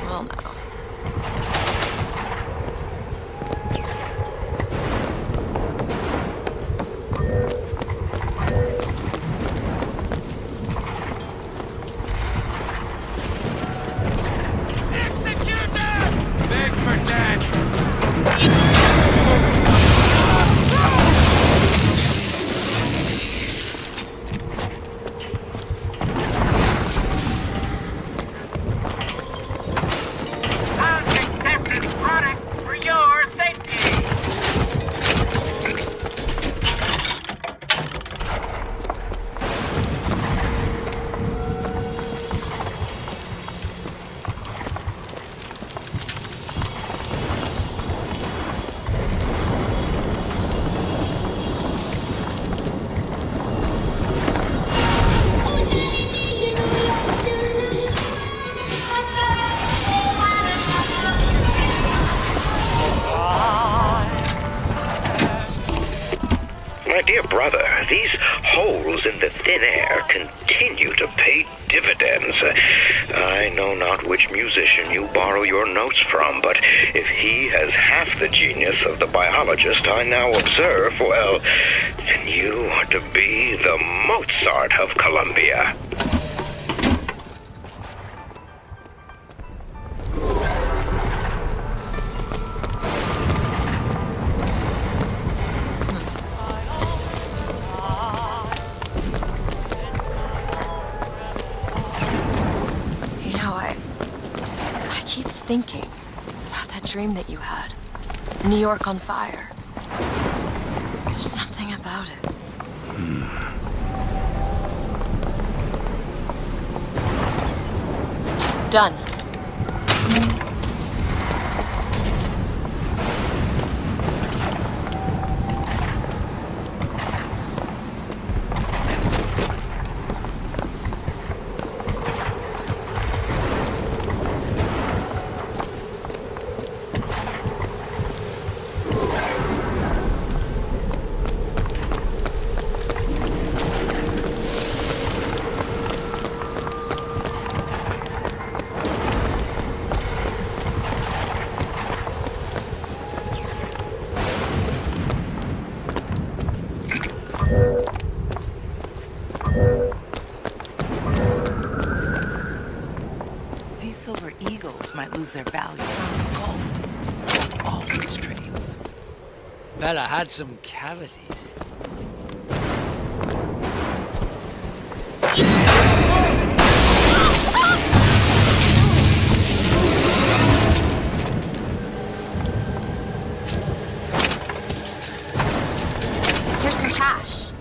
Well, no. Beg for death! I'll take Captain's product for your safety. My dear brother, these holes in the thin air continue to pay dividends. I know not which musician you borrow your notes from, but if he has half the genius of the biologist I now observe, well, then you are to be the Mozart of Columbia. You know, I keep thinking about that dream that you had. New York on fire. There's something about it. Done. These silver eagles might lose their value around the gold of all these trades. Bella had some cavities. Here's some cash.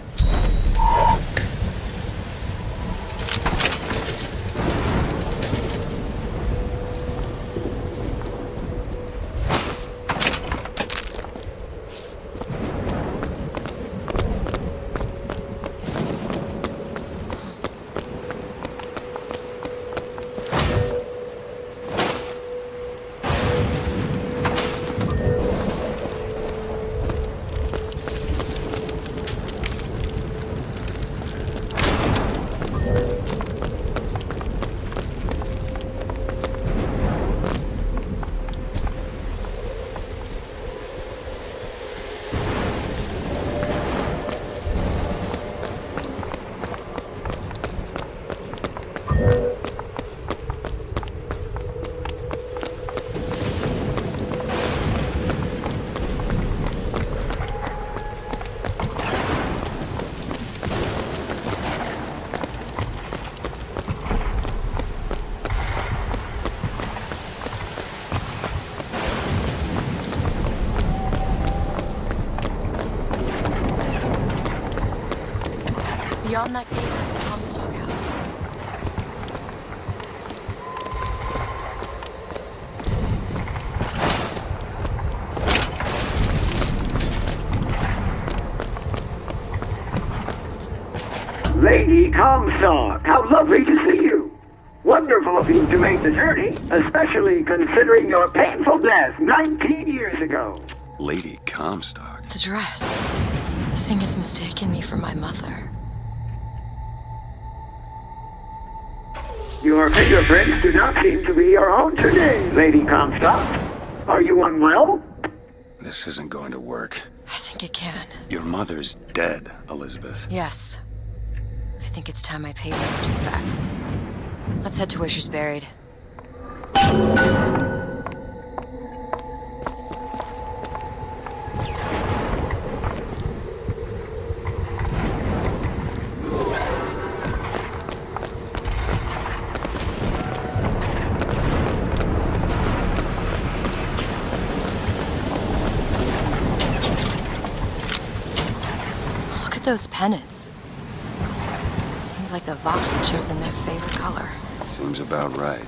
Beyond that gate lies Comstock House. Lady Comstock, how lovely to see you. Wonderful of you to make the journey, especially considering your painful death 19 years ago. Lady Comstock? The dress. The thing has mistaken me for my mother. Your fingerprints do not seem to be your own today, Lady Comstock. Are you unwell? This isn't going to work. I think it can. Your mother's dead, Elizabeth. Yes. I think it's time I paid my respects. Let's head to where she's buried. Look at those pennants. Seems like the Vox have chosen their favorite color. Seems about right.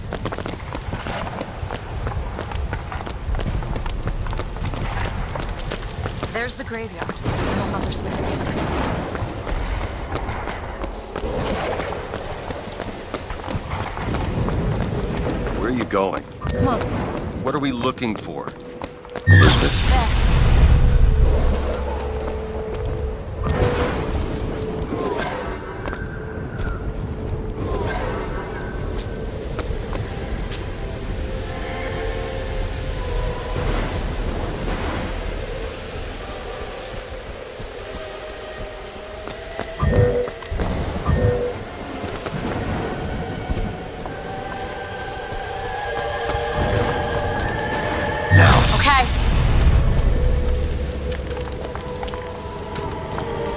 There's the graveyard. My mother's buried. Where are you going? Come on. What are we looking for? Elizabeth. There.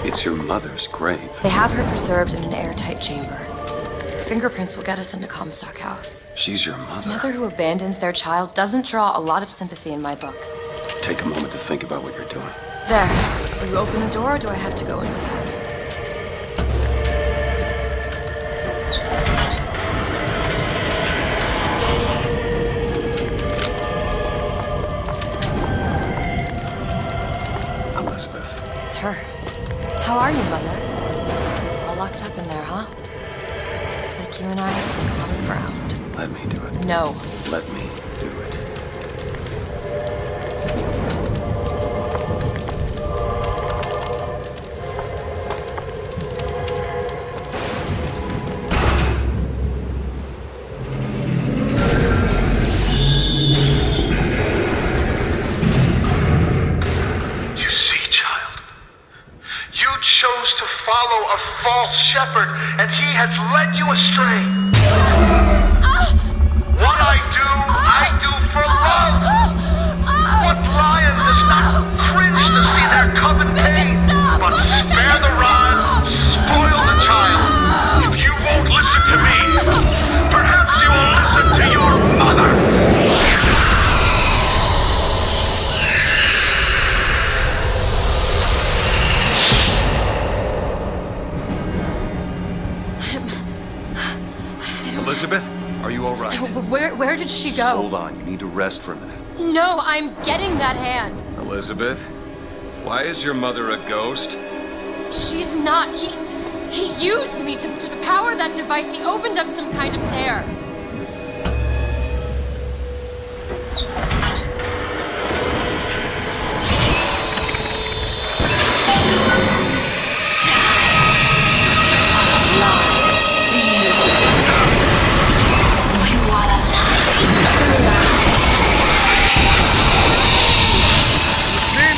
It's your mother's grave. They have her preserved in an airtight chamber. Her fingerprints will get us into Comstock House. She's your A mother. mother who abandons their child doesn't draw a lot of sympathy in my book. Take a moment to think about what you're doing. There. Will you open the door, or do I have to go in without? Elizabeth. It's her. How are you, Mother? All locked up in there, huh? Looks like you and I have some common ground. Let me do it. No. Let me do it. You see, child, you chose to follow a false shepherd, and he has led you astray. What I do for love. What lion does not cringe to see their coven pain, but spare the rod, spoil the child. If you won't listen to me, perhaps you will listen to your mother. Elizabeth, are you all right? Where did she Just go? hold on. You need to rest for a minute. No, I'm getting that hand. Elizabeth, why is your mother a ghost? She's not. He used me to power that device. He opened up some kind of tear.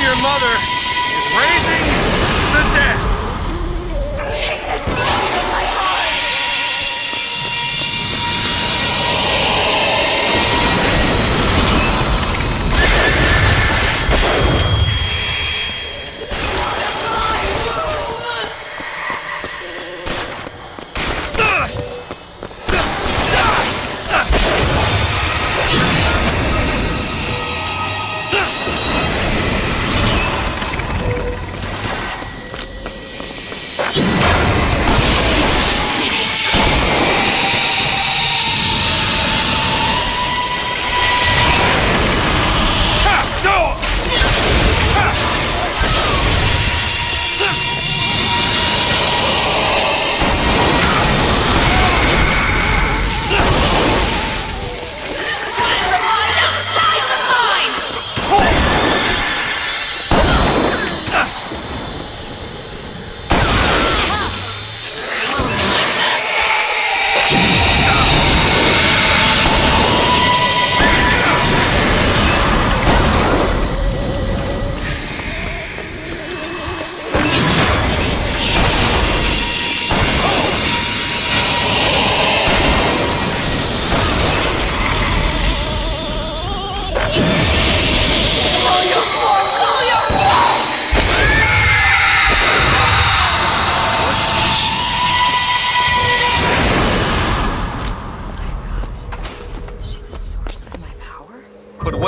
Your mother is raising the dead. Take this from my heart.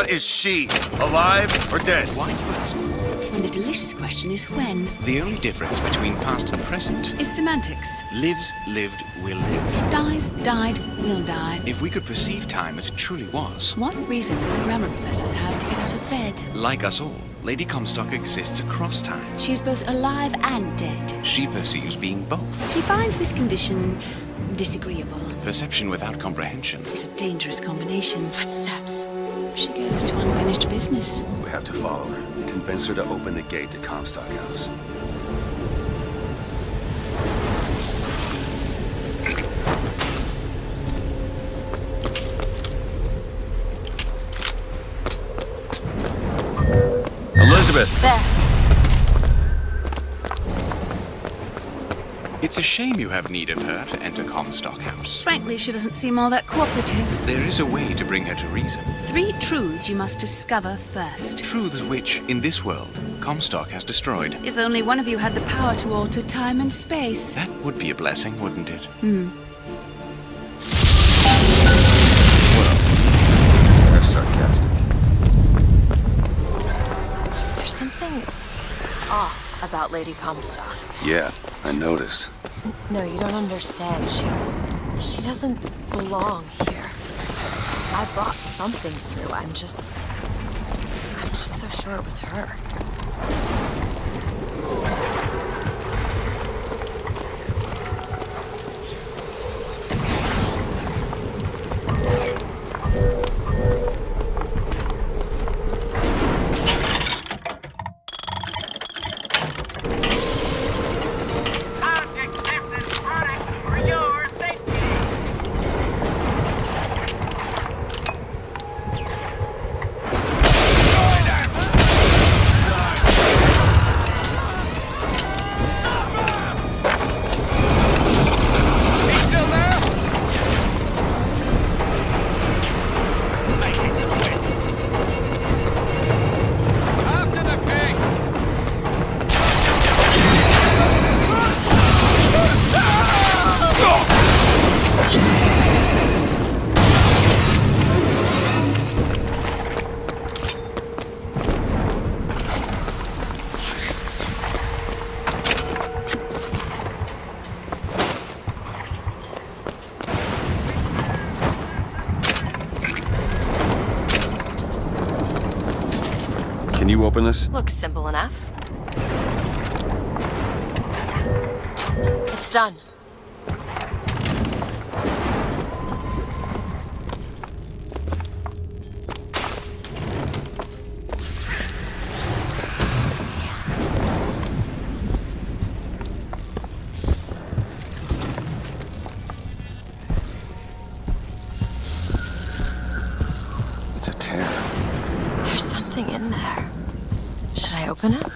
What is she? Alive or dead? Why do you ask? And the delicious question is when. The only difference between past and present Is semantics. lives, lived, will live. Dies, died, will die. If we could perceive time as it truly was, What reason would grammar professors have to get out of bed? like us all, Lady Comstock exists across time. She's both alive and dead. She perceives being both. She finds this condition disagreeable. Perception without comprehension. It's a dangerous combination. Footsteps. She goes to unfinished business. We have to follow her. Convince her to open the gate to Comstock House. Elizabeth! There. It's a shame you have need of her to enter Comstock House. Frankly, she doesn't seem all that cooperative. There is a way to bring her to reason. 3 truths you must discover first. Truths which, in this world, Comstock has destroyed. If only one of you had the power to alter time and space. That would be a blessing, wouldn't it? They're sarcastic. There's something off about Lady Comstock. Yeah, I noticed. No, you don't understand. She doesn't belong here. I brought something through. I'm not so sure it was her. Can you open this? Looks simple enough. It's done. It's a tear. There's something in there. Should I open it?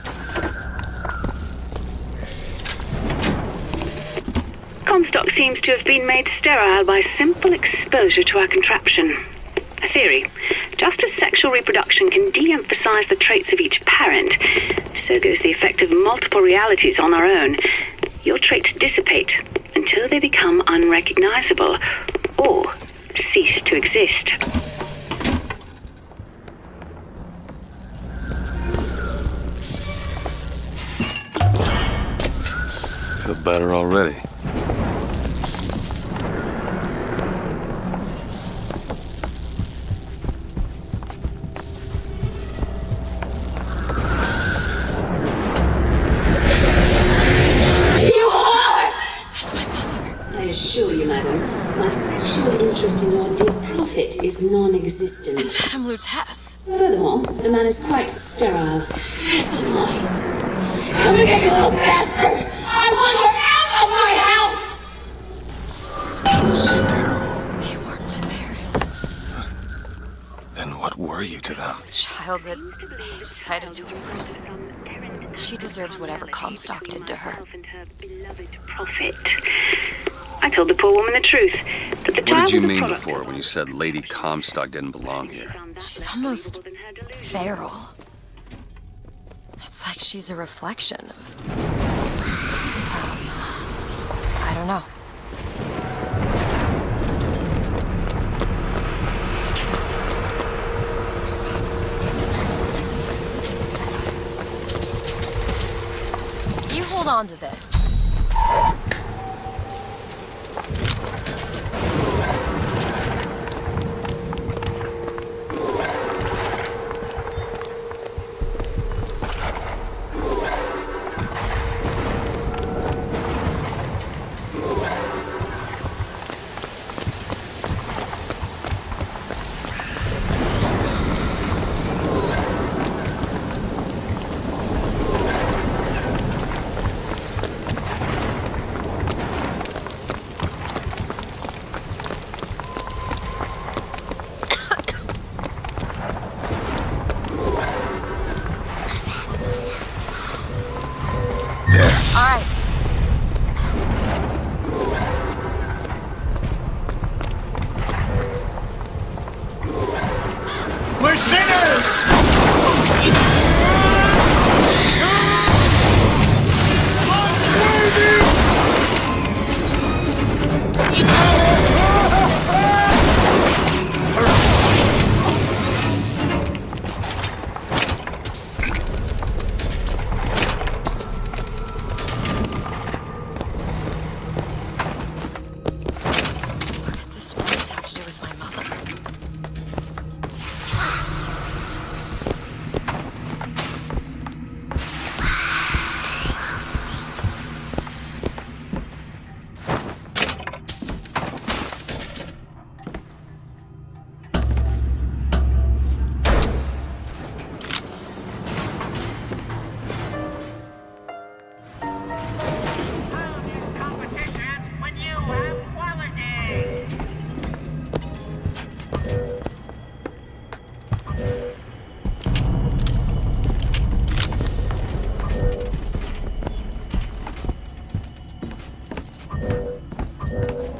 Comstock seems to have been made sterile by simple exposure to our contraption. A theory. Just as sexual reproduction can de-emphasize the traits of each parent, so goes the effect of multiple realities on our own. Your traits dissipate until they become unrecognizable or cease to exist. Feel better already. I assure you, madam, my sexual interest in your dear prophet is non-existent. Madame Lutece. Furthermore, the man is quite sterile. Yes, am I? Come and get you, little bastard! I want you out of my house! Sterile. They weren't my parents. Then what were you to them? A child that they decided to imprison. She deserved whatever Comstock did to her. Prophet. I told the poor woman the truth, that the What child did you was a mean product. before when you said Lady Comstock didn't belong here? She's almost feral. It's like she's a reflection of... I don't know. on to this.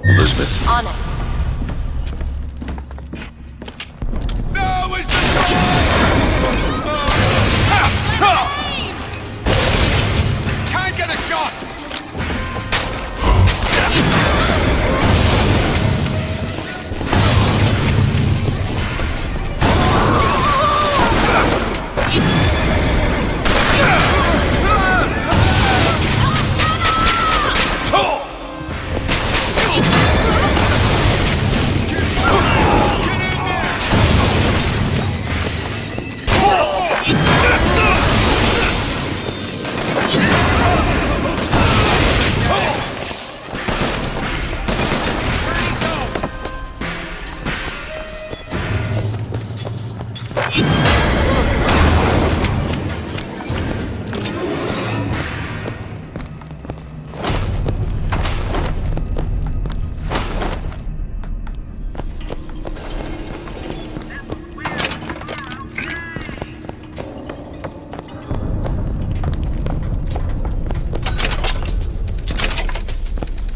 Elizabeth. On it. Now is the time! Can't get a shot!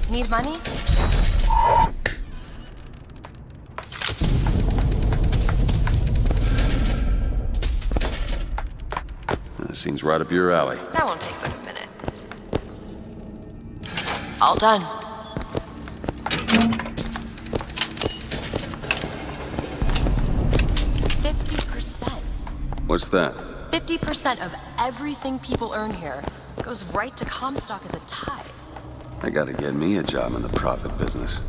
Need money? That seems right up your alley. That won't take but a minute. All done. What's that? 50% of everything people earn here goes right to Comstock as a tithe. I gotta get me a job in the profit business.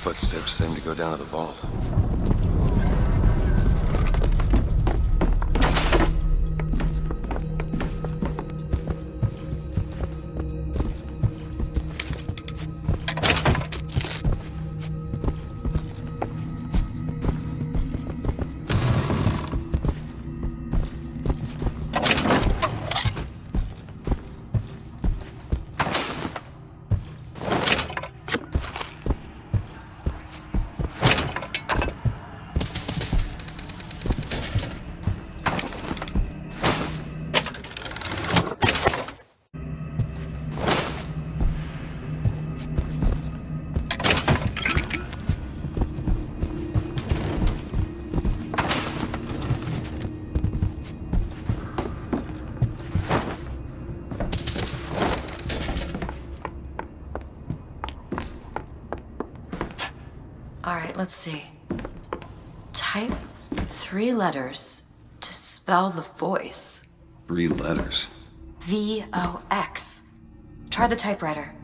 Footsteps seem to go down to the vault. Alright, let's see. Type 3 letters to spell the voice. 3 letters. VOX. Try the typewriter.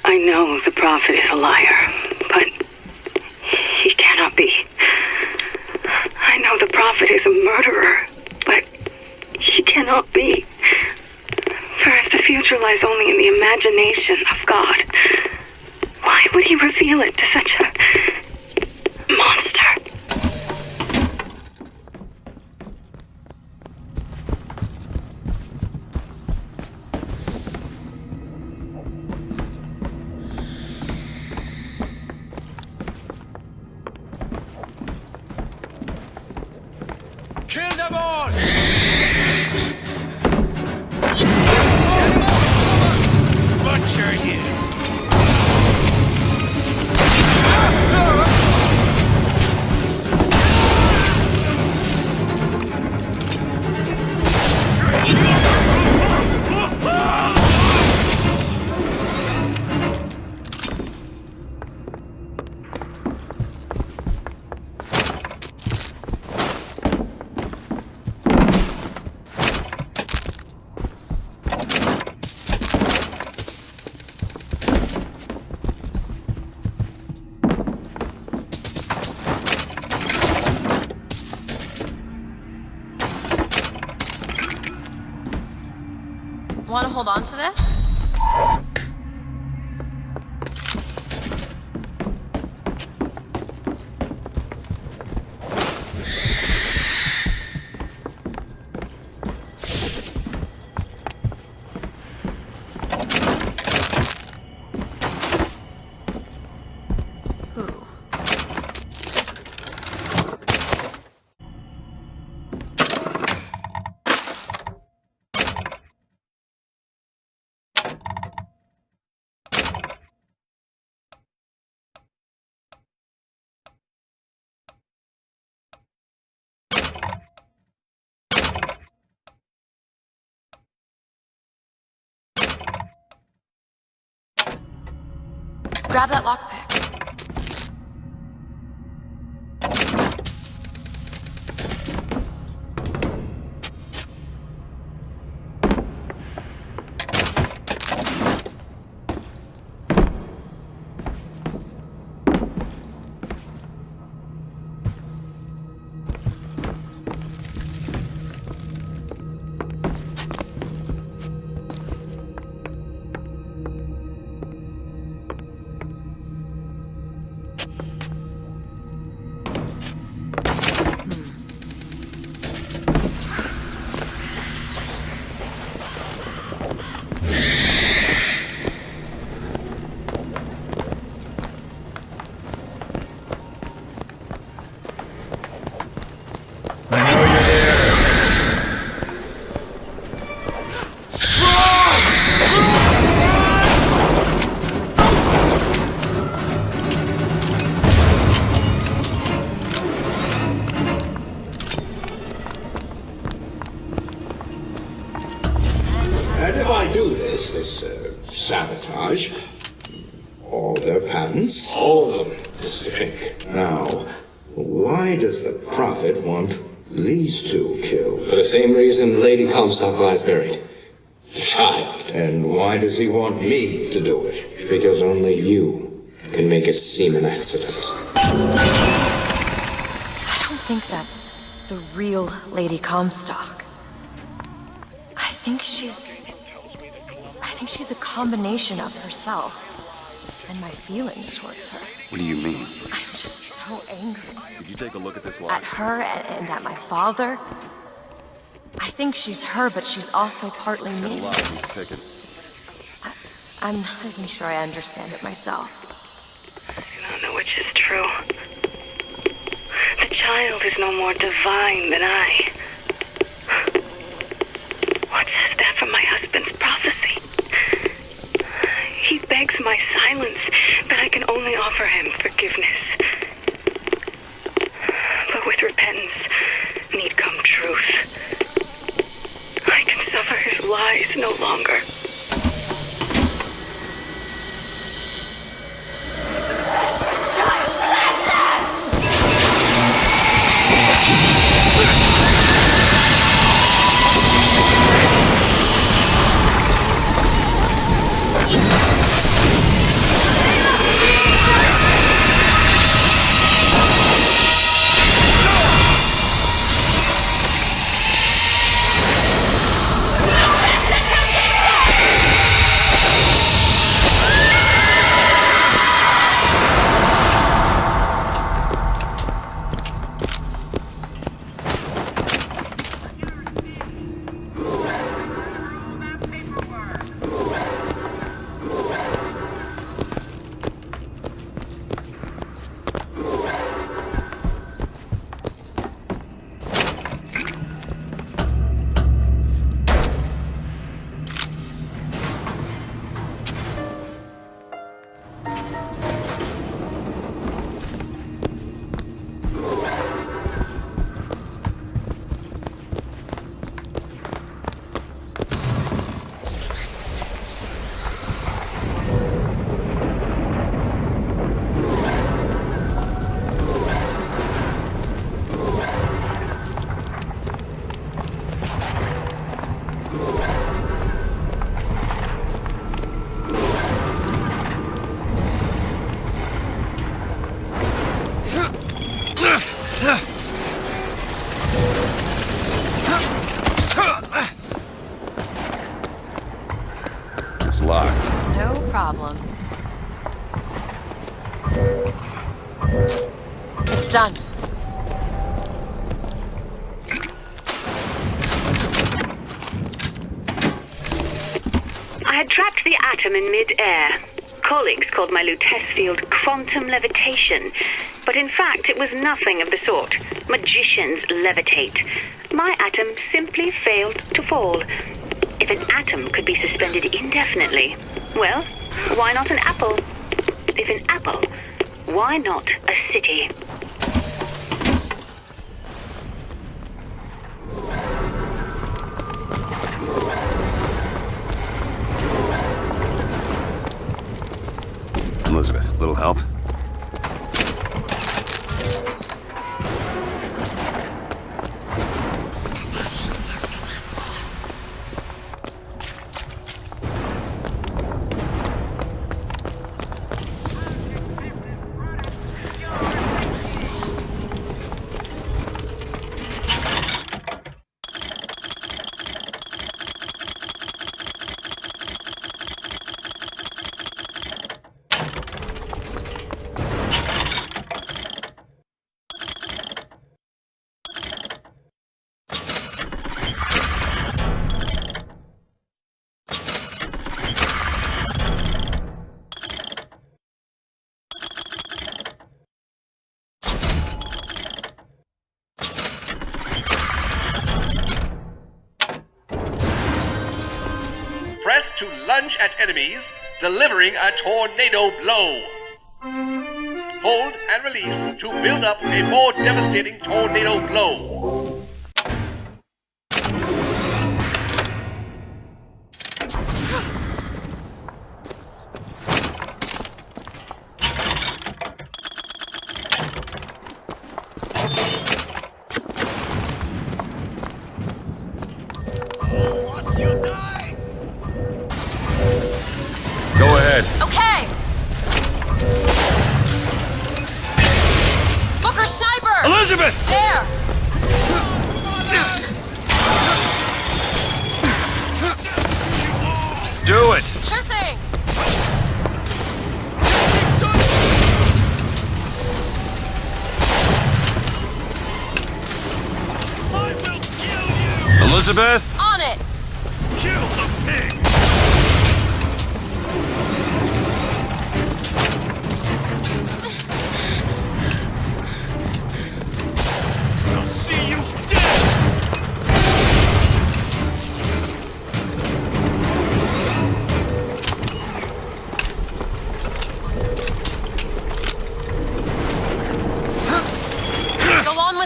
I know the prophet is a liar, but he cannot be. I know the prophet is a murderer, but he cannot be. For if the future lies only in the imagination of God, why would he reveal it to such a monster? Kill them all! Butcher you! Want to hold on to this? Grab that lockpick. This sabotage. All their patents? All of them, Mr. Fink. Now, why does the Prophet want these two killed? For the same reason Lady Comstock lies buried. Child. And why does he want me to do it? Because only you can make it seem an accident. I don't think that's the real Lady Comstock. I think she's a combination of herself and my feelings towards her. What do you mean? I'm just so angry. Did you take a look at this At lot? her and at my father. I think she's her, but she's also partly me. A lot needs picking. I'm not even sure I understand it myself. I don't know which is true. The child is no more divine than I. What says that from my husband's prophecy? He begs my silence, but I can only offer him forgiveness. But with repentance, need come truth. I can suffer his lies no longer. Bastard child! Bastard! It's locked. No problem. It's done. I had trapped the atom in mid-air. Colleagues called my Lutece field quantum levitation, but in fact it was nothing of the sort. Magicians levitate. My atom simply failed to fall. If an atom could be suspended indefinitely, well, why not an apple? If an apple, why not a city? Elizabeth, little help? Press to lunge at enemies, delivering a tornado blow. Hold and release to build up a more devastating tornado blow. Go ahead. Okay. Booker sniper. Elizabeth! There. Do it! Sure thing. I will kill you! Elizabeth! On it. Kill the pig! I'll see you dead!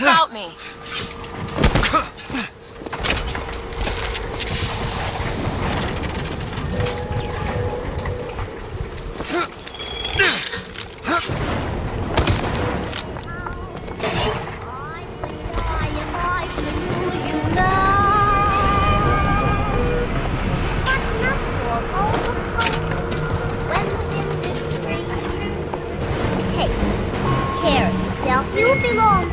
about me. You belong.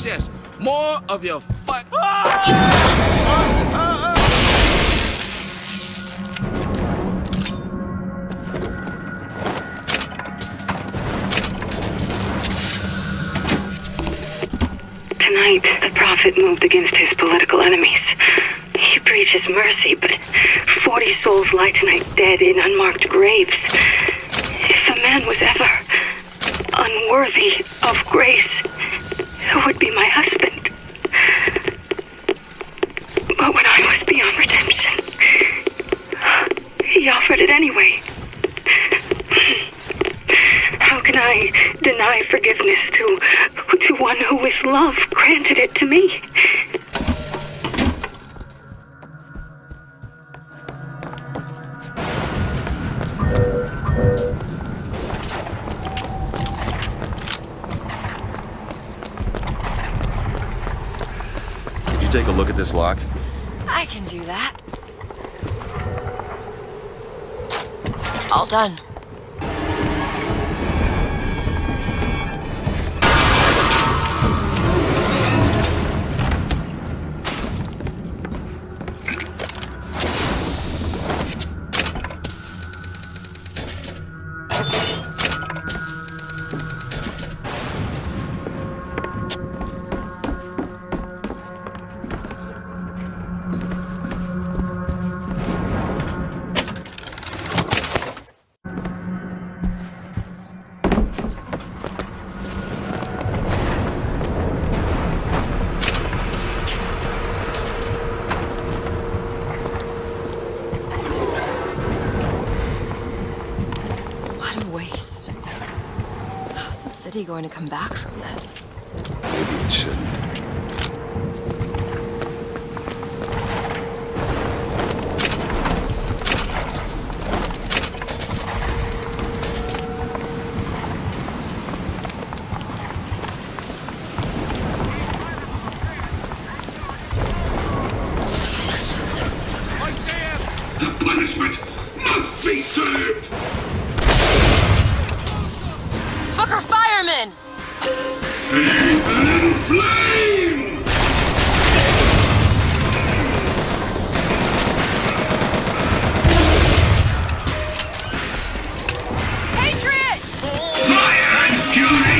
Yes. More of your fun. Tonight, the Prophet moved against his political enemies. He preaches mercy, but 40 souls lie tonight dead in unmarked graves. If a man was ever unworthy of grace, it would be my husband. But when I was beyond redemption, he offered it anyway. How can I deny forgiveness to one who with love granted it to me? Could you take a look at this lock? I can do that. All done. How's the city going to come back from this? Maybe it shouldn't. The punishment must be served! Booker Fireman! Faith and flame! Patriot! Fire and fury!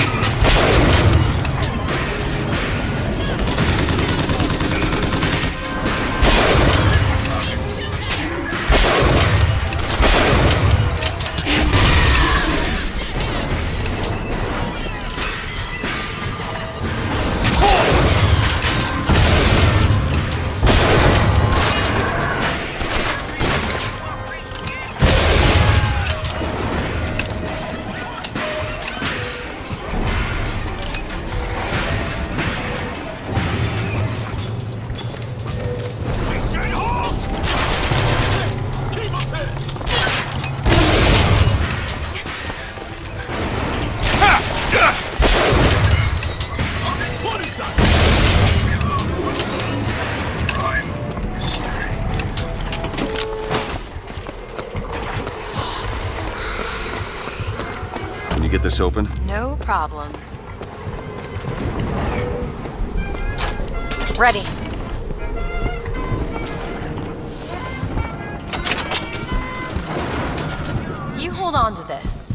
Get this open? No problem. Ready. You hold on to this.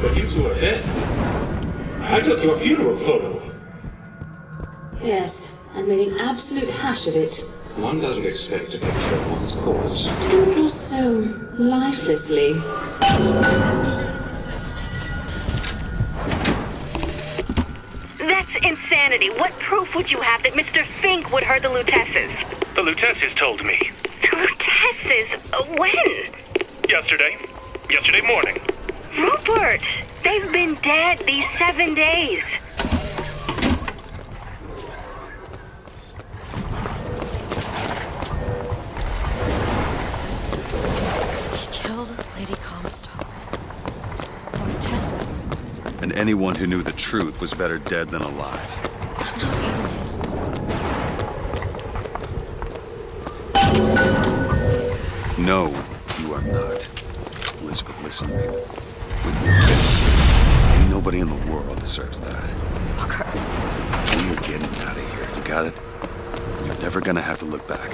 But you two are dead. I took your funeral photo. Yes, and made an absolute hash of it. One doesn't expect to picture one's cause. To come across so lifelessly. That's insanity. What proof would you have that Mr. Fink would hurt the Lutesses? The Lutesses told me. The Lutesses? When? Yesterday. Yesterday morning. Rupert! They've been dead these 7 days. He killed Lady Comstock. Lutesses. And anyone who knew the truth was better dead than alive. I'm not even his. No, you are not. Elizabeth, listen to me. When you're dead, ain't nobody in the world deserves that. Booker. We are getting out of here, you got it? You're never gonna have to look back.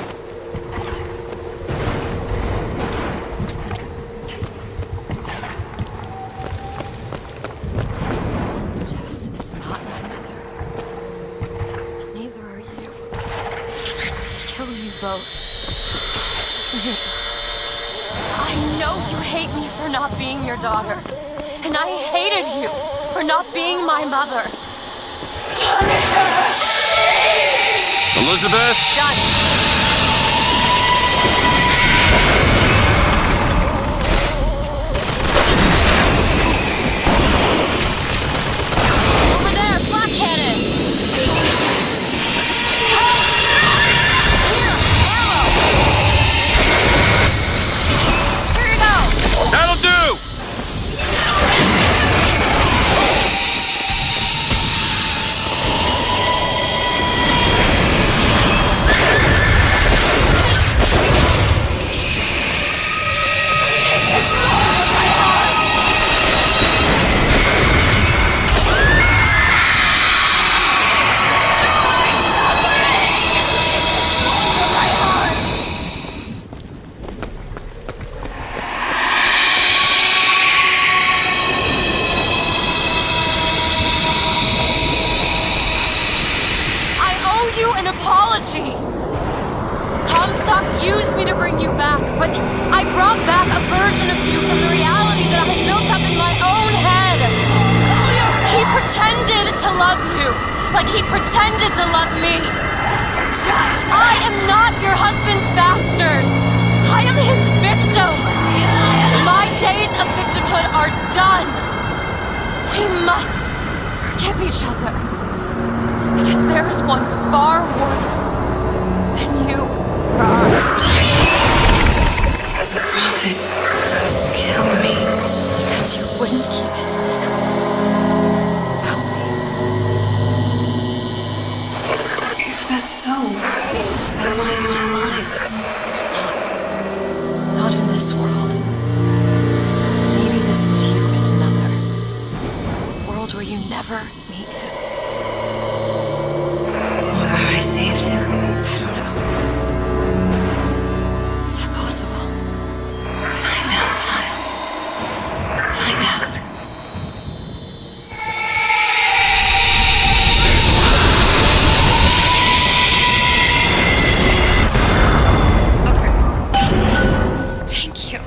Jess is not my mother. Neither are you. He killed you both. Because of me. I know you hate me for not being your daughter. And I hated you for not being my mother. Punish her! Please! Elizabeth! Done. Over there, black cannon! Here, ammo! Here you go! That'll do! Comstock used me to bring you back, but I brought back a version of you from the reality that I had built up in my own head. He pretended to love you, like he pretended to love me. Bastard child! I am not your husband's bastard. I am his victim. My days of victimhood are done. We must forgive each other. Because there's one far worse than you are. The prophet killed me. Because you wouldn't keep his secret about me. If that's so, then why am I alive? Not in this world. Maybe this is you in another. A world where you never meet him. Where I saved him. I don't know. Is that possible? Find out, child. Find out. Booker. Thank you.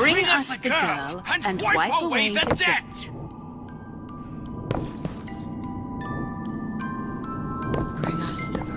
Bring us the girl and wipe away the debt. Bring us the girl.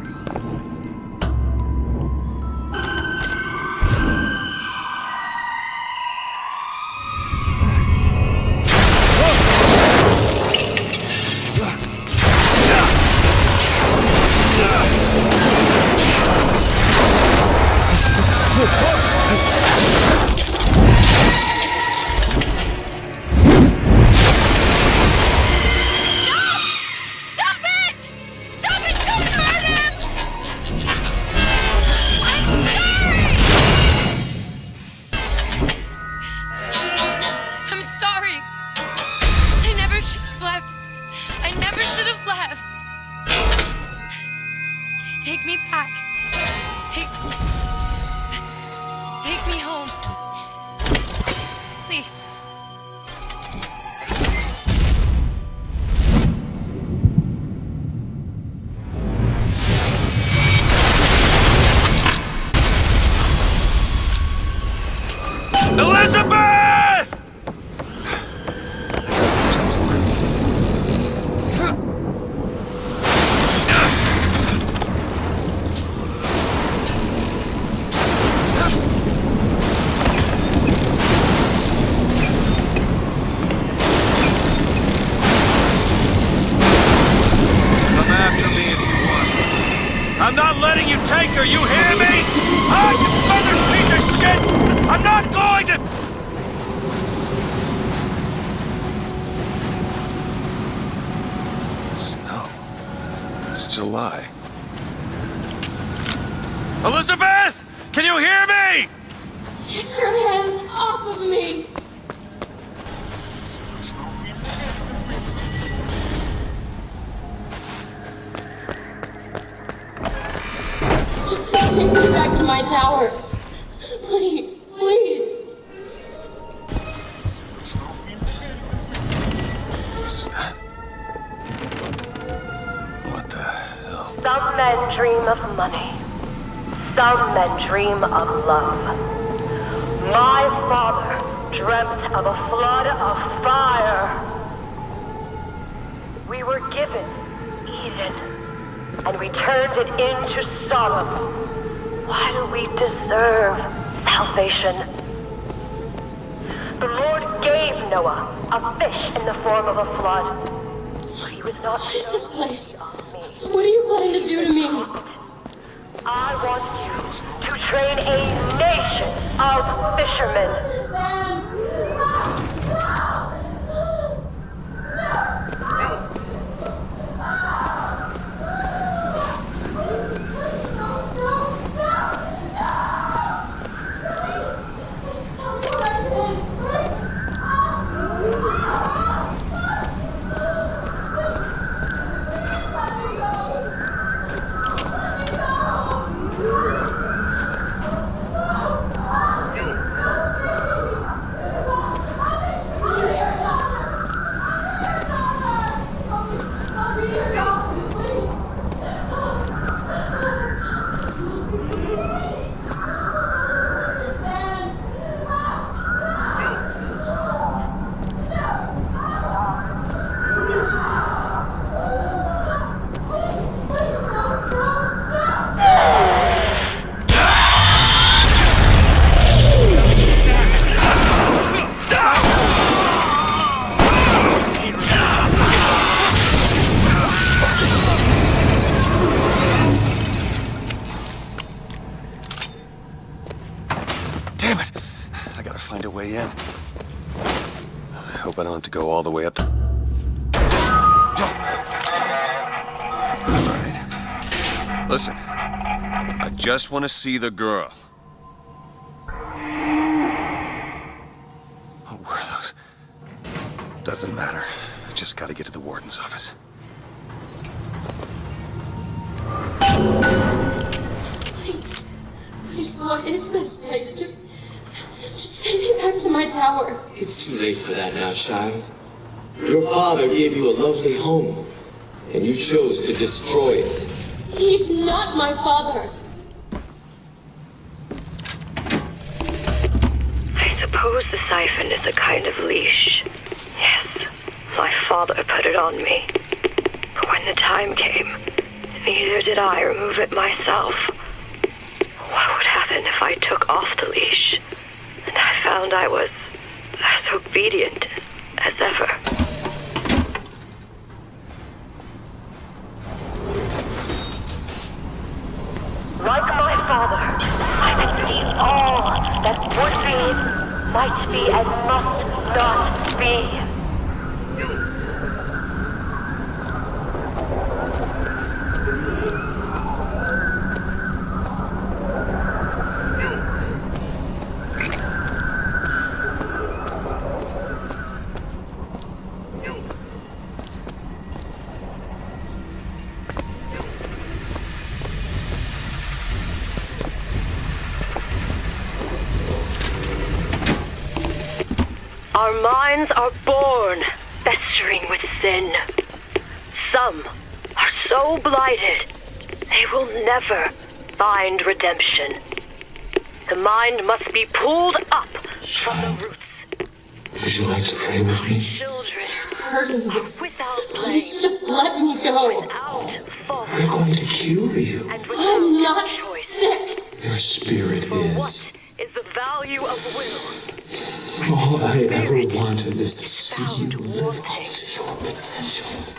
I'm not letting you take her, you hear me? Ah, you feathered piece of shit! I'm not going to... Snow. It's July. Elizabeth! Can you hear me? Get your hands off of me! Just take me back to my tower. Please, please. What's that? What the hell? Some men dream of money. Some men dream of love. My father dreamt of a flood of fire. We were given Eden, and we turned it into Sodom. Why do we deserve salvation? The Lord gave Noah a fish in the form of a flood. He was not. What is this place? What are you planning to do to me? I want you to train a nation of fishermen. Damn it! I gotta find a way in. I hope I don't have to go all the way up to... Alright. Listen. I just want to see the girl. What were those? Doesn't matter. I just gotta get to the warden's office. Please. Please, what is this place? Just send me back to my tower. It's too late for that now, child. Your father gave you a lovely home, and you chose to destroy it. He's not my father. I suppose the siphon is a kind of leash. Yes, my father put it on me. But when the time came, neither did I remove it myself. What would happen if I took off the leash and I found I was as obedient as ever? Like my father, I could see all that would be, might be, and must not be. Our minds are born festering with sin. Some are so blighted, they will never find redemption. The mind must be pulled up from the roots. Would you like to pray with me? Children Pardon me. without blame, Please just let me go. without fault, We're going to cure you. and I'm without not choice. sick. Your spirit is. What is the value of will? All I ever wanted is to see you live up to your potential.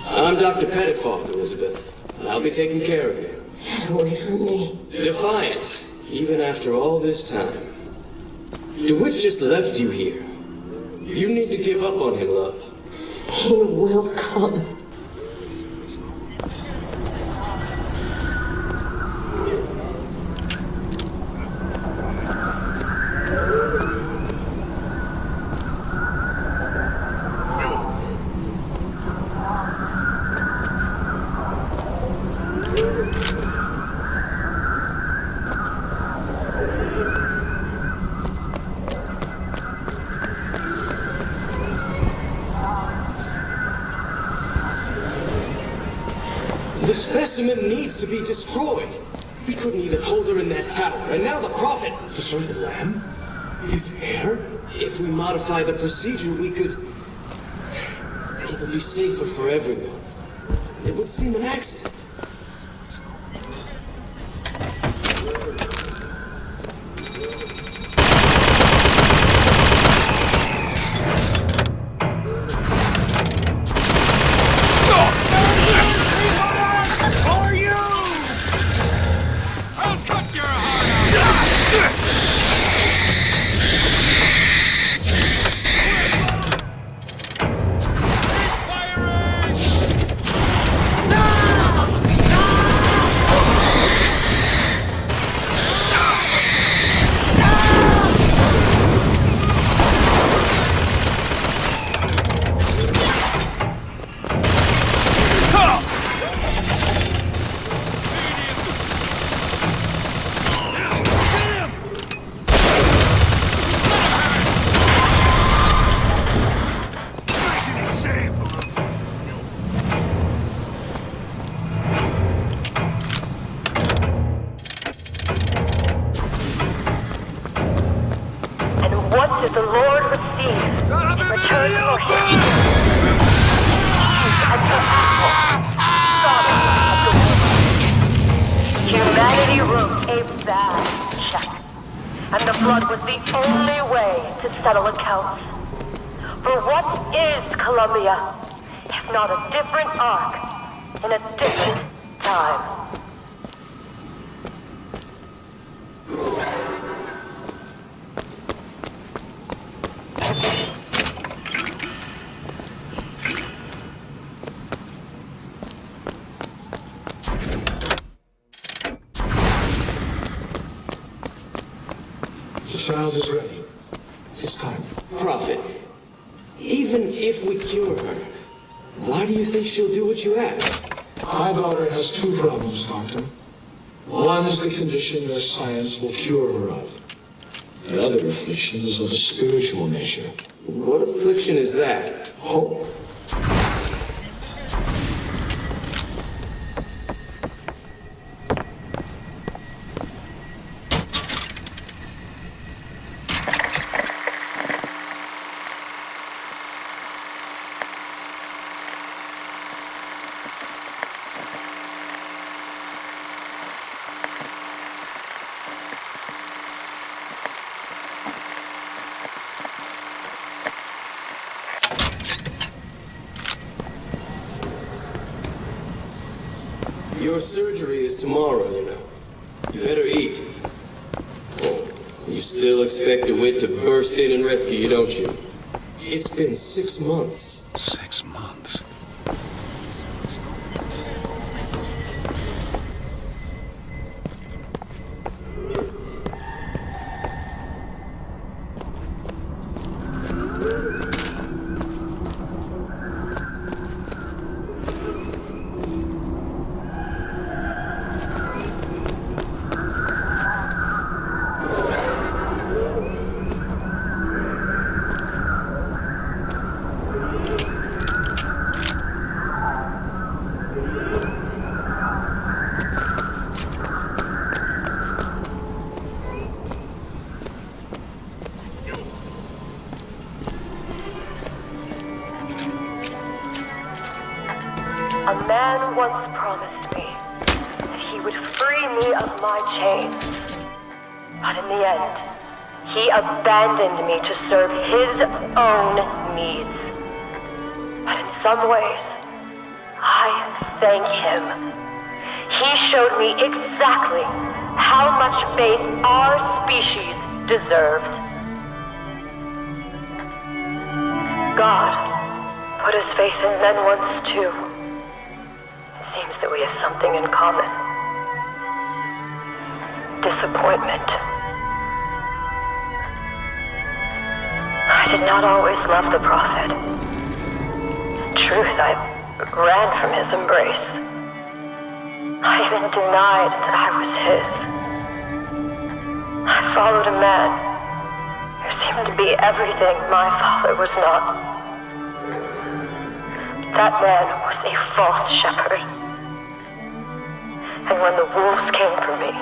I'm Dr. Pettifog, Elizabeth, and I'll be taking care of you. Get away from me. Defiant, even after all this time. DeWitt just left you here. You need to give up on him, love. He will come. The specimen needs to be destroyed. We couldn't even hold her in that tower, and now the Prophet... Sorry, the lamb? His hair? If we modify the procedure, we could... It would be safer for everyone. It would seem an accident. What did the Lord receive in return for him? Humanity wrote a bad check, and the blood was the only way to settle accounts. For what is Columbia, if not a different arc in a different time? The child is ready. It's time. Prophet, even if we cure her, why do you think she'll do what you ask? My daughter has two problems, Doctor. One is the condition your science will cure her of. The other affliction is of a spiritual nature, What affliction is that? Hope? Your surgery is tomorrow, you know. You better eat. Oh, you still expect DeWitt to burst in and rescue you, don't you? It's been 6 months. 6 months? A man once promised me that he would free me of my chains. But in the end, he abandoned me to serve his own needs. But in some ways, I thank him. He showed me exactly how much faith our species deserved. God put his faith in men once too. Seems that we have something in common. Disappointment. I did not always love the prophet. In truth, I ran from his embrace. I even denied that I was his. I followed a man who seemed to be everything my father was not. That man was a false shepherd. And when the wolves came for me,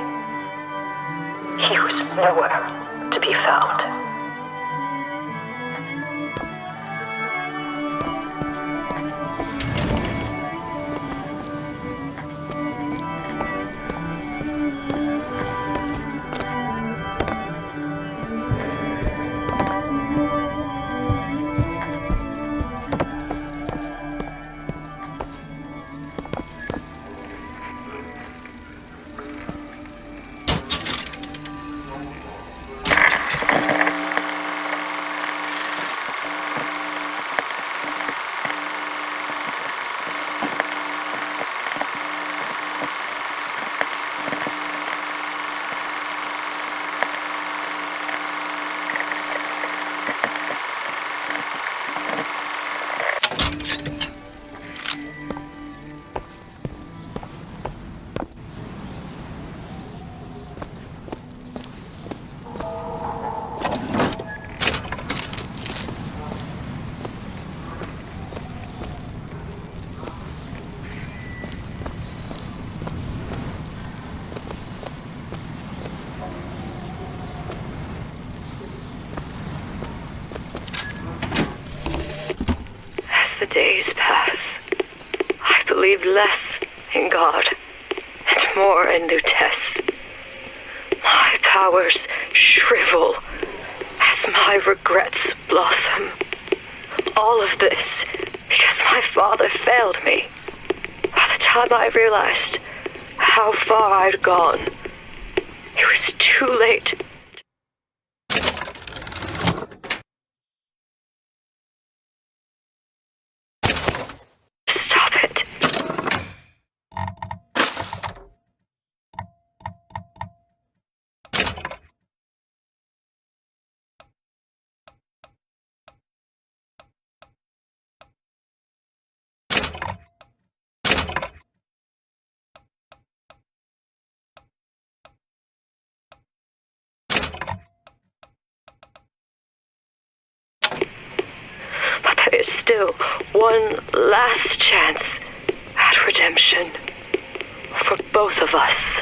he was nowhere to be found. The days pass. I believe less in God and more in Lutece. My powers shrivel as my regrets blossom. All of this because my father failed me. By the time I realized how far I'd gone, it was too late. there is still one last chance at redemption for both of us.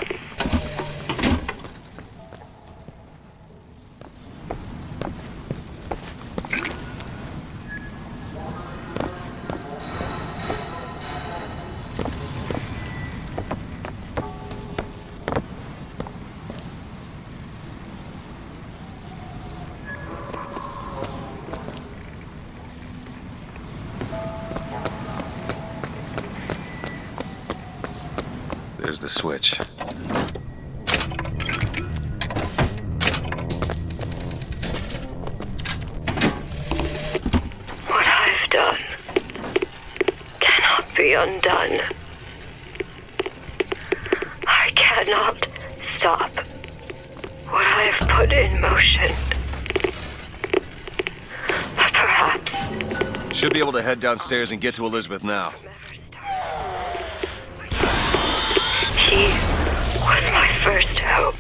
There's the switch. What I've done cannot be undone. I cannot stop what I have put in motion. But perhaps Should be able to head downstairs and get to Elizabeth now. he was my first hope.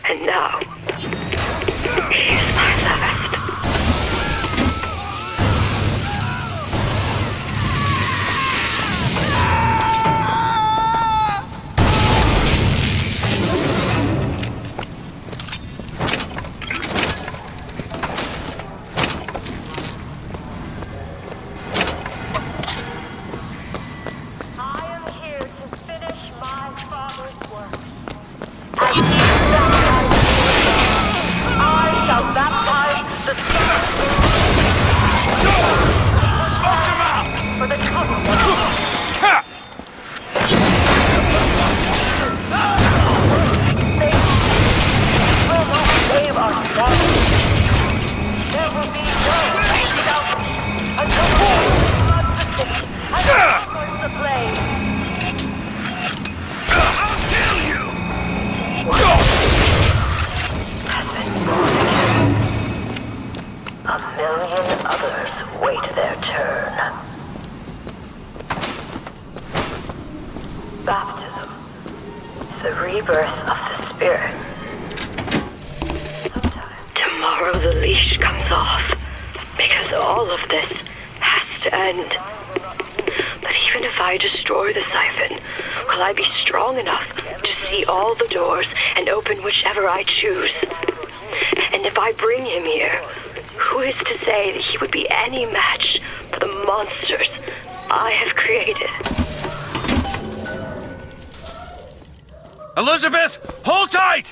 And now, he is my last. Tomorrow the leash comes off, because all of this has to end. But even if I destroy the siphon, will I be strong enough to see all the doors and open whichever I choose? And if I bring him here, who is to say that he would be any match for the monsters I have created? Elizabeth, hold tight!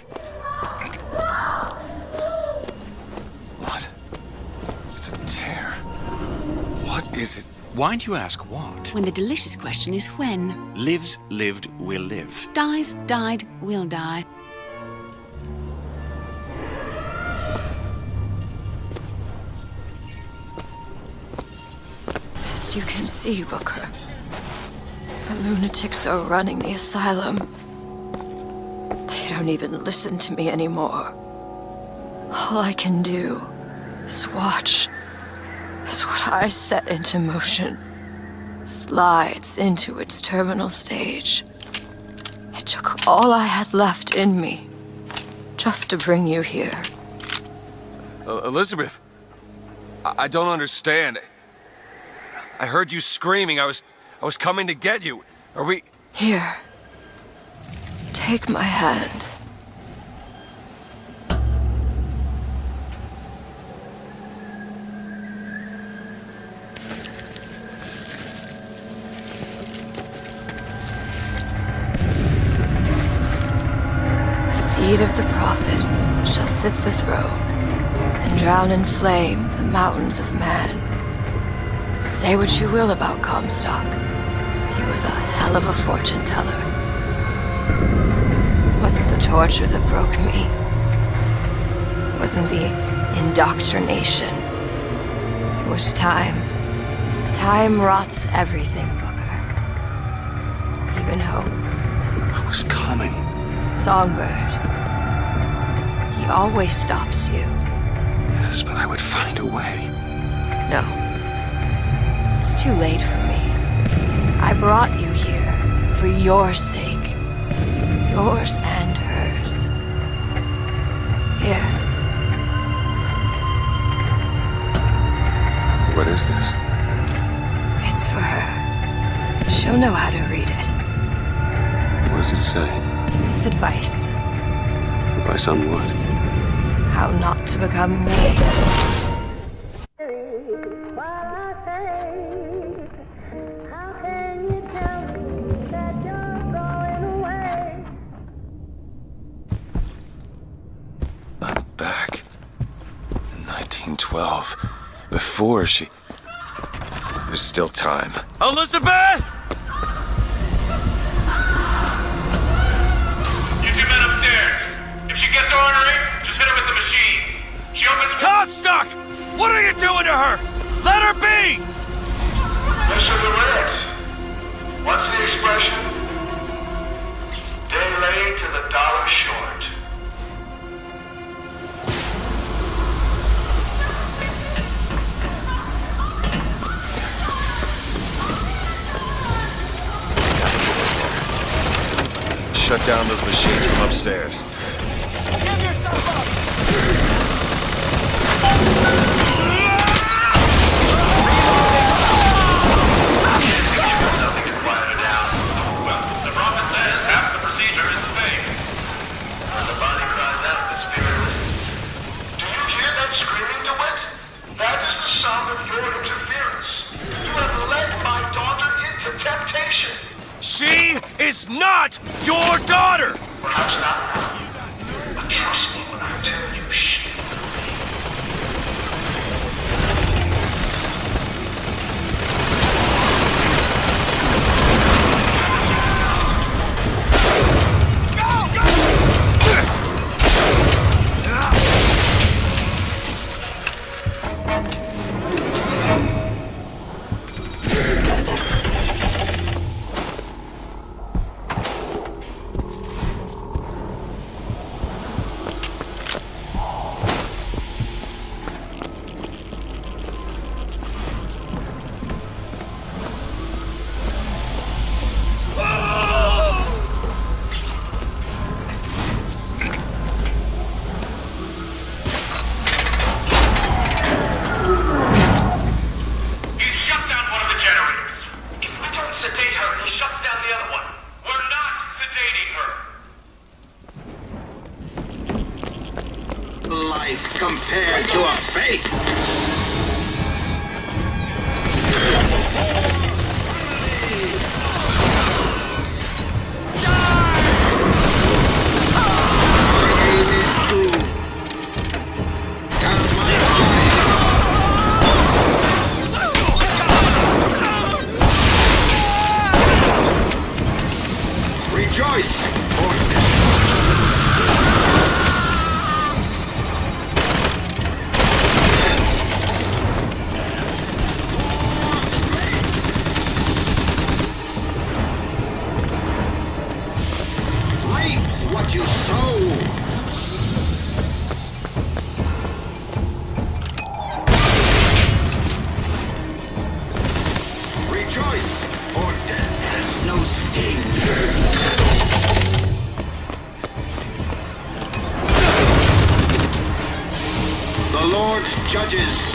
What? It's a tear. What is it? Why do you ask what? When the delicious question is when. Lives, lived, will live. Dies, died, will die. As you can see, Booker, the lunatics are running the asylum. They don't even listen to me anymore. All I can do is watch as what I set into motion slides into its terminal stage. It took all I had left in me just to bring you here. Elizabeth, I don't understand. I heard you screaming. I was coming to get you. Are we... Here. Take my hand. The seed of the prophet shall sit the throne and drown in flame the mountains of man. Say what you will about Comstock. He was a hell of a fortune teller. Wasn't the torture that broke me. Wasn't the indoctrination. It was time. Time rots everything, Booker. Even hope. I was coming. Songbird. He always stops you. Yes, but I would find a way. No. It's too late for me. I brought you here for your sake. Yours and hers. Here. What is this? It's for her. She'll know how to read it. What does it say? It's advice. Advice on what? How not to become me. I'm back. In 1912. Before she... There's still time. Elizabeth! You two men upstairs. If she gets ornery, just hit her with the machines. She opens... Comstock! What are you doing to her? Let her be! Mr. DeWitt, what's the expression? Day late to the dollar short. Shut down those machines from upstairs. Give yourself up! Nothing can quiet her down. Well, the prophet says half the procedure is the thing. When the body cries out, the spirit listens. Do you hear that screaming, DeWitt? That is the sound of your interference. You have led my daughter into temptation. She is not your daughter! Perhaps not now. But trust me when I tell you she compared to a fate. Rejoice! What you sow. Rejoice, or death has no sting. The Lord judges.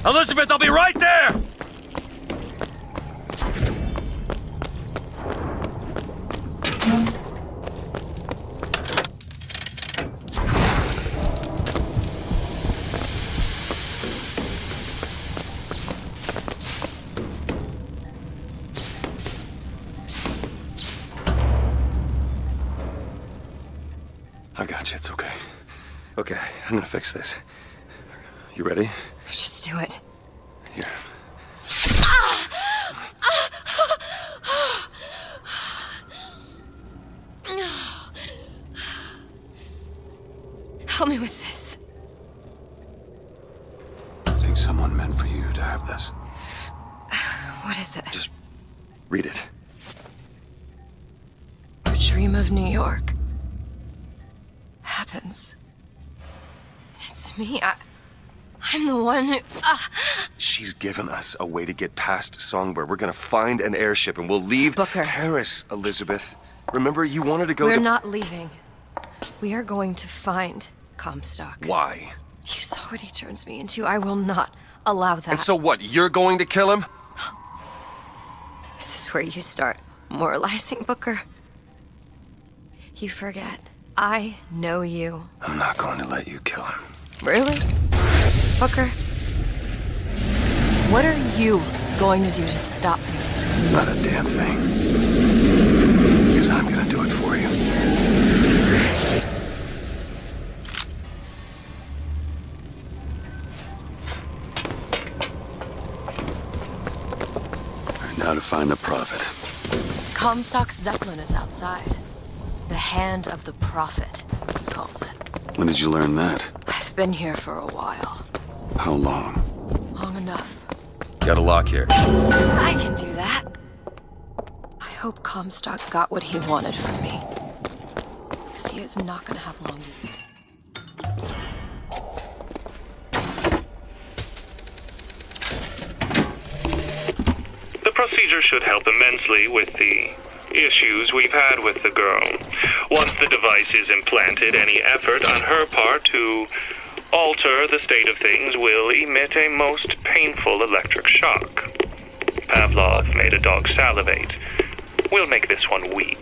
Elizabeth, I'll be right there! I got you, it's okay. Okay, I'm gonna fix this. You ready? Just do it. Here. Help me with this. I think someone meant for you to have this. What is it? Just read it. Your dream of New York happens. It's me. I'm the one who... She's given us a way to get past Songbird. We're gonna find an airship and we'll leave Paris, Elizabeth. Remember, you wanted to go We're not leaving. We are going to find Comstock. Why? You saw what he turns me into. I will not allow that. And so what, you're going to kill him? This is where you start moralizing, Booker. You forget. I know you. I'm not going to let you kill him. Really? Booker? What are you going to do to stop me? Not a damn thing. Because I'm gonna do it for you. Alright, now to find the Prophet. Comstock's Zeppelin is outside. The hand of the Prophet, he calls it. When did you learn that? I've been here for a while. How long? Long enough. Got a lock here. I can do that. I hope Comstock got what he wanted from me. Because he is not going to have long to use. The procedure should help immensely with the issues we've had with the girl. Once the device is implanted, any effort on her part to alter the state of things will emit a most painful electric shock. Pavlov made a dog salivate. We'll make this one weep.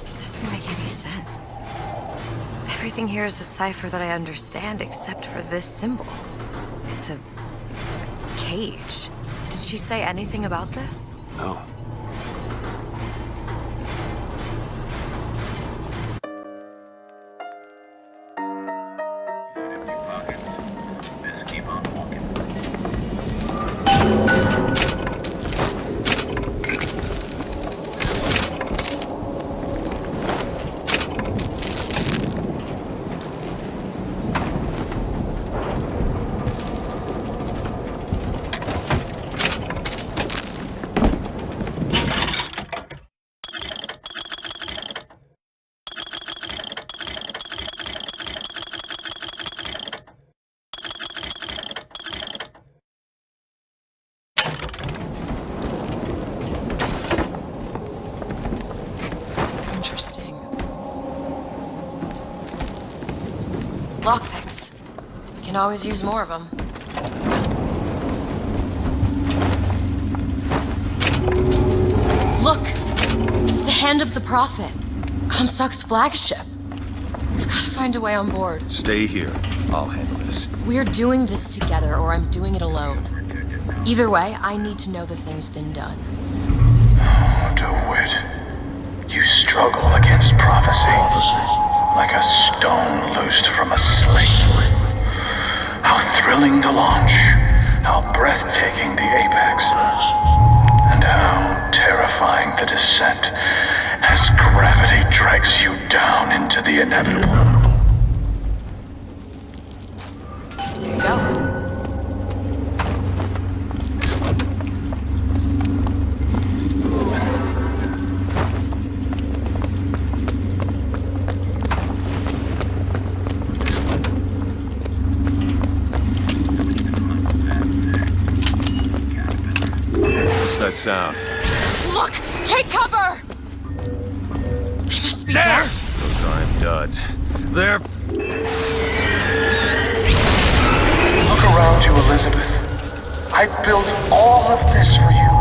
This doesn't make any sense. Everything here is a cipher that I understand except for this symbol. It's a cage. Did she say anything about this? No. Lockpicks. Can always use more of them. Look! It's the hand of the Prophet. Comstock's flagship. We've got to find a way on board. Stay here. I'll handle this. We're doing this together, or I'm doing it alone. Either way, I need to know the thing's been done. DeWitt, you struggle against prophecy. Like a stone loosed from a sling. How thrilling to launch, how breathtaking the apex, and how terrifying the descent as gravity drags you down into the inevitable. There you go. What's that sound? Look! Take cover! They must be There! duds. Those aren't duds. They're... Look around you, Elizabeth. I built all of this for you.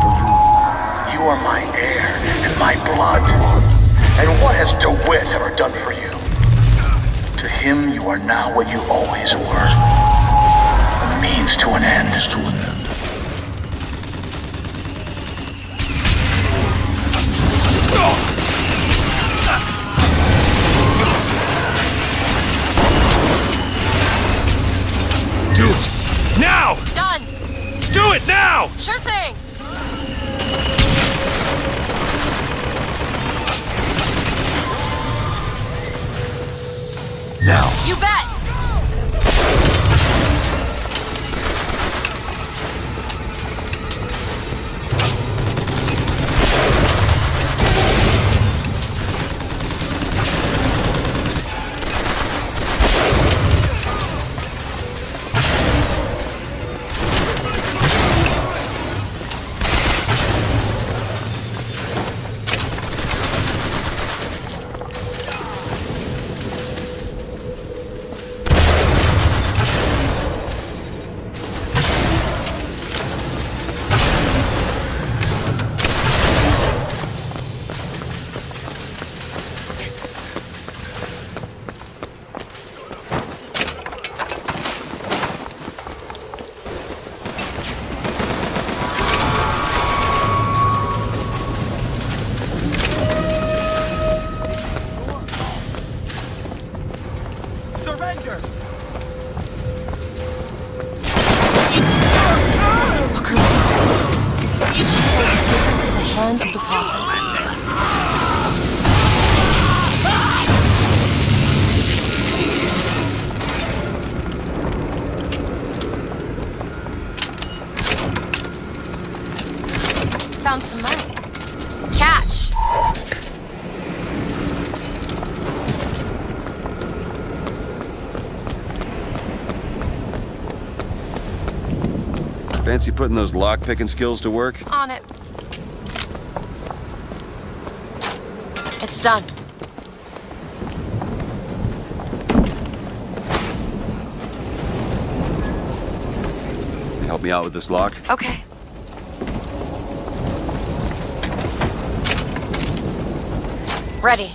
You are my air and my blood. And what has DeWitt ever done for you? To him, you are now what you always were. A means to an end. Do it! Now! Done! Do it now! Sure thing! Now! You bet! Surrender! Take us to the hand of the prophet. Found some money. Catch! Fancy putting those lock-picking skills to work? On it. It's done. Help me out with this lock? Okay. Ready.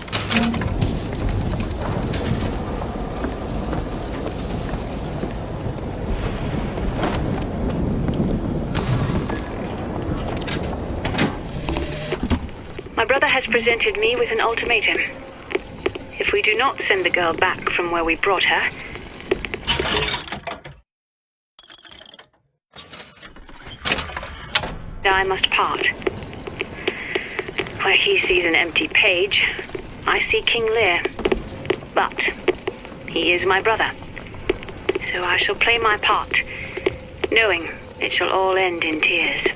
My brother has presented me with an ultimatum. If we do not send the girl back from where we brought her, I must part. Where he sees an empty page, I see King Lear. But he is my brother. So I shall play my part, knowing it shall all end in tears.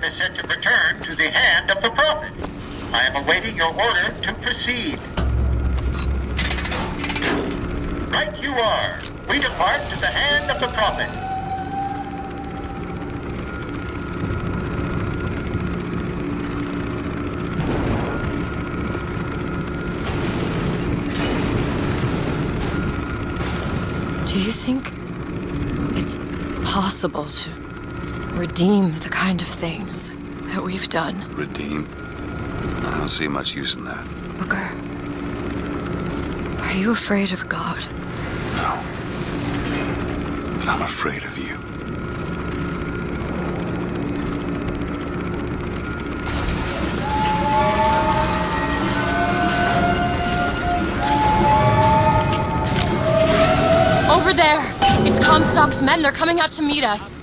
Is set to return to the hand of the prophet. I am awaiting your order to proceed. Right you are. We depart to the hand of the prophet. Do you think it's possible to redeem the kind of things that we've done? Redeem? I don't see much use in that. Booker, are you afraid of God? No. But I'm afraid of you. Over there! It's Comstock's men. They're coming out to meet us.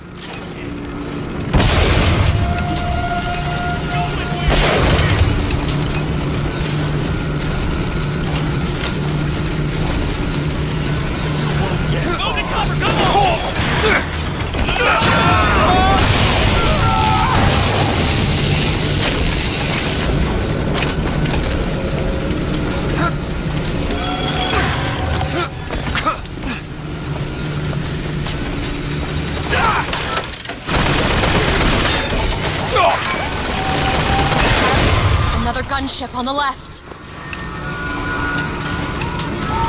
another gunship on the left.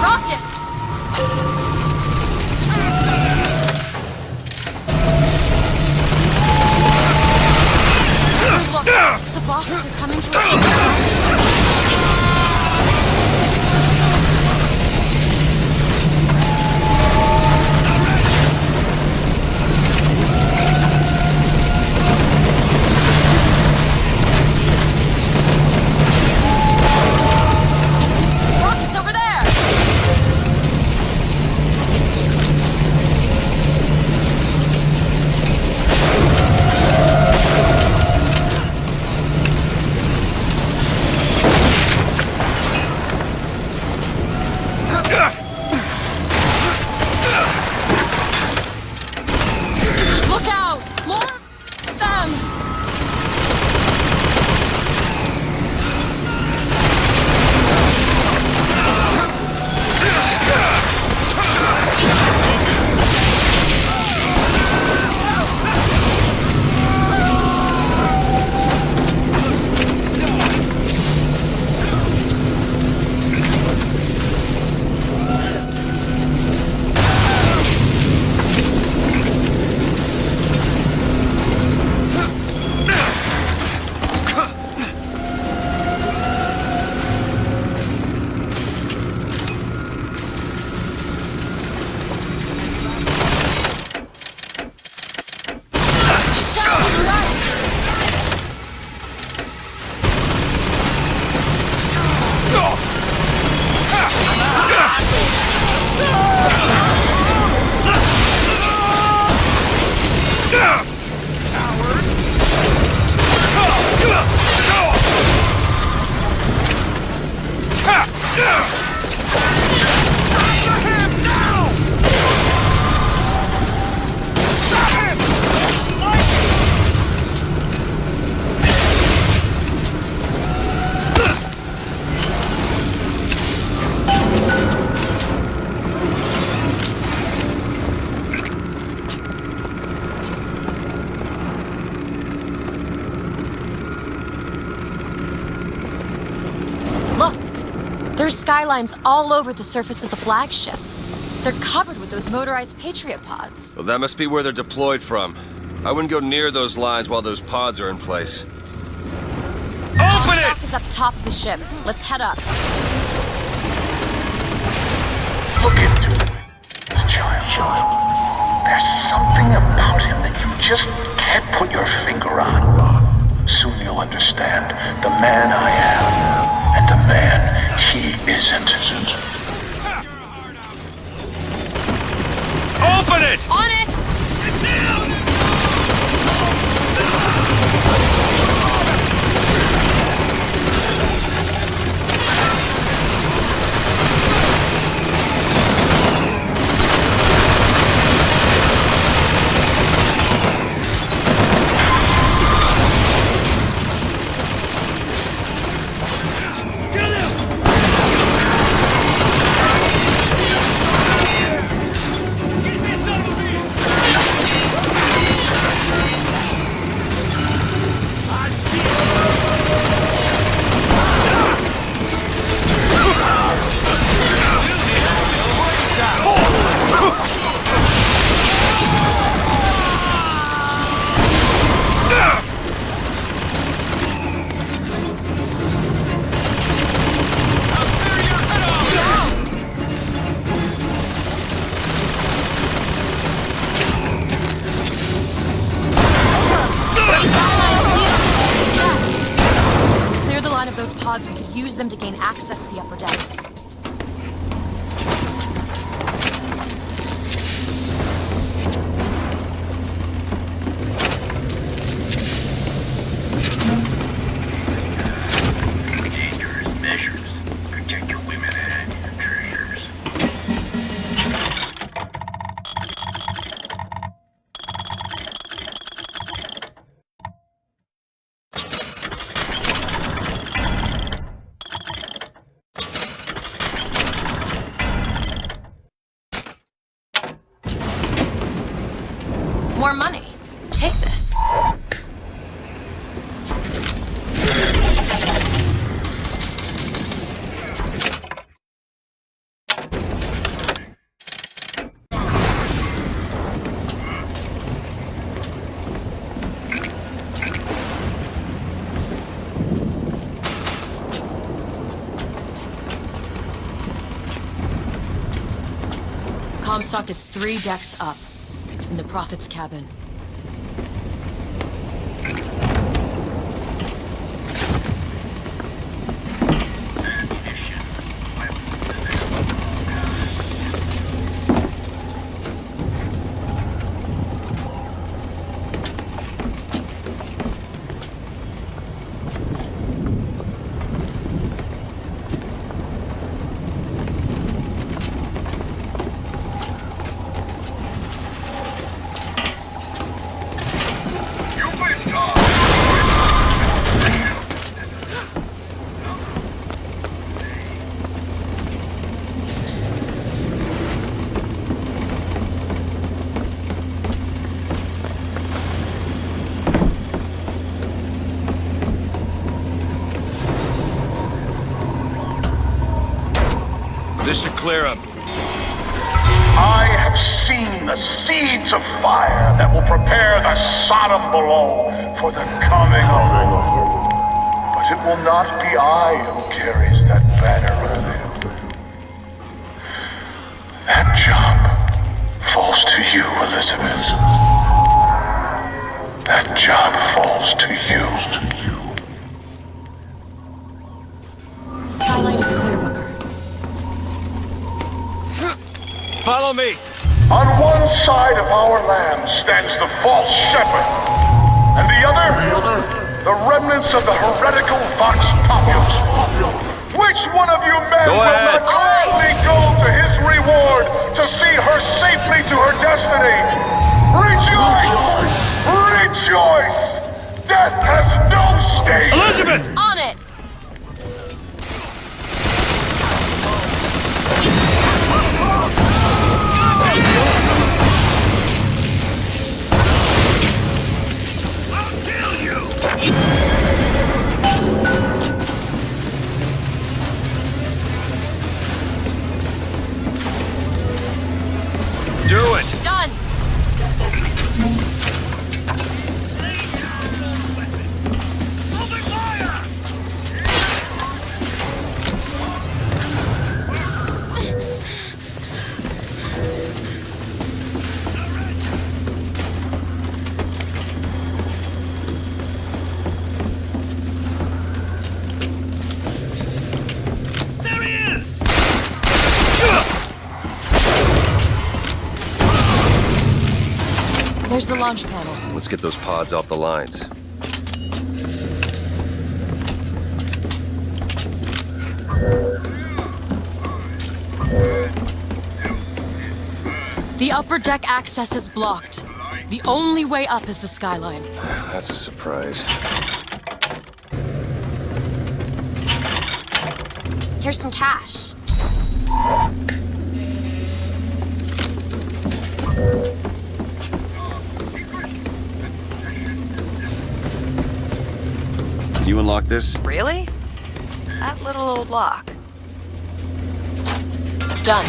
Rockets! Oh, look, it's the boss. They're coming to attack the flagship. There's skylines all over the surface of the flagship. They're covered with those motorized Patriot pods. Well, that must be where they're deployed from. I wouldn't go near those lines while those pods are in place. Open it! Comstock is at the top of the ship. Let's head up. Look into this child. There's something about him that you just can't put your finger on. Soon you'll understand the man I am and the man he isn't. Open it! On it! We could use them to gain access to the upper decks. Dangerous measures. Protect your women and your treasures. More money. Take this. Comstock is 3 decks up, in the Prophet's cabin. This should clear him. I have seen the seeds of fire that will prepare the Sodom below for the coming of the Lord. But it will not be I who carries that banner of them. That job falls to you, Elizabeth. That job falls to you. The skyline is clear, Booker. Follow me! On one side of our land stands the false shepherd, and the other, the remnants of the heretical Vox Populus. Which one of you men will not gladly go to his reward to see her safely to her destiny? Rejoice! Rejoice! Death has no sting! Elizabeth! On it! Do it! Done! There's the launch panel. Let's get those pods off the lines. The upper deck access is blocked. The only way up is the skyline. That's a surprise. Here's some cash. You unlock this? Really? That little old lock. Done.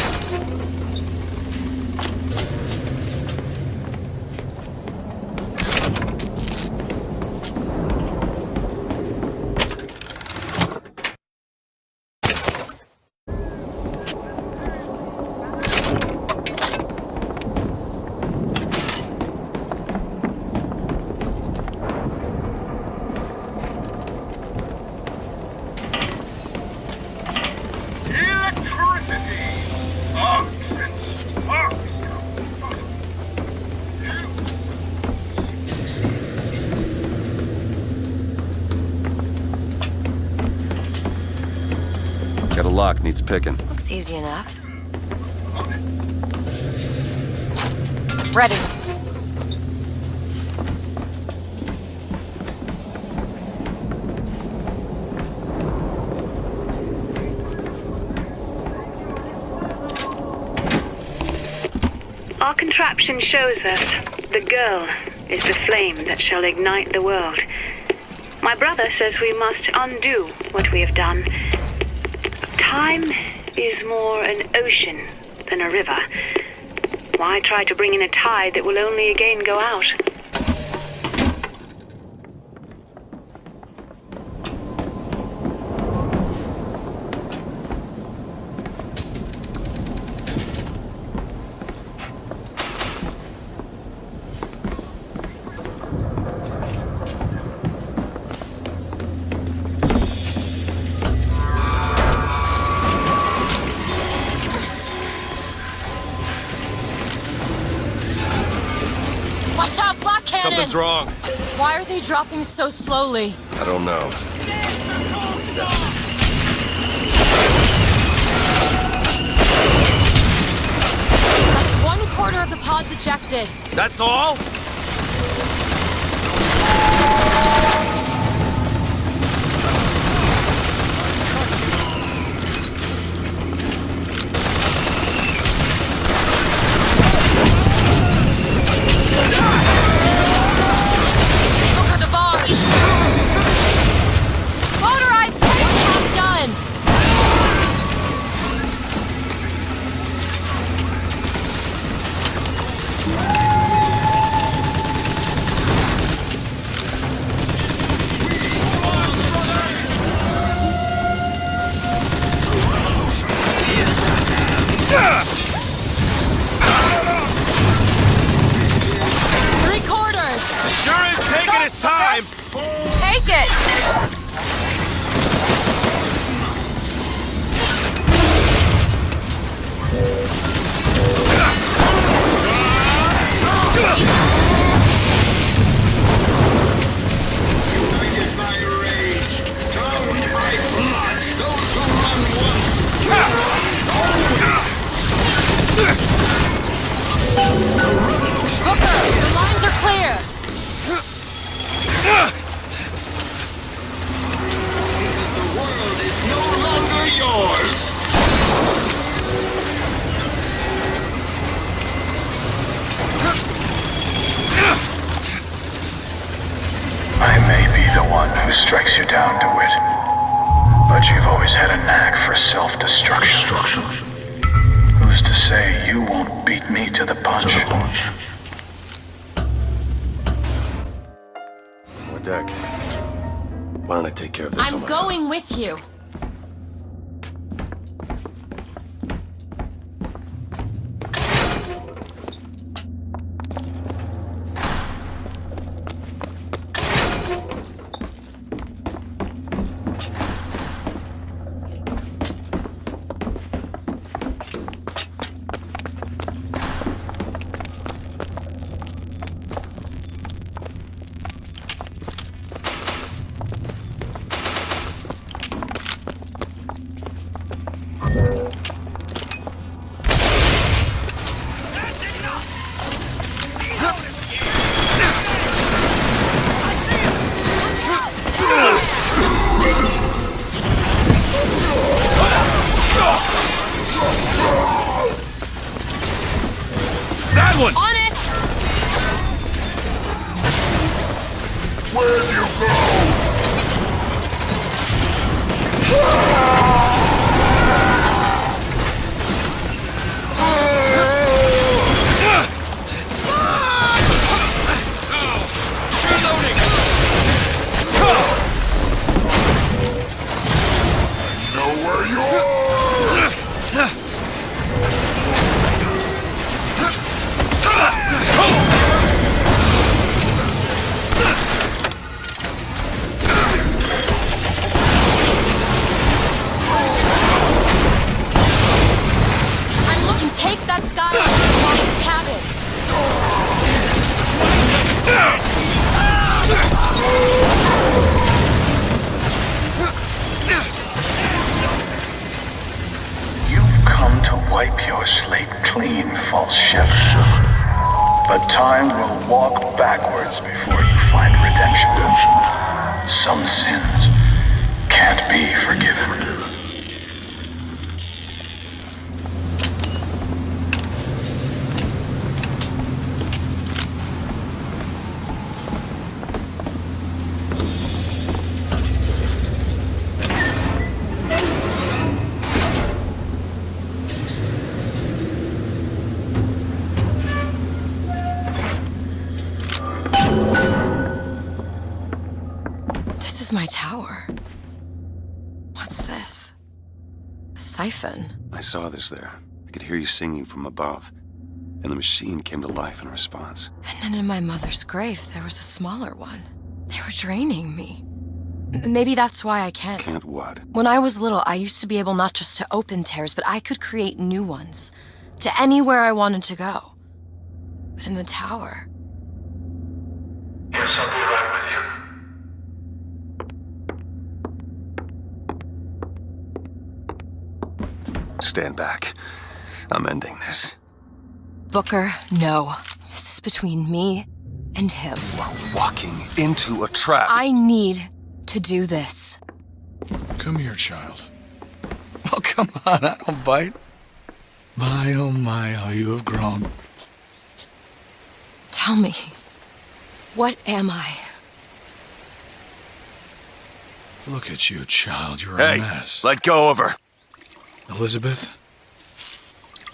Got a lock, needs picking. Looks easy enough. Ready. Our contraption shows us the girl is the flame that shall ignite the world. My brother says we must undo what we have done. Time is more an ocean than a river. Why try to bring in a tide that will only again go out? Something's wrong. Why are they dropping so slowly? I don't know. That's 1/4 of the pods ejected. That's all? Booker the barge! Motorized! One half done! Three-quarters! Sure is taking its time! Take it! United by rage, bound by blood, those who run once, Booker, the lines are clear! because the world is no longer yours. I may be the one who strikes you down, DeWitt, but you've always had a knack for self-destruction. Who's to say you won't beat me to the punch? More deck. Why don't I take care of this on I'm my going with you. That one! On it! Where'd you go? Know where you are? I'm looking. Take that sky from its cabin. You've come to wipe your slate clean, false shepherd. But time will walk backwards before you find redemption. Some sins can't be forgiven. This is my tower. What's this? A siphon. I saw this there. I could hear you singing from above. And the machine came to life in response. And then in my mother's grave, there was a smaller one. They were draining me. Maybe that's why I can't. Can't what? When I was little, I used to be able not just to open tears, but I could create new ones. To anywhere I wanted to go. But in the tower, Yes, I'll be right with you. Stand back. I'm ending this. Booker, no. This is between me and him. You are walking into a trap. I need to do this. Come here, child. Oh, come on, I don't bite. My, oh my, how you have grown. Tell me, what am I? Look at you, child. You're Hey, a mess. let go of her. Elizabeth,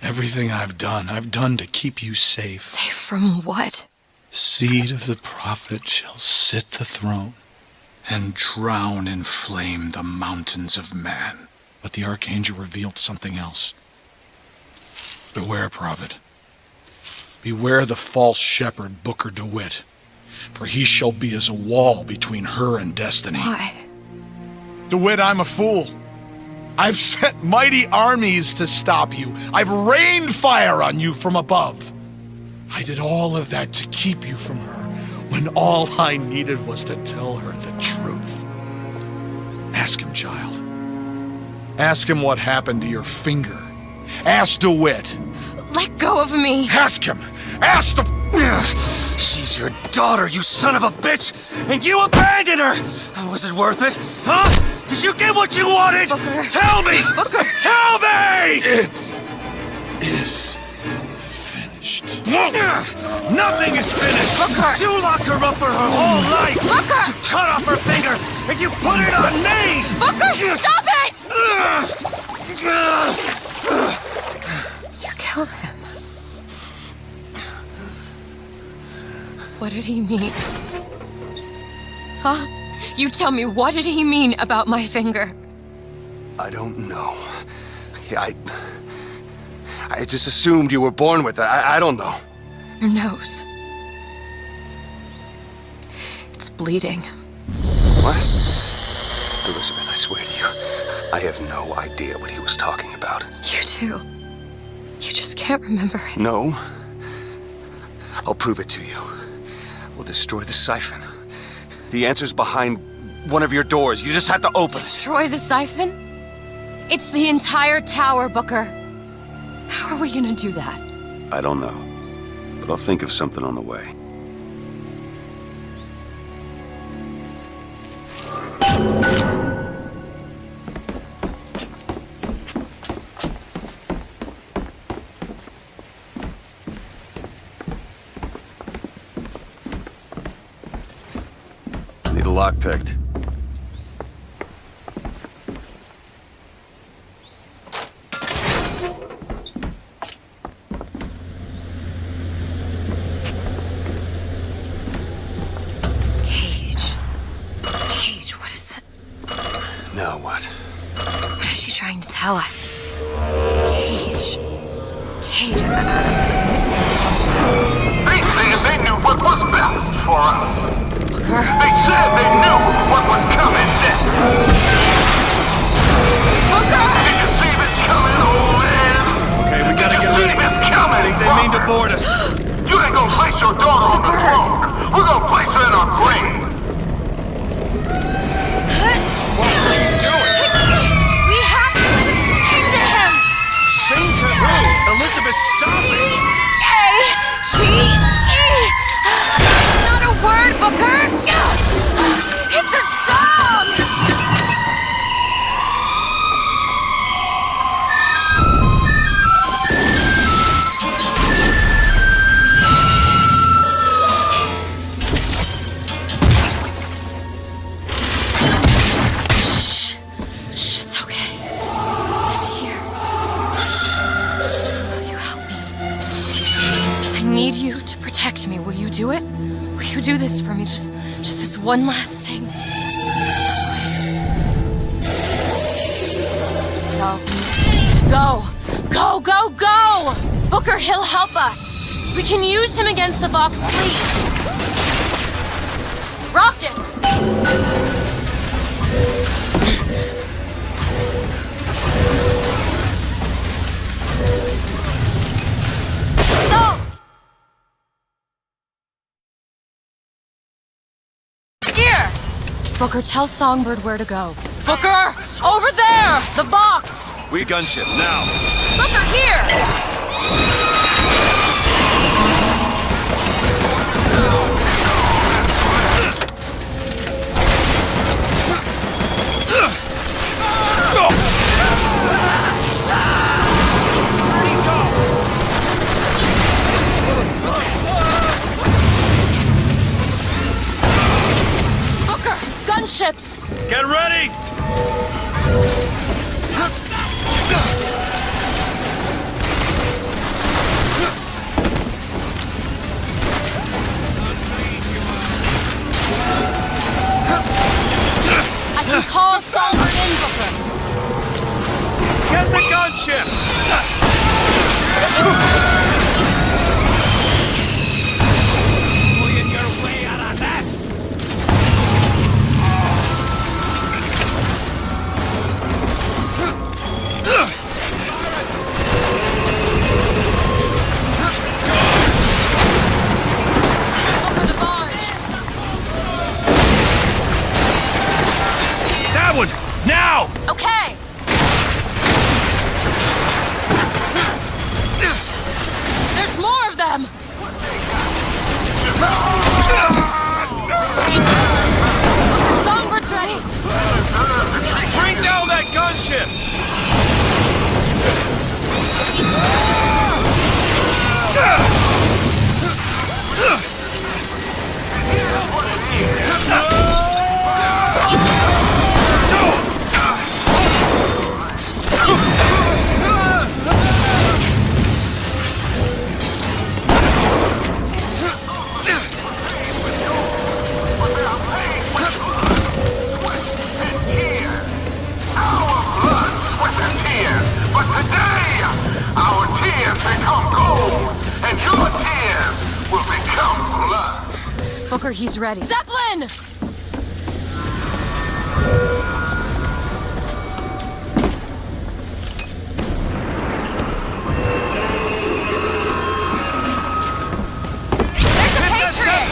everything I've done to keep you safe. Safe from what? Seed of the prophet shall sit the throne and drown in flame the mountains of man. But the archangel revealed something else. Beware, prophet. Beware the false shepherd, Booker DeWitt, for he shall be as a wall between her and destiny. Why? DeWitt, I'm a fool. I've sent mighty armies to stop you. I've rained fire on you from above. I did all of that to keep you from her, when all I needed was to tell her the truth. Ask him, child. Ask him what happened to your finger. Ask DeWitt. Let go of me. Ask him. Ask the... She's your daughter, you son of a bitch! And you abandoned her! Was it worth it? Huh? Did you get what you wanted? Booker. Tell me! Booker. Tell me! It is finished. Nothing is finished! Booker. You locked her up for her whole life! Booker. You cut off her finger, and you put it on me! Booker, stop it! You killed him. What did he mean? Huh? You tell me, what did he mean about my finger? I don't know. I just assumed you were born with it. I don't know. Your nose. It's bleeding. What? Elizabeth, I swear to you, I have no idea what he was talking about. You too. You just can't remember it. No. I'll prove it to you. We'll destroy the siphon. The answer's behind one of your doors. You just have to open it. Destroy the siphon? It's the entire tower, Booker. How are we gonna do that? I don't know. But I'll think of something on the way. Need a lock picked. Cage, what is that? Now what? What is she trying to tell us? Cage, I'm missing something. They said they knew what was best for us. Booker? They said they knew what was coming next. Booker! Did you see this coming, old man? Okay, we gotta get ready. Did you see this coming, I think they mean to board us. You ain't gonna place your daughter on the throne. We're gonna place her in our grave. What are you doing? We have to sing to him! Sing to who? Elizabeth, stop it! C-A-G-E! It's not a word, Booker! It's a song! Shh, it's okay. I'm here. Will you help me? I need you to protect me. Will you do it? Will you do this for me? Just this one last thing. Please. Go! Booker, he'll help us. We can use him against the Vox fleet. Rockets! Booker, tell Songbird where to go. Booker! Over there! The box! We gunship, now! Booker, here! Booker, gunships! Get ready! I can call Songbird in, Booker. Get the gunship! Pulling your way out of this! Booker, the barge! That one! Now! Okay! There's more of them! Booker, Songbird's ready! Bring down that gunship! Booker, he's ready. Zeppelin! There's a Patriot!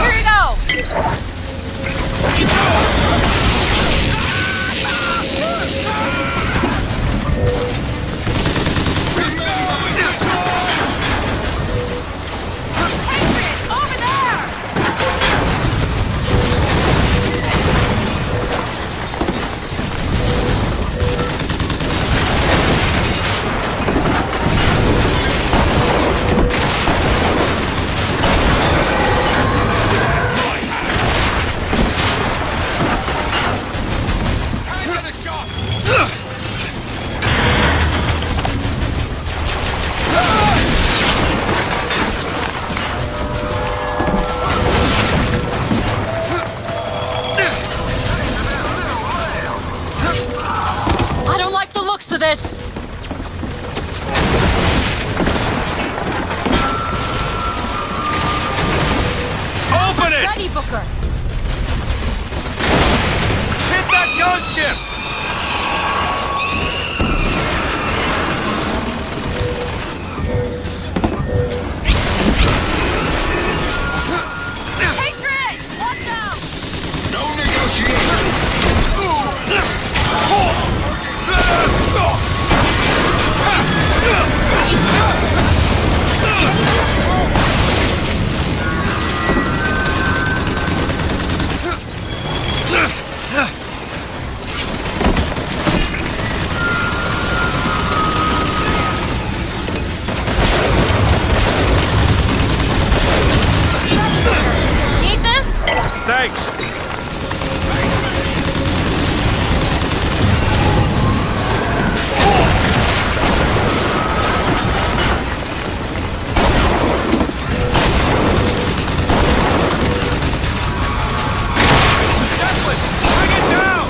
Here you go! Patriot, over there! Another shot! I don't like the looks of this. Open it! Ready, Booker. Hit that gunship! Patriot! Watch out! No negotiation. Need this? Thanks! Zeppelin! Bring it down!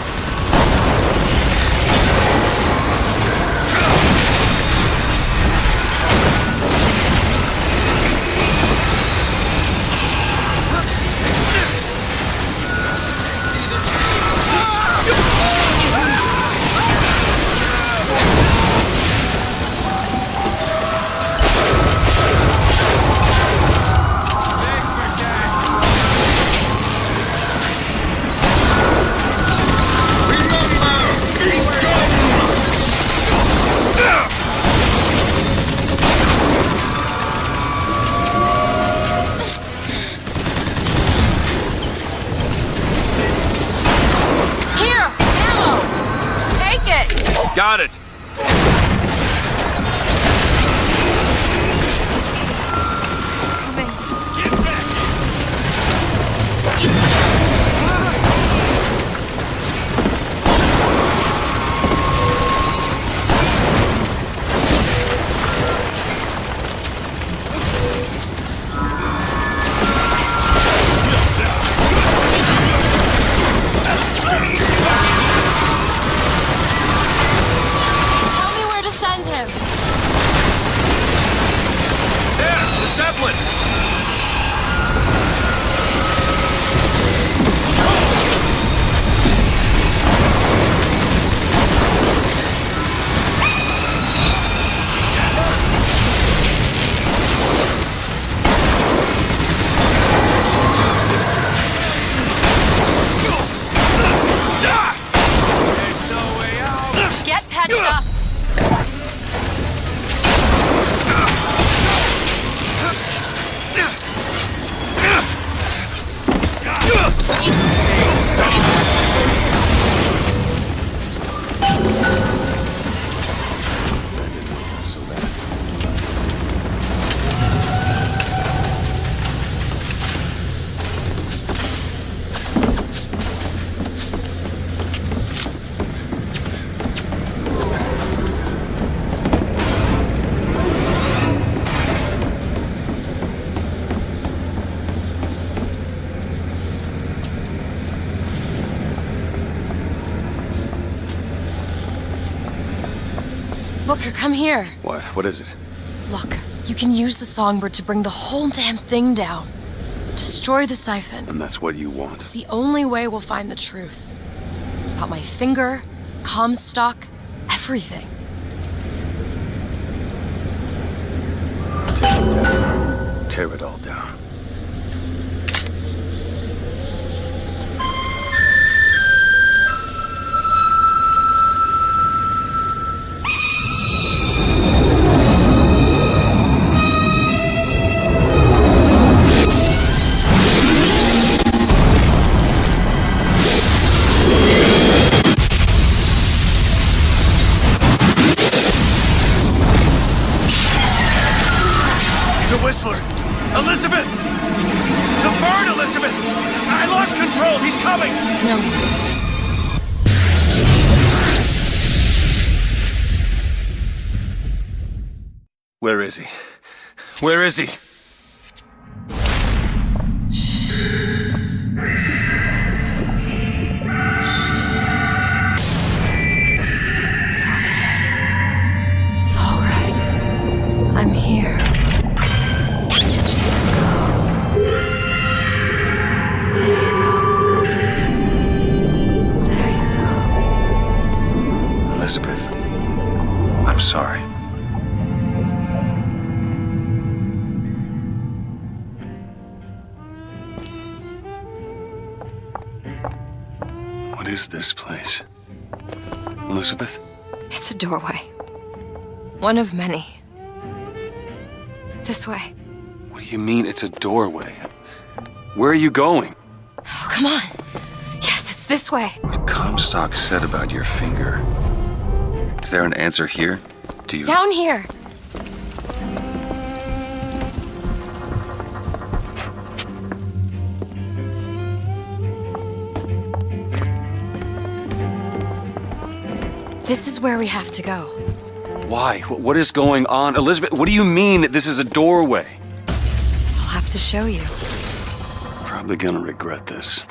Got it. Booker, come here. What? What is it? Look, you can use the songbird to bring the whole damn thing down. Destroy the siphon. And that's what you want? It's the only way we'll find the truth. About my finger, Comstock, everything. Tear it down. Tear it all down. Elizabeth! The bird, Elizabeth! I lost control! He's coming! No, he isn't. Where is he? Where is he? It's okay. It's all right. I'm here. Just let go. There you go. There you go. Elizabeth, I'm sorry. What is this place? Elizabeth? It's a doorway. One of many. This way. What do you mean it's a doorway? Where are you going? Oh, come on. Yes, it's this way. What Comstock said about your finger. Is there an answer here? Do you... Down here. This is where we have to go. Why? What is going on? Elizabeth, what do you mean this is a doorway? I'll have to show you. Probably gonna regret this.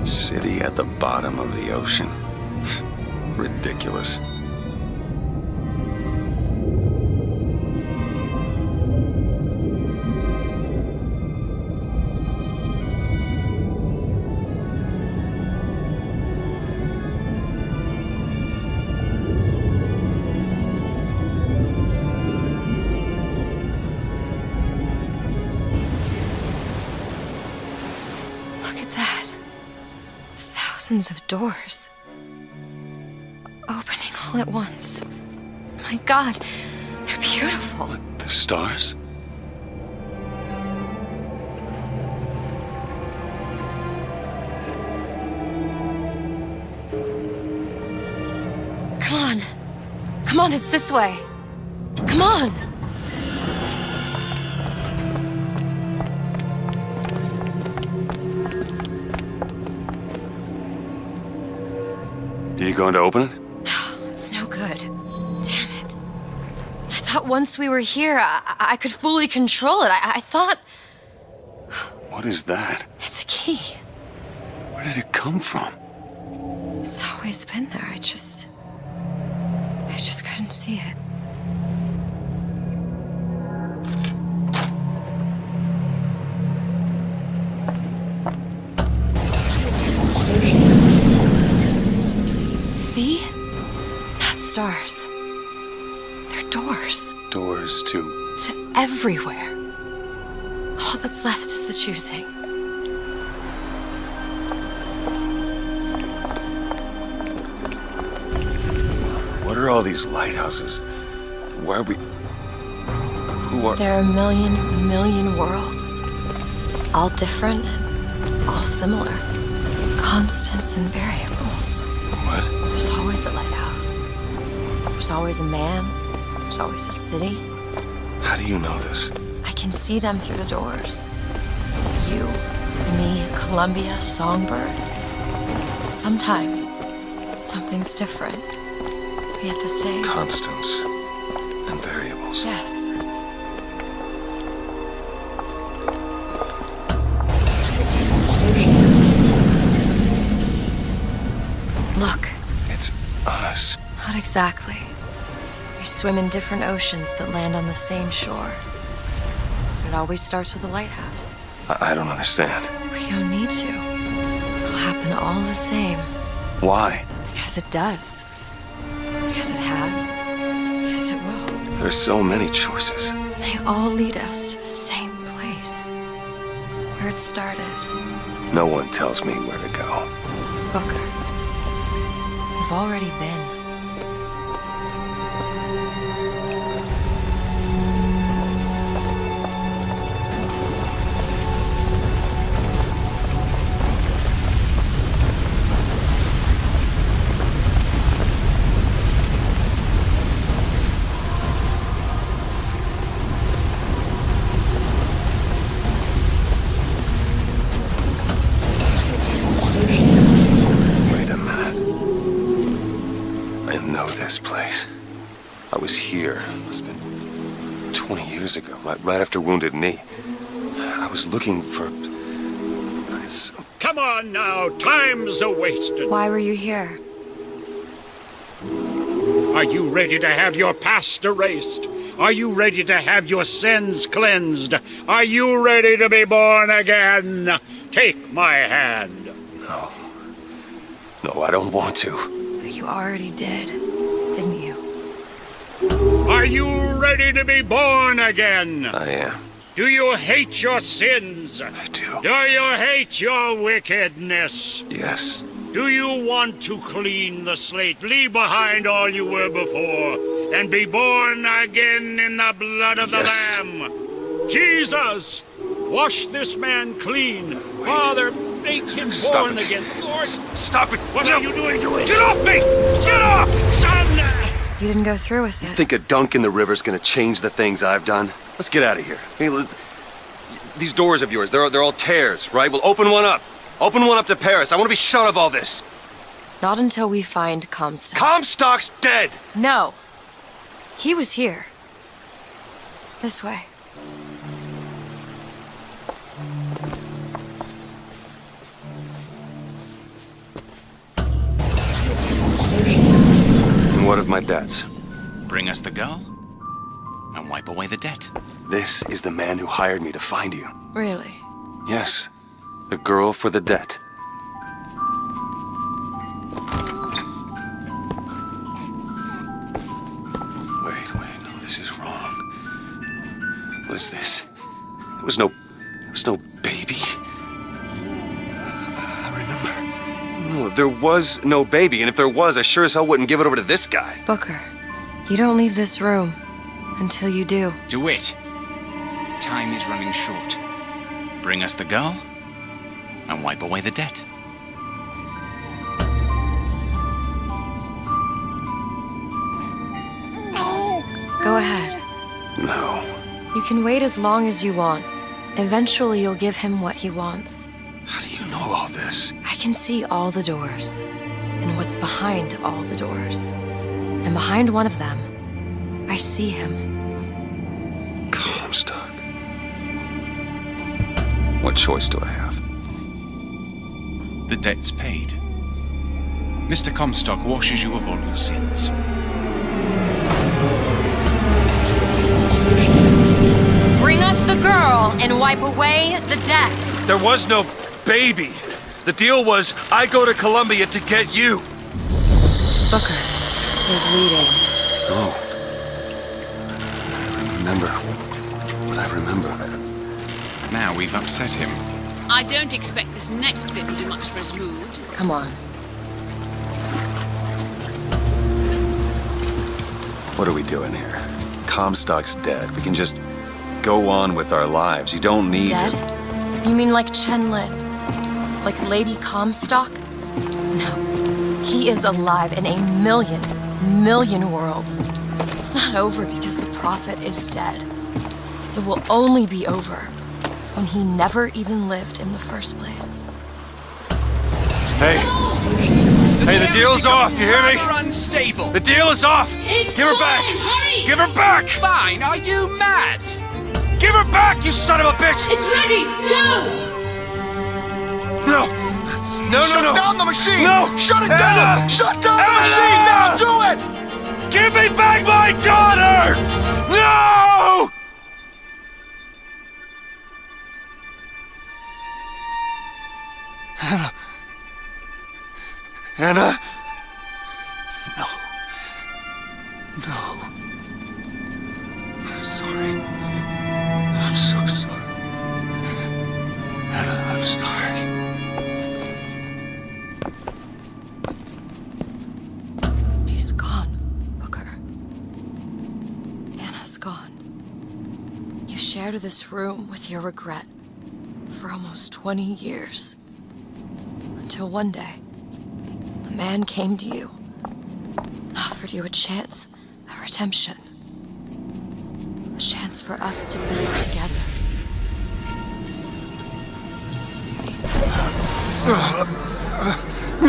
City at the bottom of the ocean. Ridiculous. Look at that. Thousands of doors. opening all at once. My God, they're beautiful. The stars? Come on. Come on, it's this way. Come on. Are you going to open it? It's no good. Damn it. I thought once we were here, I could fully control it. I thought... What is that? It's a key. Where did it come from? It's always been there. I just couldn't see it. See? Not stars. They're doors. Doors to... To everywhere. All that's left is the choosing. What are all these lighthouses? Why are we... Who are... There are a million worlds. All different and all similar. Constants and variables. What? There's always a lighthouse. There's always a man. There's always a city. How do you know this? I can see them through the doors. You, me, Columbia, Songbird. Sometimes, something's different, yet the same. Constants and variables. Yes. Look. It's us. Not exactly. We swim in different oceans but land on the same shore. It always starts with a lighthouse. I don't understand. We don't need to. It'll happen all the same. Why? Because it does. Because it has. Because it will. There's so many choices. They all lead us to the same place. Where it started. No one tells me where to go. Booker. We've already been. Wait a minute. I know this place. I was here. It's been 20 years ago, right after Wounded Knee. I was looking for... Come on now, time's a-wasted. Why were you here? Are you ready to have your past erased? Are you ready to have your sins cleansed? Are you ready to be born again? Take my hand. No. No, I don't want to. You already did, didn't you? Are you ready to be born again? I am. Do you hate your sins? I do. Do you hate your wickedness? Yes. Do you want to clean the slate, leave behind all you were before, and be born again in the blood of the Lamb? Jesus, wash this man clean. Wait. Father, make him Stop born it. again. Lord, stop it! What are you doing to it? Get off me! Get off! Son! You didn't go through with it. You think a dunk in the river's gonna change the things I've done? Let's get out of here. Hey, these doors of yours, they're all tears, right? Well, open one up. Open one up to Paris. I want to be shut of all this. Not until we find Comstock. Comstock's dead! No. He was here. This way. And what of my debts? Bring us the girl, and wipe away the debt. This is the man who hired me to find you. Really? Yes. The girl for the debt. Wait, no, this is wrong. What is this? There was no baby. I remember No, there was no baby, and if there was, I sure as hell wouldn't give it over to this guy. Booker, you don't leave this room until you do. DeWitt, time is running short. Bring us the girl, and wipe away the debt. Go ahead. No. You can wait as long as you want. Eventually, you'll give him what he wants. How do you know all this? I can see all the doors, and what's behind all the doors. And behind one of them, I see him. Comstock. What choice do I have? The debt's paid. Mr. Comstock washes you of all your sins. Bring us the girl and wipe away the debt. There was no baby. The deal was I go to Columbia to get you. Booker, you're bleeding. Oh. I remember what I remember. Now we've upset him. I don't expect this next bit will do much for his mood. Come on. What are we doing here? Comstock's dead. We can just go on with our lives. You don't need Dead? to... You mean like Chenlin? Like Lady Comstock? No. He is alive in a million worlds. It's not over because the Prophet is dead. It will only be over when he never even lived in the first place. Hey. Hey, the deal's off, you hear me? Unstable. The deal is off! It's Give her back! fine, hurry! Give her back! Fine, are you mad? Give her back, you son of a bitch! It's ready! Go! No! No! Shut down the machine! No! Shut it down! Shut down the machine now! Do it! Give me back my daughter! No! Anna. Anna. No. No. I'm sorry. I'm so sorry. Anna, I'm sorry. She's gone, Booker. Anna's gone. You shared this room with your regret for almost 20 years. Until one day, a man came to you and offered you a chance at redemption. A chance for us to be together.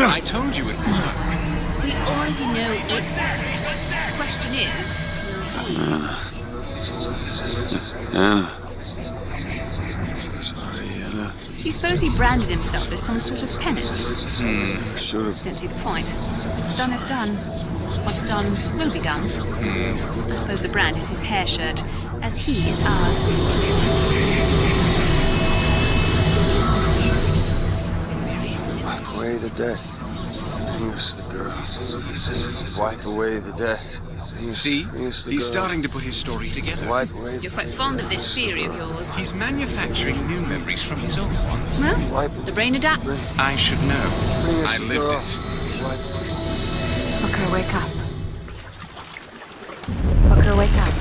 I told you it would work. We already know it works. The question is, will he? Anna. You suppose he branded himself as some sort of penance? Should have. Don't see the point. What's done is done. What's done will be done. I suppose the brand is his hair shirt, as he is ours. Wipe away the debt. Bring us the girl. Wipe away the debt. See? He's starting to put his story together. Wipe away You're quite fond of this theory of yours. He's manufacturing new memories from his old ones. Well, the brain adapts. I should know. I lived it. Booker, wake up. Booker, wake up.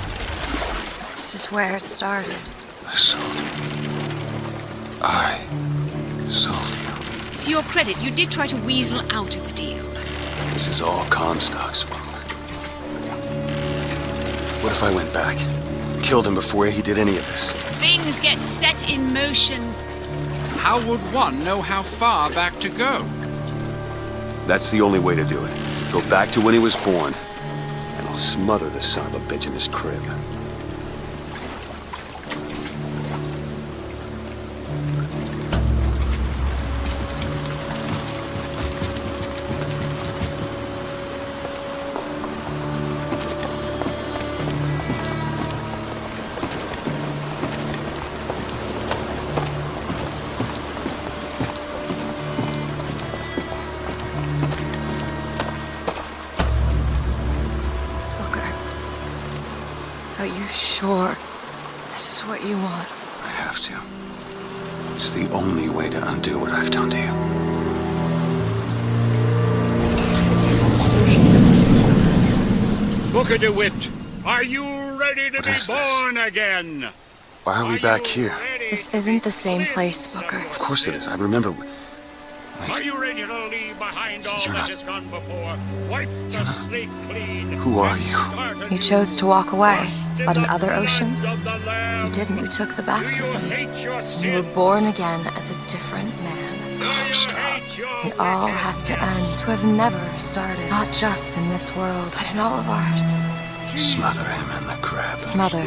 This is where it started. I sold you. I sold you. To your credit, you did try to weasel out of the deal. This is all Comstock's fault. What if I went back? Killed him before he did any of this? Things get set in motion. How would one know how far back to go? That's the only way to do it. Go back to when he was born, and I'll smother the son of a bitch in his crib. Are you sure this is what you want? I have to. It's the only way to undo what I've done to you. Booker DeWitt, are you ready to be born again? Why are we back here? This isn't the same place, Booker. Of course it is. I remember. Are you ready to leave behind all that has gone before? Wipe the slate clean. Who are you? You chose to walk away, but in other oceans, you didn't. You took the baptism. You were born again as a different man. Comstock. It all has to end, to have never started. Not just in this world, but in all of ours. Smother him in the crab. Smother.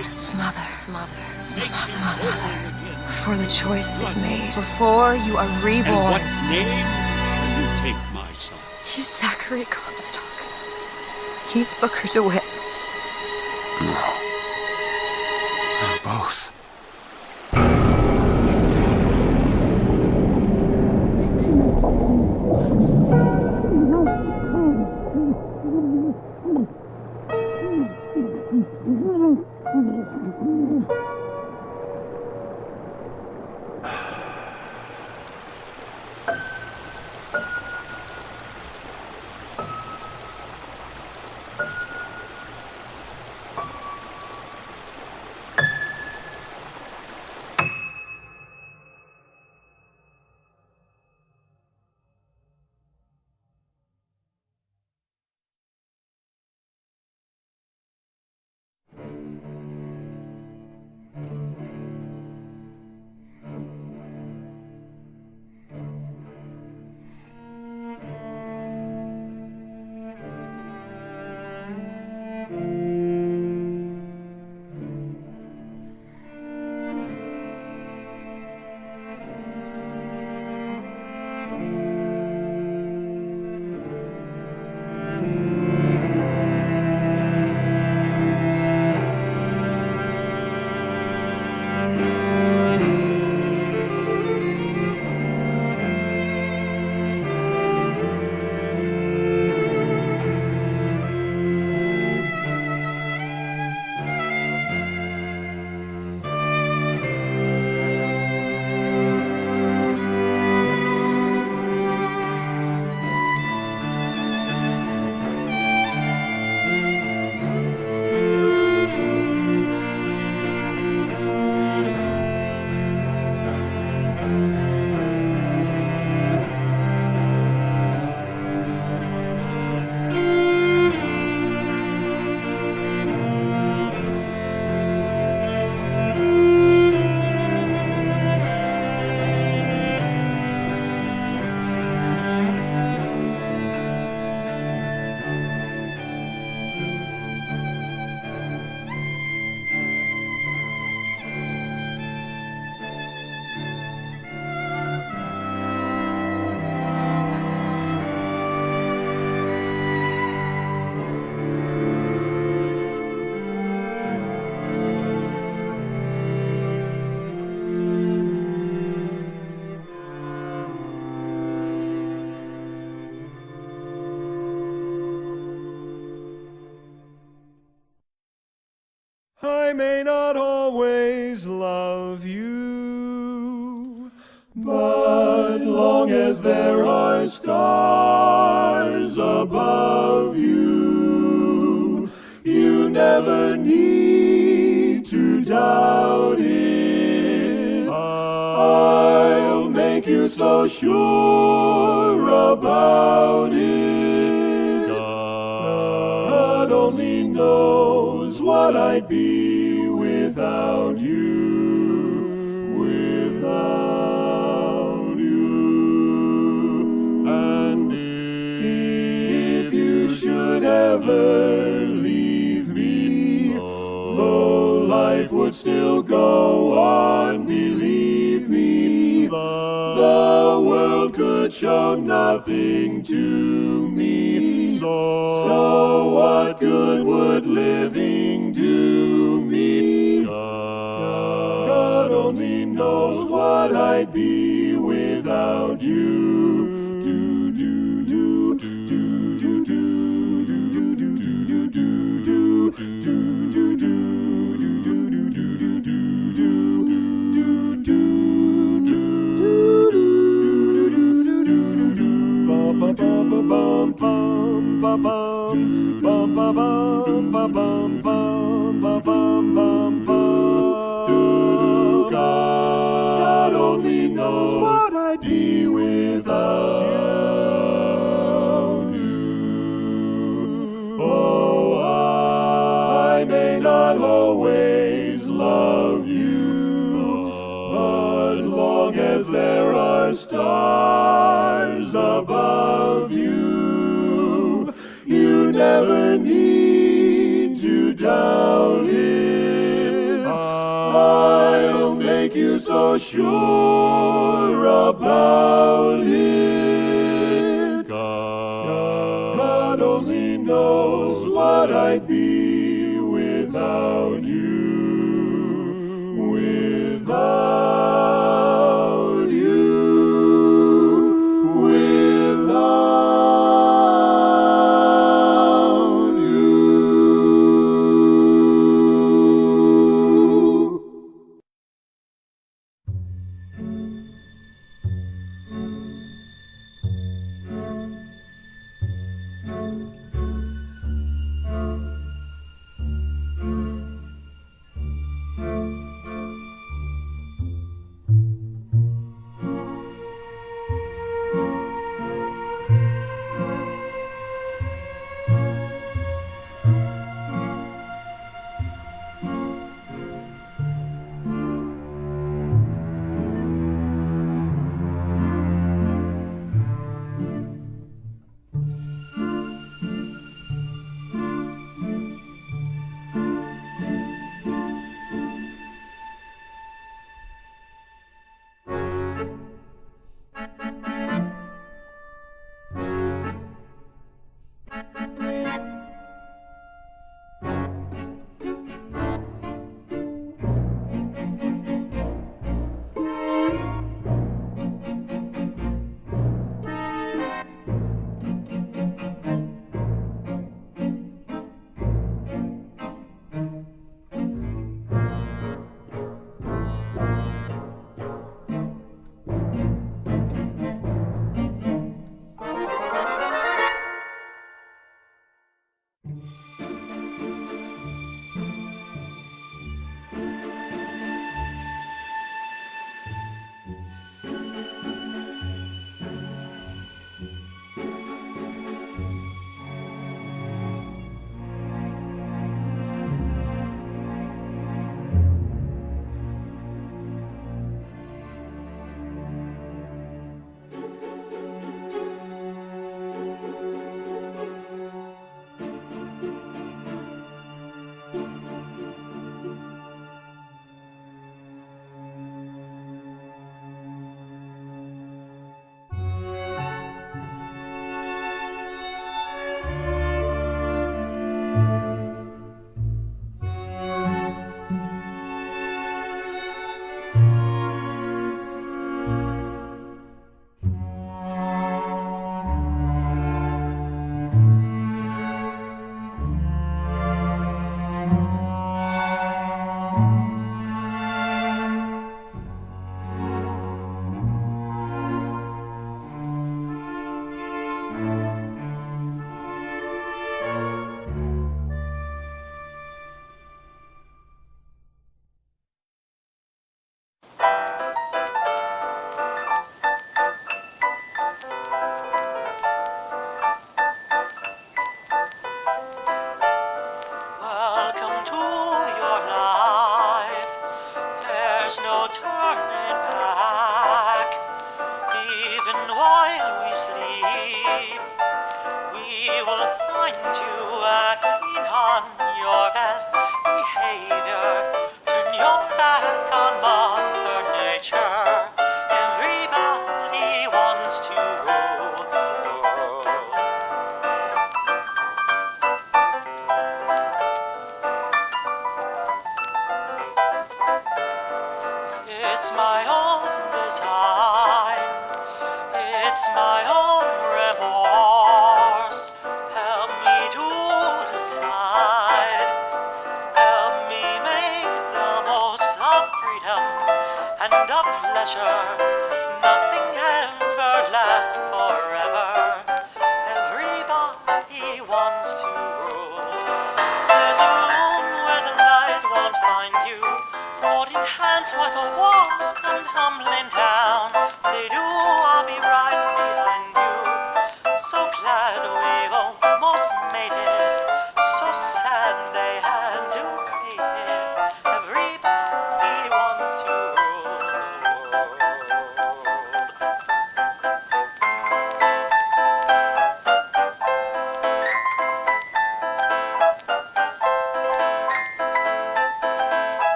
Before the choice is made. Before you are reborn. And what name shall you take, my son? He's Zachary Comstock. He's Booker DeWitt. No. They're both. I may not always love you, but long as there are stars above you, you never need to doubt it. I'll make you so sure about it. God only knows what I'd be without you, without you. And if you should ever leave me, though life would still go on, believe me, the world could show nothing to me. So what good would living do me? God only knows what I'd be without you. Do do do do do do do do do do do do do do do. I'd be without you. Oh, I may not always love you, but long as there are stars above you, you never need to doubt it. I'll make you so sure about it. God only knows what I'd be without you. Without you. Without you. It's my own design. It's my own remorse. Help me to decide. Help me make the most of freedom and of pleasure. Nothing ever lasts forever. Everybody wants to rule. There's a room where the light won't find you. Holding hands while the walls come tumbling down. They do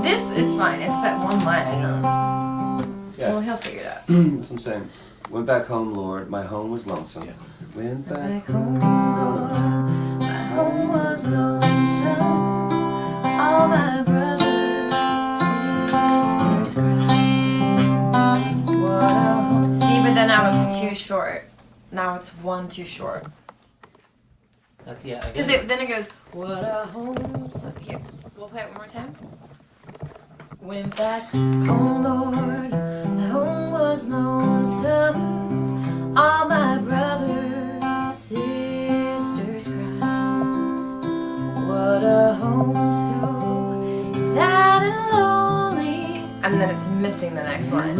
This is fine. It's that one line I don't. Yeah. Well, he'll figure it out. That's what I'm saying. Went back home, Lord. My home was lonesome. Yeah. Went back home, Lord. My home was lonesome. All my brothers, sisters cried. What a home. See, but then now it's too short. Now it's one too short. Yeah, Because then it goes, what a home. So here, we'll play it one more time. Went back home, Lord. My home was lonesome. All my brothers, sisters cried. What a home so sad and lonely. And then it's missing the next line.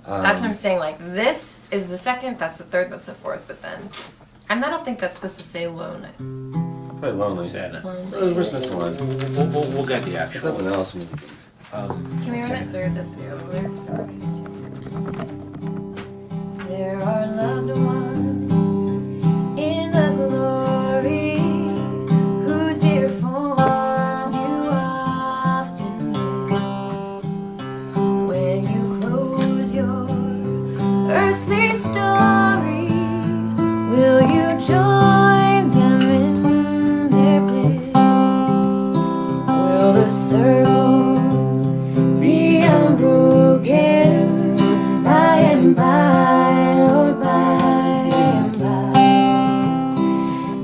That's what I'm saying. Like, this is the second, that's the third, that's the fourth, but then. And I don't think that's supposed to say lonely. Quite lonely. We're just missing one. We'll get the actual. Nothing else. Can we run it through this video lyrics? There are loved ones in the glory whose dear forms you often miss. When you close your earthly story, will you join them in their bliss? Will the circle be unbroken by and by, or by and by?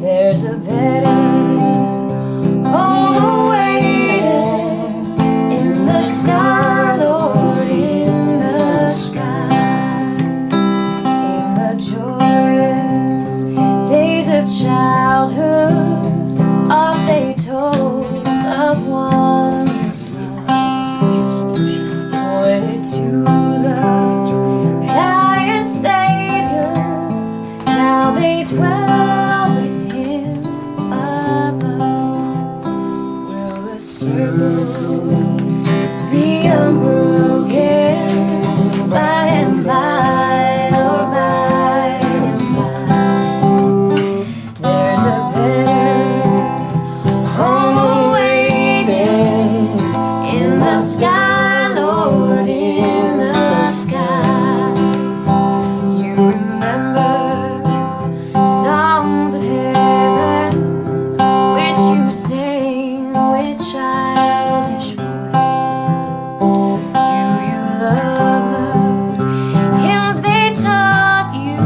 There's a better home awaiting in the sky, Lord, in the sky, in the joyous days of childhood. Oft they told of one's pointed to the dying Savior. Now they dwell with him above. Will the circle be unbroken by and by, or by and by? There's a better home awaiting in the sky, Lord, in the sky. You remember songs of heaven which you sang with childish voice. Do you love the hymns they taught you,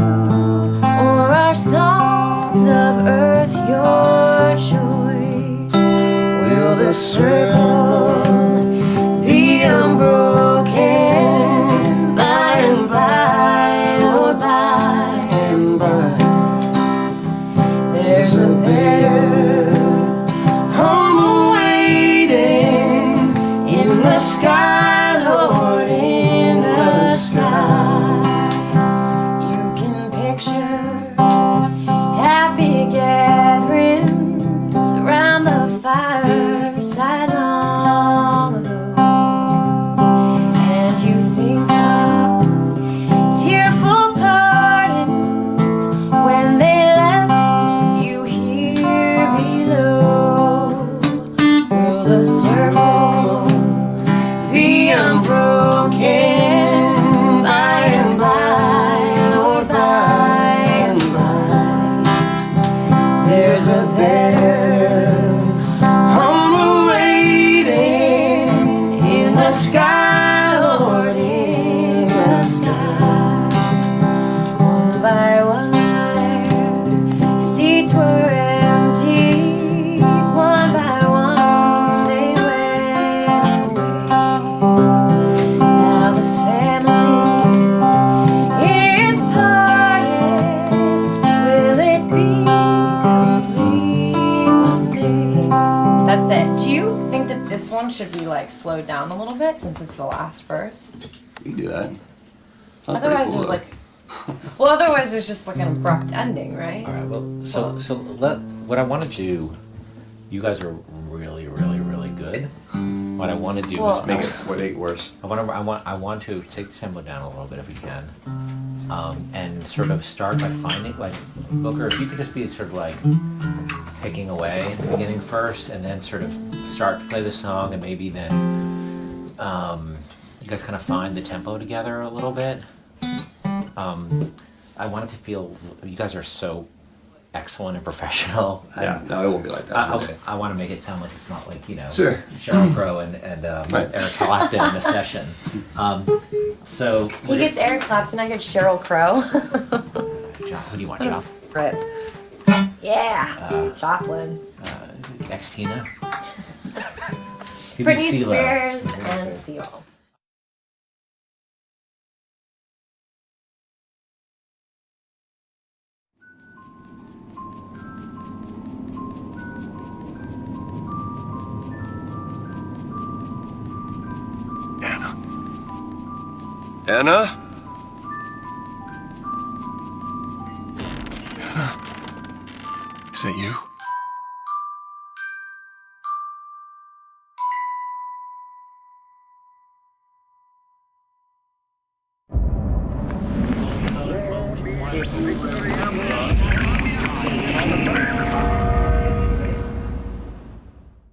or are songs of earth your choice? Will the circle be unbroken by and by, or by and by? There's a better home awaiting in the sky, Lord, in the sky. You can picture happy gatherings around the fireside long ago, and you think of tearful partings when they left you here below. Will the circle be unbroken by and by, Lord, by and by? There's a better home awaiting in the sky, Lord, in the sky. One by one their seats were empty. One by one they went away. Now the family is parted. Will it be complete one day? That's it. Do you think that this one should be like slowed down a little bit since it's the last verse? You can do that. Otherwise, there's like, well, otherwise there's just like an abrupt ending, right? All right. Well, so what I want to do. You guys are really, really, really good. What I want to do Well- is make it 8 worse. I want to take the tempo down a little bit if we can. and sort of start by finding, like, Booker, if you could just be sort of like picking away at the beginning first, and then sort of start to play the song, and maybe then you guys kind of find the tempo together a little bit. I wanted to feel, you guys are so excellent and professional. Yeah, no, it won't be like that. I want to make it sound like it's not like, Sure. Sheryl Crow and Right. Eric Clapton in a session. So He gets Eric Clapton, I get Sheryl Crow. Who do you want, Job? Rip. Yeah. Joplin. Ex-Tina? Britney Spears and Seal. Anna?